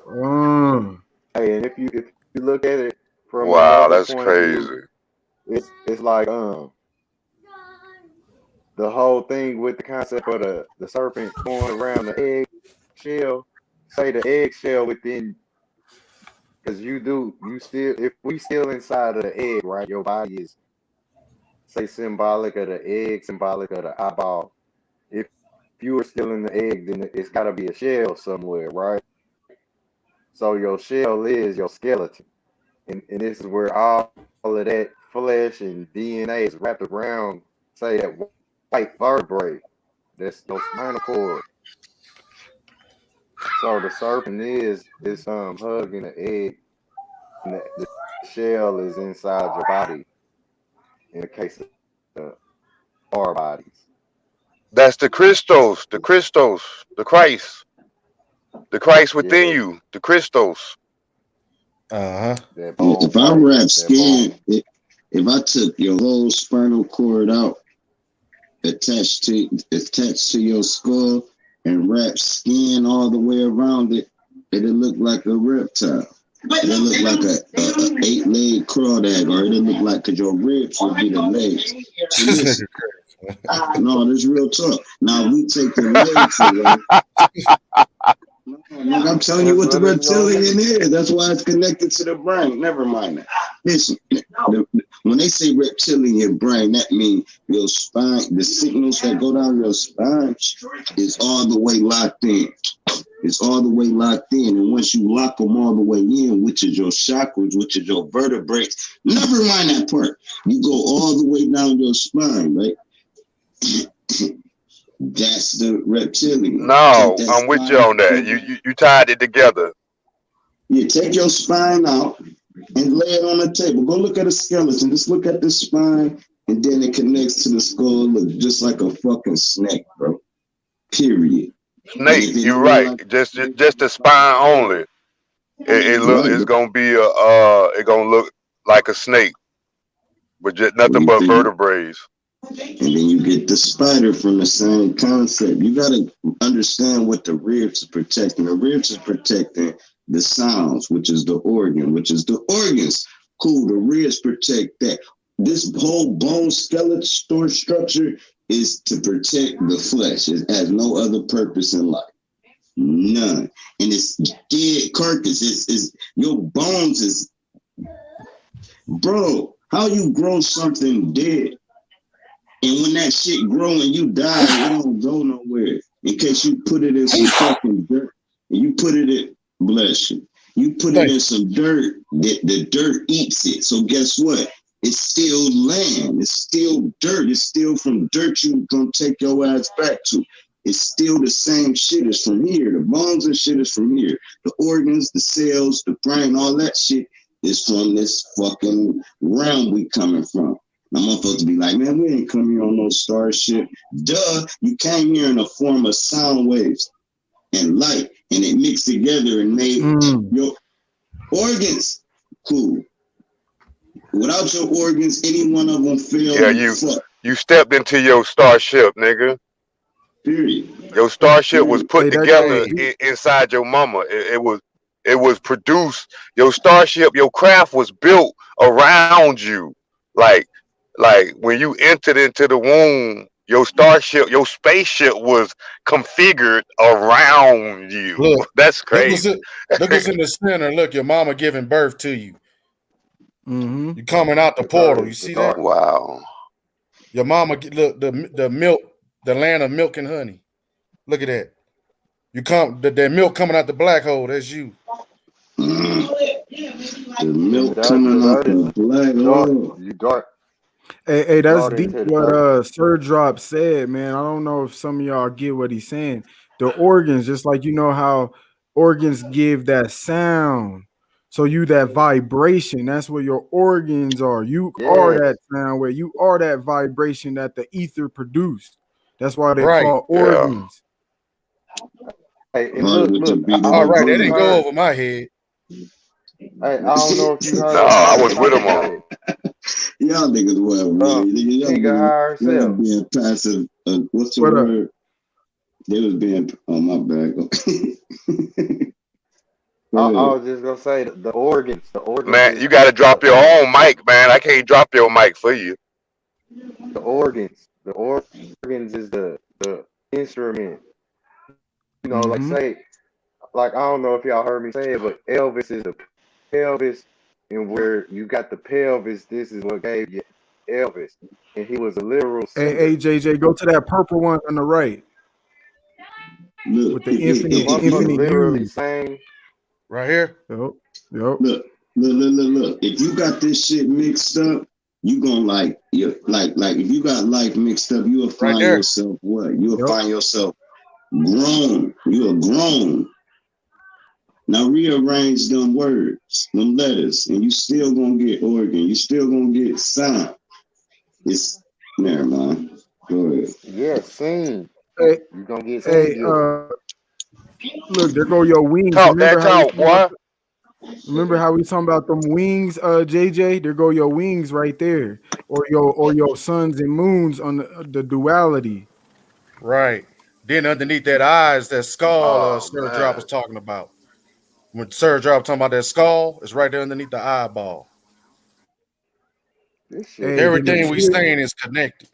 Mm. hey, and if you look at it from Wow, another that's point of crazy. view, it's like the whole thing with the concept of the serpent going around the egg shell. Say the egg shell within, because you still, if we still inside of the egg, right? Your body is, say, symbolic of the egg, symbolic of the eyeball. If you are still in the egg, then it's got to be a shell somewhere, right? So your shell is your skeleton, and this is where all of that flesh and DNA is wrapped around, say, that white vertebrae. That's your spinal cord. So the serpent is hugging the egg, and the shell is inside your body. In the case of our bodies, That's the Christos, the Christ within yeah, you, the Christos. Uh-huh. that bone If I Christ, wrap that bone. skin, if I took your whole spinal cord out, attached to your skull, and wrap skin all the way around it, it'll look like a reptile. It'll look like a 8-leg crawdad, or it'll look like, because your ribs would be the legs. So listen, no, this real talk. Now we take the legs away. No, I'm telling you That's what the what it's gonna reptilian be. is. That's why it's connected to the brain. Never mind that. Listen, when they say reptilian brain, that means your spine, the signals that go down your spine is all the way locked in. It's all the way locked in. And once you lock them all the way in, which is your chakras, which is your vertebrae, never mind that part. You go all the way down your spine, right? That's the reptilian. Take No, that I'm with you spine. on that. You tied it together. You take your spine out and lay it on the table. Go look at a skeleton. Just look at the spine, and then it connects to the skull. Look just like a fucking snake, bro. Period. And Snake, if it you're don't look right. like Just the spine only. right, It's gonna be it gonna look like a snake, but just well, nothing you but think, vertebrae. and then you get the spider from the same concept. You gotta understand what the ribs is protecting. The ribs is protecting the sounds, which is the organ, which is the organs. Cool. The ribs protect that. This whole bone skeleton structure is to protect the flesh. It has no other purpose in life. None. And it's dead carcass. It's your bones is, bro. How you grow something dead? And when that shit grow and you die, it don't go nowhere. In case you put it in some fucking dirt, and you put it in, bless you, you put it in some dirt, the dirt eats it. So guess what? It's still land. It's still dirt. It's still from dirt you gonna take your ass back to. It's still the same shit as from here. The bones and shit is from here. The organs, the cells, the brain, all that shit is from this fucking realm we coming from. Now, motherfuckers to be like, man, we ain't come here on no starship. Duh, you came here in a form of sound waves and light, and it mixed together and made your organs cool. Without your organs, any one of them fail, Yeah, you fuck. you stepped into your starship, nigga. Period. Your starship was Period. put Hey, that together goes deep. inside your mama. It was produced. Your starship, your craft was built around you. Like when you entered into the womb, your starship, your spaceship was configured around you. Look, That's look crazy. what's in the center. Look, your mama giving birth to you. Mm-hmm. You coming out the The portal. third You is the see that? dark. Wow. Your mama look the milk, the land of milk and honey. Look at that. You come that milk coming out the black hole. That's you. The And milk the coming out third is the black dark. hole. You dark. Hey, that's Started deep into the what dark. Sir Drop said, man. I don't know if some of y'all get what he's saying. The organs, just like you know how organs give that sound. So you that vibration, that's where your organs are. You are Yes. that sound where you are that vibration that the ether produced. That's why they Right. call Yeah. organs. Hey, and Right, look, with the look. beat I of All the don't right. know if That you didn't drum. go heard. over my head. Hey, I don't know if you No, heard what I was with Mike him on. said. Y'all niggas were really, y'all He got niggas, higher y'all was self. being passive. What's the What up? word? They was being, oh my bad. I Go was just gonna say the organs. The organs Man, is you gotta drop your the own mic, man. I can't drop your mic for you. the organs. The organs is the instrument. You know, like Mm-hmm. say, like I don't know if y'all heard me say it, but Elvis is the pelvis, and where you got the pelvis, this is what gave you Elvis, and he was a literal Hey, singer. JJ, go to that purple one on the right Look, with the infinite Motherfucker infinite literally U's. sang. Right here. Yep. Yep. look. If you got this shit mixed up, you gonna like if you got life mixed up, you will Right find there. yourself what? You will Yep. find yourself grown. You are grown. Now rearrange them words, them letters, and you still gonna get organ. You still gonna get sound. It's never mind. Go ahead. Yeah, sing. Hey, You gonna get hey, singular. look, there go your wings. Talk that talk, boy. Remember how we talking about them wings, JJ? There go your wings right there, or your suns and moons on the duality. Right. Then underneath that eyes, that skull, Oh Sir Drop was man, talking about. When Sir Drop talking about that skull, it's right there underneath the eyeball. This shit Hey, is then the Everything we tear, beautiful. saying is connected.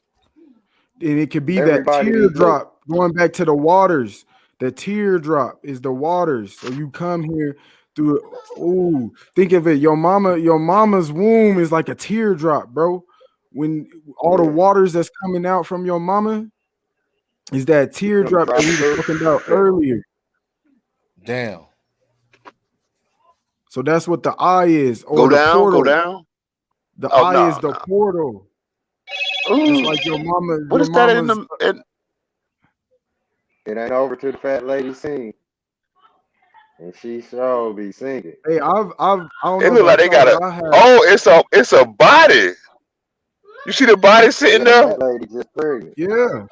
and it could be that Everybody be look. teardrop going back to the waters. The teardrop is the waters. So you come here through. Ooh, think of it. Your mama's womb is like a teardrop, bro. When all the Yeah. waters that's coming out from your mama is that You come teardrop that we dropping were through. talking about earlier. Damn. So that's what the eye is, or go the down, go portal. down. The Oh eye is no, the no. portal. Just Ooh, like what your is that in mama's. the? In, It ain't over to the fat lady sing, and she sure be singing. Hey, I don't it know look like about they y'all, got but a. I have. Oh, it's a body. You see the body Yeah, sitting the there, fat lady just pregnant. Yeah,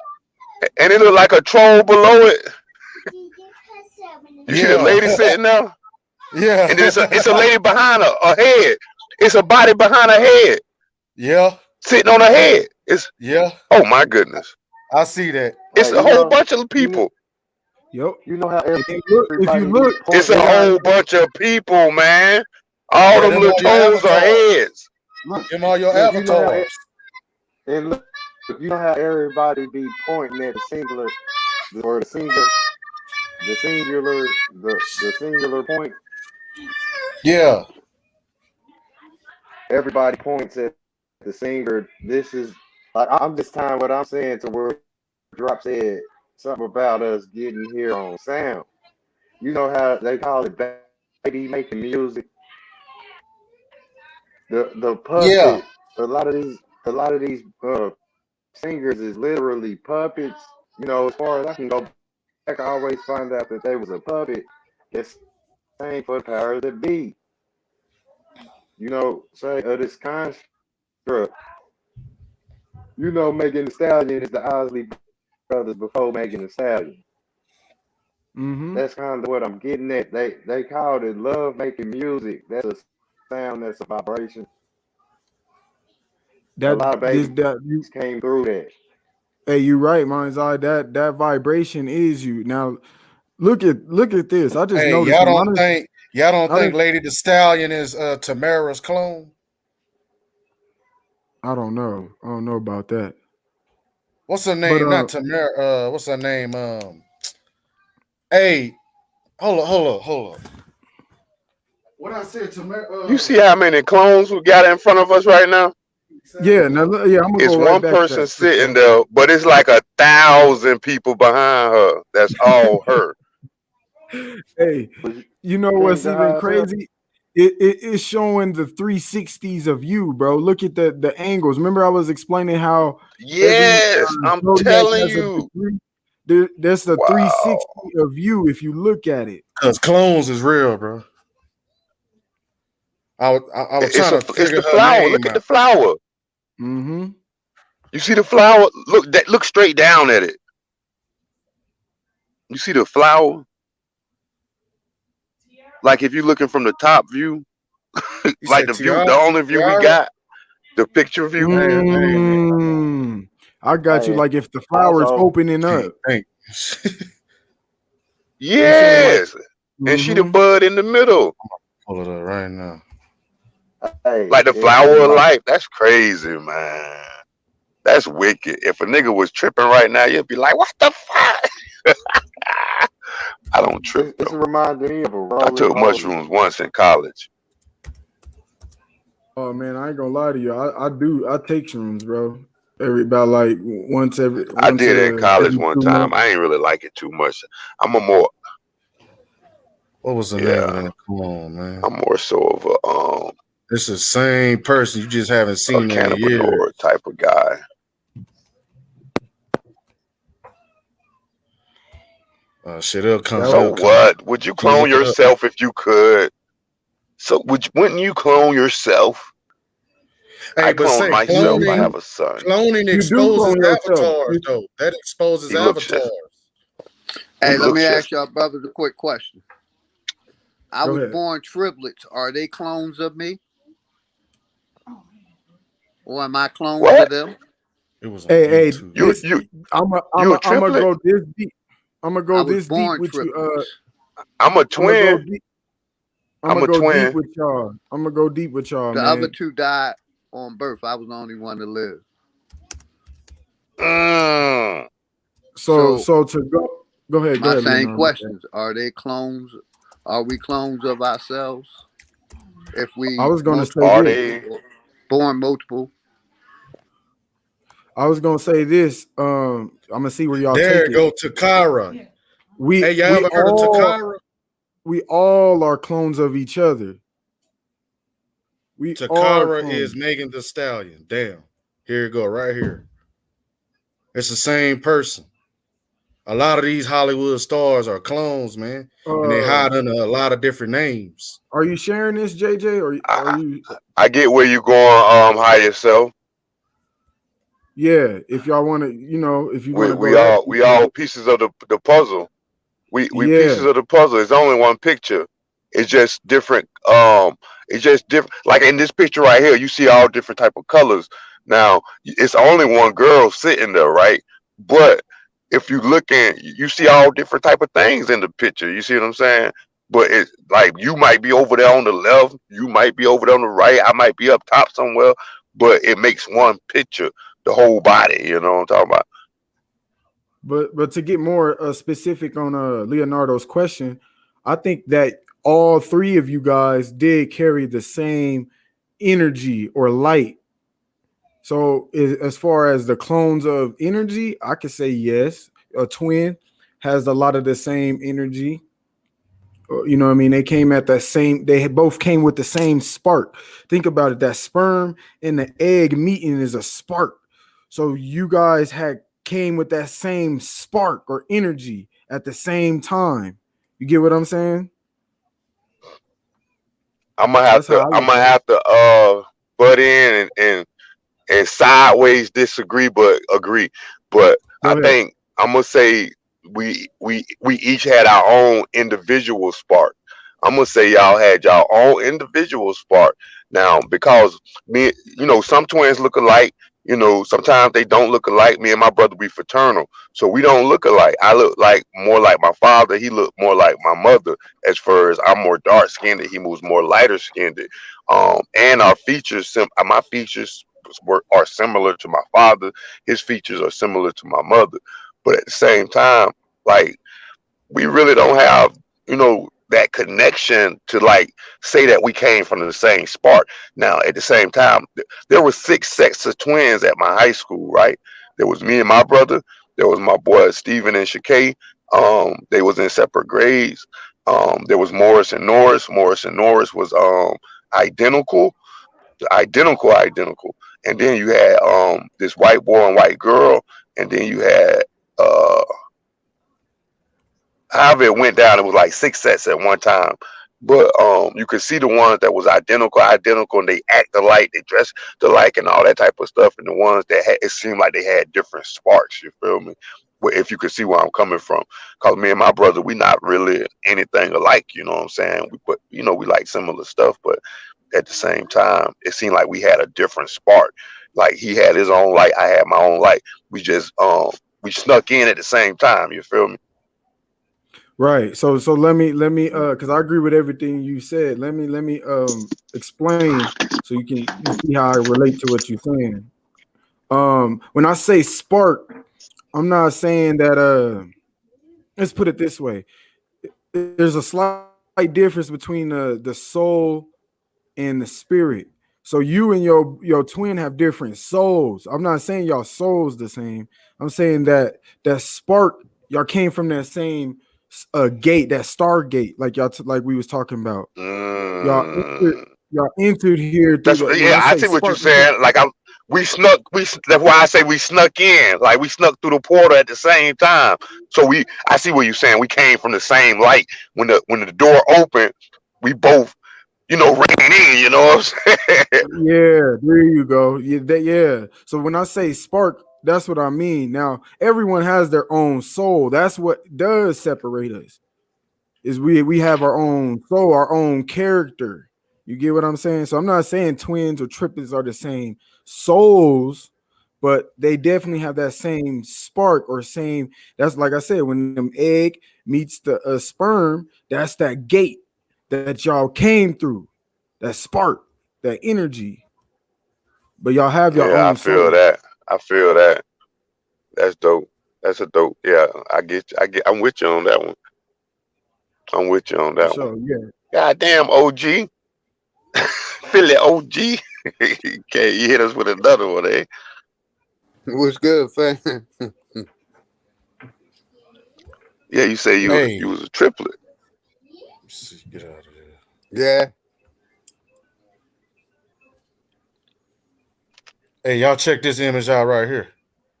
and it look like a troll below it. You see the Yeah. lady sitting there, Yeah. and then it's a lady behind her head. It's a body behind her head, Yeah. sitting on her head. It's Yeah. oh my goodness. I see that. It's Hey, a whole bunch of people. yep. you know how And then look, if you everybody be look, It's they a pointing at. got whole bunch of people, man. All Yeah, them them little all your toes are avatars. heads. Look, Them all your look, you know how avatars. and look, you know how everybody be pointing at the singular or the singular point. Yeah. Everybody points at the singular. This is like I'm just tying what I'm saying to where Drop said something about us getting here on sound. You know how they call it baby making music. The Yeah. puppet. A lot of these singers is literally puppets. You know, as far as I can go back, I always find out that they was a puppet that sang for the powers that be. You know, say this construct. You know, Megan Thee Stallion is the Osley brothers before Megan Thee Stallion. mm-hmm. That's kind of what I'm getting at. They called it love making music. That's a sound. That's a vibration. A That lot of this babies that you. came through that. Hey, you right, mind's eye. That vibration is you. Now look at this. I just Hey, noticed, man. y'all don't I think didn't. Lady the Stallion is Tamara's clone? I don't know. I don't know about that. What's her But name? Not Tamara. What's her name? Hey, hold up. What I said, Tamara. You see how many clones we got in front of us right now? yeah, now yeah, I'm gonna It's go right one back to person that. For sitting sure. there, but it's like 1,000 people behind her. That's all her. Hey, Was you know King what's even Jahazil? crazy? It's showing the 360s of you, bro. Look at the angles. Remember, I was explaining how every Yes, I'm zodiac telling has a you. degree. There's the Wow. 360 of you if you look at it. Because clones is real, bro. I was trying to It's figure the her flower. Look name at the out. flower. Mm-hmm. You see the flower? Look straight down at it. You see the flower? Like if you're looking from the top view, You like said the only view we Tiara? got, the picture view. I ain't I got you. Hey, Like if the flower's also, opening can't up. think. You saying like Yes. And she the mm-hmm. bud in the middle. Pull it up right now. hey, Like the flower and of like life. That's crazy, man. That's wicked. If a nigga was tripping right now, you'd be like, what the fuck? I don't trip it's though. reminding me of a I roly took poly. mushrooms once in college. Oh man, I ain't gonna lie to you. I do. I take shrooms, bro. Every about like I did it in college every one 2 months. time. I ain't really like it too much. I'm a more What was the name of yeah. that? Come on, man. I'm more so of It's the same person. You just haven't a seen in a year. cannabis type of guy. Shit, it'll come. So It'll come. what? Would you Just clone look it up. yourself if you could? So wouldn't you clone yourself? Hey, I but cloned say myself. I cloning, have a son. cloning You do exposes clone yourself. avatars, though. That exposes He looks avatars. just Hey, he let me looks ask just y'all brothers a quick question. I Go was ahead. born triplets. Are they clones of me? Or am I clones of what? them? It was on Hey, YouTube. You this you I'm you a gonna triplet? go this deep. I'm gonna I go was this deep born with you. triplets. I'm a I'm gonna go twin. deep. I'm I'm gonna a go deep twin. with y'all. I'm gonna go deep with y'all, The other man. two died on birth. I was the only one to live. Mm. So So to go ahead, my same Leonardo. My bad. questions. Are they clones? Are we clones of ourselves? If I we was gonna say Are multiple, this. they? born multiple. I was gonna say this. I'm gonna see where y'all There take you it. go, Takara. We Hey, y'all we ever heard of all Takara? we all are clones of each other. We all are Takara clones. is Megan Thee Stallion. Damn. Here you go, right here. It's the same person. A lot of these Hollywood stars are clones, man, and they hide under a lot of different names. Are you sharing this, JJ, or are I you? I get where you going. High yourself. Yeah, if y'all want to, if you're We gonna we go that all deep we with all it. pieces of the puzzle. We Yeah. pieces of the puzzle. It's only one picture. It's just different. It's just different. Like in this picture right here, you see all different type of colors. Now it's only one girl sitting there, right? But if you look in, you see all different type of things in the picture. You see what I'm saying? But it's like you might be over there on the left, you might be over there on the right, I might be up top somewhere, but it makes one picture, the whole body. You know what I'm talking about? But to get more specific on Leonardo's question, I think that all three of you guys did carry the same energy or light. So as far as the clones of energy, I could say yes. A twin has a lot of the same energy. You know what I mean? They came at that same, they both came with the same spark. Think about it. That sperm and the egg meeting is a spark. So you guys had came with that same spark or energy at the same time. You get what I'm saying? I'm gonna have That's how to I I'm look gonna at it. have to butt in and sideways disagree but agree. But Go I ahead. think I'm gonna say we each had our own individual spark. I'm gonna say y'all had y'all own individual spark. Now because some twins look alike. Sometimes they don't look alike. Me and my brother be fraternal, so we don't look alike. I look like more like my father. He looked more like my mother. As far as I'm more dark skinned, he moves more lighter skinned. And our features, my features are similar to my father. His features are similar to my mother. But at the same time, like we really don't have, that connection to like say that we came from the same spark. Now, at the same time, there were six sets of twins at my high school, right? There was me and my brother. There was my boy Steven and Shakay. They was in separate grades. There was Morris and Norris. Morris and Norris was identical, identical. And then you had this white boy and white girl, and then you had uh however it went down, it was like six sets at one time. But you could see the ones that was identical, and they act alike, they dress alike, and all that type of stuff. And the ones that it seemed like they had different sparks. You feel me? Well, if you could see where I'm coming from, cause me and my brother, we not really anything alike. You know what I'm saying? We like similar stuff, but at the same time, it seemed like we had a different spark. Like he had his own light, I had my own light. We snuck in at the same time. You feel me? Right. So let me because I agree with everything you said. Let me explain so you see how I relate to what you're saying. When I say spark, I'm not saying that let's put it this way. There's a slight difference between the soul and the spirit. So you and your twin have different souls. I'm not saying y'all souls the same. I'm saying that spark, y'all came from that same gate, that star gate, like like we was talking about. Y'all entered, Mm. y'all entered here through That's the when yeah. I I say see what you're spark, saying. That's why I say we snuck in, like we snuck through the portal at the same time. So I see what you're saying. We came from the same light. When the door opened, we both, ran in. You know what I'm saying? Yeah, there you go. Yeah. So when I say spark, that's what I mean. Now, everyone has their own soul. That's what does separate us. Is we have our own soul, our own character. You get what I'm saying? So I'm not saying twins or triplets are the same souls, but they definitely have that same spark or same. That's like I said, when them egg meets the sperm, that's that gate that y'all came through, that spark, that energy. But y'all have your Yeah, I own feel soul. that. I feel that. That's dope. That's a dope. Yeah, I get. I'm with you on that one. I'm with you on For that one. sure. Yeah. Goddamn, OG, Philly OG. Okay, you hit us with another one, eh? What's good, fam? Yeah, you say you Hey, was a triplet. let's see, get out of there. Yeah. Hey, y'all check this image out right here.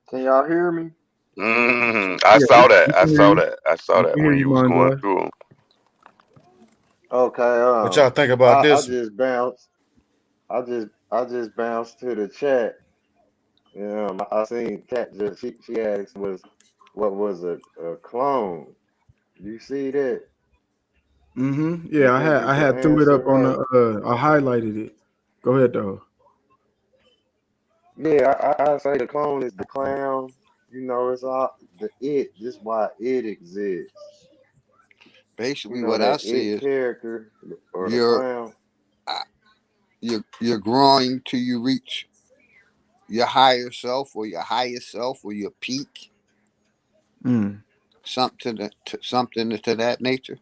Can y'all hear me? I Yeah. saw that. We I can hear saw you. that. I saw We that can hear when you, you was my going boy. through them. Okay, What y'all think about I this? just bounced. I just bounced to the chat. I seen Cat just she asked what was a clone. You see that? Mm-hmm. You Yeah, I think had you I can had threw it answer up on the her? I highlighted it. Go ahead though. Yeah, I say the clone is the clown. It's all the it. This why it exists. Basically, what I That see it is character or the you're clown. uh, you're growing till you reach your higher self or your highest self or your peak, Mm. something to that nature.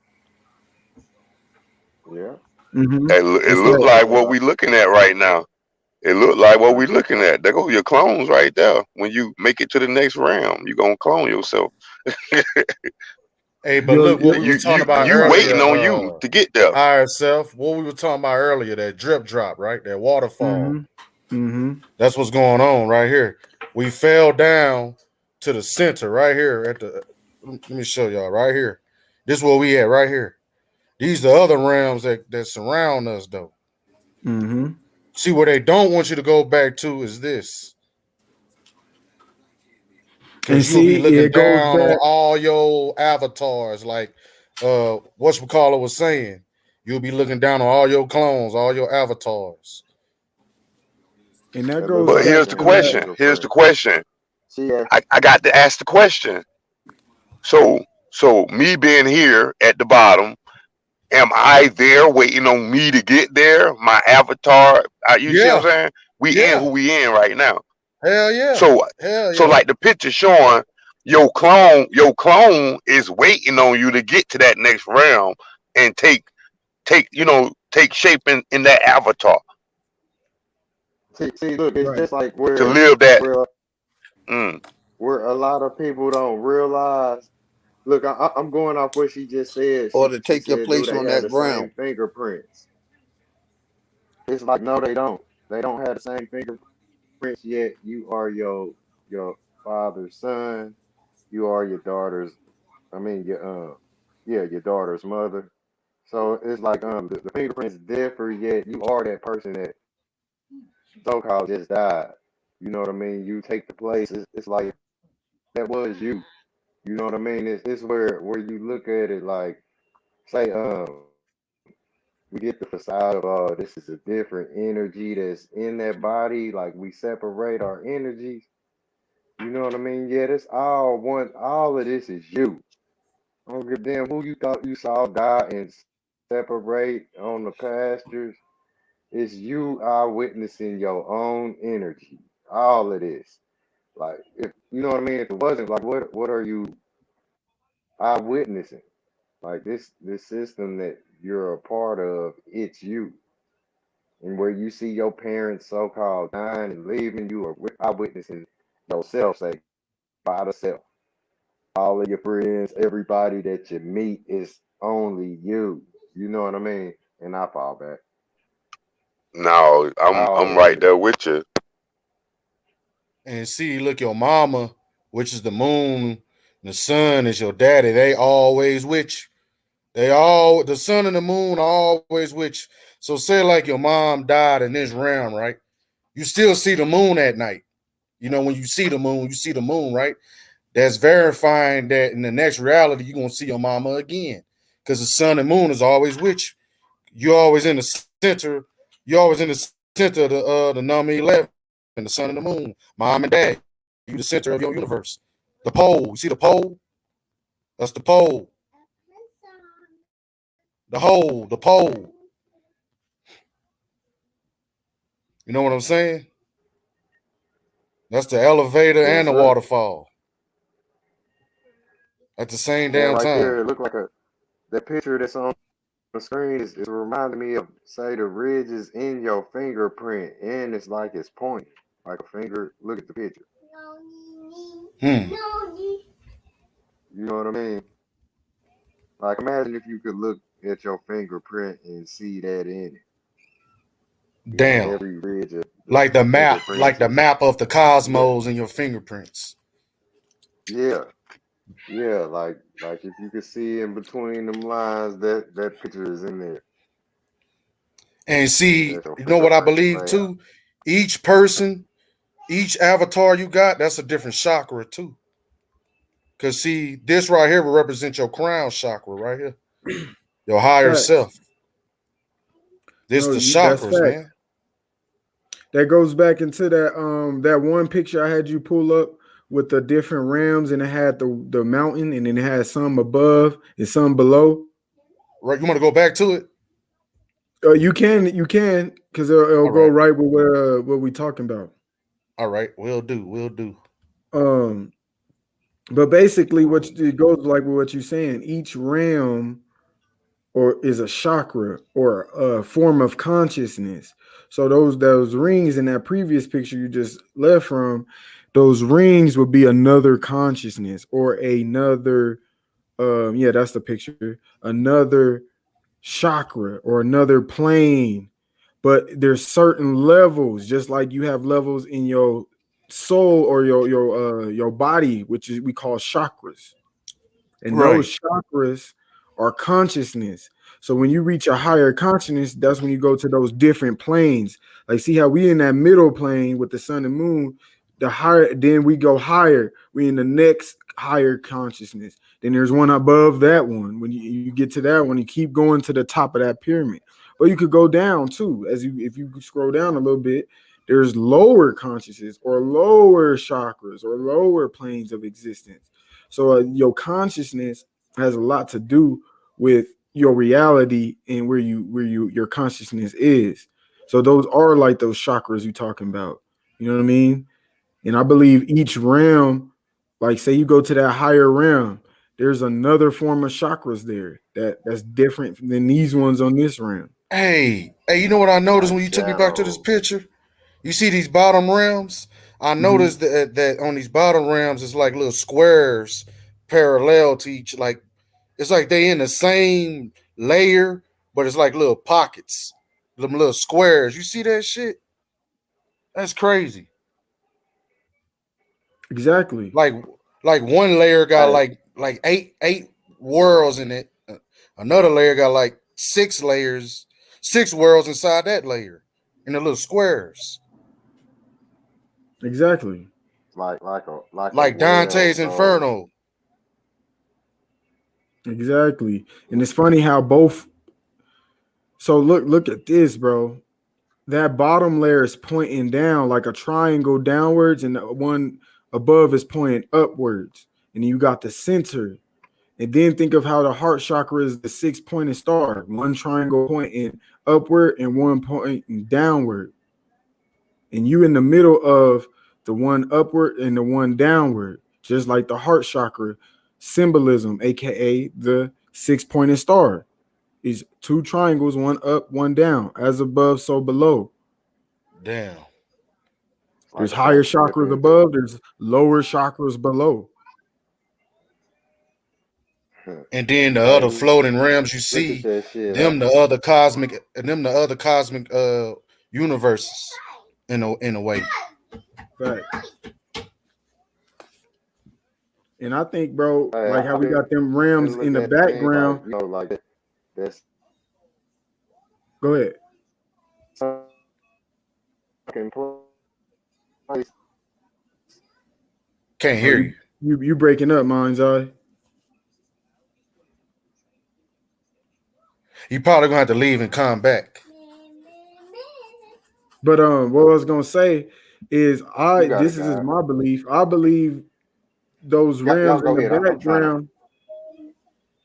Yeah, Mm-hmm. It It's looked that. like but what we looking at right now. It looked like what we looking at. There go your clones right there. When you make it to the next round, you gonna clone yourself. Hey, but Your look what your we you was talking you about you earlier. waiting on you to get there. Higher self. What we were talking about earlier, that drip drop, right? That waterfall. mm-hmm. Mm-hmm. That's what's going on right here. We fell down to the center right here at the. Let me show y'all right here. This is where we at right here. These are the other realms that surround us though. Mm-hmm. See, where they don't want you to go back to is this. And Cause you'll be see, looking it goes down on back. all your avatars, like whatchamacallit was saying. You'll be looking down on all your clones, all your avatars. And that it look goes But like back here's the to that. question. Here's the fingerprint. question. She asked, I got to ask the question. So me being here at the bottom, am I there waiting on me to get there? My avatar. You see what I'm Yeah, saying? We in yeah, who we in right now. hell yeah, So hell so yeah. like the picture showing your clone is waiting on you to get to that next realm and take shape in that avatar see, look, it's Right. just like to where live that. where Mm, where a lot of people don't realize. Look, I'm going off what she just said. Or She to said, take your "Do they place have on the that same ground. fingerprints?" It's like no, they don't. They don't have the same fingerprints yet. You are your father's son. You are your daughter's. I mean, your daughter's mother. So it's like the fingerprints differ. Yet you are that person that so-called just died. You know what I mean? You take the place. It's like that was you. You know what I mean? It's where you look at it like, say, we get the facade of, this is a different energy that's in that body. Like we separate our energies. You know what I mean? Yeah, that's all one. All of this is you. I don't give a damn who you thought you saw die and separate on the pastures. It's you are witnessing your own energy. All of this. Like if you know what I mean, if it wasn't like what are you eyewitnessing? Like this system that you're a part of, it's you. And where you see your parents so called dying and leaving, you are eyewitnessing yourself say by the self. All of your friends, everybody that you meet is only you. You know what I mean? And I fall back. no, I'm All I'm of right it. there with you. And see, look, your mama, which is the moon, the sun is your daddy. They always with you. The sun and the moon are always with you. So say like your mom died in this realm, right? You still see the moon at night. You know, when you see the moon, you see the moon, right? That's verifying that in the next reality, you're gonna see your mama again. Because the sun and moon is always with you. You're always in the center. You're always in the center of the number 11, the sun and the moon, mom and dad. You the center of your universe. The pole, you see the pole? That's the pole. The hole, the pole. You know what I'm saying? That's the elevator Yes, and the sir. waterfall at the same That damn right time. there, it look like that picture that's on the screen is reminding me of, say, the ridges in your fingerprint, and it's like it's pointing, like a finger. Look at the picture. Hmm. You know what I mean? Like, imagine if you could look at your fingerprint and see that in it. You know, Damn. every ridge of the Like fingerprints the is, map of the yeah, cosmos in your fingerprints. yeah, yeah. Like if you could see in between them lines, that picture is in there. And see, That's your you know what I fingerprint believe layout. too? Each person, each avatar you got, that's a different chakra too. Cause see, this right here will represent your crown chakra right here, your higher Facts. self. This No, the that's chakras, facts. man. That goes back into that one picture I had you pull up with the different realms, and it had the mountain, and then it had some above and some below. Right, you want to go back to it? You can, because it'll All go right, right with what we talking about. all right. We'll do. Um, but basically, it goes like with what you're saying. Each realm or is a chakra or a form of consciousness. So those rings in that previous picture you just left from, those rings would be another consciousness or another yeah, that's the picture. Another chakra or another plane. But there's certain levels, just like you have levels in your soul or your body, which is we call chakras. And Right. those chakras are consciousness. So when you reach a higher consciousness, that's when you go to those different planes. Like, see how we in that middle plane with the sun and moon, the higher, then we go higher. We in the next higher consciousness. Then there's one above that one. When you get to that one, you keep going to the top of that pyramid. But you could go down too. As you if you scroll down a little bit, there's lower consciousness or lower chakras or lower planes of existence. So your consciousness has a lot to do with your reality and where you your consciousness is. So those are like those chakras you're talking about. You know what I mean? And I believe each realm, like say you go to that higher realm, there's another form of chakras there that's different than these ones on this realm. Hey, you know what I noticed Like when you took me back to this shadows. picture? You see these bottom realms? I Hmm. noticed that on these bottom realms, it's like little squares parallel to each. Like it's like they in the same layer, but it's like little pockets, them little squares. You see that shit? That's crazy. Exactly. Like like one layer got Hey, like eight worlds in it. Another layer got like six worlds inside that layer in the little squares. Exactly. like a Like well Dante's Inferno. Exactly. And it's funny how both. So look at this, bro. That bottom layer is pointing down like a triangle downwards, and the one above is pointing upwards. And you got the center. And then think of how the heart chakra is the six-pointed star, one triangle pointing upward and one pointing downward. And you in the middle of the one upward and the one downward, just like the heart chakra symbolism, aka the six-pointed star. Is two triangles, one up, one down, as above, so below. Damn. it's like There's a higher boat flipping chakras into above, there's lower chakras below. And then the other hey, floating realms you look at see, that shit. them the other cosmic universes in a way. Facts. And I think, bro, Hey, like how I've we got them realms been in the looking at things like, background. like that's Go ahead. in place. Can't Oh, hear you. you breaking up, mind's eye. You probably gonna have to leave and come back. But what I was gonna say is You got this it, is just guy. my belief. I believe those Y'all realms in go the ahead. I'm trying to. background.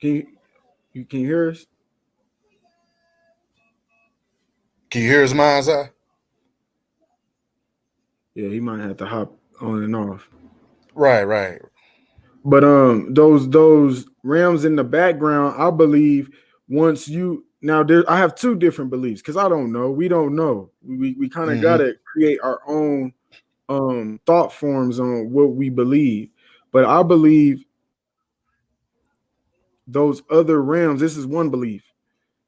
Can you hear us? Can you hear his mind's eye? Yeah, he might have to hop on and off. Right. But those realms in the background, I believe once you now there I have two different beliefs because I don't know. We don't know. We kind of Mm-hmm. gotta create our own thought forms on what we believe. But I believe those other realms, this is one belief,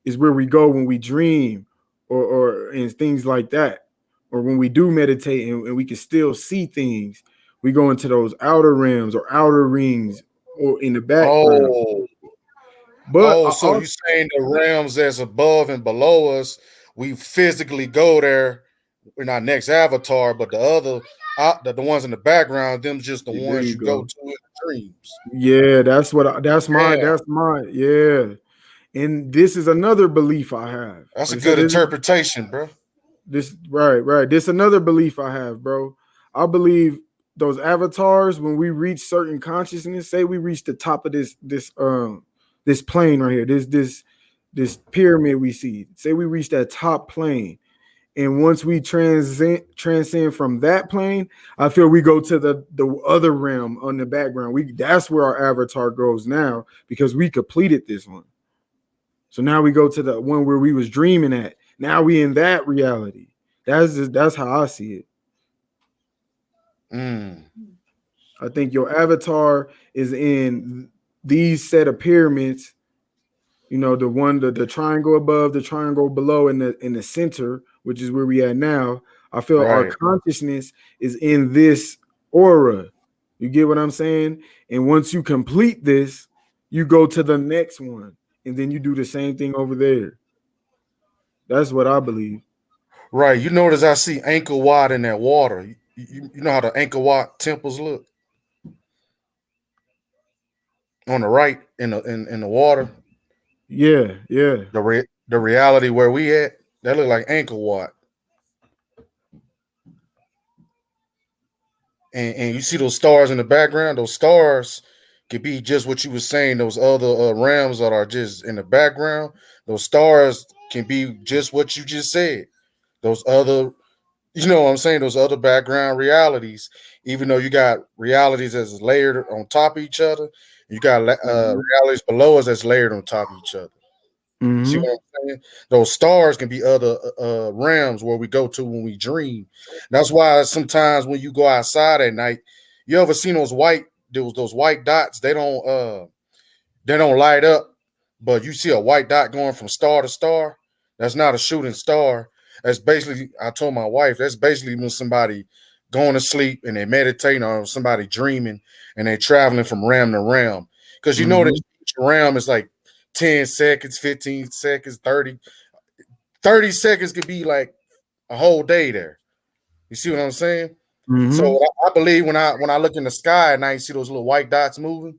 is where we go when we dream or and things like that. Or when we do meditate and we can still see things, we go into those outer realms or outer rings or in the background. Oh, But I so also you saying the realms that's above and below us, we physically go there in our next avatar, but the other, the ones in the background, them just the there ones you you go go. to in the dreams. Yeah, Yeah, that's my yeah. And this is another belief I have. that's a Like I said, good interpretation, bro. this right. This another belief I have, bro. I believe those avatars when we reach certain consciousness, say we reach the top of this plane right here, this pyramid we see. Say we reach that top plane. And once we transcend from that plane, I feel we go to the other realm on the background. That's where our avatar goes now because we completed this one. So now we go to the one where we was dreaming at. Now we in that reality. That's how I see it. Mm, I think your avatar is in these set of pyramids. You know, the triangle above, the triangle below, in the center, which is where we at now. I feel our right. consciousness is in this aura. You get what I'm saying? And once you complete this, you go to the next one, and then you do the same thing over there. That's what I believe. Right. You notice I see Angkor Wat in that water. You know how the Angkor Wat temples look on the right in the water. Yeah. The reality where we at, that look like Angkor Wat. And you see those stars in the background. Those stars could be just what you were saying. Those other realms that are just in the background. Those stars can be just what you just said. Those other, you know what I'm saying? Those other background realities. Even though you got realities that's layered on top of each other, you got Hmm. realities below us that's layered on top of each other. You see Hmm. what I'm saying? Those stars can be other realms where we go to when we dream. That's why sometimes when you go outside at night, you ever seen those white dots? They don't light up, but you see a white dot going from star to star. That's not a shooting star. That's basically, I told my wife, that's basically when somebody going to sleep and they meditating or somebody dreaming and they're traveling from realm to realm. Because you know that Hmm. each realm is like 10 seconds, 15 seconds, 30 seconds could be like a whole day there. You see what I'm saying? So Hmm. I believe when I look in the sky and I see those little white dots moving,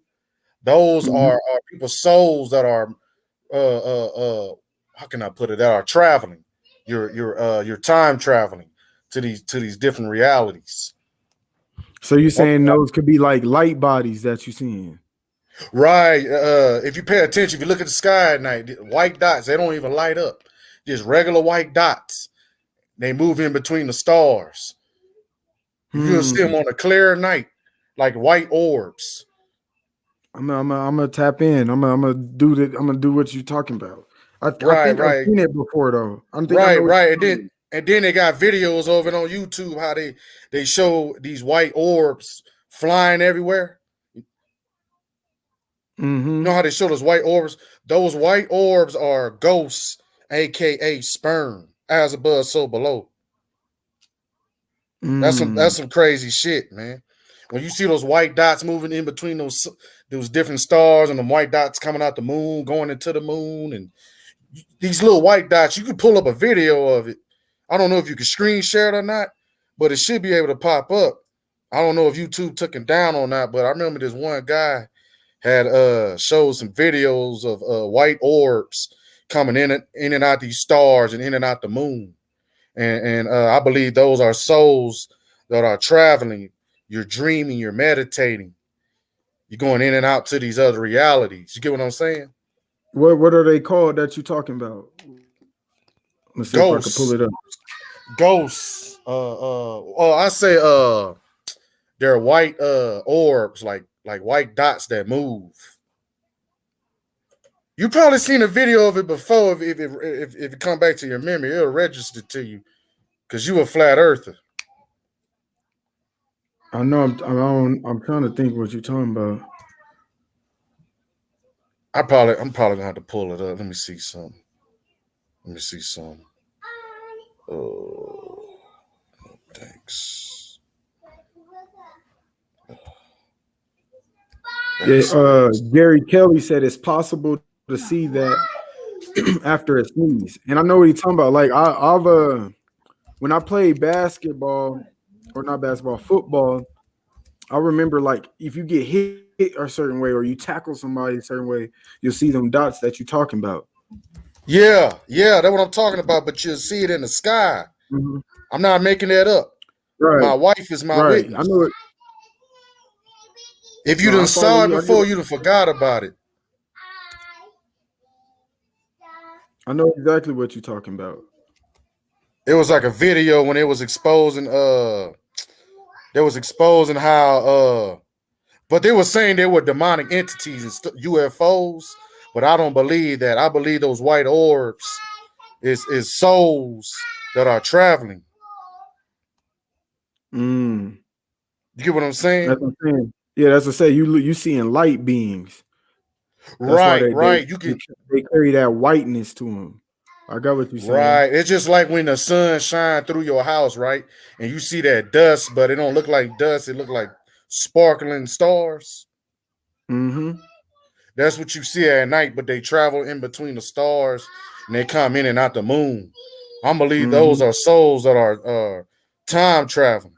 those Hmm. are people's souls that are how can I put it, that are traveling. You're time traveling to these different realities. So you're saying those could be like light bodies that you're seeing? Right. If you pay attention, if you look at the sky at night, white dots, they don't even light up. Just regular white dots. They move in between the stars. You'll see them Hmm. on a clear night, like white orbs. I'm gonna tap in. I'm gonna do that. I'm gonna do what you're talking about. I Right, think I've right, seen it before though. I think I know right, what right. you're talking And then they got videos of it on YouTube how they show these white orbs flying everywhere. about. You know how they show those white orbs? Those white orbs are ghosts, aka sperm, as above, so below. That's some crazy shit, man. When you see those white dots moving in between those different stars and the white dots coming out the moon, going into the moon, and these little white dots, you can pull up a video of it. I don't know if you can screen share it or not, but it should be able to pop up. I don't know if YouTube took him down or not, but I remember this one guy had showed some videos of white orbs coming in and out these stars and in and out the moon. And I believe those are souls that are traveling. You're dreaming, you're meditating, you're going in and out to these other realities. You get what I'm saying? What are they called that you're talking about? Let's see if I can pull Ghosts. it up. Ghosts. I say they're white orbs, like white dots that move. You probably seen a video of it before. If it come back to your memory, it'll register to you because you a flat earther. I know I'm trying to think what you're talking about. I'm probably gonna have to pull it up. Let me see some. Oh, thanks. Yeah, Gary Kelly said it's possible to see that after a sneeze, and I know what he's talking about. Like I've when I played basketball, or not basketball, football, I remember like if you get hit a certain way or you tackle somebody a certain way, you'll see them dots that you're talking about. Yeah, that's what I'm talking about. But you'll see it in the sky. Mm-hmm. I'm not making that up. Right, My wife is my right. I witness. know it. If you No, I done follow saw it you. before, you done forgot about it. I know exactly what you're talking about. It was like a video when it was exposing how but they were saying they were demonic entities and UFOs, but I don't believe that. I believe those white orbs is souls that are traveling. Mm. You get what I'm saying? That's what I'm saying. Yeah, that's what I say. You seeing light beings. That's why Right. You can they carry that whiteness to them. I got what you're saying. Right. It's just like when the sun shines through your house, right? And you see that dust, but it don't look like dust. It look like sparkling stars. Mm-hmm. That's what you see at night, but they travel in between the stars and they come in and out the moon. I believe those Mm-hmm. are souls that are time traveling.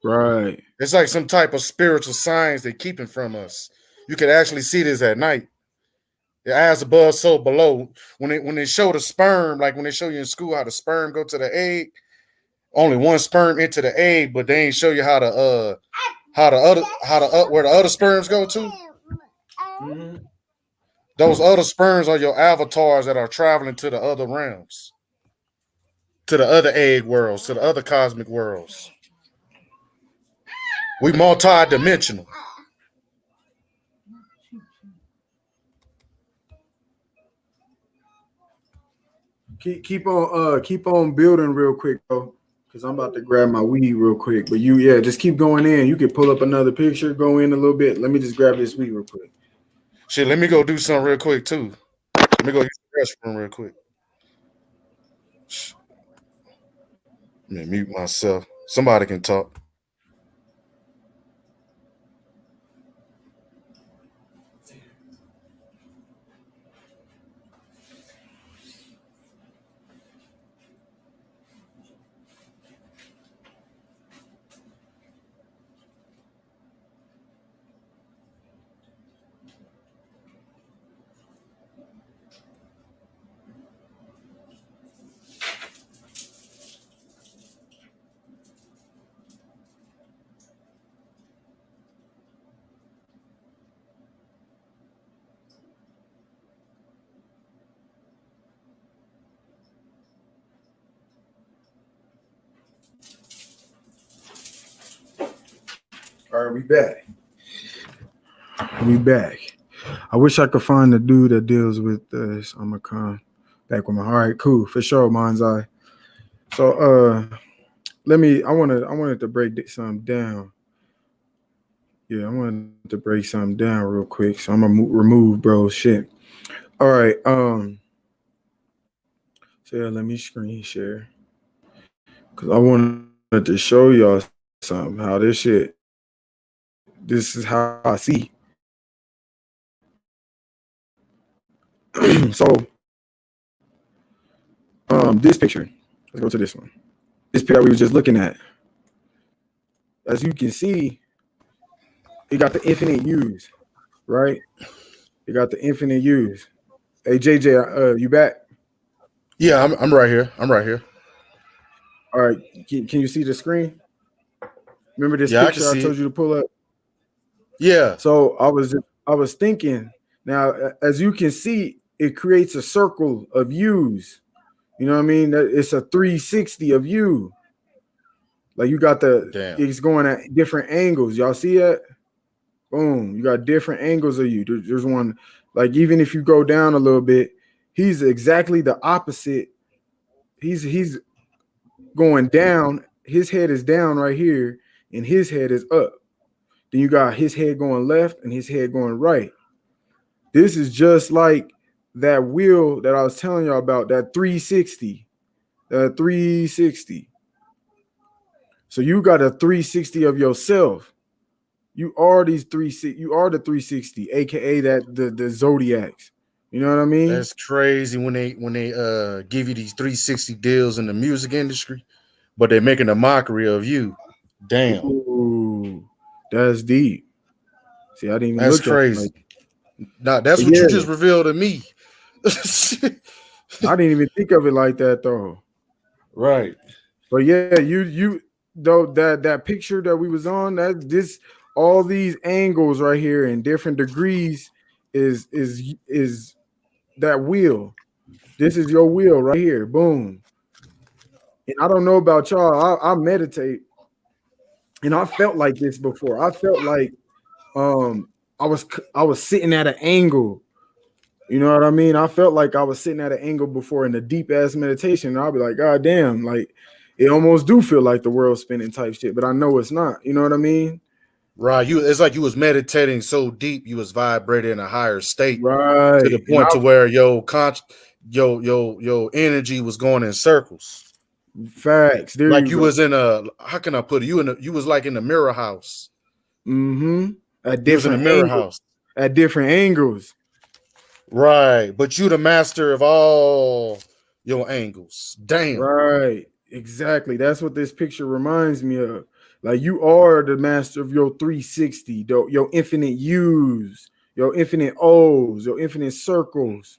Right. It's like some type of spiritual science they're keeping from us. You can actually see this at night. The eyes above, soul below. When they show the sperm, like when they show you in school how the sperm go to the egg, only one sperm into the egg, but they ain't show you where the other sperms go to. Mm-hmm. Those other sperms are your avatars that are traveling to the other realms, to the other egg worlds, to the other cosmic worlds. We multi-dimensional. Keep on building real quick, though, because I'm about to grab my weed real quick. But just keep going in. You can pull up another picture, go in a little bit. Let me just grab this weed real quick. Shit, let me go do something real quick too. Let me go use the restroom real quick. Let me mute myself. Somebody can talk. All right, we back. We back. I wish I could find the dude that deals with this. I'm gonna come back with my. All right, cool for sure. Mind's eye. So I wanted to break some down. Yeah, I wanted to break something down real quick. So I'm gonna remove bro shit. All right. So let me screen share. Cause I wanted to show y'all something. How this shit. This is how I see. So, this picture. Let's go to this one. This picture that we was just looking at. As you can see, it got the infinite U's, right? It got the infinite U's. Hey JJ, you back? Yeah, I'm right here. I'm right here. All right. Can you see the screen? Remember this Yeah, I can picture I see told it. you to pull up? Yeah. So I was thinking. Now, as you can see, it creates a circle of U's. You know what I mean? It's a 360 of U. Like you got Damn. it's going at different angles. Y'all see that? Boom. You got different angles of you. There's one, like even if you go down a little bit, he's exactly the opposite. He's going down. His head is down right here, and his head is up. Then you got his head going left and his head going right. This is just like that wheel that I was telling y'all about, that 360. That 360. So you got a 360 of yourself. You are these 360. You are the 360, aka that the zodiacs. You know what I mean? That's crazy when they give you these 360 deals in the music industry, but they're making a mockery of you. Damn. Ooh, that's deep. See, I didn't even That's look at it crazy. like. Now that's But what you yeah, just revealed to me. I didn't even think of it like that though. Right. But yeah, you though that picture that we was on, that this all these angles right here in different degrees is that wheel. This is your wheel right here. Boom. And I don't know about y'all. I meditate, and I felt like this before. I felt like um I was sitting at an angle. You know what I mean? I felt like I was sitting at an angle before in a deep ass meditation. And I'll be like, God damn, like it almost do feel like the world's spinning type shit, but I know it's not. You know what I mean? Right. It's like you was meditating so deep you was vibrating in a higher state to the Right. And point to where your energy was going in circles. facts. There Like you you go. was in a, how can I put it? You was like in the mirror house. Mm-hmm. At You was in a different mirror angles. house. At different angles. Right. But you the master of all your angles. Damn. Right. Exactly. That's what this picture reminds me of. Like you are the master of your 360, your infinite U's, your infinite O's, your infinite circles.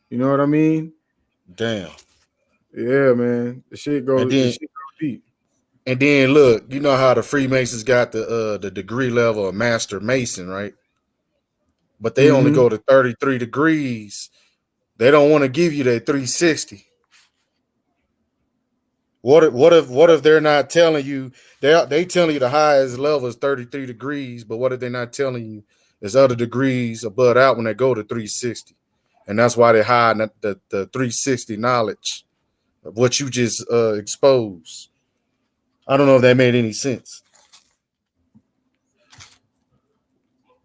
You know what I mean? Damn. Yeah, man. And The then shit goes deep. and then look, you know how the Freemasons got the degree level of Master Mason, right? But they only Mm-hmm. go to 33 degrees. They don't want to give you that 360. What if they're not telling you, they telling you the highest level is 33 degrees, but what if they're not telling you there's other degrees above out when they go to 360? And that's why they hide the 360 knowledge of what you just exposed. I don't know if that made any sense.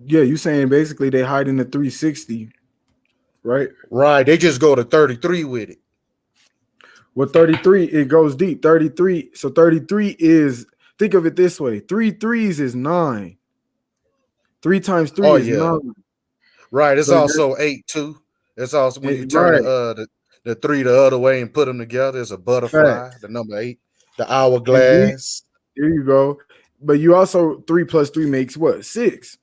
Yeah, you saying basically they hide in the 360, right? Right. They just go to 33 with it. Well, 33, it goes deep. 33. So 33 is, think of it this way: three threes is nine. Three times three Oh is yeah. nine. Right. It's So that's also eight too. It's also when you turn right. the three the other way and put them together, it's a butterfly, Facts. the number eight, the And then hourglass. there you go. But you also, three plus three makes what? Six.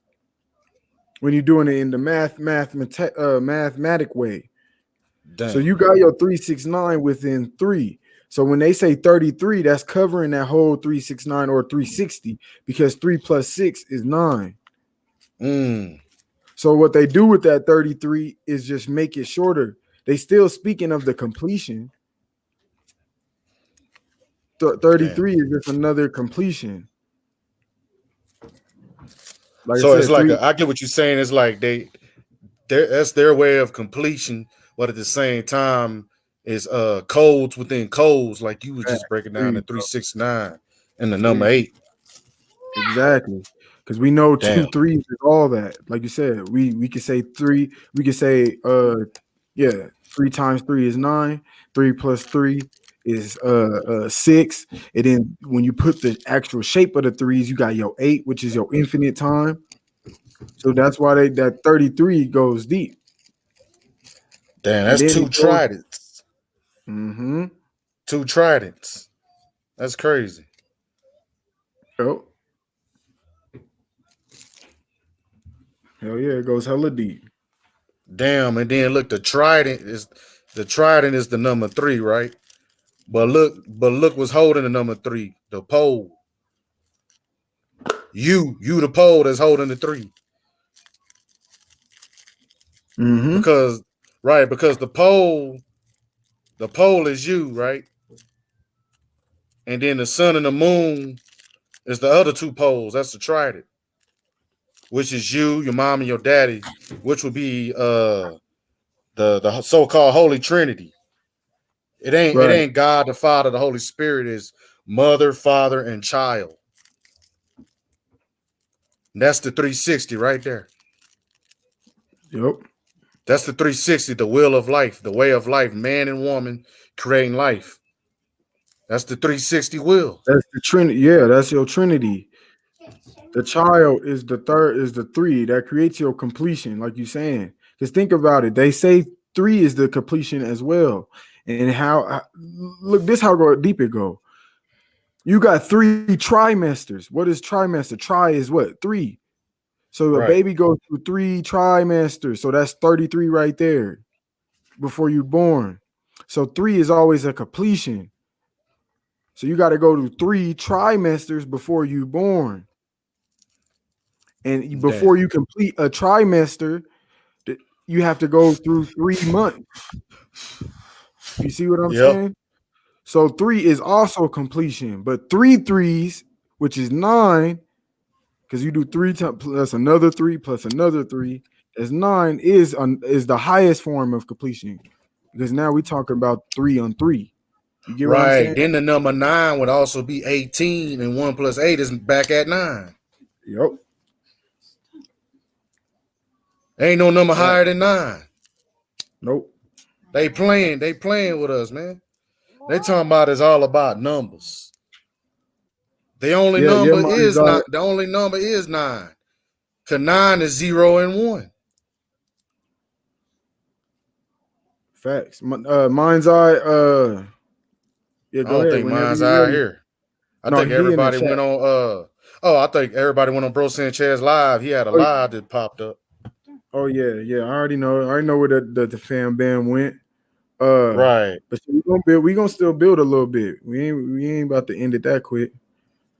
When you're doing it in the mathematic way. So Damn. you got your 369 within three. So when they say 33, that's covering that whole 369 or 360 because three plus six is nine. Mm, So what they do with that 33 is just make it shorter. They still speaking of the completion. damn. 33 is just another completion. Like I So it's said, like three. I get what you're saying. It's like that's their way of completion, but at the same time, is codes within codes, like you was just breaking There down you the go. 369 and the There number you eight. Exactly. Because we know two Damn. threes is all that. Like you said, we could say three, we could say yeah, three times three is nine, three plus three is 6. And then when you put the actual shape of the threes, you got your 8, which is your infinite time. So that's why that 33 goes deep. Damn, And that's then two it goes. tridents. Mm-hmm. Two tridents. That's crazy. Yep. Hell yeah, it goes hella deep. Damn, and then look, the trident is the number 3, right? But look what's holding the number 3, the pole. You the pole that's holding the 3. Mm-hmm. Because the pole is you, right? And then the sun and the moon is the other 2 poles. That's the trident, which is you, your mom, and your daddy, which would be the so-called Holy Trinity. It Right. ain't God the Father, the Holy Spirit is mother, father, and child. And that's the 360 right there. Yep. That's the 360, the will of life, the way of life, man and woman creating life. That's the 360 will. That's the Trinity. Yeah, that's your Trinity. The child is the third, is the 3 that creates your completion, like you saying. Because think about it. They say 3 is the completion as well. And how look, this how deep it go. You got 3 trimesters. What is trimester? Tri is what? 3. So a Right. baby goes through 3 trimesters. So that's 33 right there before you're born. So 3 is always a completion. So you got to go to 3 trimesters before you're born. And Damn. before you complete a trimester, you have to go through 3 months. You see what I'm Yep. saying? So 3 is also completion, but 3 threes, which is 9, because you do 3 times plus another 3 plus another 3, as 9 is the highest form of completion. Because now we're talking about 3 on 3. You get what I'm Right. saying? Then the number 9 would also be 18, and 1 plus 8 is back at 9. Yep. Ain't no number Fact. higher than 9. Nope. They playing with us, man. They talking about it's all about numbers. The only Yeah, yeah, number mine's is not the only number is 9. Cause 9 is 0 and 1. facts. Mine's eye. Yeah, I go don't ahead. think Whenever mine's you're out ready. here. I No, think he in the everybody chat. went on I think everybody went on Bro Sanchez live. He had a Oh, live that popped up. oh yeah, yeah. I already know. I already know where the fan band went. Uh, Right. but we gonna build. We gonna still build a little bit. We ain't about to end it that quick.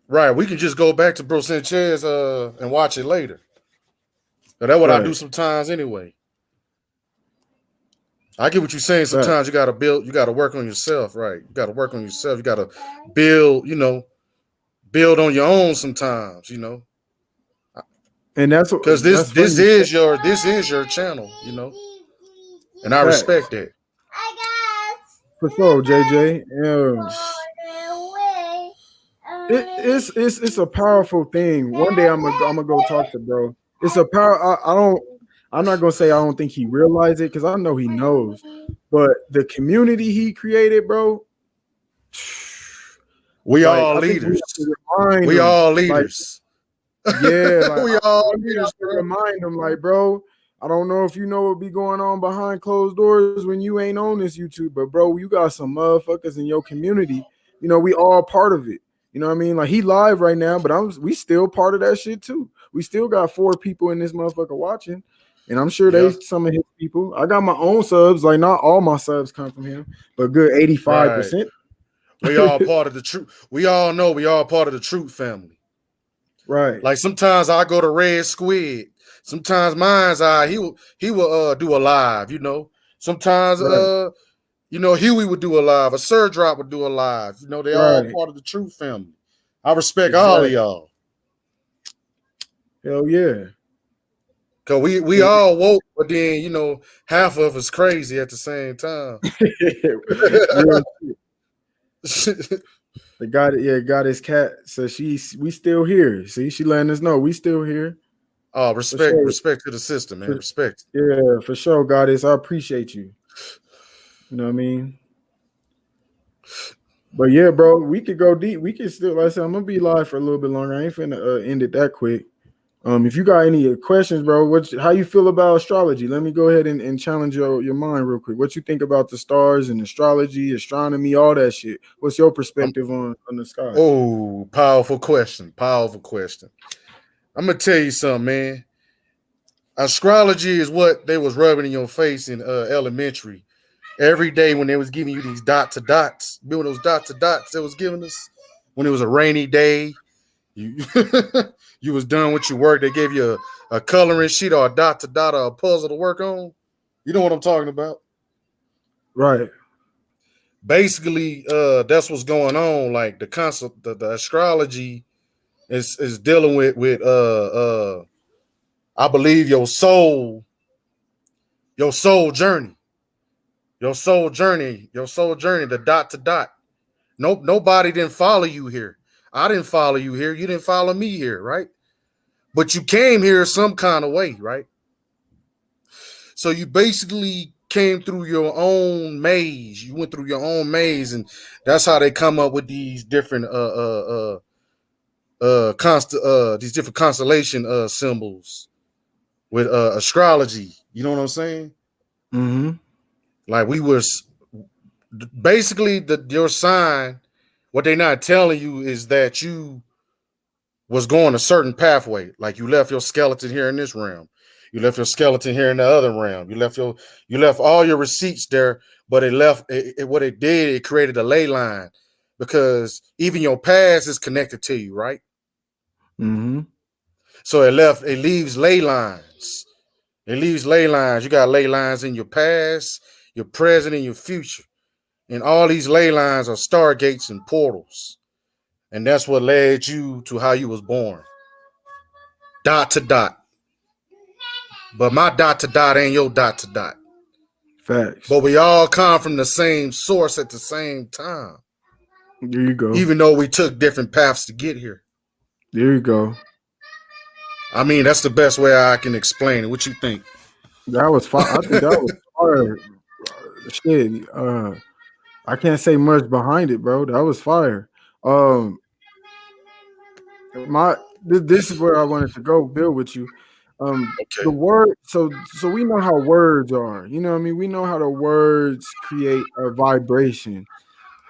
Right. We can just go back to Bro Sanchez and watch it later. That's what I do Right. sometimes anyway. I get what you're saying. Fact. Sometimes you gotta build, you gotta work on yourself, right? You gotta work on yourself. You gotta build, build on your own sometimes, And that's Because that's funny. this is your channel, and I Facts. respect that. For sure, JJ. It's a powerful thing. One day I'm gonna go talk to bro. It's a power. I don't. I'm not gonna say I don't think he realized it because I know he knows. But the community he created, bro. We Like all I think we have leaders. to remind We him. all Like leaders. yeah, like We all we have leaders, to bro. remind him. Like bro, I don't know if you know what be going on behind closed doors when you ain't on this YouTube, but bro, you got some motherfuckers in your community. You know we all part of it. You know what I mean? Like he live right now, but we still part of that shit too. We still got 4 people in this motherfucker watching, and I'm sure they Yeah. some of his people. I got my own subs. Like not all my subs come from him, but good Right. 85%. We all part of the truth. We all know we all part of the truth family. Right, Like sometimes I go to Red Squid. Sometimes mine's he will do a live. Sometimes right, Huey would do a live, a Sir Drop would do a live. They all right. part of the truth family. I respect all of Exactly. y'all. Hell yeah. Cause we And all woke, but then half of us crazy at the same time. real the guy, yeah, got his cat. So we still here. See, she letting us know we still here Oh, for respect, sure. respect to the system, man. For, Respect. yeah, for sure, Goddess. I appreciate you. You know what I mean? But yeah, bro, we could go deep. We could still, like I said, I'm gonna be live for a little bit longer. I ain't finna end it that quick. If you got any questions, bro, how you feel about astrology? Let me go ahead and challenge your mind real quick. What you think about the stars and astrology, astronomy, all that shit? What's your I'm, perspective on the sky? oh, powerful question. Powerful question. I'm gonna tell you something, man. Astrology is what they was rubbing in your face in elementary every day when they was giving you these dot to dots. Remember those dot to dots they was giving us when it was a rainy day. You you was done with your work. They gave you a coloring sheet or a dot to dot or a puzzle to work on. You know what I'm talking about? Right. Basically, that's what's going on. Like the concept, the astrology is dealing with I believe your soul journey, your soul journey, the dot to dot. Nope, nobody didn't follow you here. I didn't follow you here. You didn't follow me here, right? But you came here some kind of way, right? So you basically came through your own maze. You went through your own maze, and that's how they come up with these different these different constellation symbols with astrology. You know what I'm saying? Mm-hmm. Like we was basically your sign. What they not telling you is that you was going a certain pathway. Like you left your skeleton here in this realm. You left your skeleton here in the other realm. You left all your receipts there, but what it did, it created a ley line because even your past is connected to you, right? Mm-hmm. So it leaves ley lines. It leaves ley lines. You got ley lines in your past, your present, and your future. And all these ley lines are stargates and portals. And that's what led you to how you was born. Dot to dot. But my dot to dot ain't your dot to dot. Facts. But we all come from the same source at the same time, There you go. even though we took different paths to get here. There you go. I mean, that's the best way I can explain it. What you think? That was fire. I think that was fire. Shit. I can't say much behind it, bro. That was fire. Um, my this is where I wanted to go build with you. The Okay. word. So we know how words are. You know what I mean? We know how the words create a vibration.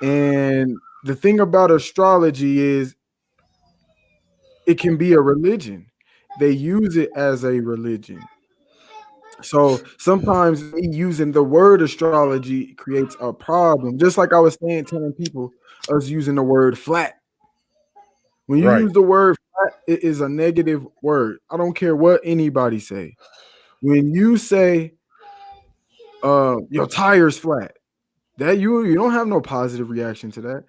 And the thing about astrology is it can be a religion. They use it as a religion. So sometimes me using the word astrology creates a problem. Just like I was saying, telling people us using the word flat. When you Right. use the word flat, it is a negative word. I don't care what anybody say. When you say your tire's flat, that you don't have no positive reaction to that.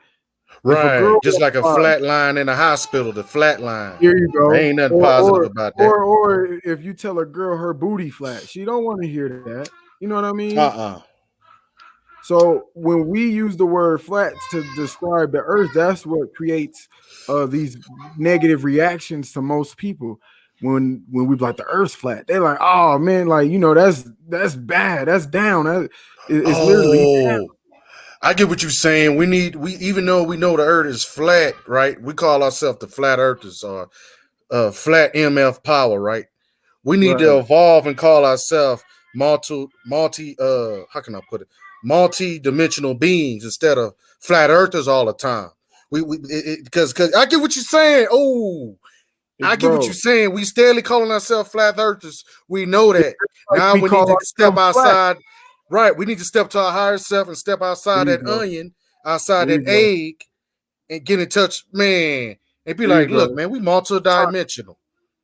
If a girl Right. Just like a uh, flat line in a hospital, the flat line. here you There go. ain't nothing Or positive or about that. or if you tell a girl her booty flat, she don't want to hear that. You know what I mean? Uh-uh. So when we use the word flat to describe the earth, that's what creates these negative reactions to most people. When we be like the earth's flat, they're like, oh man, like that's bad, that's down. It's literally Oh, I get what you're saying. We even though we know the earth is flat, right? We call ourselves the flat earthers or flat MF power, right? We need to right. evolve and call ourselves multi how can I put it? Multi-dimensional beings instead of flat earthers all the time. We because I get what you're saying. Oh, I get what you're Bro, saying. We steadily calling ourselves flat earthers. We know it's that. like Now we we need call to step ourselves flat. outside. Right. We need to step to our higher self and step There outside you that go. onion, outside There you that go. egg, and get in touch, man. And be There you like, go. look, man, we multi-dimensional.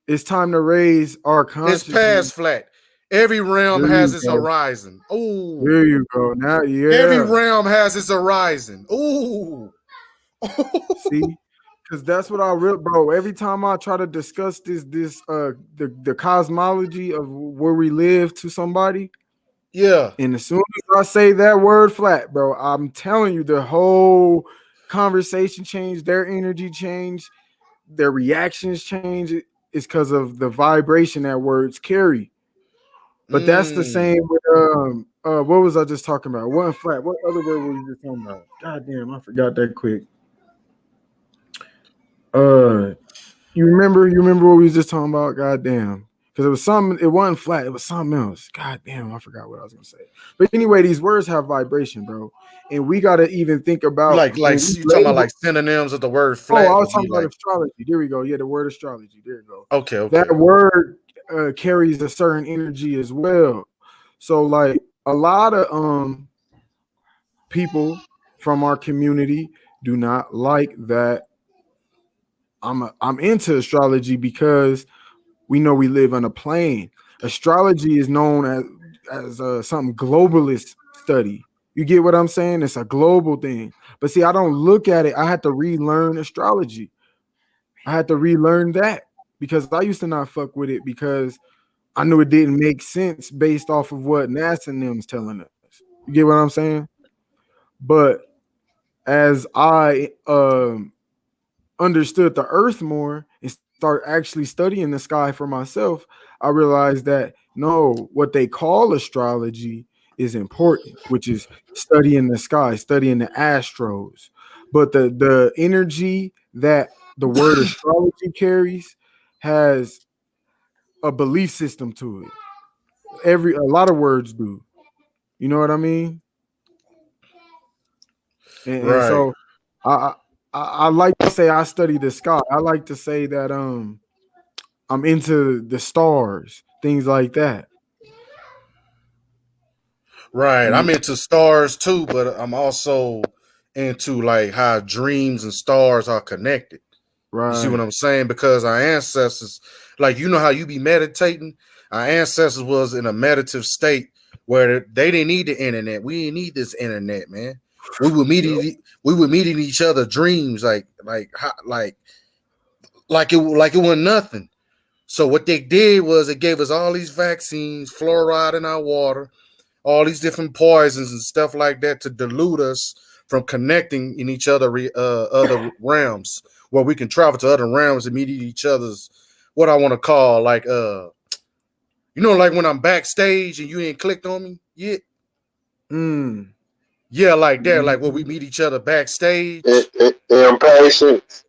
It's time to raise our It's consciousness. past flat. Every realm There has you its go. horizon. Ooh. There you go. Now, Every yeah. realm has its horizon. Ooh. See, because that's what I real bro. Every time I try to discuss the cosmology of where we live to somebody, Yeah. and as soon as I say that word flat, bro, I'm telling you the whole conversation changed, their energy changed, their reactions change. It's because of the vibration that words carry. But that's the Mm. same with what was I just talking about? One flat. What other word were we just talking about? God damn, I forgot that quick. Uh, you remember? You remember what we was just talking about? God damn. Because it was something, it wasn't flat, it was something else. God damn, I forgot what I was gonna say. But anyway, these words have vibration, bro. And we gotta even think about Like when we you talking about label. like synonyms of the word Oh, I flat was would be talking about like astrology. There we go. Yeah, the word astrology. There you go. okay, That okay. word carries a certain energy as well. So like a lot of people from our community do not like that I'm into astrology because we know we live on a plane. Astrology is known as something globalist study. You get what I'm saying? It's a global thing. But see, I don't look at it. I had to relearn astrology. I had to relearn that because I used to not fuck with it because I knew it didn't make sense based off of what NASA and them's telling us. You get what I'm saying? But as I understood the earth more and start actually studying the sky for myself, I realized that no, what they call astrology is important, which is studying the sky, studying the astros. But the energy that the word astrology carries has a belief system to it. A lot of words do. You know what I mean? And Right. so I, I like to say I study the sky. I like to say that I'm into the stars, things like that. Right. You I'm into stars too, but I'm also into like how dreams and stars are connected. You see what right. I'm saying? Because our ancestors, like you know how you be meditating, our ancestors was in a meditative state where they didn't need the internet. We didn't need this internet, man. Yep. We would meet in each other dreams like it was nothing. So what they did was it gave us all these vaccines, fluoride in our water, all these different poisons and stuff like that to dilute us from connecting in each other realms where we can travel to other realms and meet each other's what I want to call like when I'm backstage and you ain't clicked on me yet. Mm. Yeah, like that, like where we Mhm. meet each other backstage. Impatience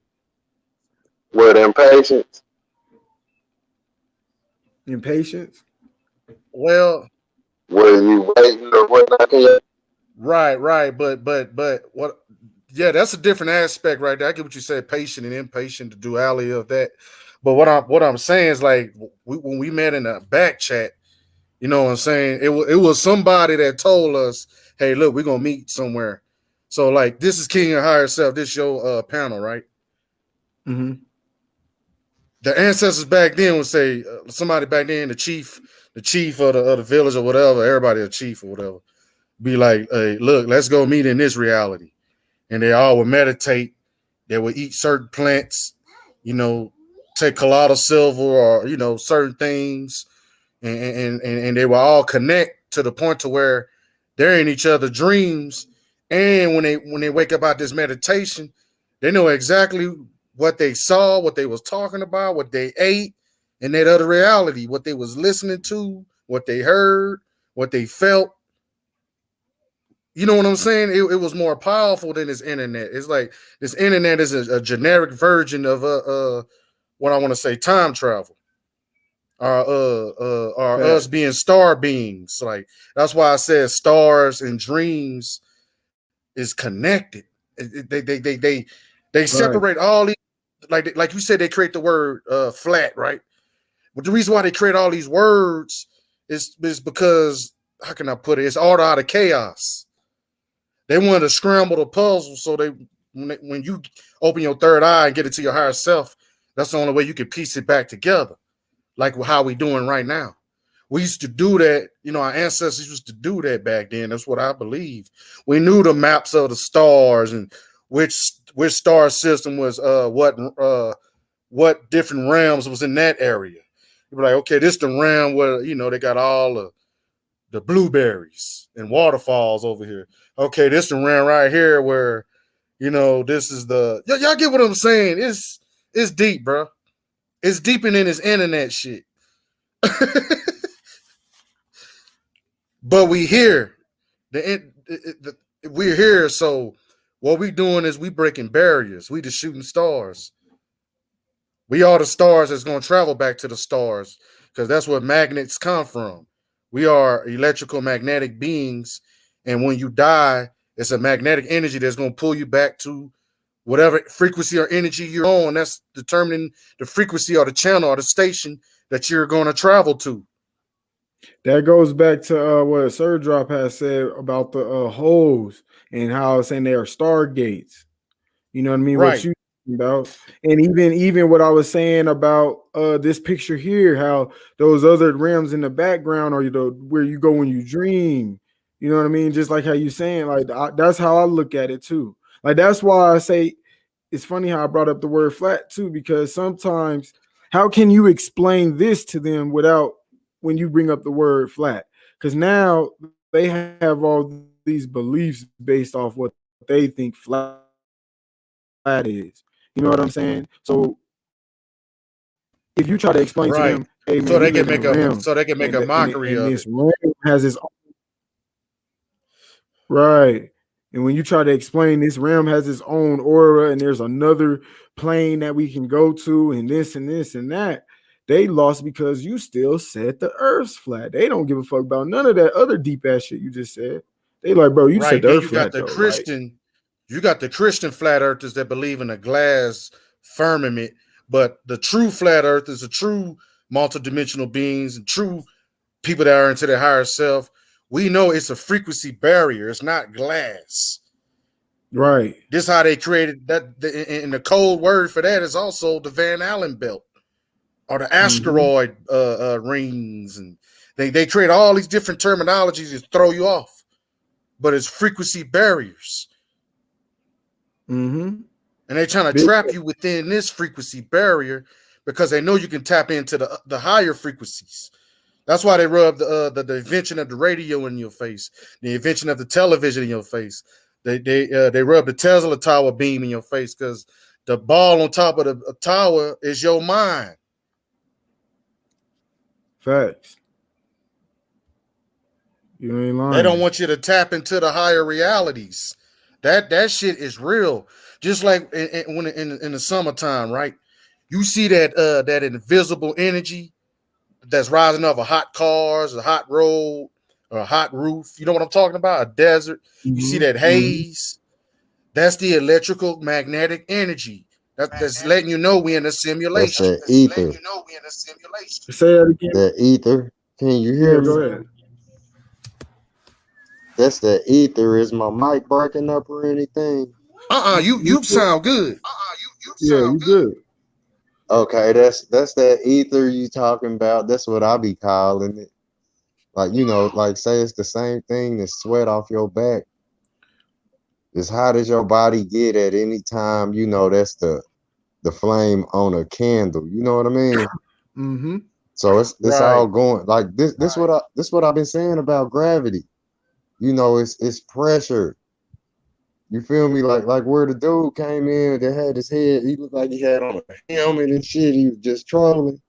with impatience. Impatience. Well, Were you waiting or whatnot? right, but what? Yeah, that's a different aspect right there. I get what you said, patient and impatient, the duality of that. But what I'm saying is like when we met in a back chat, you know what I'm saying? It was somebody that told us, hey, look, we're gonna meet somewhere. So like this is King and Higher Self. This your panel, right? Mm-hmm. The ancestors back then would say somebody back then, the chief of the village or whatever, everybody a chief or whatever, be like, hey, look, let's go meet in this reality. And they all would meditate. They would eat certain plants, you know, take colloidal silver or certain things, and they will all connect to the point to where they're in each other's dreams. And when they wake up out this meditation, they know exactly what they saw, what they was talking about, what they ate, and that other reality, what they was listening to, what they heard, what they felt. You know what I'm saying? It was more powerful than this internet. It's like this internet is a generic version of what I want to say time travel. Or us Facts. being star beings. Like that's why I said stars and dreams is connected. They Right. separate all these like you said they create the word flat, right? But the reason why they create all these words is because how can I put it? It's order out of chaos. They wanted to scramble the puzzle so when you open your third eye and get into your higher self, that's the only way you can piece it back together, like how we doing right now. We used to do that, our ancestors used to do that back then. That's what I believe. We knew the maps of the stars and which star system was what different realms was in that area. You'd be like, okay, this the realm where they got all the blueberries and waterfalls over here. Okay, this the realm right here where this is y'all get what I'm saying. It's deep, bro. It's deeper than this internet shit. but we here. We're here. So what we doing is we breaking barriers. We the shooting stars. We are the stars that's going to travel back to the stars because that's where magnets come from. We are electrical magnetic beings, and when you die, it's a magnetic energy that's going to pull you back to whatever frequency or energy you're on. That's determining the frequency or the channel or the station that you're going to travel to. That goes back to what Sir Drop has said about the holes and how it's saying they are stargates. You know what I mean? What Right, you about, and even what I was saying about this picture here, how those other realms in the background are where you go when you dream. You know what I mean? Just like how you saying, like that's how I look at it too. Like that's why I say it's funny how I brought up the word flat too, because sometimes how can you explain this to them without when you bring up the word flat? Because now they have all these beliefs based off what they think flat is. You know what I'm saying? So if you try to explain to them, hey man, we live in a right. realm, So they can make a and mockery this of realm it. has its right. And when you try to explain this realm has its own aura and there's another plane that we can go to and this and that, they lost because you still said the earth's flat. They don't give a fuck about none of that other deep ass shit you just said. They like, bro, you said Right. the Then earth flat though. Like, You got the Christian flat earthers that believe in a glass firmament, but the true flat earthers, the true multidimensional beings, and true people that are into their higher self, we know it's a frequency barrier. It's not glass. right. This is how they created that. And the code word for that is also the Van Allen belt or the Mm-hmm. asteroid rings, and they create all these different terminologies to throw you off. But it's frequency barriers, Mm-hmm. and they're trying to Big trap you within this frequency barrier because they know you can tap into the higher frequencies. That's why they rub the invention of the radio in your face, the invention of the television in your face. They rub the Tesla tower beam in your face because the ball on top of the tower is your mind. facts. You ain't They don't lying. want you to tap into the higher realities. That shit is real. Just like in the summertime, right? You see that invisible energy that's rising off of hot cars, a hot road, or a hot roof. You know what I'm talking about? A desert. You see Mm-hmm. that Mm-hmm. haze. That's the electrical magnetic energy. That's letting you know we're in a That's simulation. that ether. Say that again. That ether. Can you Yeah, hear go me? ahead. That's that ether. Is my mic breaking up or anything? You sound good. Yeah, you good. Okay, that's that ether you talking about. That's what I be calling it. Like, like say it's the same thing as sweat off your back. As hot as your body get at any time, that's the flame on a candle. You know what I mean? Mm-hmm. So it's all Right. going like this. This what I've been saying about gravity. It's pressure. You feel me? Like where the dude came in that had his head, he looked like he had on a helmet and shit. He was just trolling.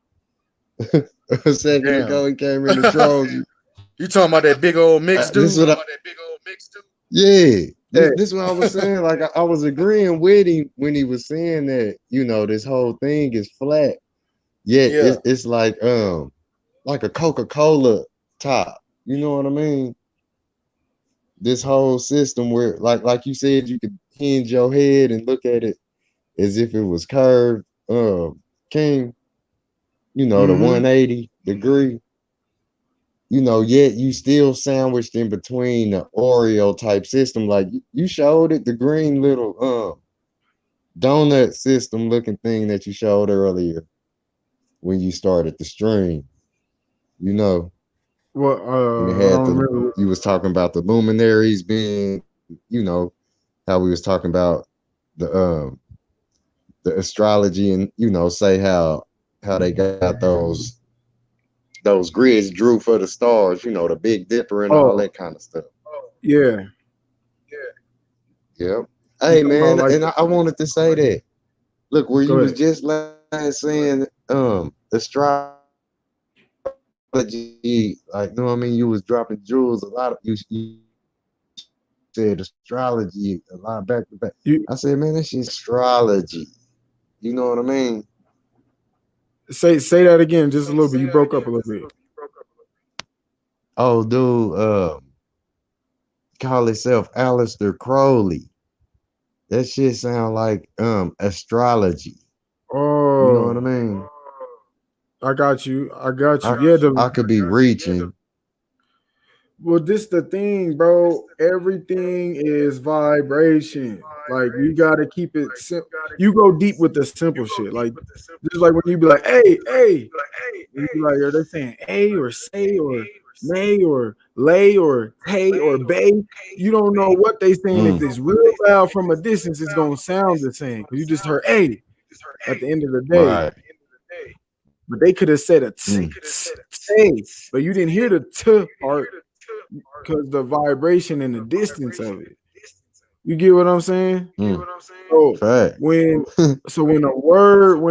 A second Damn. ago, he came in and trolled you. You talking about that big old mixed This dude? what I, yeah. Hey, This what I was saying. Like I was agreeing with him when he was saying that, this whole thing is flat. Yet Yeah. it's like a Coca-Cola top. You know what I mean? This whole system where like you said, you could hinge your head and look at it as if it was curved. King, the mm-hmm. 180 degree, yet you still sandwiched in between the Oreo type system. Like you showed it, the green little donut system looking thing that you showed earlier when you started the stream, you know, Well, when it I had don't remember. you was talking about the luminaries being, how we was talking about the astrology and say how they got those grids drew for the stars, the Big Dipper and all Oh, that kind of stuff. yeah. Yep. You Hey talking about man, like? and I wanted to say that. Look, where Go you was ahead. just last saying astrology astrology, like, you know what I mean? You was dropping jewels a lot of you said astrology a lot back to back. I said, man, that shit's astrology. You know what I mean? Say that again, just a little bit. You broke up a little bit. Oh, dude, call itself Aleister Crowley. That shit sound like astrology. You know what I Oh, mean? I got you. I got I you. Yeah, the I could be reaching. well, this the thing, bro. Everything is vibration. Like we gotta keep it simple. You go deep with the simple shit. Like just like when you be like, hey, hey, and you be like, are they saying a or say or may or lay or tay or bay? You don't know what they saying. If Mm, it's real loud from a distance, it's gonna sound the same because you just heard a at the end of the day. right. But they could have said a Mm, say, but you didn't hear the t part because the vibration and the distance of it. You get what I'm saying? mm. So Fact. when when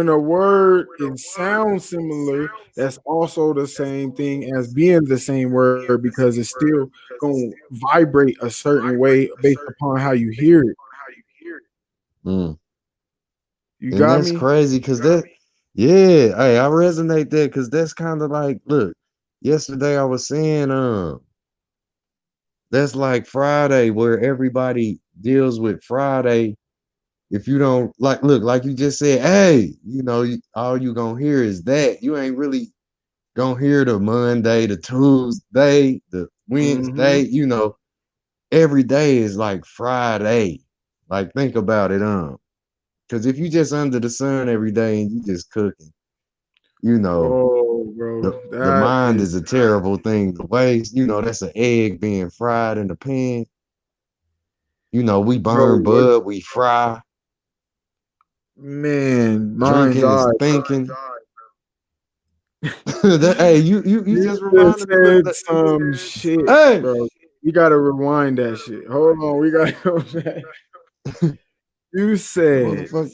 a word it sounds similar, that's also the same thing as being the same word because it's still gonna vibrate a certain way based upon how you hear it. Mm. You And got that's me? crazy because yeah, hey, I resonate that because that's kind of like, look, yesterday I was saying, that's like Friday where everybody deals with Friday. If you don't like, look, like you just said, hey, all you gonna hear is that. You ain't really gonna hear the Monday, the Tuesday, the Wednesday, Mm-hmm. every day is like Friday. Like, think about it, because if you just under the sun every day and you just cooking, you know, Oh, bro, the that mind is is a terrible thing to waste. That's an egg being fried in the pan. We bro. burn What bud, we fry, man? Mind's drinking is eye. thinking. Hey, you You just just reminded me. Look, said look. some shit, Hey, bro. We gotta rewind that shit. Hold on, we gotta go back. You the said motherfucker,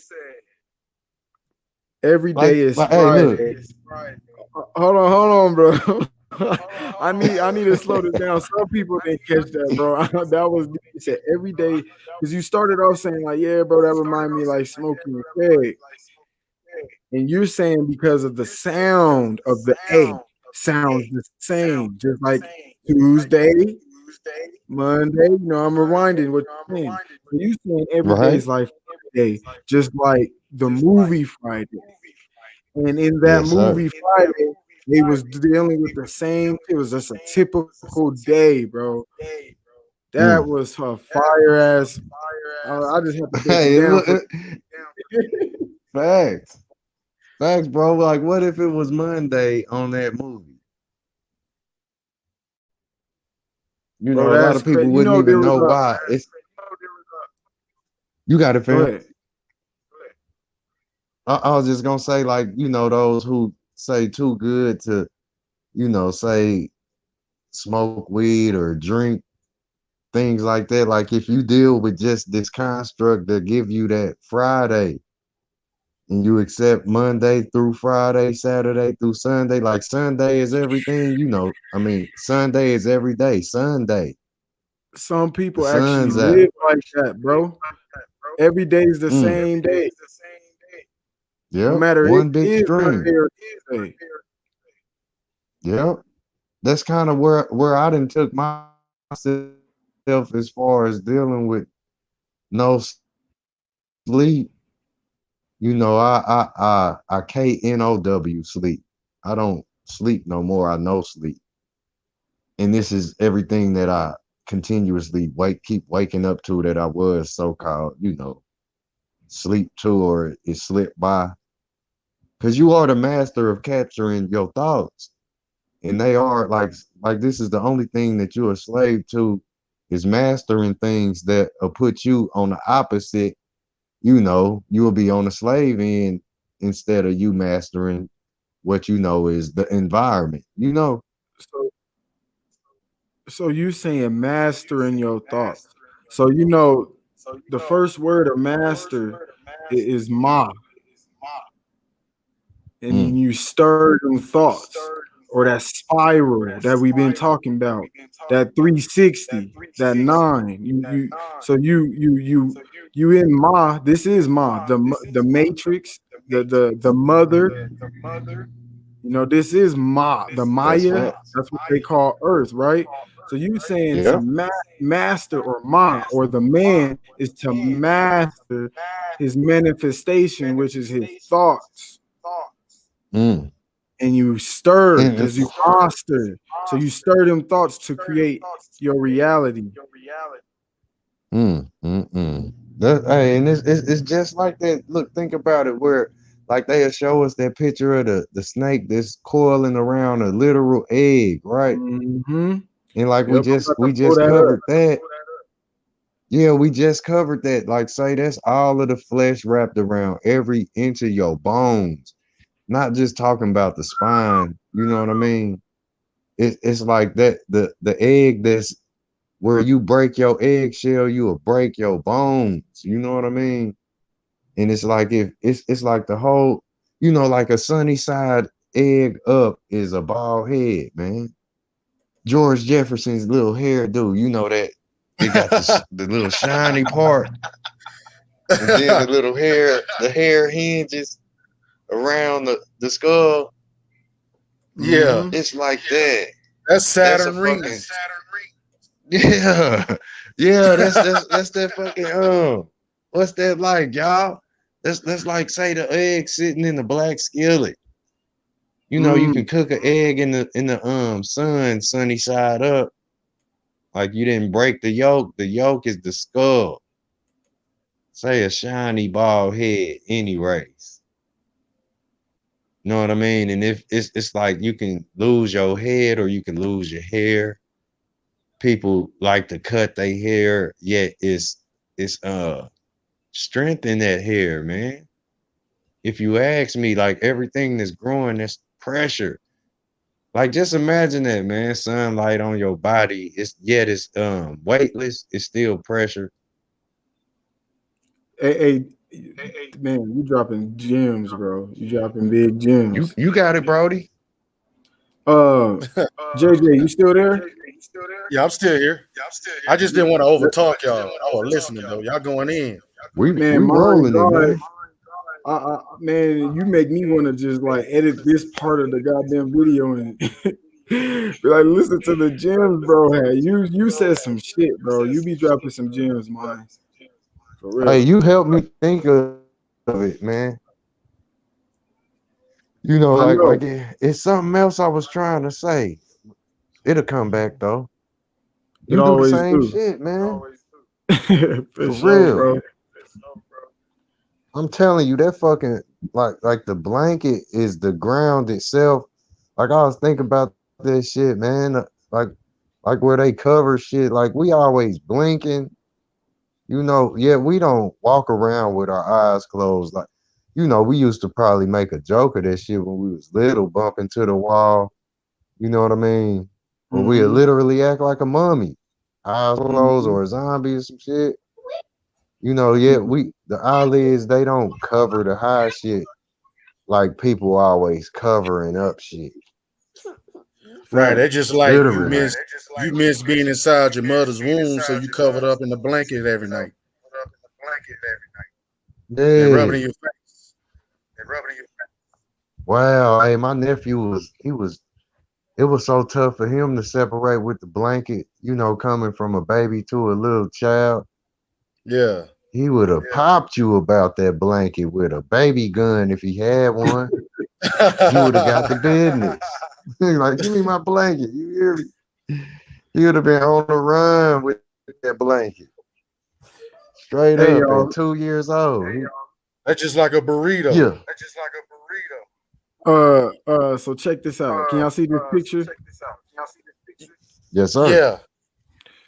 every day is hey, look. Friday. Hold on, bro. I need to slow this down. Some people didn't catch that, bro. That was you said every day because you started off saying like, yeah, bro, that remind me like smoking crack, and you're saying because of the sound of the A sounds the same, just like Tuesday, Monday. I'm rewinding what you're saying. So you saying every day Right? is like Friday, just like the movie Friday. And in that Yes, sir. movie Friday, they was dealing with the same. It was just a typical day, bro. That Mm. was a fire ass. I just have to break it Hey, down look, for. facts, facts, bro. Like, what if it was Monday on that movie? Bro, A lot that's of people crazy. wouldn't There even was know a. why. You got it, Go fam. ahead. I was just gonna say, like, those who say too good to, say smoke weed or drink things like that. Like, if you deal with just this construct that give you that Friday and you accept Monday through Friday, Saturday through Sunday, like Sunday is everything, I mean, Sunday is every day. Sunday, Some the people actually sun's out. live like that, bro. Every day is the Mm. same day, no Yep. matter it One big is Monday stream. or Tuesday. Yep. That's kind of where I done took myself as far as dealing with no sleep. I KNOW sleep. I don't sleep no more. I know sleep. And this is everything that I continuously keep waking up to that I was so called, sleep to or it slipped by. Because you are the master of capturing your thoughts. And they are like this is the only thing that you're a slave to is mastering things that will put you on the opposite. You will be on the slave end instead of you mastering what is the environment. So, so you saying mastering your thoughts. So the first word of master is ma, Mm, and you stir them thoughts. or that spiral that we've been talking about, that 360, that 9. You in Ma. This is Ma, the matrix, the mother. You know, this is Ma, the That's Maya. facts. That's what they call Earth, right? So you saying to Yeah. master or Ma or the man is to master his manifestation, which is his thoughts, Mm. and you stir And because you master. So you stir them thoughts to create your reality. Hey, and it's just like that. Look, think about it. Where like they'll show us that picture of the snake that's coiling around a literal egg, right? Mm-hmm. And like Yep, I'm about to we pull just that up. covered that. Yeah, we just covered that. Like, say that's all of the flesh wrapped around every inch of your bones. Not just talking about the spine. You know what I mean? It's like that the egg that's where you break your eggshell, you will break your bones. You know what I mean? And it's like if it's like the whole, like a sunny side egg up is a bald head, man. George Jefferson's little hairdo, you know that it got the little shiny part, and then the hair hinges around the skull. Yeah, Mm-hmm. It's like that. that's That's a Saturn fucking rings. yeah, yeah. That's that fucking what's that like, y'all? That's like say the egg sitting in the black skillet. You Mm. can cook an egg in the sun, sunny side up. Like you didn't break the yolk. The yolk is the skull. Say a shiny bald head, any race. You know what I mean? And if it's like you can lose your head or you can lose your hair. People like to cut their hair, yet it's strength in that hair, man. If you ask me, like everything that's growing, that's pressure. Like just imagine that, man. Sunlight on your body. It's weightless. It's still pressure. Hey, man, you dropping gems, bro. You dropping big gems. You got it, Brody. Uh, JJ, you still there? Yeah, I'm still here. I just didn't want to overtalk y'all. I was listening though. Y'all going in. We Man, mind's rolling it, eye. man. Man, you make me want to just like edit this part of the goddamn video and be like, listen to the gems, bro. Hey, you said some shit, bro. You be dropping some gems, man, for Hey, real. you helped me think of it, man. I know It's something else I was trying to say. It'll come back though. it You do the always same do. shit, man. For For sure, real. bro. I'm telling you, that fucking like the blanket is the ground itself. Like I was thinking about this shit, man. Like where they cover shit. Like we always blinking. Yeah, we don't walk around with our eyes closed. Like, we used to probably make a joke of that shit when we was little, bump into the wall. You know what I mean? Or we Mm-hmm. literally act like a mummy, eyes closed, Mm-hmm. or a zombie or some shit. Yeah, the eyelids, they don't cover the high shit like people always covering up shit. Right. They just Facts. like Literally. you miss being inside your mother's womb, so you covered up in the blanket every night and rubbing Yeah. in your face. Wow. Hey, my nephew it was so tough for him to separate with the blanket, coming from a baby to a little child. Yeah. He would have popped you about that blanket with a baby gun if he had one. He would have got the business. Like, give me my blanket. You hear me? He would have been on the run with that blanket. Straight Hey up at y'all. 2 years old. That's just like a burrito. Yeah. So check this out. Can y'all see this picture? Yes, sir. Yeah.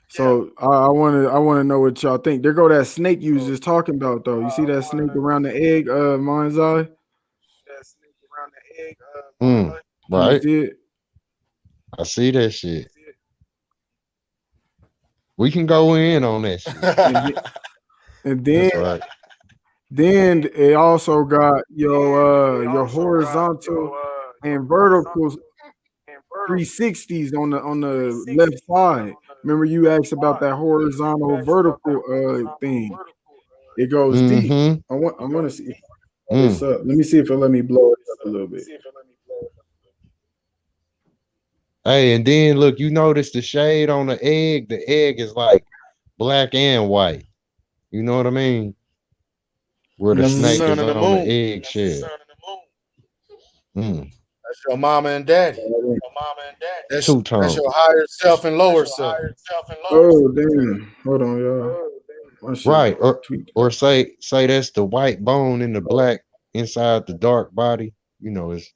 So I wanna know what y'all think. There go that snake you was just talking about though. You see that snake around the egg, mind's eye? You Right. see it? I see that shit. We can go in on that shit. And then, and then That's right. then it also got your horizontal and vertical 360s on the left side. Remember you asked about that horizontal vertical thing. It goes deep. Mm-hmm. I want to see if I this Mm. up. Let me see if it let me blow it up a little bit. Hey, and then look, you notice the shade on the egg? The egg is like black and white. You know what I mean? Where the That's the snake Mm-hmm. sun is and the on the moon. eggshell. Mm. That's your mama and daddy. That's Two that's tone. your higher self and lower self. Oh damn! Hold on, y'all. My shit Right. tweaked. Or say that's the white bone in the black inside the dark body. You know, it's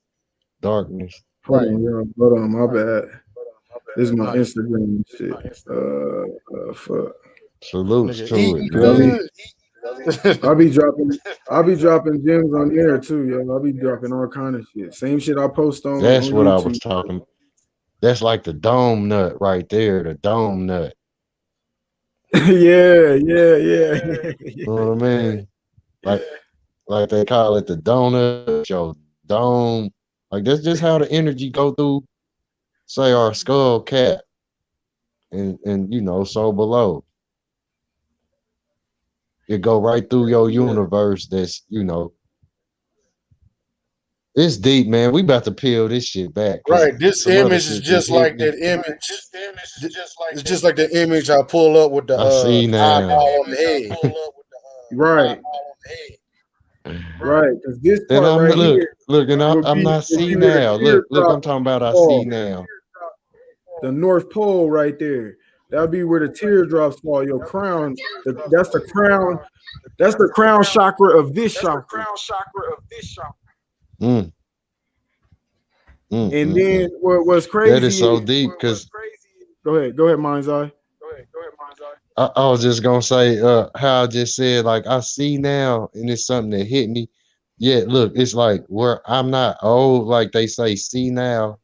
darkness. Hold Right. on, y'all. Hold on. My bad. This is my No, Instagram shit. Fuck. Salutes nigga, to it, eating I'll man. be, good. I'll be dropping, I'll be dropping gems on there too, yo. I'll be dropping all kind of shit. Same shit I post That's on what I was YouTube. talking. That's like the dome nut right there, the dome nut. Yeah, yeah, yeah, yeah, yeah. You know what I mean? Like they call it the donut, your dome. Like that's just how the energy go through, say our skull cap and you know, so below. It go right through your Yeah. universe that's, you know, it's deep, man. We about to peel this shit back because Right. This some other image is shit just just hit like me. that image. It's just like the image I pull up with the I see now. eyeball on the head. Right, right. Because this And part I'm right look, here look, and I'm not would see be where the now. Look, teardrop I'm talking about I see fall. now. The North Pole right there. That'll be where the teardrops fall. Your crown. That's the crown. That's the crown chakra of this chakra. Mm, And then mm. what's That is crazy so is deep because go ahead, Mind's Eye. I was just gonna say how I just said, like I see now, and it's something that hit me. Yeah, look, it's like where I'm not old, like they say, see now,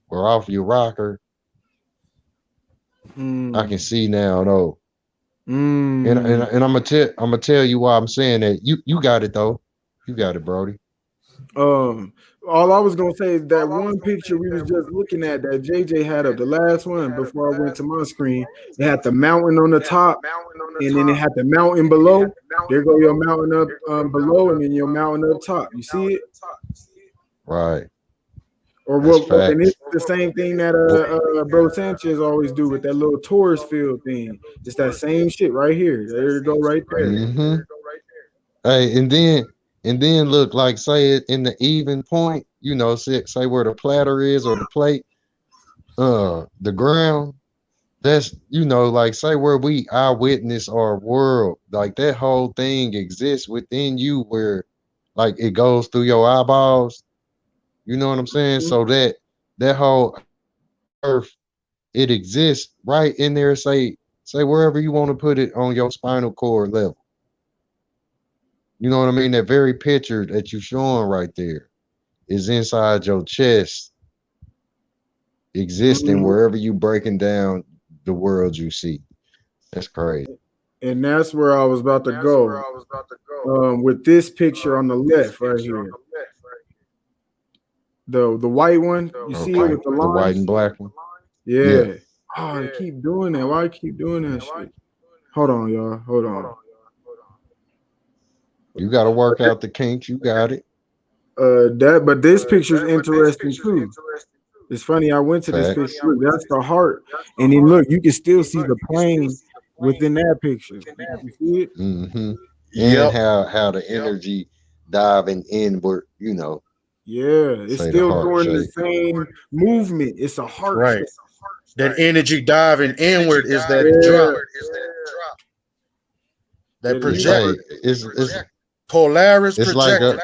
we're off your rocker. I can Mm, see now though. And mm. I'm gonna tell you why I'm saying that. You got it though. You got it, Brody. Um, all I was gonna say is that one picture we was just looking at that JJ had up, the last one before I went to my screen. It had the mountain on the top, and then it had the mountain below. There go your mountain up below, and then your mountain up top. You see it? Right. Or That's what? And it's facts. the same thing that Bro Sanchez always do with that little Taurus field thing. It's that same shit right here. There you go, right there. Mm-hmm. Hey, and then look like say it in the even point, you know, say where the platter is or the plate, the ground. That's you know, like say where we eyewitness our world, like that whole thing exists within you where like it goes through your eyeballs. You know what I'm saying? So that whole earth, it exists right in there, say wherever you want to put it on your spinal cord level. You know what I mean? That very picture that you showing right there is inside your chest, existing Mhm. wherever you breaking down the world you see. That's crazy. And that's where I was about to go. With this picture on the left right here, the white one, you see it Okay. with the The white lines? and black one. Yeah. Yeah. Oh, I keep doing that. Why I keep doing that shit? Hold on, y'all. Hold on. You got to work out the kinks. You got it. But this picture's interesting too. It's funny. I went to this picture. Facts. Look, that's the heart, and then look, you can still see the plane within that picture. You see it? Mm-hmm. And Yep. how the energy diving inward, you know, Yeah, it's say the still heart doing the shape. same movement. It's a heart shape. Right. That energy diving inward is that Yeah, drop, that that Hey, projector, inward. Polaris it's like projector.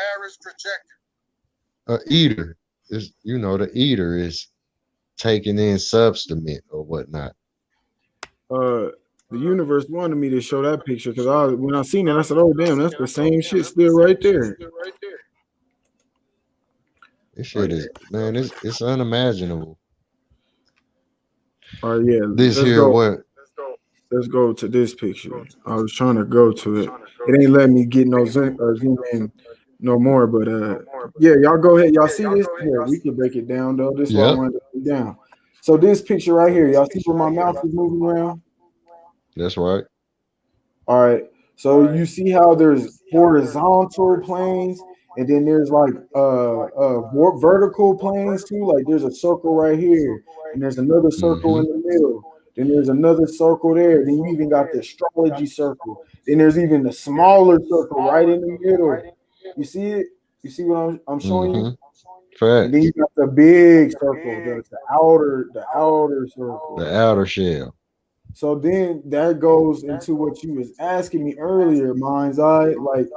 a eater. Is you know the eater is taking in substance or whatnot. Uh, the universe wanted me to show that picture because when I seen it, I said, "Oh damn, that's the same shit still right there." This All shit right, is man, it's unimaginable. all right, yeah. This Let's here go. what Let's go to this picture. I was trying to go to it. It ain't letting me get no zoom in no more. But yeah, y'all go ahead. Y'all see this? Yeah, we can break it down though. This is why I yep. wanted to down. So this picture right here, y'all see where my mouth is moving around? That's right. All right. So you see how there's horizontal planes, and then there's like vertical planes too. Like there's a circle right here, and there's another circle Mm-hmm. in the middle. Then there's another circle there. Then you even got the astrology circle. Then there's even the smaller circle right in the middle. You see it? You see what I'm showing you? Mm-hmm. And then you Facts. got the big circle, the outer circle. The outer shell. So then that goes into what you was asking me earlier, mind's eye. Like,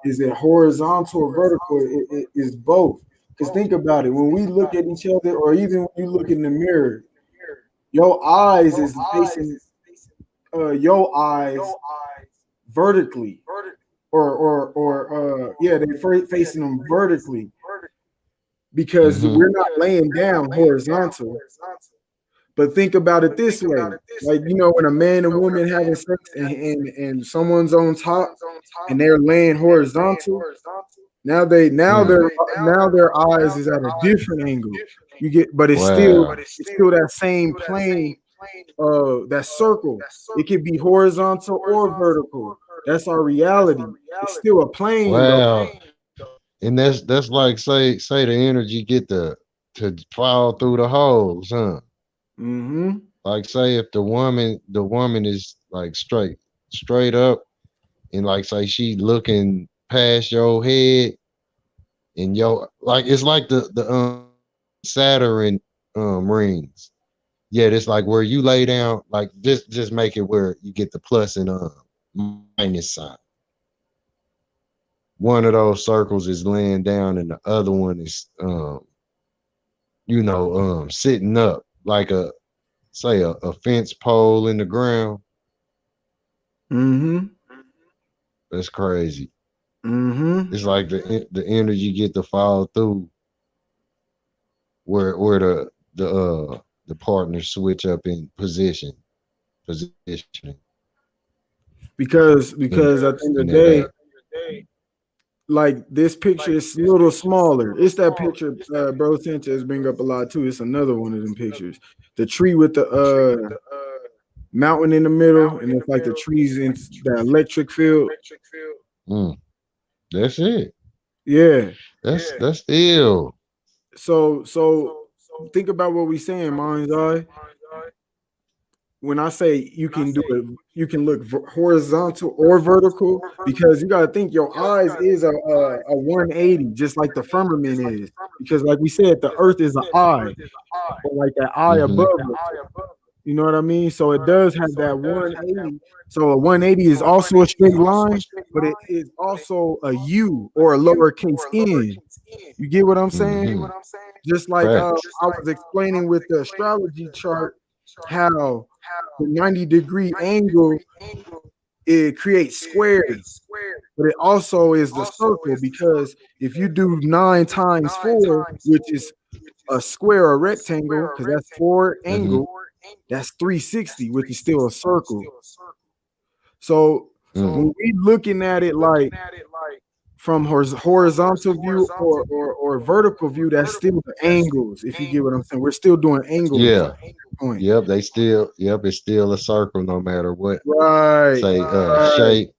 is it horizontal or vertical? It is both. Because think about it. When we look at each other, or even when you look in the mirror, your eyes is facing your eyes vertically, or yeah, they're facing them vertically because Mm-hmm. we're not laying down horizontal. But think about it this way. Like, when a man and woman having sex and someone's on top and they're laying horizontal, now their eyes is at a different angle. You get, but Wow. it's still that same plane, that circle. It could be horizontal or vertical. That's our reality. It's still a plane though. Wow. And that's like say the energy get to fall through the holes, huh? Mm-hmm. Like say if the woman is like straight up, and like say she looking past your head, and your like it's like the Saturn rings. Yeah, it's like where you lay down, like just make it where you get the plus and minus sign. One of those circles is laying down and the other one is sitting up like a fence pole in the ground. Mm-hmm. That's crazy. Mm-hmm. It's like the energy get to fall through where the partners switch up in positioning in Because at the end in of the that day, act. like this picture is a little smaller. It's that picture bro Sanchez bring up a lot too. It's another one of them pictures. The tree with the mountain in the middle, and it's like the trees in the electric field. Mm, that's it. Yeah. That's ill. So think about what we saying, mind's eye. When I say you can do it, you can look horizontal or vertical because you got to think your eyes is a 180, just like the firmament is. Because, like we said, the earth is an eye, or like that eye Mm-hmm. above us. You know what I mean? So it does have that 180. So a 180 is also a straight line, but it is also a U or a lowercase n. You get what I'm saying? Mm-hmm. Just like Facts. I was explaining with the astrology chart, how the 90-degree angle it creates squares, but it also is the circle because if you do 9 times 4, which is a square or rectangle, because that's 4 angles, Mm-hmm. that's 360, which is still a circle. So Mm. when we looking at it like from horizontal view or vertical view, that's still the angles. If you get what I'm saying, we're still doing angles. Yeah. Point. Yep. It's still a circle no matter what. Right. Say Right. shape.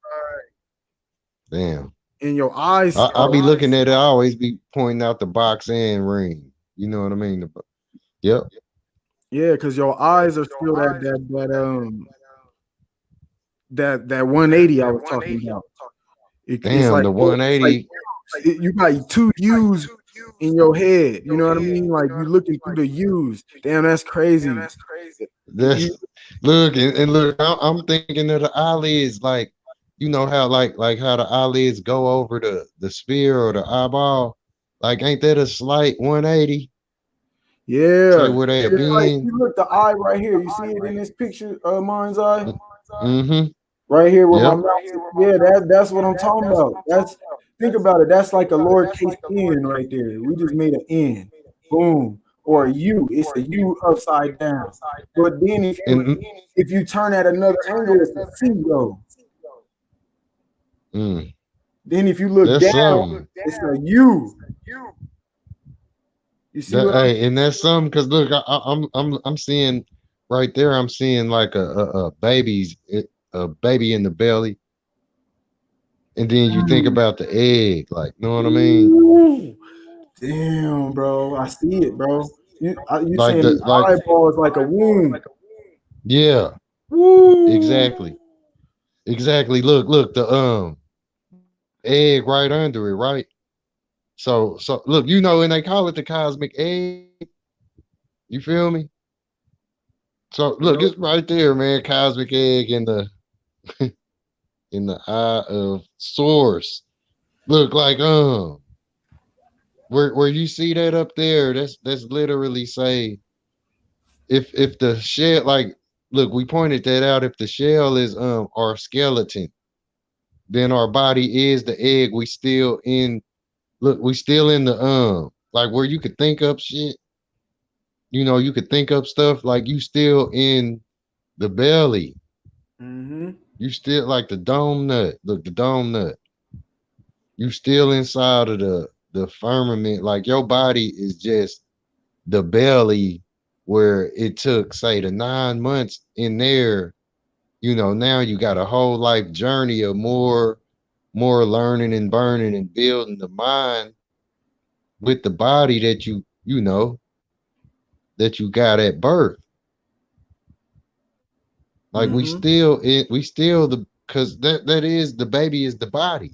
Damn. And your eyes I'll be looking at it. I always be pointing out the box and ring. You know what I mean? Yep. yeah, because your eyes are still that 180 I was talking about. It's Damn, like the it's like 180. you got two U's in your head. You know what I mean? Like you looking through the U's. Damn, that's crazy. That's look and look. I'm thinking of the eyelids, like how like how the eyelids go over the sphere or the eyeball. Like, ain't that a slight 180? Say Yeah. where they have It's like been. you look the eye right here. You see it in this picture, mind's eye? Mm-hmm. Right here where my Yep. mouth is. Yeah, that's what I'm talking about. Think about it. That's like a lowercase n right there. We just made an n. Boom. Or a U. It's a U upside down. But then And if you turn at another angle, it's a C though. mm, Then if you look that's down, something. it's a U. You see That, what I'm hey, and that's something because look, I'm seeing right there. I'm seeing like a baby in the belly, and then you think saying? about the egg, like, know what I mean? Ooh, damn, bro. I see it, bro. You Like saying the the like, eyeball is like a womb. yeah, Woo! exactly, exactly. Look, the egg right under it, right? So look, and they call it the cosmic egg. You feel me? So look, Yep. it's right there, man. Cosmic egg in the eye of source. Look like where you see that up there, that's literally say if the shell, like, look, we pointed that out. If the shell is our skeleton, then our body is the egg. We still in, look, we still in the like where you could think up shit, you could think up stuff, like you still in the belly. Mm-hmm. You still like the dome nut. Look, the dome nut. You still inside of the firmament. Like your body is just the belly where it took, say, the 9 months in there. Now you got a whole life journey of more learning and burning and building the mind with the body that you got at birth. Like Mm-hmm. we still the because that is the baby is the body.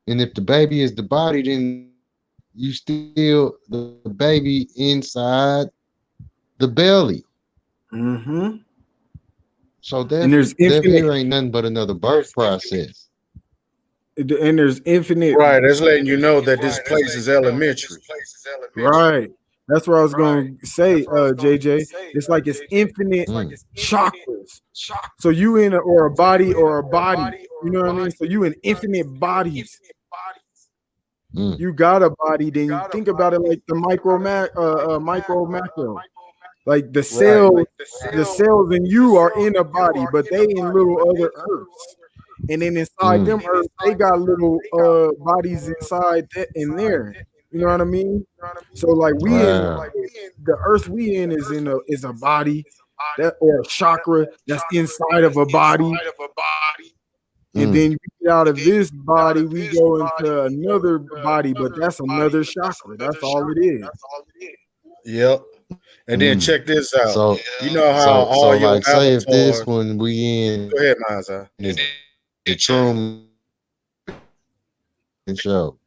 And if the baby is the body, then you still the baby inside the belly. Mm-hmm. So And there's that infinite here ain't nothing but another birth process. and there's infinite Right, that's letting you know that this place is elementary. right. That's what I was gonna say, JJ. It's like it's infinite chakras. So you in or a body or a body. You know what I mean? So you in infinite bodies. Mm, You got a body, then you think about it like the micro macro. Like Right. the cells in you are in a body, but they in little other earths. And then inside mm, them earths, they got little bodies inside that in there. You know what I mean? So like we in wow. the earth we in is a body that or a chakra that's inside of a body. And Mm, then we get out of this body, we go into another body, but that's another chakra. That's all it is. Yep. And then mm. check this out. So You know how so all your like say if this avatars. one we in Go ahead, Mazai. is the Truman show.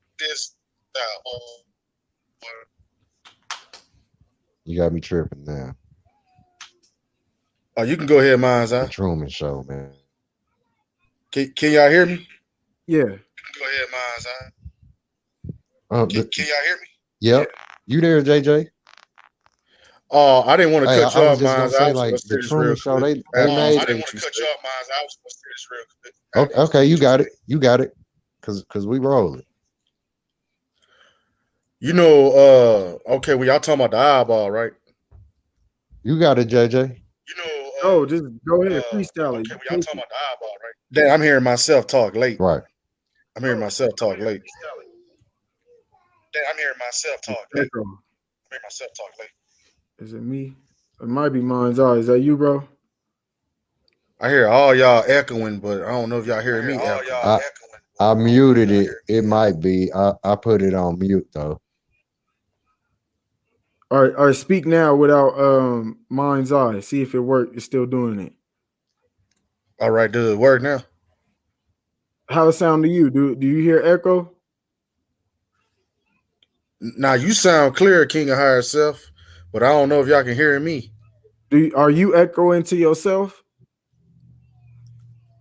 You got me tripping now. Oh, you can go ahead, The Mazai. Truman Show, man. Can y'all hear me? Yeah. Can y'all hear me? Yep. You there, JJ? Oh, I didn't want to Hey, cut I you was off, just gonna Mazai. I say, was like supposed to the say this real Truman Show, quick they after you made. say what you say. Okay, you got it. You got it. Cause we rolling. You know, okay, well, y'all talking about the eyeball, right? You got it, JJ. Oh, just go ahead, freestyle it. Take it. Damn, I'm hearing myself talk late. Right. I'm hearing myself talk late. Echo. Is it me? It might be mine's eye. Is that you, bro? I hear all y'all echoing, but I don't know if y'all hear me echoing. I muted it. It might be. I put it on mute though. All right, speak now without mind's eye. See if it worked. It's still doing it. All right, does it work now? How it sound to you? Do you hear echo? Now you sound clear, King of Higher Self, but I don't know if y'all can hear me. Are you echoing to yourself?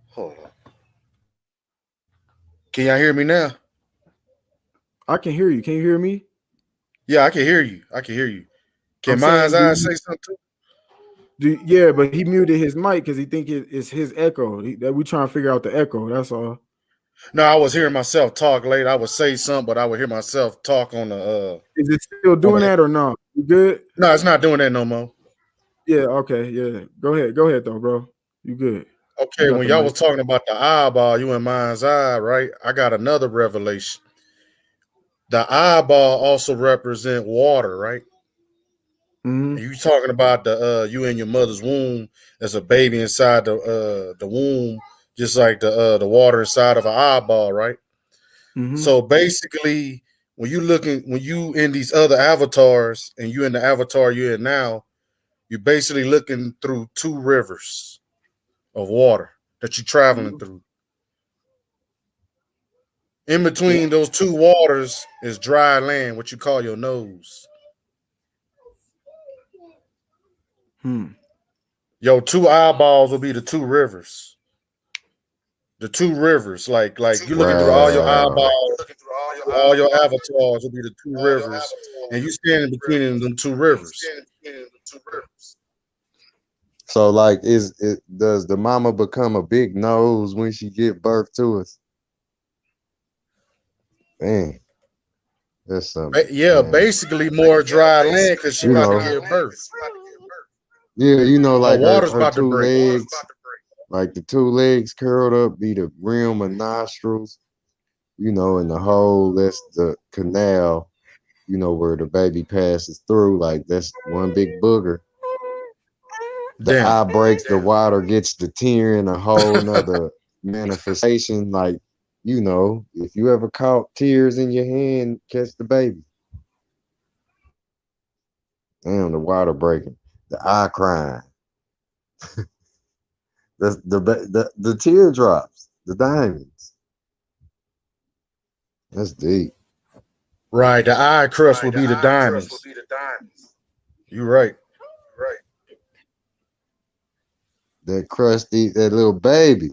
Hold on. Can y'all hear me now? I can hear you. Can you hear me? Yeah, I can hear you. I can hear you. I'm Can Mind's saying, Eye say something? yeah, but he muted his mic because he think it's his echo. That we trying to figure out the echo. That's all. No, I was hearing myself talk late. I would say something, but I would hear myself talk on the Is it still on doing the. that or not? You good? No, it's not doing that no more. Yeah. Okay. Yeah. Go ahead. Go ahead though, bro. You good? You Okay, got when the y'all mic. was talking about the eyeball, you and Mind's Eye, right? I got another revelation. the eyeball also represent water, right? Mm-hmm. And you talking about you in your mother's womb as a baby inside the womb, just like the water inside of an eyeball, right? Mm-hmm. So basically, when you in these other avatars and you in the avatar you're in now, you're basically looking through two rivers of water that you're traveling through. In Yeah. between those two waters is dry land, what you call your nose. Hmm. Your two eyeballs will be the two rivers. The two rivers, like you looking through all your Wow. eyeballs, all your avatars will be the two rivers, and you standing between them two rivers. So like is it does the mama become a big nose when she give birth to us? Man, that's something, Yeah, man. basically more dry land because she You about to know, give birth. yeah, you know, Her like water's her about to two break. legs, like the two legs curled up be the rim of nostrils, you know, and the hole that's the canal, you know, where the baby passes through, like that's one big booger. The Damn. eye breaks, the water gets the tear in a whole nother manifestation. Like, you know, if you ever caught tears in your hand, catch the baby. Damn, the water breaking, the eye crying, the teardrops, the diamonds. That's deep. Right, the eye crust will be the diamonds. You're right. That crusty, that little baby.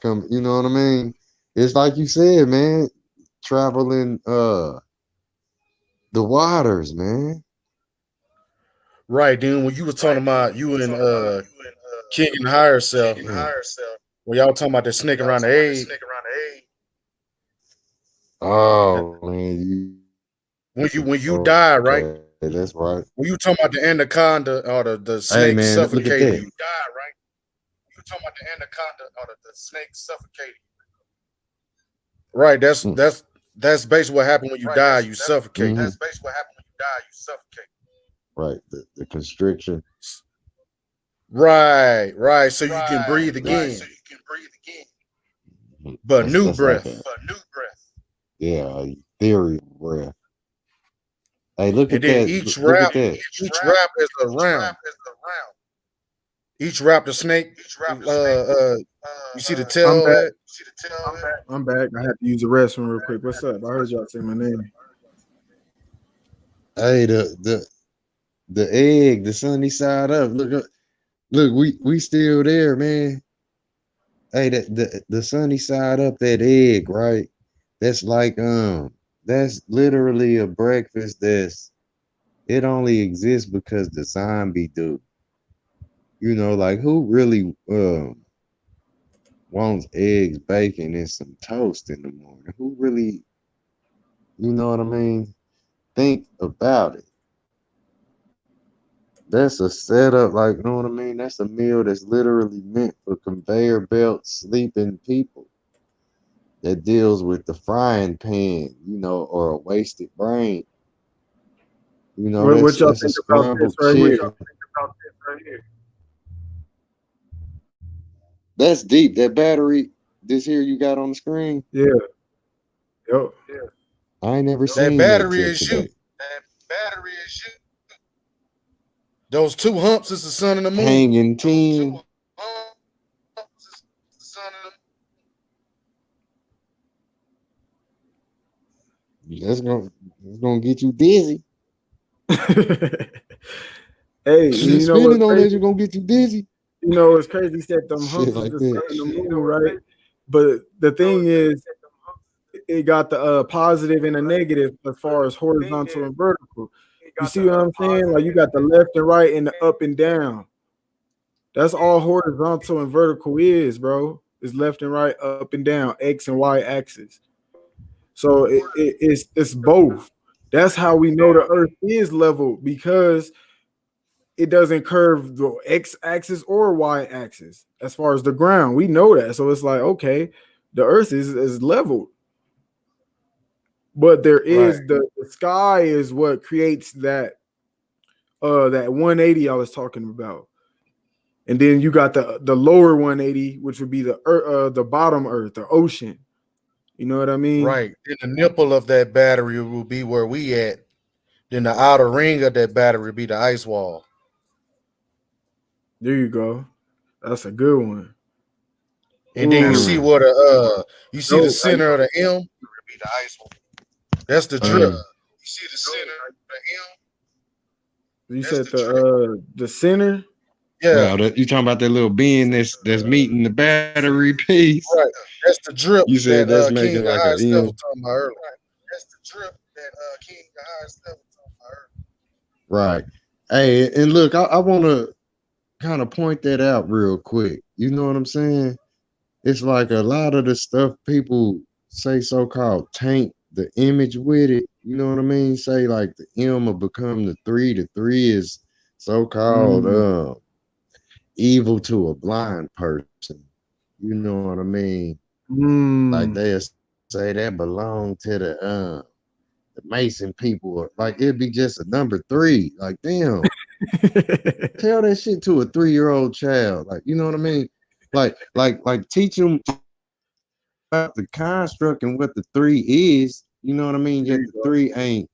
Come, you know what I mean? It's like you said, man, traveling the waters, man. Right, then when you were talking about you and King and Higher Self, Man. when y'all talking about the snake around the egg, that Oh man, you when you die, right? okay? That's right. When you talking about the anaconda or the Hey snake man, look at suffocating that. you, right? Mm, That's basically what happened when you die. You suffocate. mhm. Right, the constriction. Right, right. So you can breathe That, again, mhm. but That's new that's like breath. a yeah, a theory breath. Hey, look And at then that. Look at that. each rap is a round. Each rap the snake. You see the I'm tail back. head. I'm back. I had to use the restroom real quick. What's up? I heard y'all say my name. Hey, the egg, the sunny side up. Look, we still there, man. Hey, the sunny side up that egg, right? That's like that's literally a breakfast that's it only exists because the zombie do. You know, like who really wants eggs, bacon, and some toast in the morning? Who really, you know what I mean? Think about it. That's a setup, like you know what I mean? That's a meal that's literally meant for conveyor belt sleeping people that deals with the frying pan, you know, or a wasted brain. You know, What y'all that's a think about this scrambled right here? chicken. That's deep. That battery, this here you got on the screen, Yeah. Yo. I ain't never That seen that battery till is you. today. Those two humps is the sun and the moon. Hanging team. That's gonna get you dizzy. Hey, you know what's Spinning on that, crazy? you're gonna get you dizzy. You know what's crazy? He said them Shit humps is like the that. sun and the moon, right? But the thing is, it got the positive and a negative as far as horizontal and vertical. You see what I'm saying? Like you got the left and right and the up and down. That's all horizontal and vertical is, bro. Is left and right, up and down, X and Y axis. So it's both. That's how we know the Earth is level because it doesn't curve the X axis or Y axis as far as the ground. We know that. So it's like, okay, the Earth is leveled. But there Right. is the sky is what creates that 180 I was talking about. And then you got the lower 180, which would be the bottom earth, the ocean. You know what I mean? Right. Then the nipple of that battery will be where we at. Then the outer ring of that battery will be the ice wall. There you go. That's a good one. And then you Ooh. see Mm. what you see the No, center of the M. That's the drip. Mm. You see the center of the M. you That's said the drip. the center. Yeah. Wow, you talking about that little being that's meeting the battery piece? Right. That's the drip You said that that's King making of like High a Stuff was M. talking about earlier. Right. That's the drip that King of High Stuff was talking about earlier. Right. Hey, and look, I want to kind of point that out real quick. You know what I'm saying? It's like a lot of the stuff people say so-called taint the image with it. You know what I mean? Say like the M will become the three. The three is so-called Mm. evil to a blind person. You know what I mean? Like Mm. they'll say that belong to the Mason people. Like it'd be just a number three. Like damn, tell that shit to a 3-year-old child. Like you know what I mean? Like teach them about the construct and what the three is. You know what I mean? There Yet you the go. three ain't.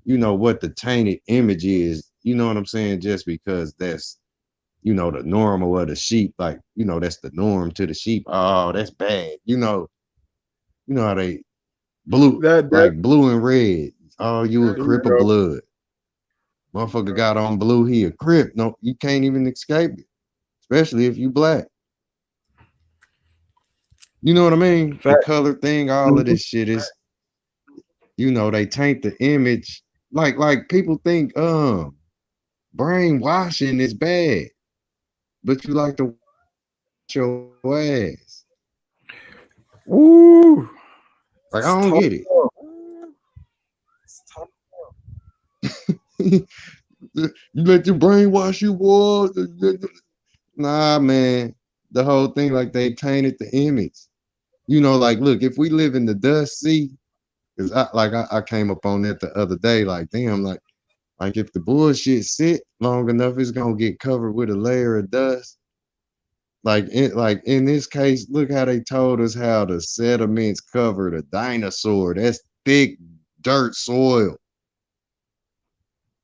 You know what the tainted image is. You know what I'm saying? Just because that's the normal of the sheep. Like that's the norm to the sheep. Oh, that's bad. You know how they blue That like blue and red. Oh, you a there you crip of go. blood. Motherfucker got on blue, he a crip. No, you can't even escape it, especially if you black. You know what I mean? The Fact. color thing, all of Mhm. this shit is, they taint the image. Like people think brainwashing is bad, but you like to wash your ass. Ooh, Like I it's don't tough. get it. You let your brainwash you, boy. Nah, man. The whole thing, like they tainted the image. Like, look, if we live in the dust sea, because I came up on that the other day, like, damn, like if the bullshit sit long enough, it's gonna get covered with a layer of dust. Like in this case, look how they told us how the sediments covered a dinosaur. That's thick dirt soil.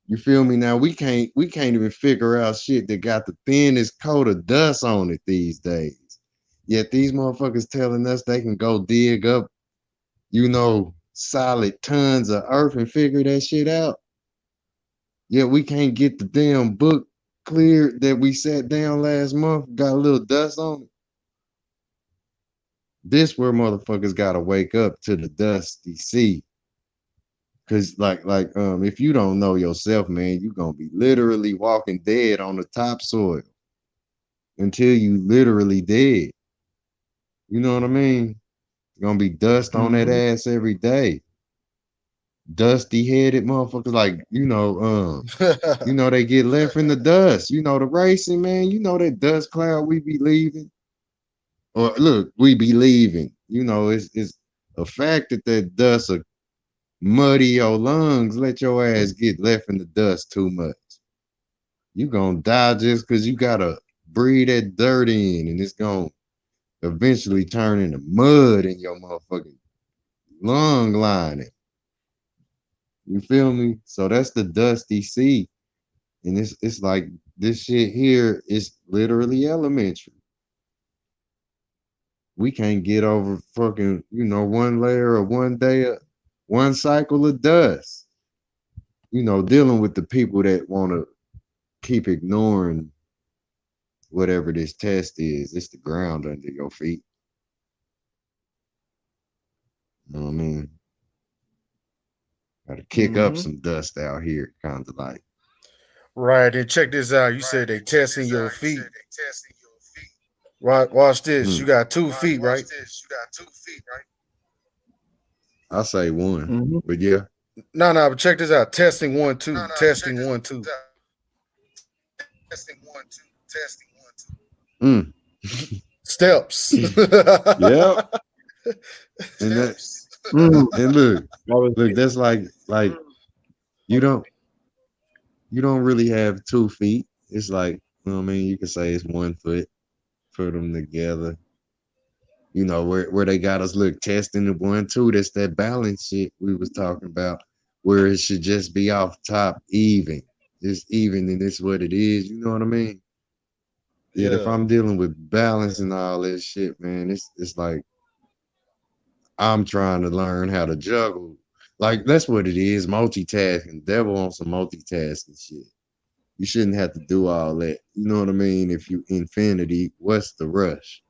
You feel me? Now we can't even figure out shit that got the thinnest coat of dust on it these days. Yet these motherfuckers telling us they can go dig up, solid tons of earth and figure that shit out. Yet we can't get the damn book cleared that we sat down last month, got a little dust on it. This where motherfuckers gotta wake up to the dusty sea. Cause if you don't know yourself, man, you gonna be literally walking dead on the topsoil until you literally dead. You know what I mean? Gonna be dust on that Mhm. ass every day. Dusty headed motherfuckers, like earlier. they get left in the dust. The racing, man. That dust cloud we be leaving, or look, we be leaving. It's a fact that dust will muddy your lungs. Let your ass get left in the dust too much. You gonna die just because you gotta breathe that dirt in, and it's gonna eventually turn into mud in your motherfucking lung lining. You feel me? So that's the dusty sea. And it's like this shit here is literally elementary. We can't get over fucking, one layer of one day, one cycle of dust. Dealing with the people that want to keep ignoring whatever this test is. It's the ground under your feet. You know what I mean? Gotta kick up Mhm. some dust out here, kind of like. Right, and check this out. You said they testing your feet. Right, watch this. You Hmm. got 2 feet, right? I say one, Mhm. but yeah. No, but check this out. Testing 1 2. Testing 1 2. Mm. Steps. Yep. And that Steps. Mm, And look, that was look, it. that's like you don't you don't really have 2 feet. It's like, you know what I mean? You can say it's 1 foot, put them together. You know, where they got us look testing the 1, 2. That's that balance shit we was talking about, where it should just be off top even. Just even, and it's what it is. You know what I mean? Yet if Yeah, I'm dealing with balance and all this shit, man, it's like I'm trying to learn how to juggle. Like that's what it is, multitasking. Devil on some multitasking shit. You shouldn't have to do all that. You know what I mean? If you infinity, what's the rush?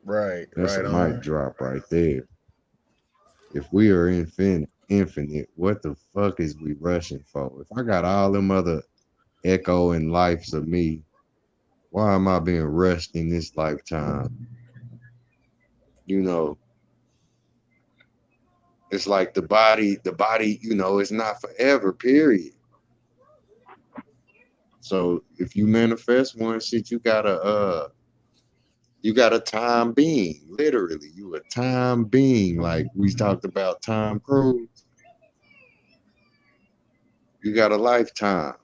right, That's a right mic on. drop right there. If we are infinite, what the fuck is we rushing for? If I got all them other echo and lives of me, why am I being rushed in this lifetime? You know, it's like the body, it's not forever, period. So if you manifest one shit, you got a time being, literally. You a time being, like we talked about Tom Cruise. You got a lifetime.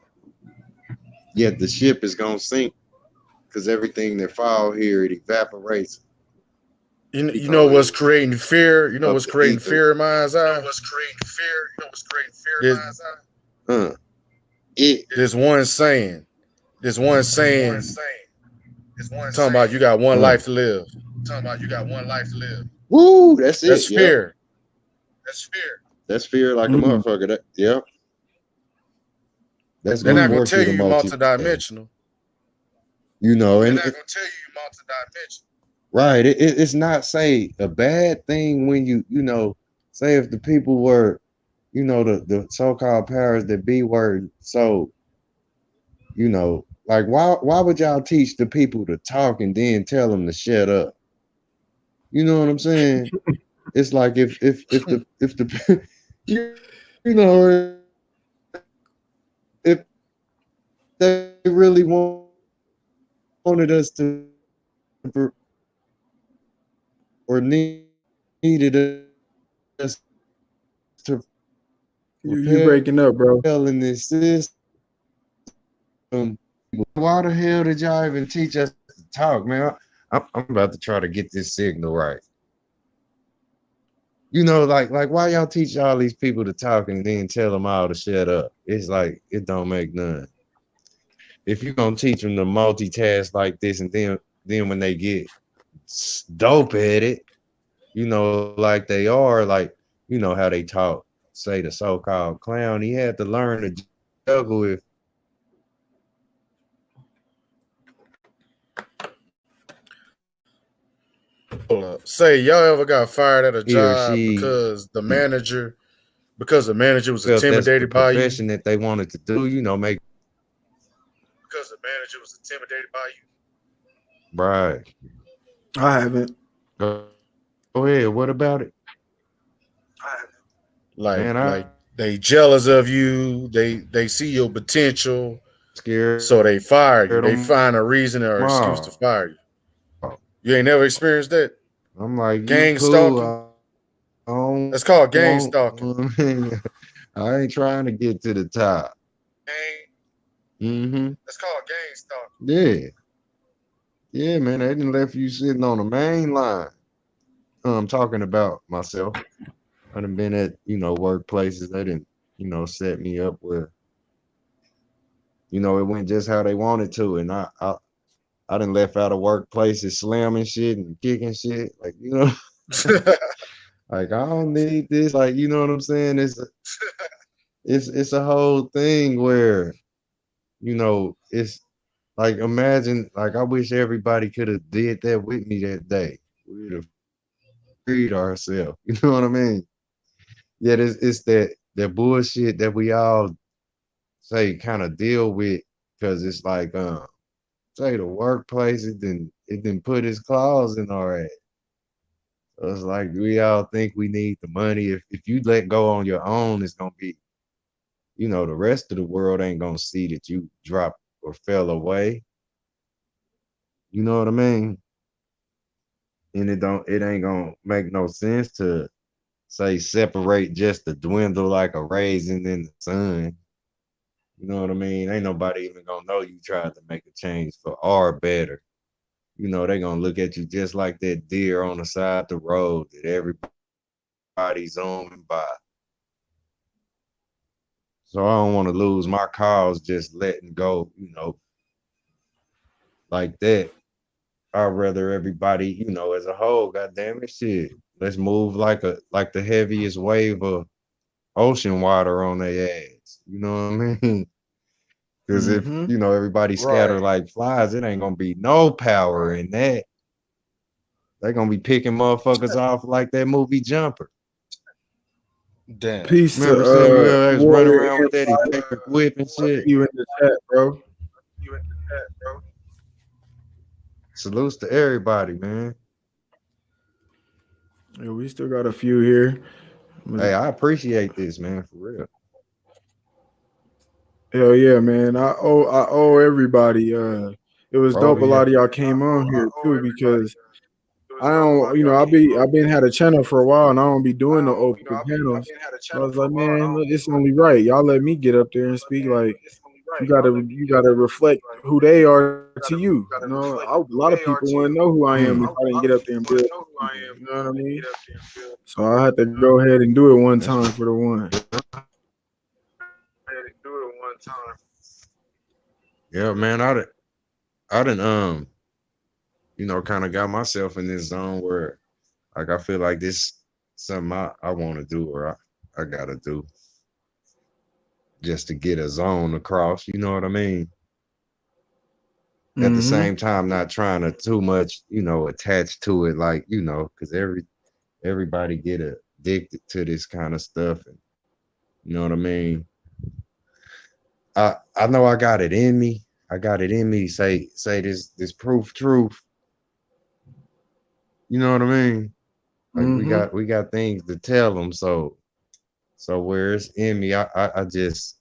Yet the ship is gonna sink because everything that fall here it evaporates, You know it what's creating fear? You know up what's the creating ether. fear in my You know eye? what's creating fear? You know what's creating fear in There's my eyes? It there's one saying. There's one There's one saying saying. There's one talking about you saying got one uh life to live. talking about you got one life to live. woo, that's That's it. Yep. fear. That's fear. That's fear like a Mm. motherfucker. Yep. That's They're gonna not Mm. gonna force tell you you to you're multitask. multidimensional. They're And not gonna tell you you're multidimensional. right, it's not say a bad thing when say if the people were, the so-called powers that be were so, like why would y'all teach the people to talk and then tell them to shut up? You know what I'm saying? It's like if the you know if they really wanted us to or needed us to You propel breaking up, bro. in this system, why the hell did y'all even teach us to talk, man? I'm about to try to get this signal right. Like why y'all teach all these people to talk and then tell them all to shut up? It's like it don't make none. If you're gonna teach them to multitask like this, and then when they get dope at it, like they are, like how they talk. Say the so-called clown, he had to learn to juggle if Hold up. Say y'all ever got fired at a he or job she because the manager was felt that's the intimidated by you? profession that they wanted to do, make Because the manager was intimidated by you. right. I haven't. Go ahead. What about it? Like Man, I like they jealous of you. They see your potential, scared so they fire you. They them find a reason or excuse to all. fire you. You ain't never experienced that? I'm like, you Gang cool. stalking. I don't That's called gang want, stalking. I mean, I ain't trying to get to the top. Gang, Mm-hmm. that's called gang stalking. Yeah. Yeah, man. They didn't left you sitting on the main line. I'm talking about myself. I done been at, workplaces. They didn't, set me up where, it went just how they wanted to. And I done left out of workplaces slamming shit and kicking shit. Like, like I don't need this. Like, you know what I'm saying? It's a whole thing where, it's like imagine like I wish everybody could have did that with me that day. We'd have freed ourselves. You know what I mean? Yet it's that bullshit that we all say kind of deal with because it's like say the workplace it didn't put his claws in our ass. So it's like we all think we need the money. If you let go on your own, it's gonna be, the rest of the world ain't gonna see that you dropped or fell away. You know what I mean? and it ain't gonna make no sense to say separate just to dwindle like a raisin in the sun. You know what I mean? Ain't nobody even gonna know you tried to make a change for or better. You know, they gonna look at you just like that deer on the side of the road that everybody's zooming by. So I don't want to lose my cause just letting go, like that. I'd rather everybody, as a whole, goddamn it, shit. Let's move like the heaviest wave of ocean water on their ass. You know what I mean? Because if Mm-hmm. everybody scatter Right. like flies, it ain't gonna be no power in that. They gonna be picking motherfuckers off like that movie Jumper. Damn. Peace to Remember Samuel L. was running Warrior around with that Empire. electric whip and I shit. see you in the chat, bro. Salutes to everybody, man. Yeah, we still got a few here. Hey, I appreciate this, man, for real. Hell yeah, man. I owe everybody. It was Bro, dope. A we lot had of y'all came on here too because I don't, I've been had a channel for a while and I don't be doing no open panels. So I was like, man, look, it's only right. Y'all let me get up there and speak. Like, you gotta reflect who they are to you. A lot of people wouldn't know who I am if I didn't get up there and build people. You know what I mean? So I had to go ahead and do it one that's time for the one. yeah, man. I done kind of got myself in this zone where like I feel like this something I want to do or I gotta do just to get a zone across. You know what I mean? At the Mm-hmm. same time, not trying to too much, attach to it, like because everybody get addicted to this kind of stuff, and you know what I mean. I know I got it in me. I got it in me. Say this proof truth. You know what I mean? Like Mm-hmm. we got things to tell them. So where it's in me, I just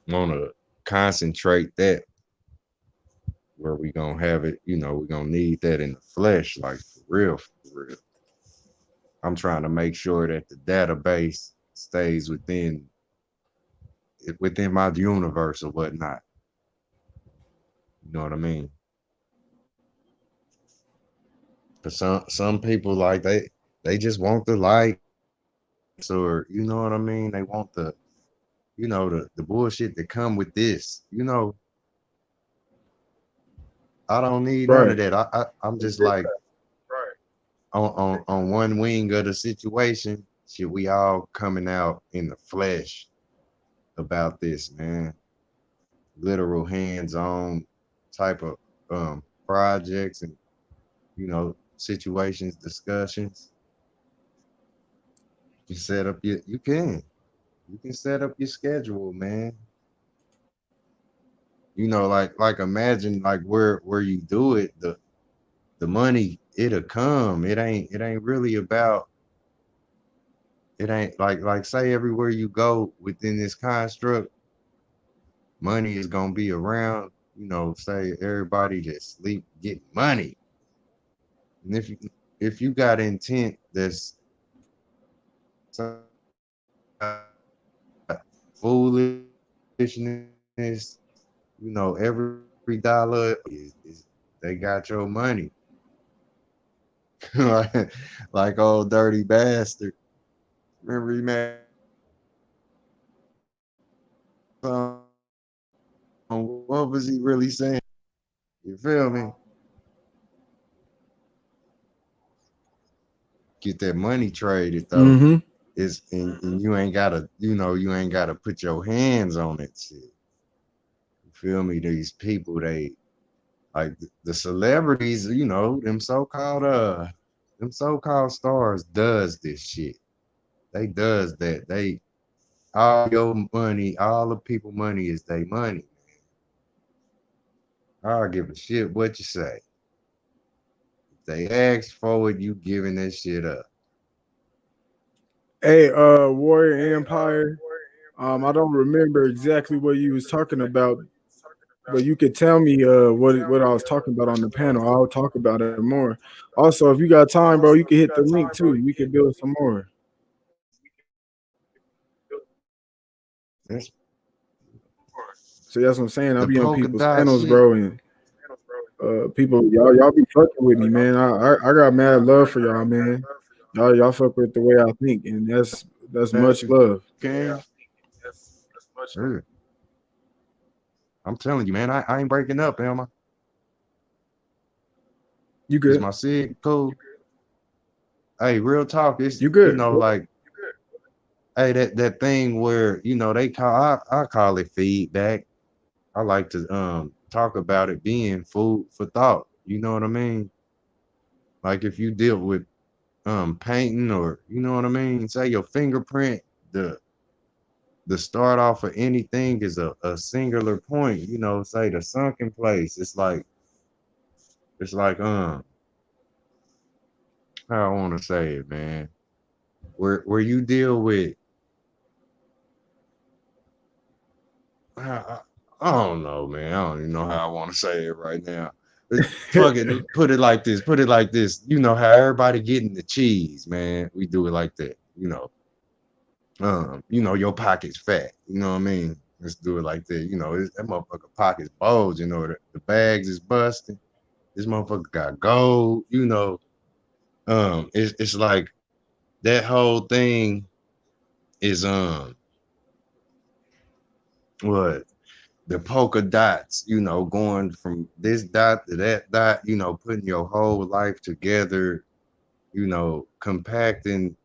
want to concentrate that where we gonna have it. We gonna need that in the flesh, like for real, for real. I'm trying to make sure that the database stays within my universe or whatnot. You know what I mean? Cause some people like they just want the likes or you know what I mean. They want the bullshit that come with this. I don't need none of Right. that. I'm just like on one wing of the situation. Shit, we all coming out in the flesh about this, man. Literal hands-on type of projects and situations, discussions. You can set up your schedule, man. Like imagine like where you do it, the money it'll come. It ain't really about it ain't like say everywhere you go within this construct, money is gonna be around, say everybody that sleep get money. And if you got intent that's foolishness, every dollar is they got your money. like old dirty bastard. Remember he made what was he really saying? You feel me? Get that money traded though. Mm-hmm. And you ain't gotta, you ain't gotta put your hands on it shit. You feel me? These people, they like the celebrities, them so-called stars does this shit. They does that. They all your money, all the people money is their money. I don't give a shit what you say. If they ask for it, you giving that shit up. Hey, Warrior Empire. I don't remember exactly what you was talking about, but you could tell me what I was talking about on the panel. I'll talk about it more. Also, if you got time, bro, you can hit the link too. We can build some more. That's So that's what I'm saying. I'll the be on polka people's dot panels, shit. bro, and people, y'all be fucking with me, man. I got mad love for y'all, man. Y'all fuck with the way I think, and that's Fast much as love. can. Sure. I'm telling you, man, I ain't breaking up, am I? You Is good? my sig cool? Hey, real talk, it's You good? like, hey, that thing where, they I call it feedback. I like to talk about it being food for thought. You know what I mean? Like if you deal with painting, or you know what I mean, say your fingerprint, the start off of anything is a singular point, say the sunken place. It's like how I want to say it, man. Where you deal with I, I don't know, man. I don't even know how I want to say it right now. Fuck it, put it like this. Put it like this. You know how everybody getting the cheese, man. We do it like that. Your pocket's fat. You know what I mean? Let's do it like that. That motherfucker pocket's bulge. The bags is busting. This motherfucker got gold. It's like that whole thing is what the polka dots, going from this dot to that dot, putting your whole life together, compacting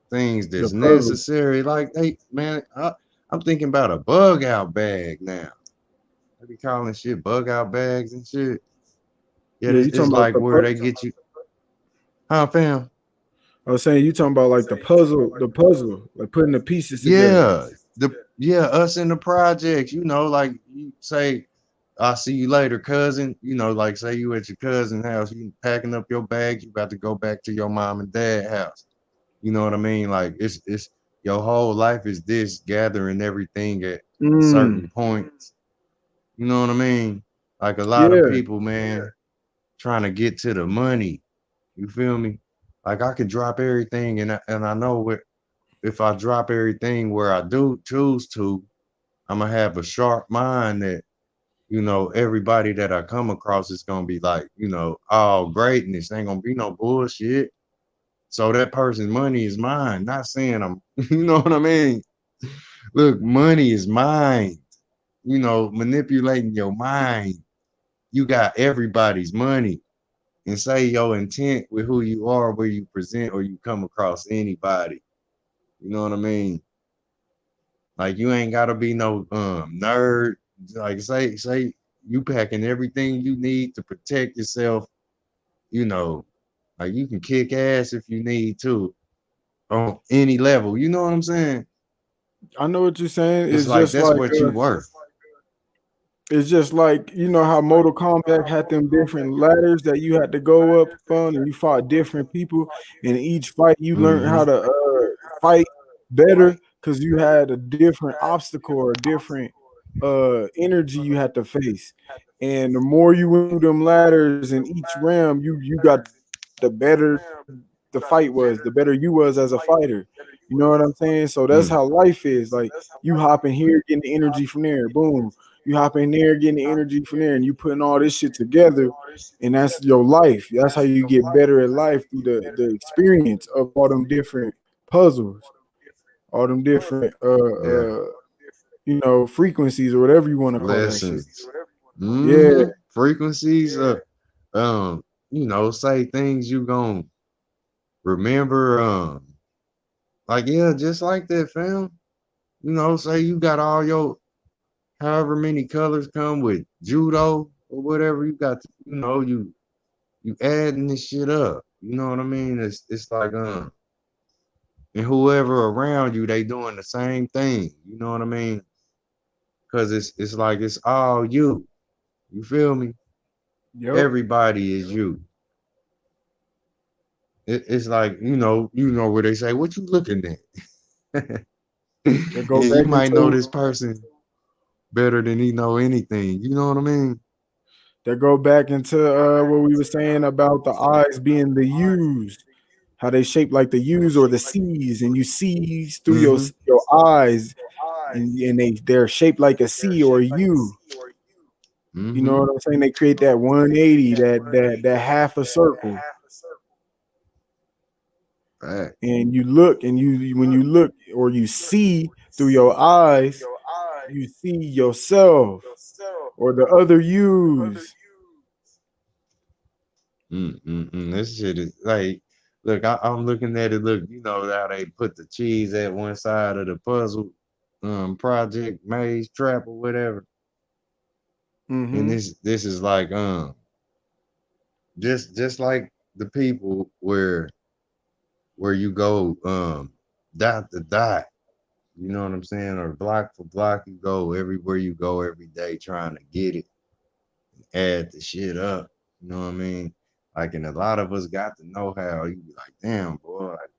things The that's puzzle. necessary. Like, hey, man, I'm thinking about a bug out bag now. They be calling shit bug out bags and shit. Yeah, Yeah, this you it's talking about like where they get you, huh, fam? I was saying you talking about like the puzzle, like putting the pieces together. Yeah, us in the projects, like you say, I'll see you later, cousin. Like say you at your cousin's house, you packing up your bags, you about to go back to your mom and dad house. You know what I mean? Like it's your whole life is this gathering everything at certain Mm, points. You know what I mean? Like a lot of yeah, people, man, trying to get to the money. You feel me? Like I could drop everything, and I know what if I drop everything where I do choose to, I'm gonna have a sharp mind that everybody that I come across is gonna be like, all greatness. Ain't gonna be no bullshit. So that person's money is mine. Not saying I'm, you know what I mean? Look, money is mine. Manipulating your mind. You got everybody's money. And say your intent with who you are, where you present, or you come across anybody. You know what I mean? Like you ain't gotta be no nerd. Like say you packing everything you need to protect yourself, you know, like you can kick ass if you need to on any level. You know what I'm saying? I know what you're saying. It's like that's what you worth. It's just like you know how Mortal Kombat had them different ladders that you had to go up on, and you fought different people. And each fight, you learned how Hmm. to fight better because you had a different obstacle or a different energy you had to face. And the more you went through them ladders in each realm, you got the better the fight was, the better you was as a fighter. You know what I'm saying? So that's how life is. Like you hop in here, getting the energy from there. Boom. You hop in there, getting the energy from there, and you putting all this shit together, and that's your life. That's how you get better at life through the experience of all them different puzzles, all them different Yeah. frequencies or whatever you want to call that shit. Lessons. Yeah, Frequencies um, say things you gonna remember. Like yeah, just like that, fam. Say you got all your however many colors come with judo or whatever you got. You adding this shit up. You know what I mean? It's like and whoever around you, they doing the same thing. You know what I mean? Cause it's like it's all you. You feel me? yep. Everybody is you. It's like where they say, "What you looking at?" That go And you back might know into this person. better than he know anything. You know what I mean? That go back into what we were saying about the eyes being the U's, how they shape like the U's or the C's, and you see through Mm-hmm. your eyes, and they're shaped like a C or a U. You know Mm-hmm. what I'm saying? They create that 180, that half a circle, Fact. and you look, and when you look or you see through your eyes, you see yourself or the other U's. This shit is like, look, I'm looking at it. Look, you know how they put the cheese at one side of the puzzle, project maze trap or whatever. And Mm-hmm. this is like, just like the people where you go, dot to dot. You know what I'm saying? Or block for block, you go everywhere you go every day trying to get it, add the shit up. You know what I mean? Like, and a lot of us got the know how. You be like, damn, boy, like,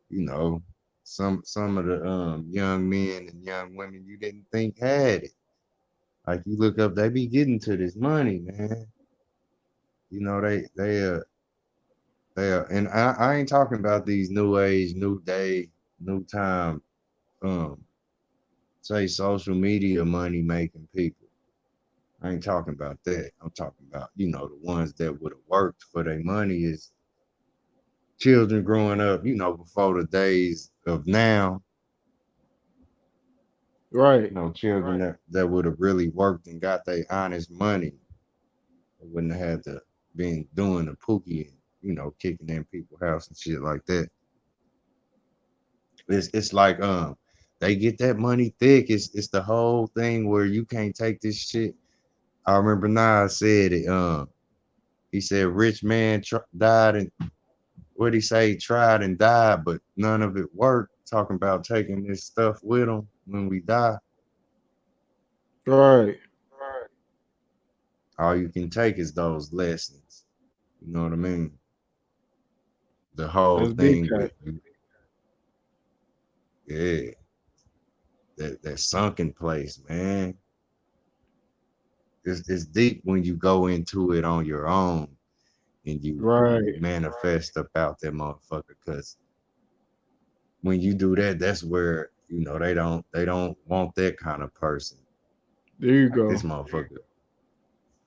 you know, some of the young men and young women you didn't think had it. Like you look up, they be getting to this money, man. You know, and I ain't talking about these new age, new day, new time, um, say social media money making people. I ain't talking about that. I'm talking about, you know, the ones that would have worked for their money is children growing up, you know, before the days of now, Right. you know, children that would have really worked and got their honest money. They wouldn't have had to been doing the pookie and, you know, kicking in people's house and shit like that. It's like they get that money thick. It's the whole thing where you can't take this shit. I remember Nas said it. He said rich man died and what he say tried and died, but none of it worked. Talking about taking this stuff with him when we die. Right. All you can take is those lessons. You know what I mean? The whole That's big thing cat. with yeah, that sunken place, man. It's deep when you go into it on your own and you Right. manifest about that motherfucker. Cause when you do that, that's where you know they don't want that kind of person. There you Like this go. motherfucker,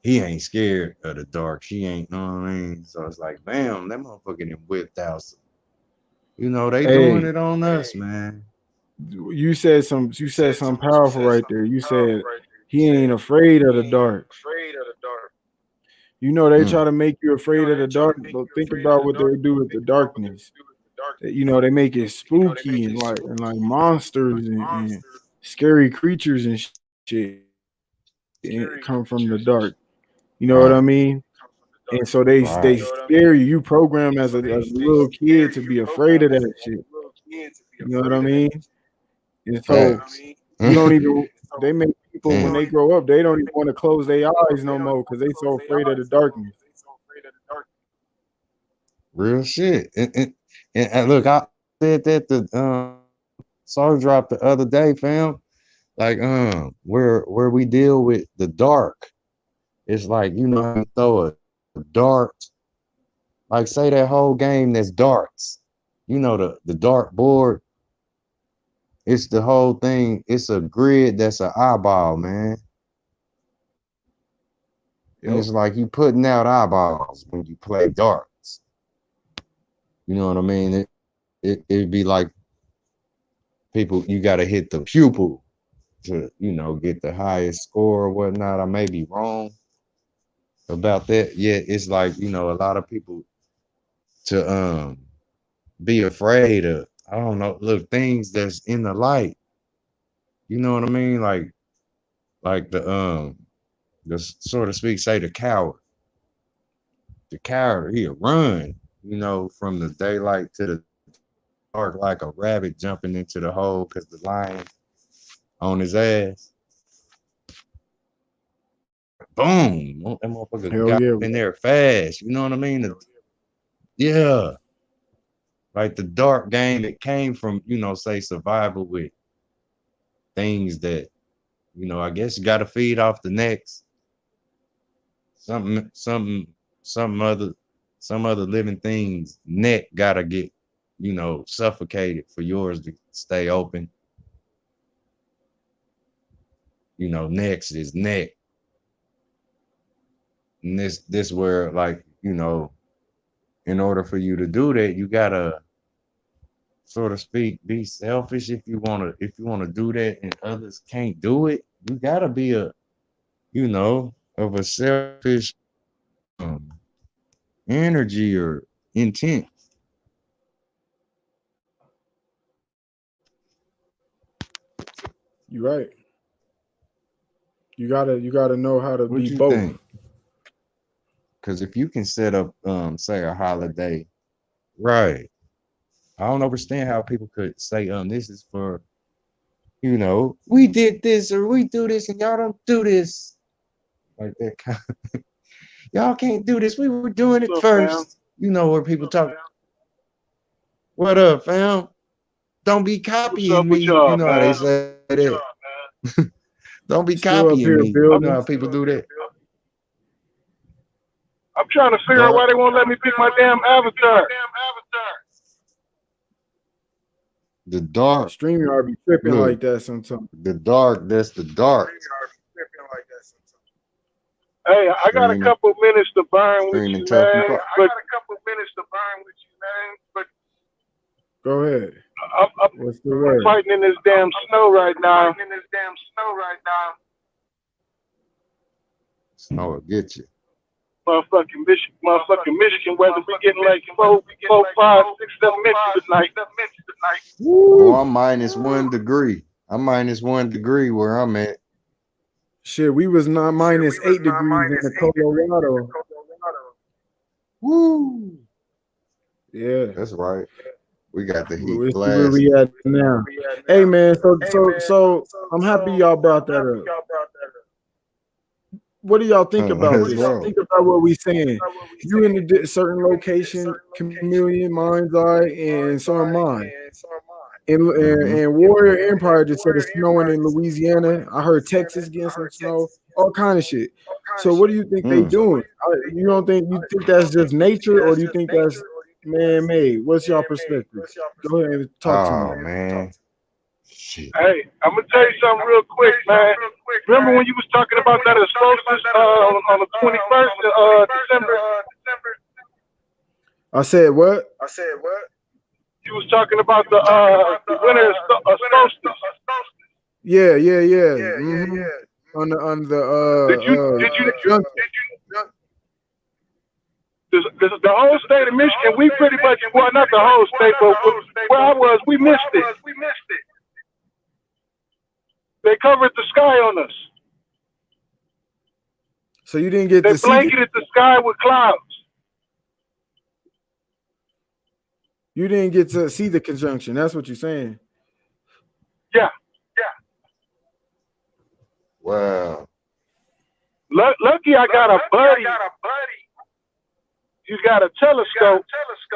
he ain't scared of the dark. She ain't, know what I mean? So it's like, bam, that motherfucker done whipped out some. You know, they doing Hey, it on us, man. you said something powerful right there. You said he ain't afraid of the dark. You know they Mm, try to make you afraid of the dark, but think about what they do with the darkness. You know, they make it spooky and like monsters and scary creatures and shit come from the dark. You know what I mean? right, And so they scare you. right. You program as a little kid to be afraid of that shit. You know what I mean? And so Facts. you don't even they make people when Damn. they grow up, they don't even want to close their eyes no more because they so afraid of the darkness. Real shit. And look, I said that the Soul Drop the other day, fam. Like where we deal with the dark. It's like, you know how you throw a dart, like say that whole game that's darts. You know the dart board, it's the whole thing, it's a grid that's an eyeball, man. And Yep. it's like you putting out eyeballs when you play darts. You know what I mean? It'd be like people, you gotta hit the pupil to, you know, get the highest score or whatnot. I may be wrong about that. Yeah, it's like, you know, a lot of people to be afraid of, I don't know, look, things that's in the light. You know what I mean? Like the so to speak, say the coward. The coward, he'll run, you know, from the daylight to the dark like a rabbit jumping into the hole because the lion on his ass. Boom. That motherfucker Hell got yeah. in there fast. You know what I mean? Yeah. Like the dark game, it came from, you know, say survival with things that You know, I guess you got to feed off the next something, some other living things. Neck got to get, you know, suffocated for yours to stay open. You know, next is neck, and this where, like, you know, in order for you to do that, you gotta, so to speak, be selfish. If you wanna do that and others can't do it, you gotta be a, you know, of a selfish um, energy or intent. You're right. You gotta know how to What be you both. think? Because if you can set up, say a holiday, right? I don't understand how people could say, this is for, you know, we did this or we do this and y'all don't do this like that. Y'all can't do this. We were doing it What's up, fam? first. You know where people talk. What up, fam? Don't be What's up copying with me. You y'all, know how they man? say that. Don't be Still up copying here me. You know building. how people do that. I'm trying to figure out why Dark, they won't let me pick my damn avatar. the dark, StreamYard be tripping look, like that sometimes. the dark, that's the dark. Hey, I got a Streaming, couple minutes to burn with streaming you, tough. You man. pro- But Go ahead. I'm What's the word? fighting in this damn snow right now. Snow will get you. Motherfucking Michigan weather. We getting like 4, 5, 6, 7 inches tonight. Boy, Woo! I'm -1 degree. I'm -1 degree where I'm at. Shit, we was not -8 degrees in the Colorado. Woo! Yeah. That's right. We got the heat Let's see where we blasting. at now. Hey man, so I'm happy y'all brought that up. What do y'all think about That's this? wrong. Think about what we saying. You in a certain location, chameleon, mind's eye, and so am I. Mm-hmm. And Warrior Empire just said it's snowing in Louisiana. I heard Texas getting some snow, all kind of shit. So what do you think they Mm. doing? You think that's just nature, or do you think that's man made? What's y'all perspective? Go ahead and talk to me. Oh man. Shit. Hey, I'm gonna tell you something real quick, man. Remember when you was talking about that solstice on the 21st of December? I said what? You was talking about the winter solstice. Yeah. On the Did you junction. the whole state of Michigan? We pretty much, well, not the whole state, but where I was, we missed it. They covered the sky on us. So you didn't get They to see blanketed the sky with clouds. you didn't get to see the conjunction. That's what you're saying. Yeah. Wow. Lucky I got a buddy. He's got a telescope,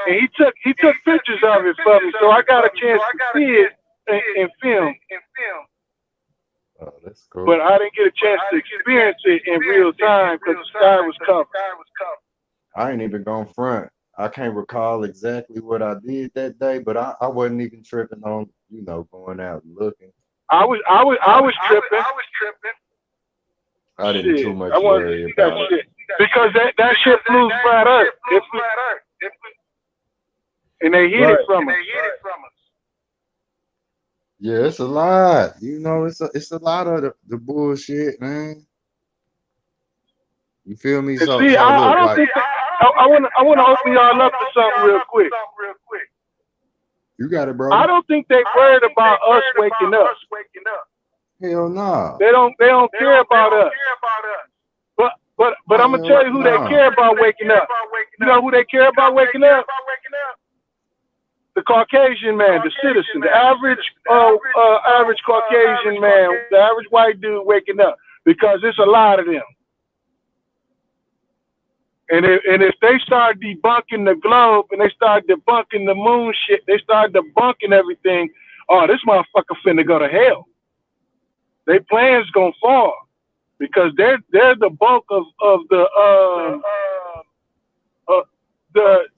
and he took pictures of it for me, so I got a chance to see it in film. Oh, that's cool. But I didn't get a chance to experience it in real time because the sky was covered. I ain't even gonna front. I can't recall exactly what I did that day, but I wasn't even tripping on, you know, going out and looking. I was tripping. I didn't too Shit, much I wanted to worry see that about it. shit because that shit flew flat Earth. And they hid it from us. Yeah, it's a lot. You know, it's a lot of the bullshit, man. You feel me? And So see, so I look, don't like think I want to open y'all up to something real quick. you got it, I bro. don't think they worried about us waking up. Hell no. They don't care about us. But I'm gonna tell you who they care about waking up. You know who they care about waking up? The Caucasian man, the citizen, the average Caucasian man, the average white dude waking up, because it's a lot of them. And if they start debunking the globe and they start debunking the moon shit, they start debunking everything. Oh, this motherfucker finna go to hell. Their plan's gonna fall because they're the bulk of uh,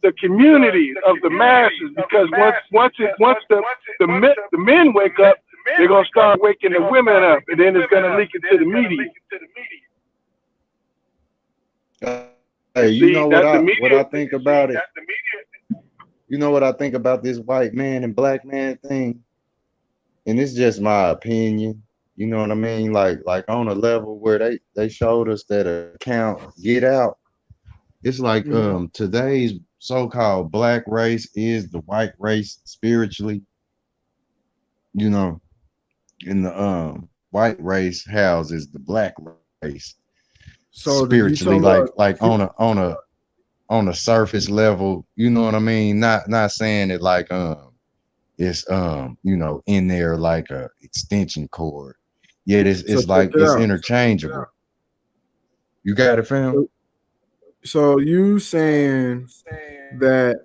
the community of the masses. Because once the men wake up, they're gonna start waking the women up, and then it's gonna leak into the media. Hey, And you see know that the what I media. think about it? You know what I think about this white man and black man thing? And it's just my opinion. You know what I mean? Like on a level where they showed us that account get out. It's like Mhm. today's so-called black race is the white race spiritually, you know, and the white race houses the black race So you spiritually, talking about like on a surface level, you know what I mean? Not saying it like it's you know in there like a extension cord. Yet so it's check like it it's out. interchangeable. You got it, fam? So, so you saying that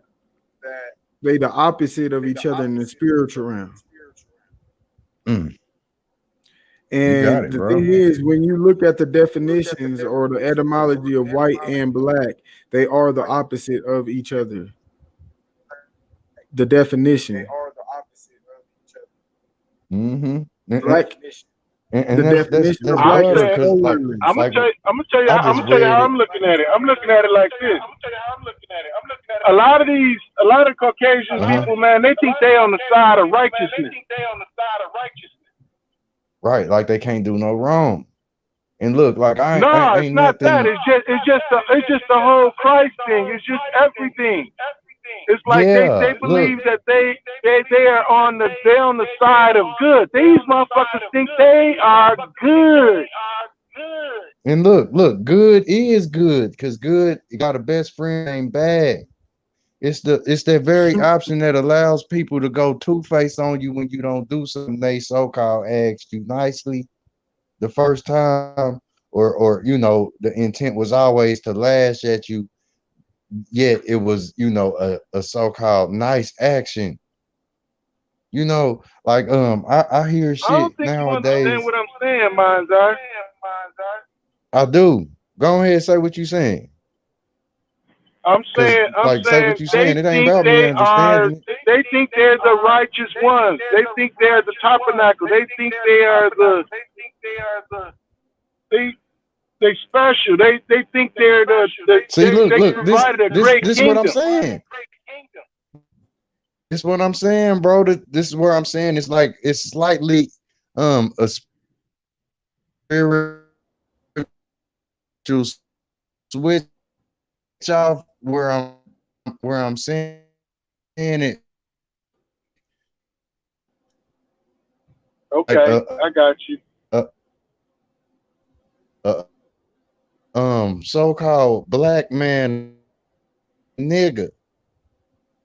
they the opposite of each other in the spiritual realm. Mm, you got And it, the bro. thing is, when you look at the definitions or the etymology of white and black, they are the opposite of each other. The definition. Mm-hmm. Black, And the definition of that's black I'm is butter saying because colorless. I I'm just gonna tell you read how it. I'm looking at it. I'm looking at it like this. A lot of Caucasian Uh-huh. people, man, they think they on the side of righteousness. Right, like they can't do no wrong. And look, like I No, it's ain't not that. nothing. It's just the whole Christ thing. It's just everything. It's like they Yeah, look, believe that they are on the side of good. These motherfuckers think they are good. and look, good is good because good got a best friend named bad. It's that very option that allows people to go two-face on you when you don't do something they so-called asked you nicely the first time, or you know, the intent was always to lash at you, yet it was, you know, a so-called nice action. You know, like I hear I don't shit think you understand nowadays. what I'm saying, Manzar. I do. Go ahead, say what you saying. Cause I'm like say saying what you saying. It ain't about me understanding it. they think they're the righteous ones. They think they're the tabernacle. They think they are they they special. They think they're See, they look, provided a great this what I'm kingdom. saying. This what I'm saying, bro. This is where I'm saying it's like it's slightly a spiritual switch off where I'm saying it like Okay, I got you. a, a so-called black man nigga.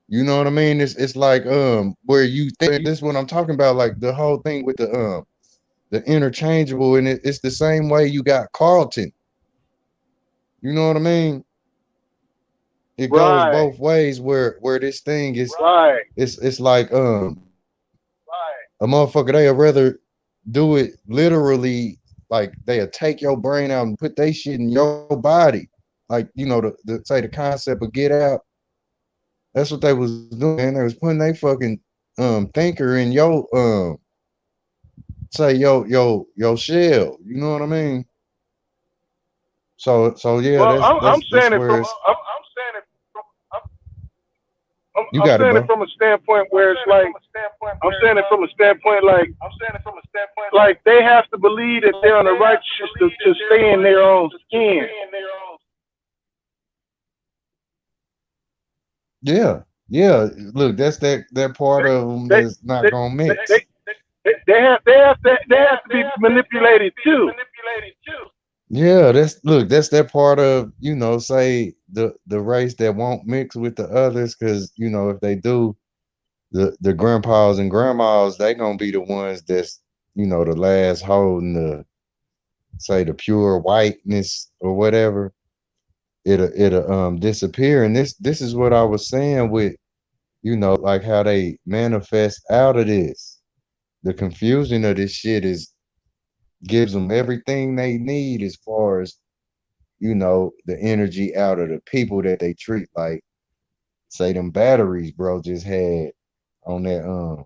You know what I mean? It's like where you think this is what I'm talking about, like the whole thing with the interchangeable, and it's the same way you got Carlton. You know what I mean? It goes Right, both ways where this thing is right. it's like a motherfucker they'd rather do it literally, like they'll take your brain out and put they shit in your body. Like, you know, the say the concept of get out, that's what they was doing, man. They was putting they fucking thinker in your say your shell. You know what I mean? So yeah, Well, that's where it's you I'm got it, saying it bro. from a standpoint where it's like I'm saying it from a standpoint like they have to believe that they're on the righteous to stay in their own skin. Yeah, yeah. Look, that's that part of them They that's not they gonna they, mix. they, they have to be manipulated too. Yeah, that's that part of, you know, say the race that won't mix with the others, because you know if they do, the grandpas and grandmas, they gonna be the ones that's, you know, the last holding the say the pure whiteness or whatever. It'll disappear. And this is what I was saying with, you know, like how they manifest out of this. The confusion of this shit is gives them everything they need as far as, you know, the energy out of the people that they treat. Like, say them batteries, bro, just had on that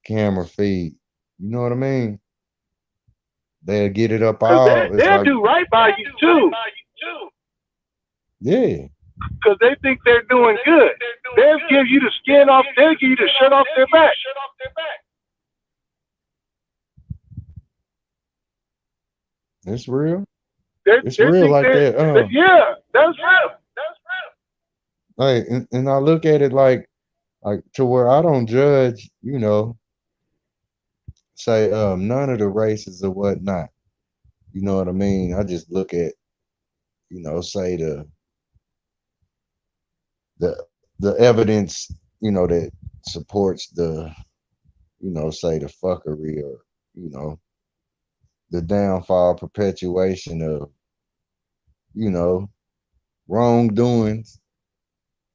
camera feed. You know what I mean? They'll get it up Because all. It's they'll like, do right by you too. yeah, Because they think they're doing good. They'll give you the skin off, they'll give you the shirt off their back. it's real. They It's they real think like that. yeah, that's real. Like, and I look at it like to where I don't judge, you know, say none of the races or whatnot. You know what I mean? I just look at, you know, say the evidence, you know, that supports the, you know, say the fuckery or, you know, the downfall, perpetuation of, you know, wrongdoings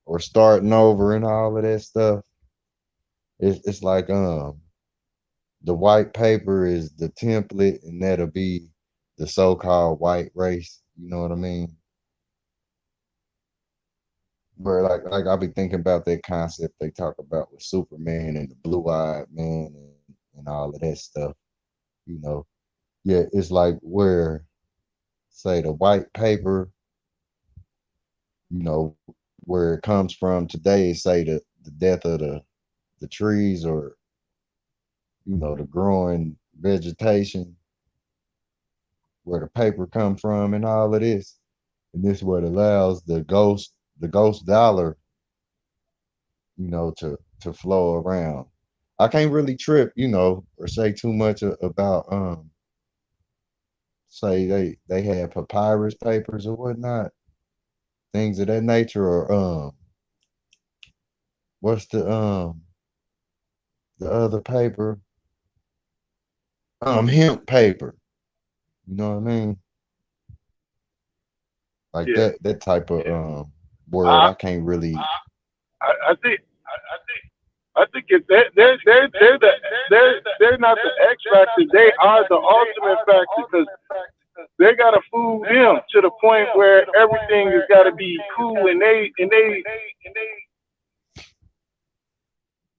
or starting over and all of that stuff. It's like the white paper is the template, and that'll be the so-called white race. You know what I mean? Where like I'll be thinking about that concept they talk about with Superman and the blue-eyed man and all of that stuff. You know, yeah, it's like where say the white paper, you know, where it comes from today, say the death of the trees or, you know, the growing vegetation, where the paper come from and all of this. And this what allows the ghost dollar, you know, to flow around. I can't really trip, you know, or say too much about say they had papyrus papers or whatnot, things of that nature, or what's the other paper? Hemp paper. You know what I mean? Like Yeah. that type of word. I I can't really. I think if they're not the X factor, they are the ultimate factor because they gotta fool them to the point where everything has gotta be cool and they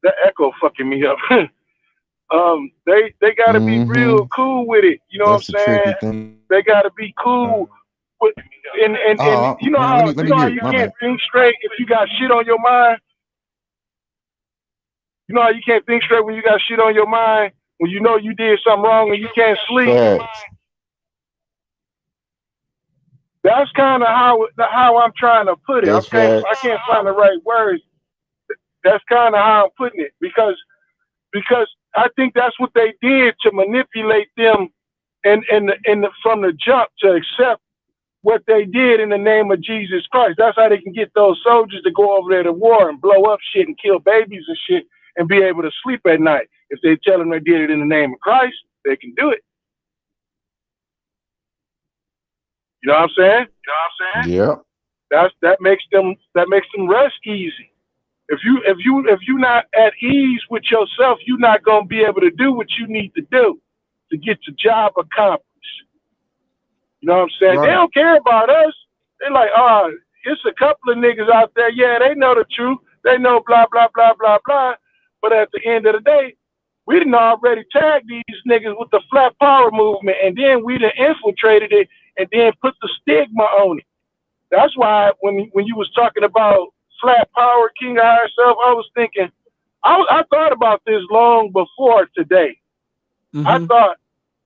the echo fucking me up. They gotta be Mm-hmm. real cool with it. You know what I'm That's the tricky saying? thing. They gotta be cool with and Oh man, let you me know how mute. you My can't bad. think straight if you got shit on your mind. You know how you can't think straight when you got shit on your mind when you know you did something wrong and you can't sleep. Facts. That's kind of how I'm trying to put it. That's I facts. can't find the right words. That's kind of how I'm putting it because I think that's what they did to manipulate them and from the jump to accept what they did in the name of Jesus Christ. That's how they can get those soldiers to go over there to war and blow up shit and kill babies and shit and be able to sleep at night. If they tell them they did it in the name of Christ, they can do it. You know what I'm saying? Yep. That makes them rest easy. If you not at ease with yourself, you're not gonna be able to do what you need to do to get your job accomplished. You know what I'm saying? They Right. don't care about us. They're like, oh, it's a couple of niggas out there. Yeah, they know the truth. They know blah blah blah blah blah. But at the end of the day, we done already tagged these niggas with the flat power movement, and then we done infiltrated it, and then put the stigma on it. That's why when you was talking about flat power, king of higher self, I was thinking, I thought about this long before today. I Mm-hmm. thought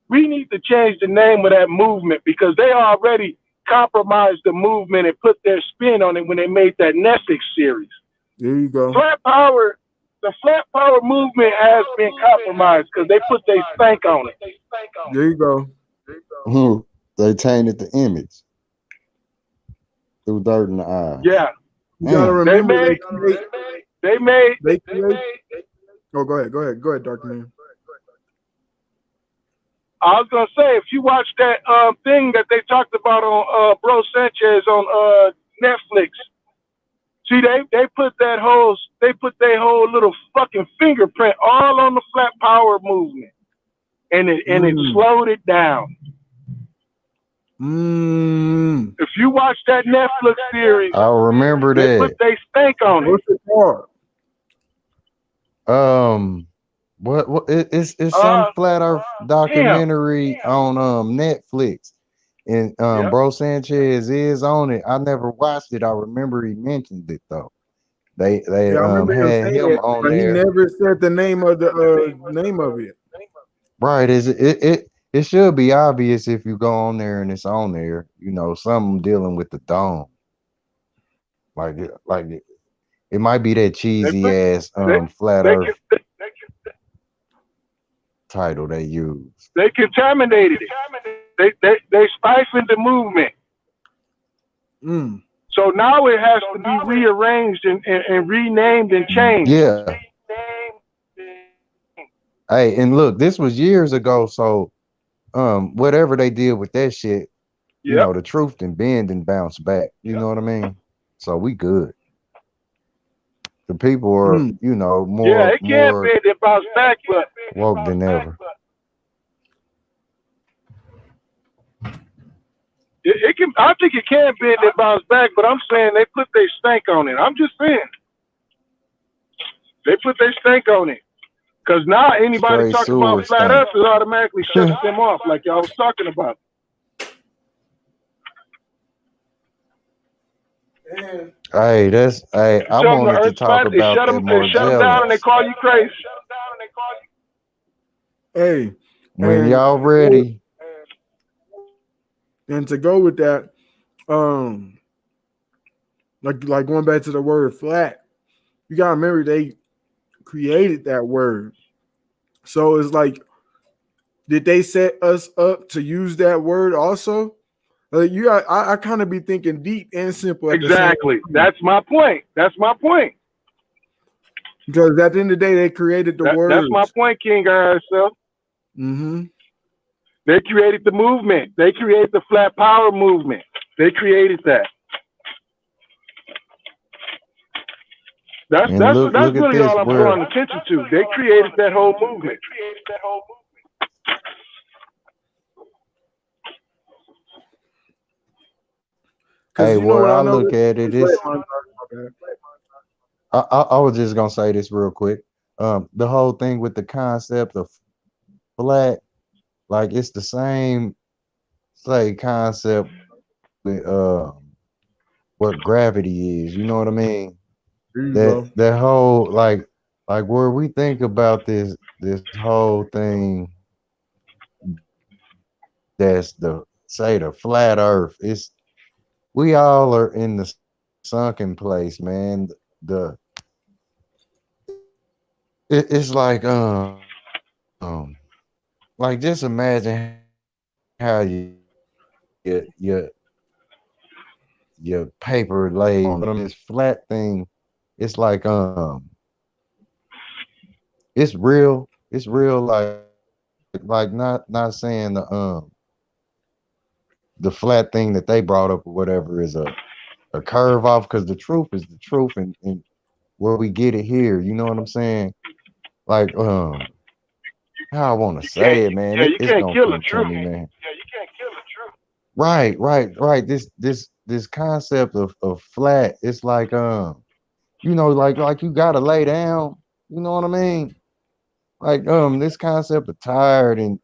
we need to change the name of that movement because they already compromised the movement and put their spin on it when they made that Netflix series. There you go. The flat power movement has been compromised because they put their stank on it. There you go. Who they tainted the image through dirt in the eyes. Yeah, You gotta Damn. they remember made they made they create. Oh, go ahead, Dark Man. I was gonna say, if you watch that thing that they talked about on Bro Sanchez on Netflix, see they put their whole little fucking fingerprint all on the flat power movement, and it Mm. slowed it down. Mm. If you watch that Netflix series, I remember they put that. they stank on it. What's it called? Um, it's some Uh, flat Earth damn. documentary on Netflix, and Yep. Bro Sanchez is on it. I never watched it. I remember he mentioned it though. They Yeah, I remember him had saying him it, on but he there. never said the name of the name of it. Right? Is it should be obvious if you go on there and it's on there. You know, something dealing with the dome. It might be that They cheesy put ass they flat they Earth title they use. they contaminated it. They stifled the movement. Mm. So now it has to be rearranged and renamed and changed. Yeah. Hey, and look, this was years ago, so whatever they did with that shit, you Yep. know, the truth and bend and bounce back. You know what I mean? So we good. The people are, Mm. you know, Yeah, more it can more bend and bounce back, but woke than ever. it can. I think it can bend and bounce back, but I'm saying they put their stank on it. I'm just saying they put their stank on it. Because now anybody Straight talk about sewer flat stank. earth, it automatically shuts them off, like y'all was talking about. Hey, You I tell them the wanted to earth's talk flat, about that it shut them down, and they Morgellons. call you crazy. Hey, When and y'all ready, to go with that, um, like going back to the word flat, you gotta remember they created that word. So it's like, did they set us up to use that word also? You got, I kind of be thinking deep and simple at the same Exactly. time. That's my point. That's my point. Because at the end of the day, they created the That's my words. point, King herself. Mm-hmm. They created the movement. They created the flat power movement. They created that. That's and that's look that's at really this. all I'm Where drawing attention to. They created that whole movement. Because hey, you know where what I I know. look at it Go ahead, is, my bad. I was just gonna say this real quick. The whole thing with the concept of flat, like it's the same say concept with what gravity is. You know what I mean? There you That go. that whole like where we think about this whole thing that's the say the flat earth. It's we all are in the sunken place, man. The it's like just imagine how your your paper laid on this flat thing. It's like it's real like not saying the flat thing that they brought up or whatever is a curve off because the truth is the truth and where we get it here, you know what I'm saying? Like how I want to You can't. say it, man. Yeah, you It's can't gonna kill the come to truth. me, man. Right. This concept of flat, it's like you know, like you gotta lay down, you know what I mean? Like this concept of tired and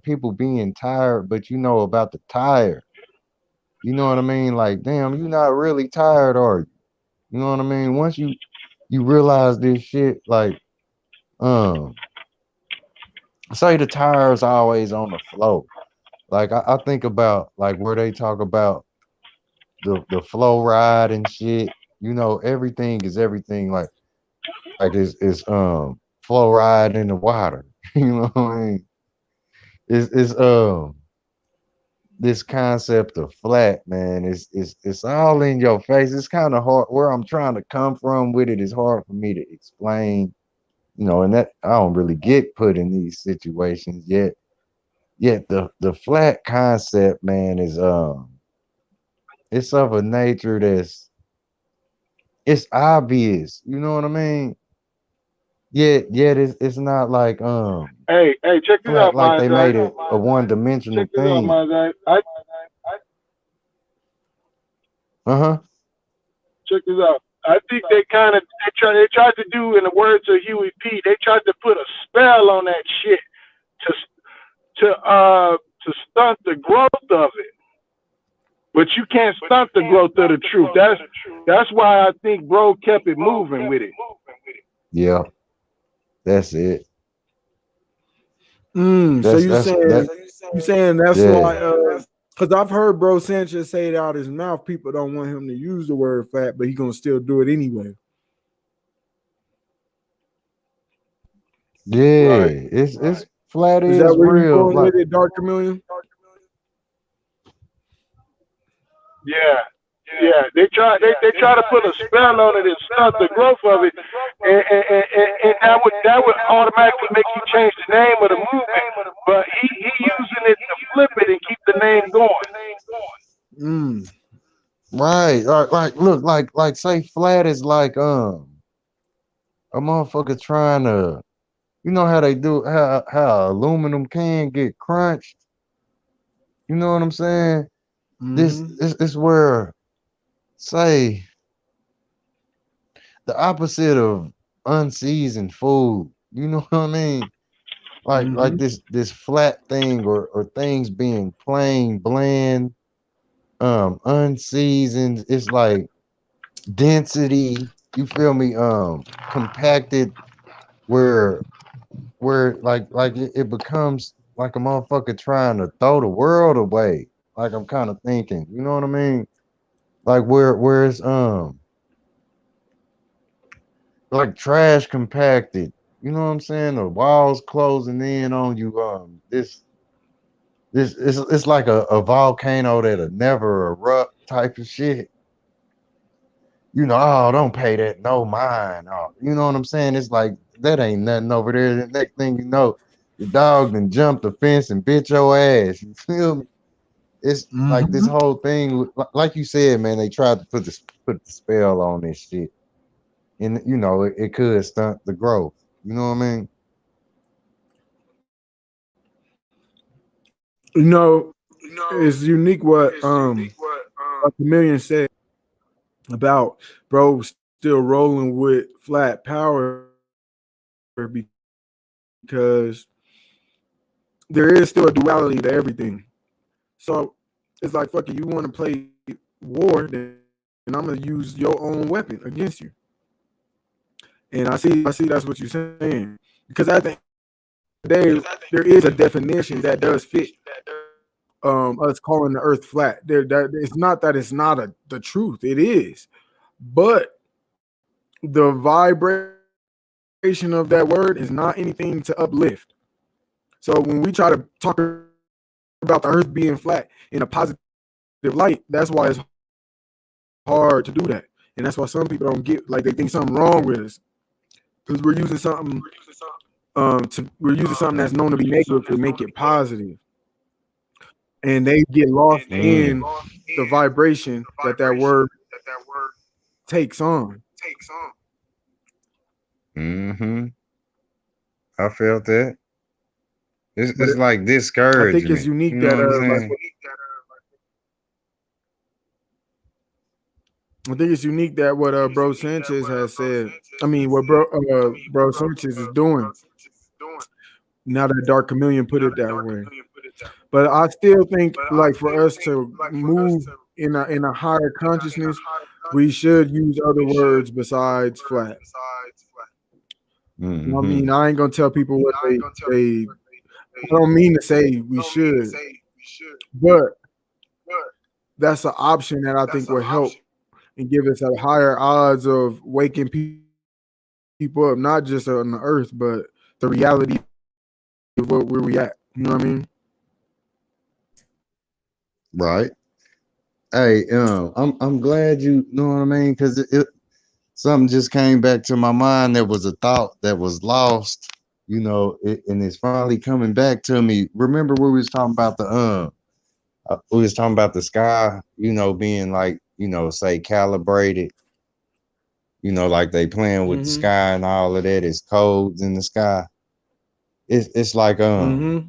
people being tired, but you know about the tire. You know what I mean? Like, damn, you're not really tired, are you? You know what I mean? Once you realize this shit, like, um, say the tire's always on the flow. Like I think about like where they talk about the flow ride and shit. You know, everything is everything. Like it's flow ride in the water. You know what I mean? It's this concept of flat, man. It's all in your face. It's kind of hard. Where I'm trying to come from with it is hard for me to explain. You know, and that I don't really get put in these situations yet. Yet the flat concept, man, is it's of a nature that's it's obvious. You know what I mean? yet it's not like Hey, check this flat out, like they Monzay. made it a one dimensional Check this out, thing. Monzay. I Uh-huh. check this out. I think they tried to do, in the words of Huey P. They tried to put a spell on that shit to to stunt the growth of it. But you can't stunt the growth of the truth. That's why I think bro kept it moving with it. Yeah, that's it. So That's that's that you saying that's yeah. why because I've heard Bro Sanchez say it out his mouth. People don't want him to use the word flat, but he gonna still do it anyway. Yeah. Right. It's flat Is that is where you real. going Like with it, Dark Chameleon? Yeah. Yeah. They try to put a spell on it and stunt the growth of it, and that would automatically make you change the name of the movement. But he using it to flip it and keep the name going. Mm. right. Like look, like say flat is like a motherfucker trying to you know how they do how aluminum can get crunched. You know what I'm saying? This Mm-hmm. is where say the opposite of unseasoned food. You know what I mean? Like Mm-hmm. this flat thing or things being plain bland, unseasoned. It's like density. You feel me? Compacted where it becomes like a motherfucker trying to throw the world away. Like I'm kind of thinking, you know what I mean? Like where it's like trash compacted. You know what I'm saying? The walls closing in on you. This it's like a volcano that'll never erupt type of shit. You know, oh, don't pay that no mind. Oh, you know what I'm saying? It's like that ain't nothing over there. The next thing you know, your dog then jumped the fence and bit your ass. You feel me? It's like this Mm-hmm. whole thing, like you said, man. They tried to put the spell on this shit, and you know it could stunt the growth. You know what I mean? You know, it's unique what a chameleon said about bro still rolling with flat power because there is still a duality to everything. So it's like fuck it, you want to play war, then I'm gonna use your own weapon against you. And I see that's what you're saying. Because at the end of the day, there is a definition that does fit us calling the earth flat. That it's not that it's not the truth. It is. But the vibration of that word is not anything to uplift. So when we try to talk about the earth being flat in a positive light, that's why it's hard to do that. And that's why some people don't get like they think something wrong with us. Because we're using something we're using something that's known to be negative to make it positive. And they get lost in Mm. the vibration that word takes on. Mm-hmm. I felt that. But It's like I think discouraging it's it. You unique know that what I'm saying? I think it's unique that what Bro Sanchez has said. I mean, what Bro Sanchez is doing now that Dark Chameleon put it that way. But I still think like for us to move in a higher consciousness, we should use other words besides flat. I Mm-hmm. mean, I ain't gonna tell people what they. I don't mean to say we should, but that's an option that I think will help and give us a higher odds of waking people up, not just on the earth, but the reality of where we at. You know what I mean? Right. Hey, I'm glad you know what I mean because something just came back to my mind. There was a thought that was lost, and it's finally coming back to me. Remember we was talking about we was talking about the sky, being like, say calibrated You know, like they playing with the Mm-hmm. sky and all of that. It's codes in the sky. It's like Mm-hmm.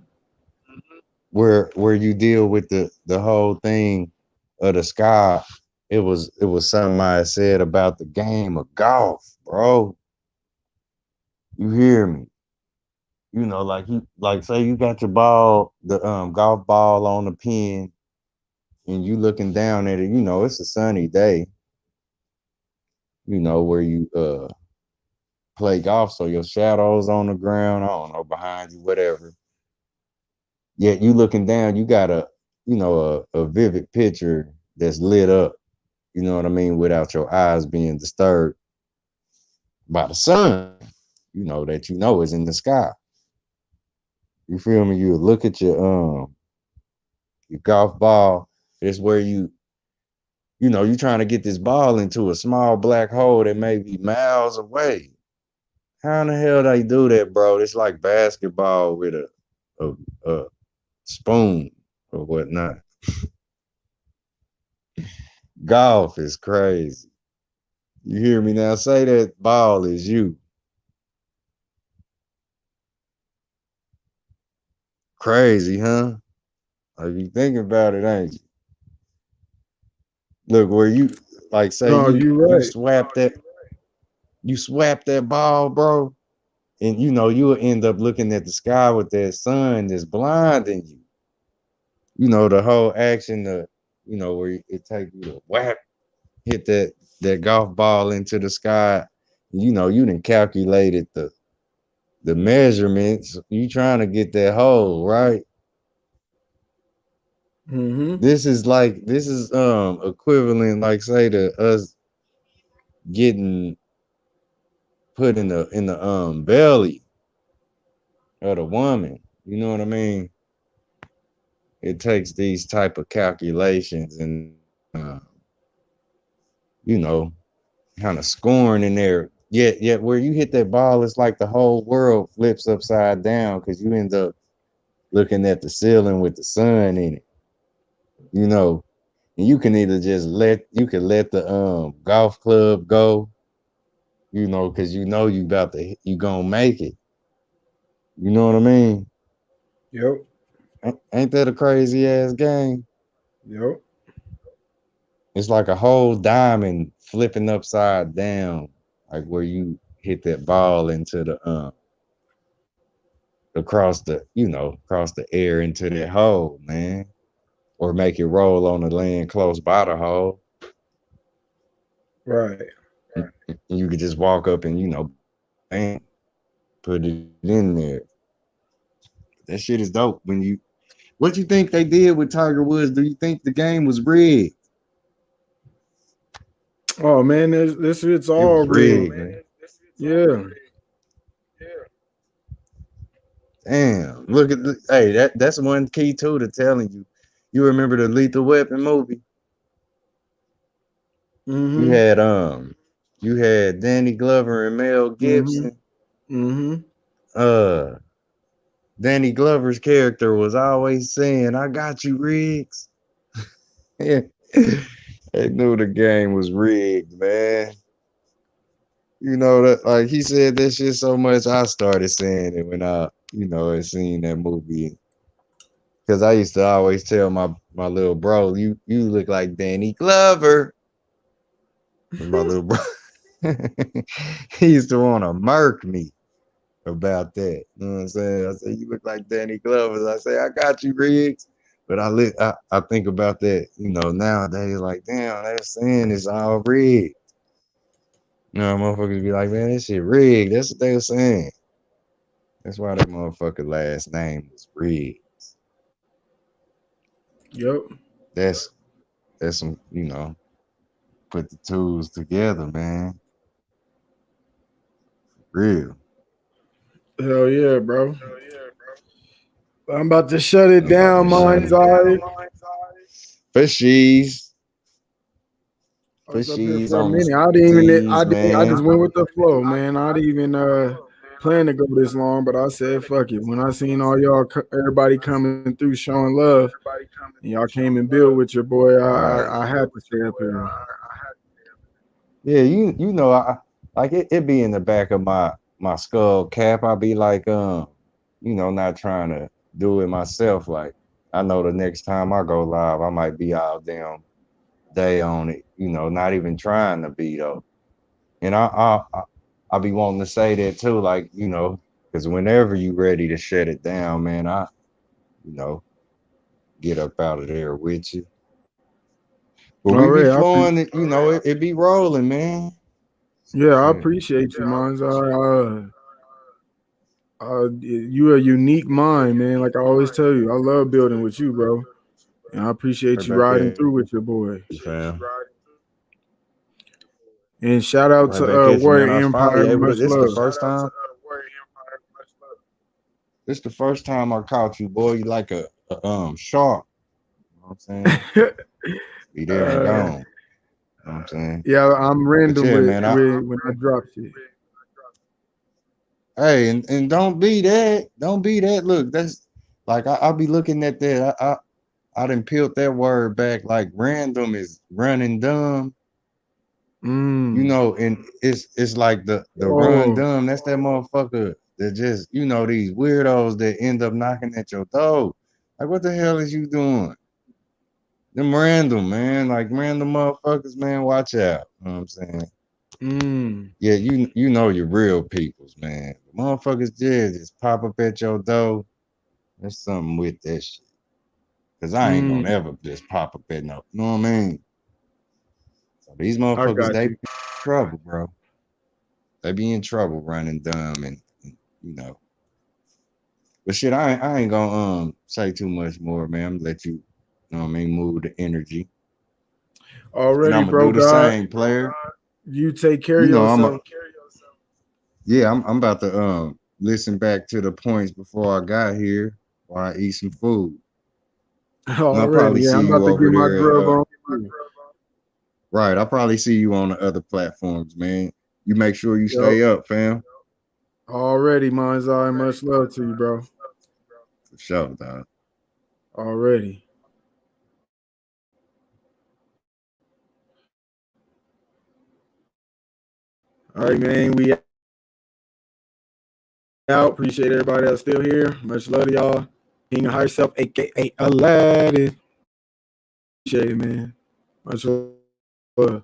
where you deal with the whole thing of the sky. It was something I said about the game of golf, bro. You hear me? You know, like you like say you got your ball, the golf ball on the pin, and you looking down at it. You know, it's a sunny day. You know where you play golf, so your shadows on the ground. I don't know behind you, whatever. Yet you looking down, you got a vivid picture that's lit up. You know what I mean, without your eyes being disturbed by the sun. You know that is in the sky. You feel me? You look at your golf ball. It's where you trying to get this ball into a small black hole that may be miles away. How in the hell they do that, bro? It's like basketball with a, a spoon or whatnot. Golf is crazy. You hear me now? Say that ball is you. Crazy, huh? Like you think about it, ain't you? Look where you like say No, you you you right. swap that you swap that ball, bro, and you'll end up looking at the sky with that sun that's blinding you. You know the whole action, where it take you to whack, hit that golf ball into the sky. You done calculated the measurements. You trying to get that hole right. Mm-hmm. This is equivalent, like say to us getting put in the belly of the woman. You know what I mean? It takes these type of calculations and you know kind of scoring in there. Yet where you hit that ball, it's like the whole world flips upside down because you end up looking at the ceiling with the sun in it. You know, and you can either just let the golf club go. Because you gonna make it. You know what I mean? Yep. Ain't that a crazy ass game? Yep. It's like a whole diamond flipping upside down, like where you hit that ball into the across the air into that hole, man, or make it roll on the land close by the hole. Right. You could just walk up and bam, put it in there. That shit is dope. What you think they did with Tiger Woods? Do you think the game was rigged? Oh man, this shit's It all was rigged. rigged, man. Yeah. Damn. Look at hey, that's one key too to telling you. You remember the Lethal Weapon movie? You Mm-hmm. had you had Danny Glover and Mel Mm-hmm. Gibson. Mm-hmm. Uh Danny Glover's character was always saying, I got you, Riggs. Yeah. They knew the game was rigged, man. You know that like he said that shit so much I started saying it when I, had seen that movie. Cause I used to always tell my little bro, you look like Danny Glover. My little bro, he used to want to murk me about that. You know what I'm saying? I say you look like Danny Glover. I say I got you, Riggs. But I think about that, nowadays, like damn, they're saying it's all rigged. Motherfuckers be like, man, this shit rigged. That's what they were saying. That's why that motherfucker last name was rigged. Yep. That's that's some, put the tools together, man. Real. Hell yeah, bro. I'm about to shut it I'm about down, to shut mine's it down. eye. Fishies. I was up here Fishies for a on minute. I tees, didn't I just man. went with the flow, man. I didn't even plan to go this long, but I said fuck it. When I seen all y'all everybody coming through showing love and y'all came and build with your boy, Right. I had to stay up here. Yeah, you know, I like it be in the back of my skull cap. I be like, you know, not trying to do it myself. Like, I know the next time I go live, I might be all damn day on it. You know, not even trying to be though. And I be wanting to say that too, like, you know, because whenever you ready to shut it down, man, you know, get up out of there with you. But we be Already, flowing, you know, it be rolling, man. yeah, I Shit. appreciate you, Mons. You a unique mind, man. Like I always tell you, I love building with you, bro. And I appreciate Right you back riding at through with your boy. you, fam. And shout out Right to back at you, man. I Warrior was finally Empire, able to. much This the love. first time. This the first time I caught you, boy. You like a shark. You know what I'm saying? Be there and uh, gone. You know what I'm saying? yeah, I'm But random yeah, man. with when I drop shit. Hey, and don't be that. Don't be that. Look, that's like I'll be looking at that. I done peeled that word back. Like random is running dumb. You Mm. know, and it's like the run Oh. dumb. That's that motherfucker that just, you know, these weirdos that end up knocking at your door. Like, what the hell is you doing? Them random, man. Like random motherfuckers, man. Watch out. You know what I'm saying? Mm. Yeah, you know your real peoples, man. Motherfuckers just pop up at your door. There's something with that shit. Cause I ain't Mm. gonna ever just pop up at no. You know what I mean? So these I motherfuckers, got they be you. in trouble, bro. They be in trouble running dumb and you know. But shit, I ain't gonna say too much more, man. I'm gonna let you, you know what I mean, move the energy. And Already, I'm gonna bro. do the God, same, player. you take care You of know, yourself. I'm about to listen back to the points before I got here while I eat some food. And I'll Already, probably yeah. see I'm you about to over get my there. grub on. Too. Right, I'll probably see you on the other platforms, man. You make sure you Yep. stay up, fam. Already, mine's eye. Much love to you, bro. For sure, dog. Already. All right, man. We out. Appreciate everybody that's still here. Much love to y'all. King of High Self, aka Aladdin. Appreciate it, man. Much love.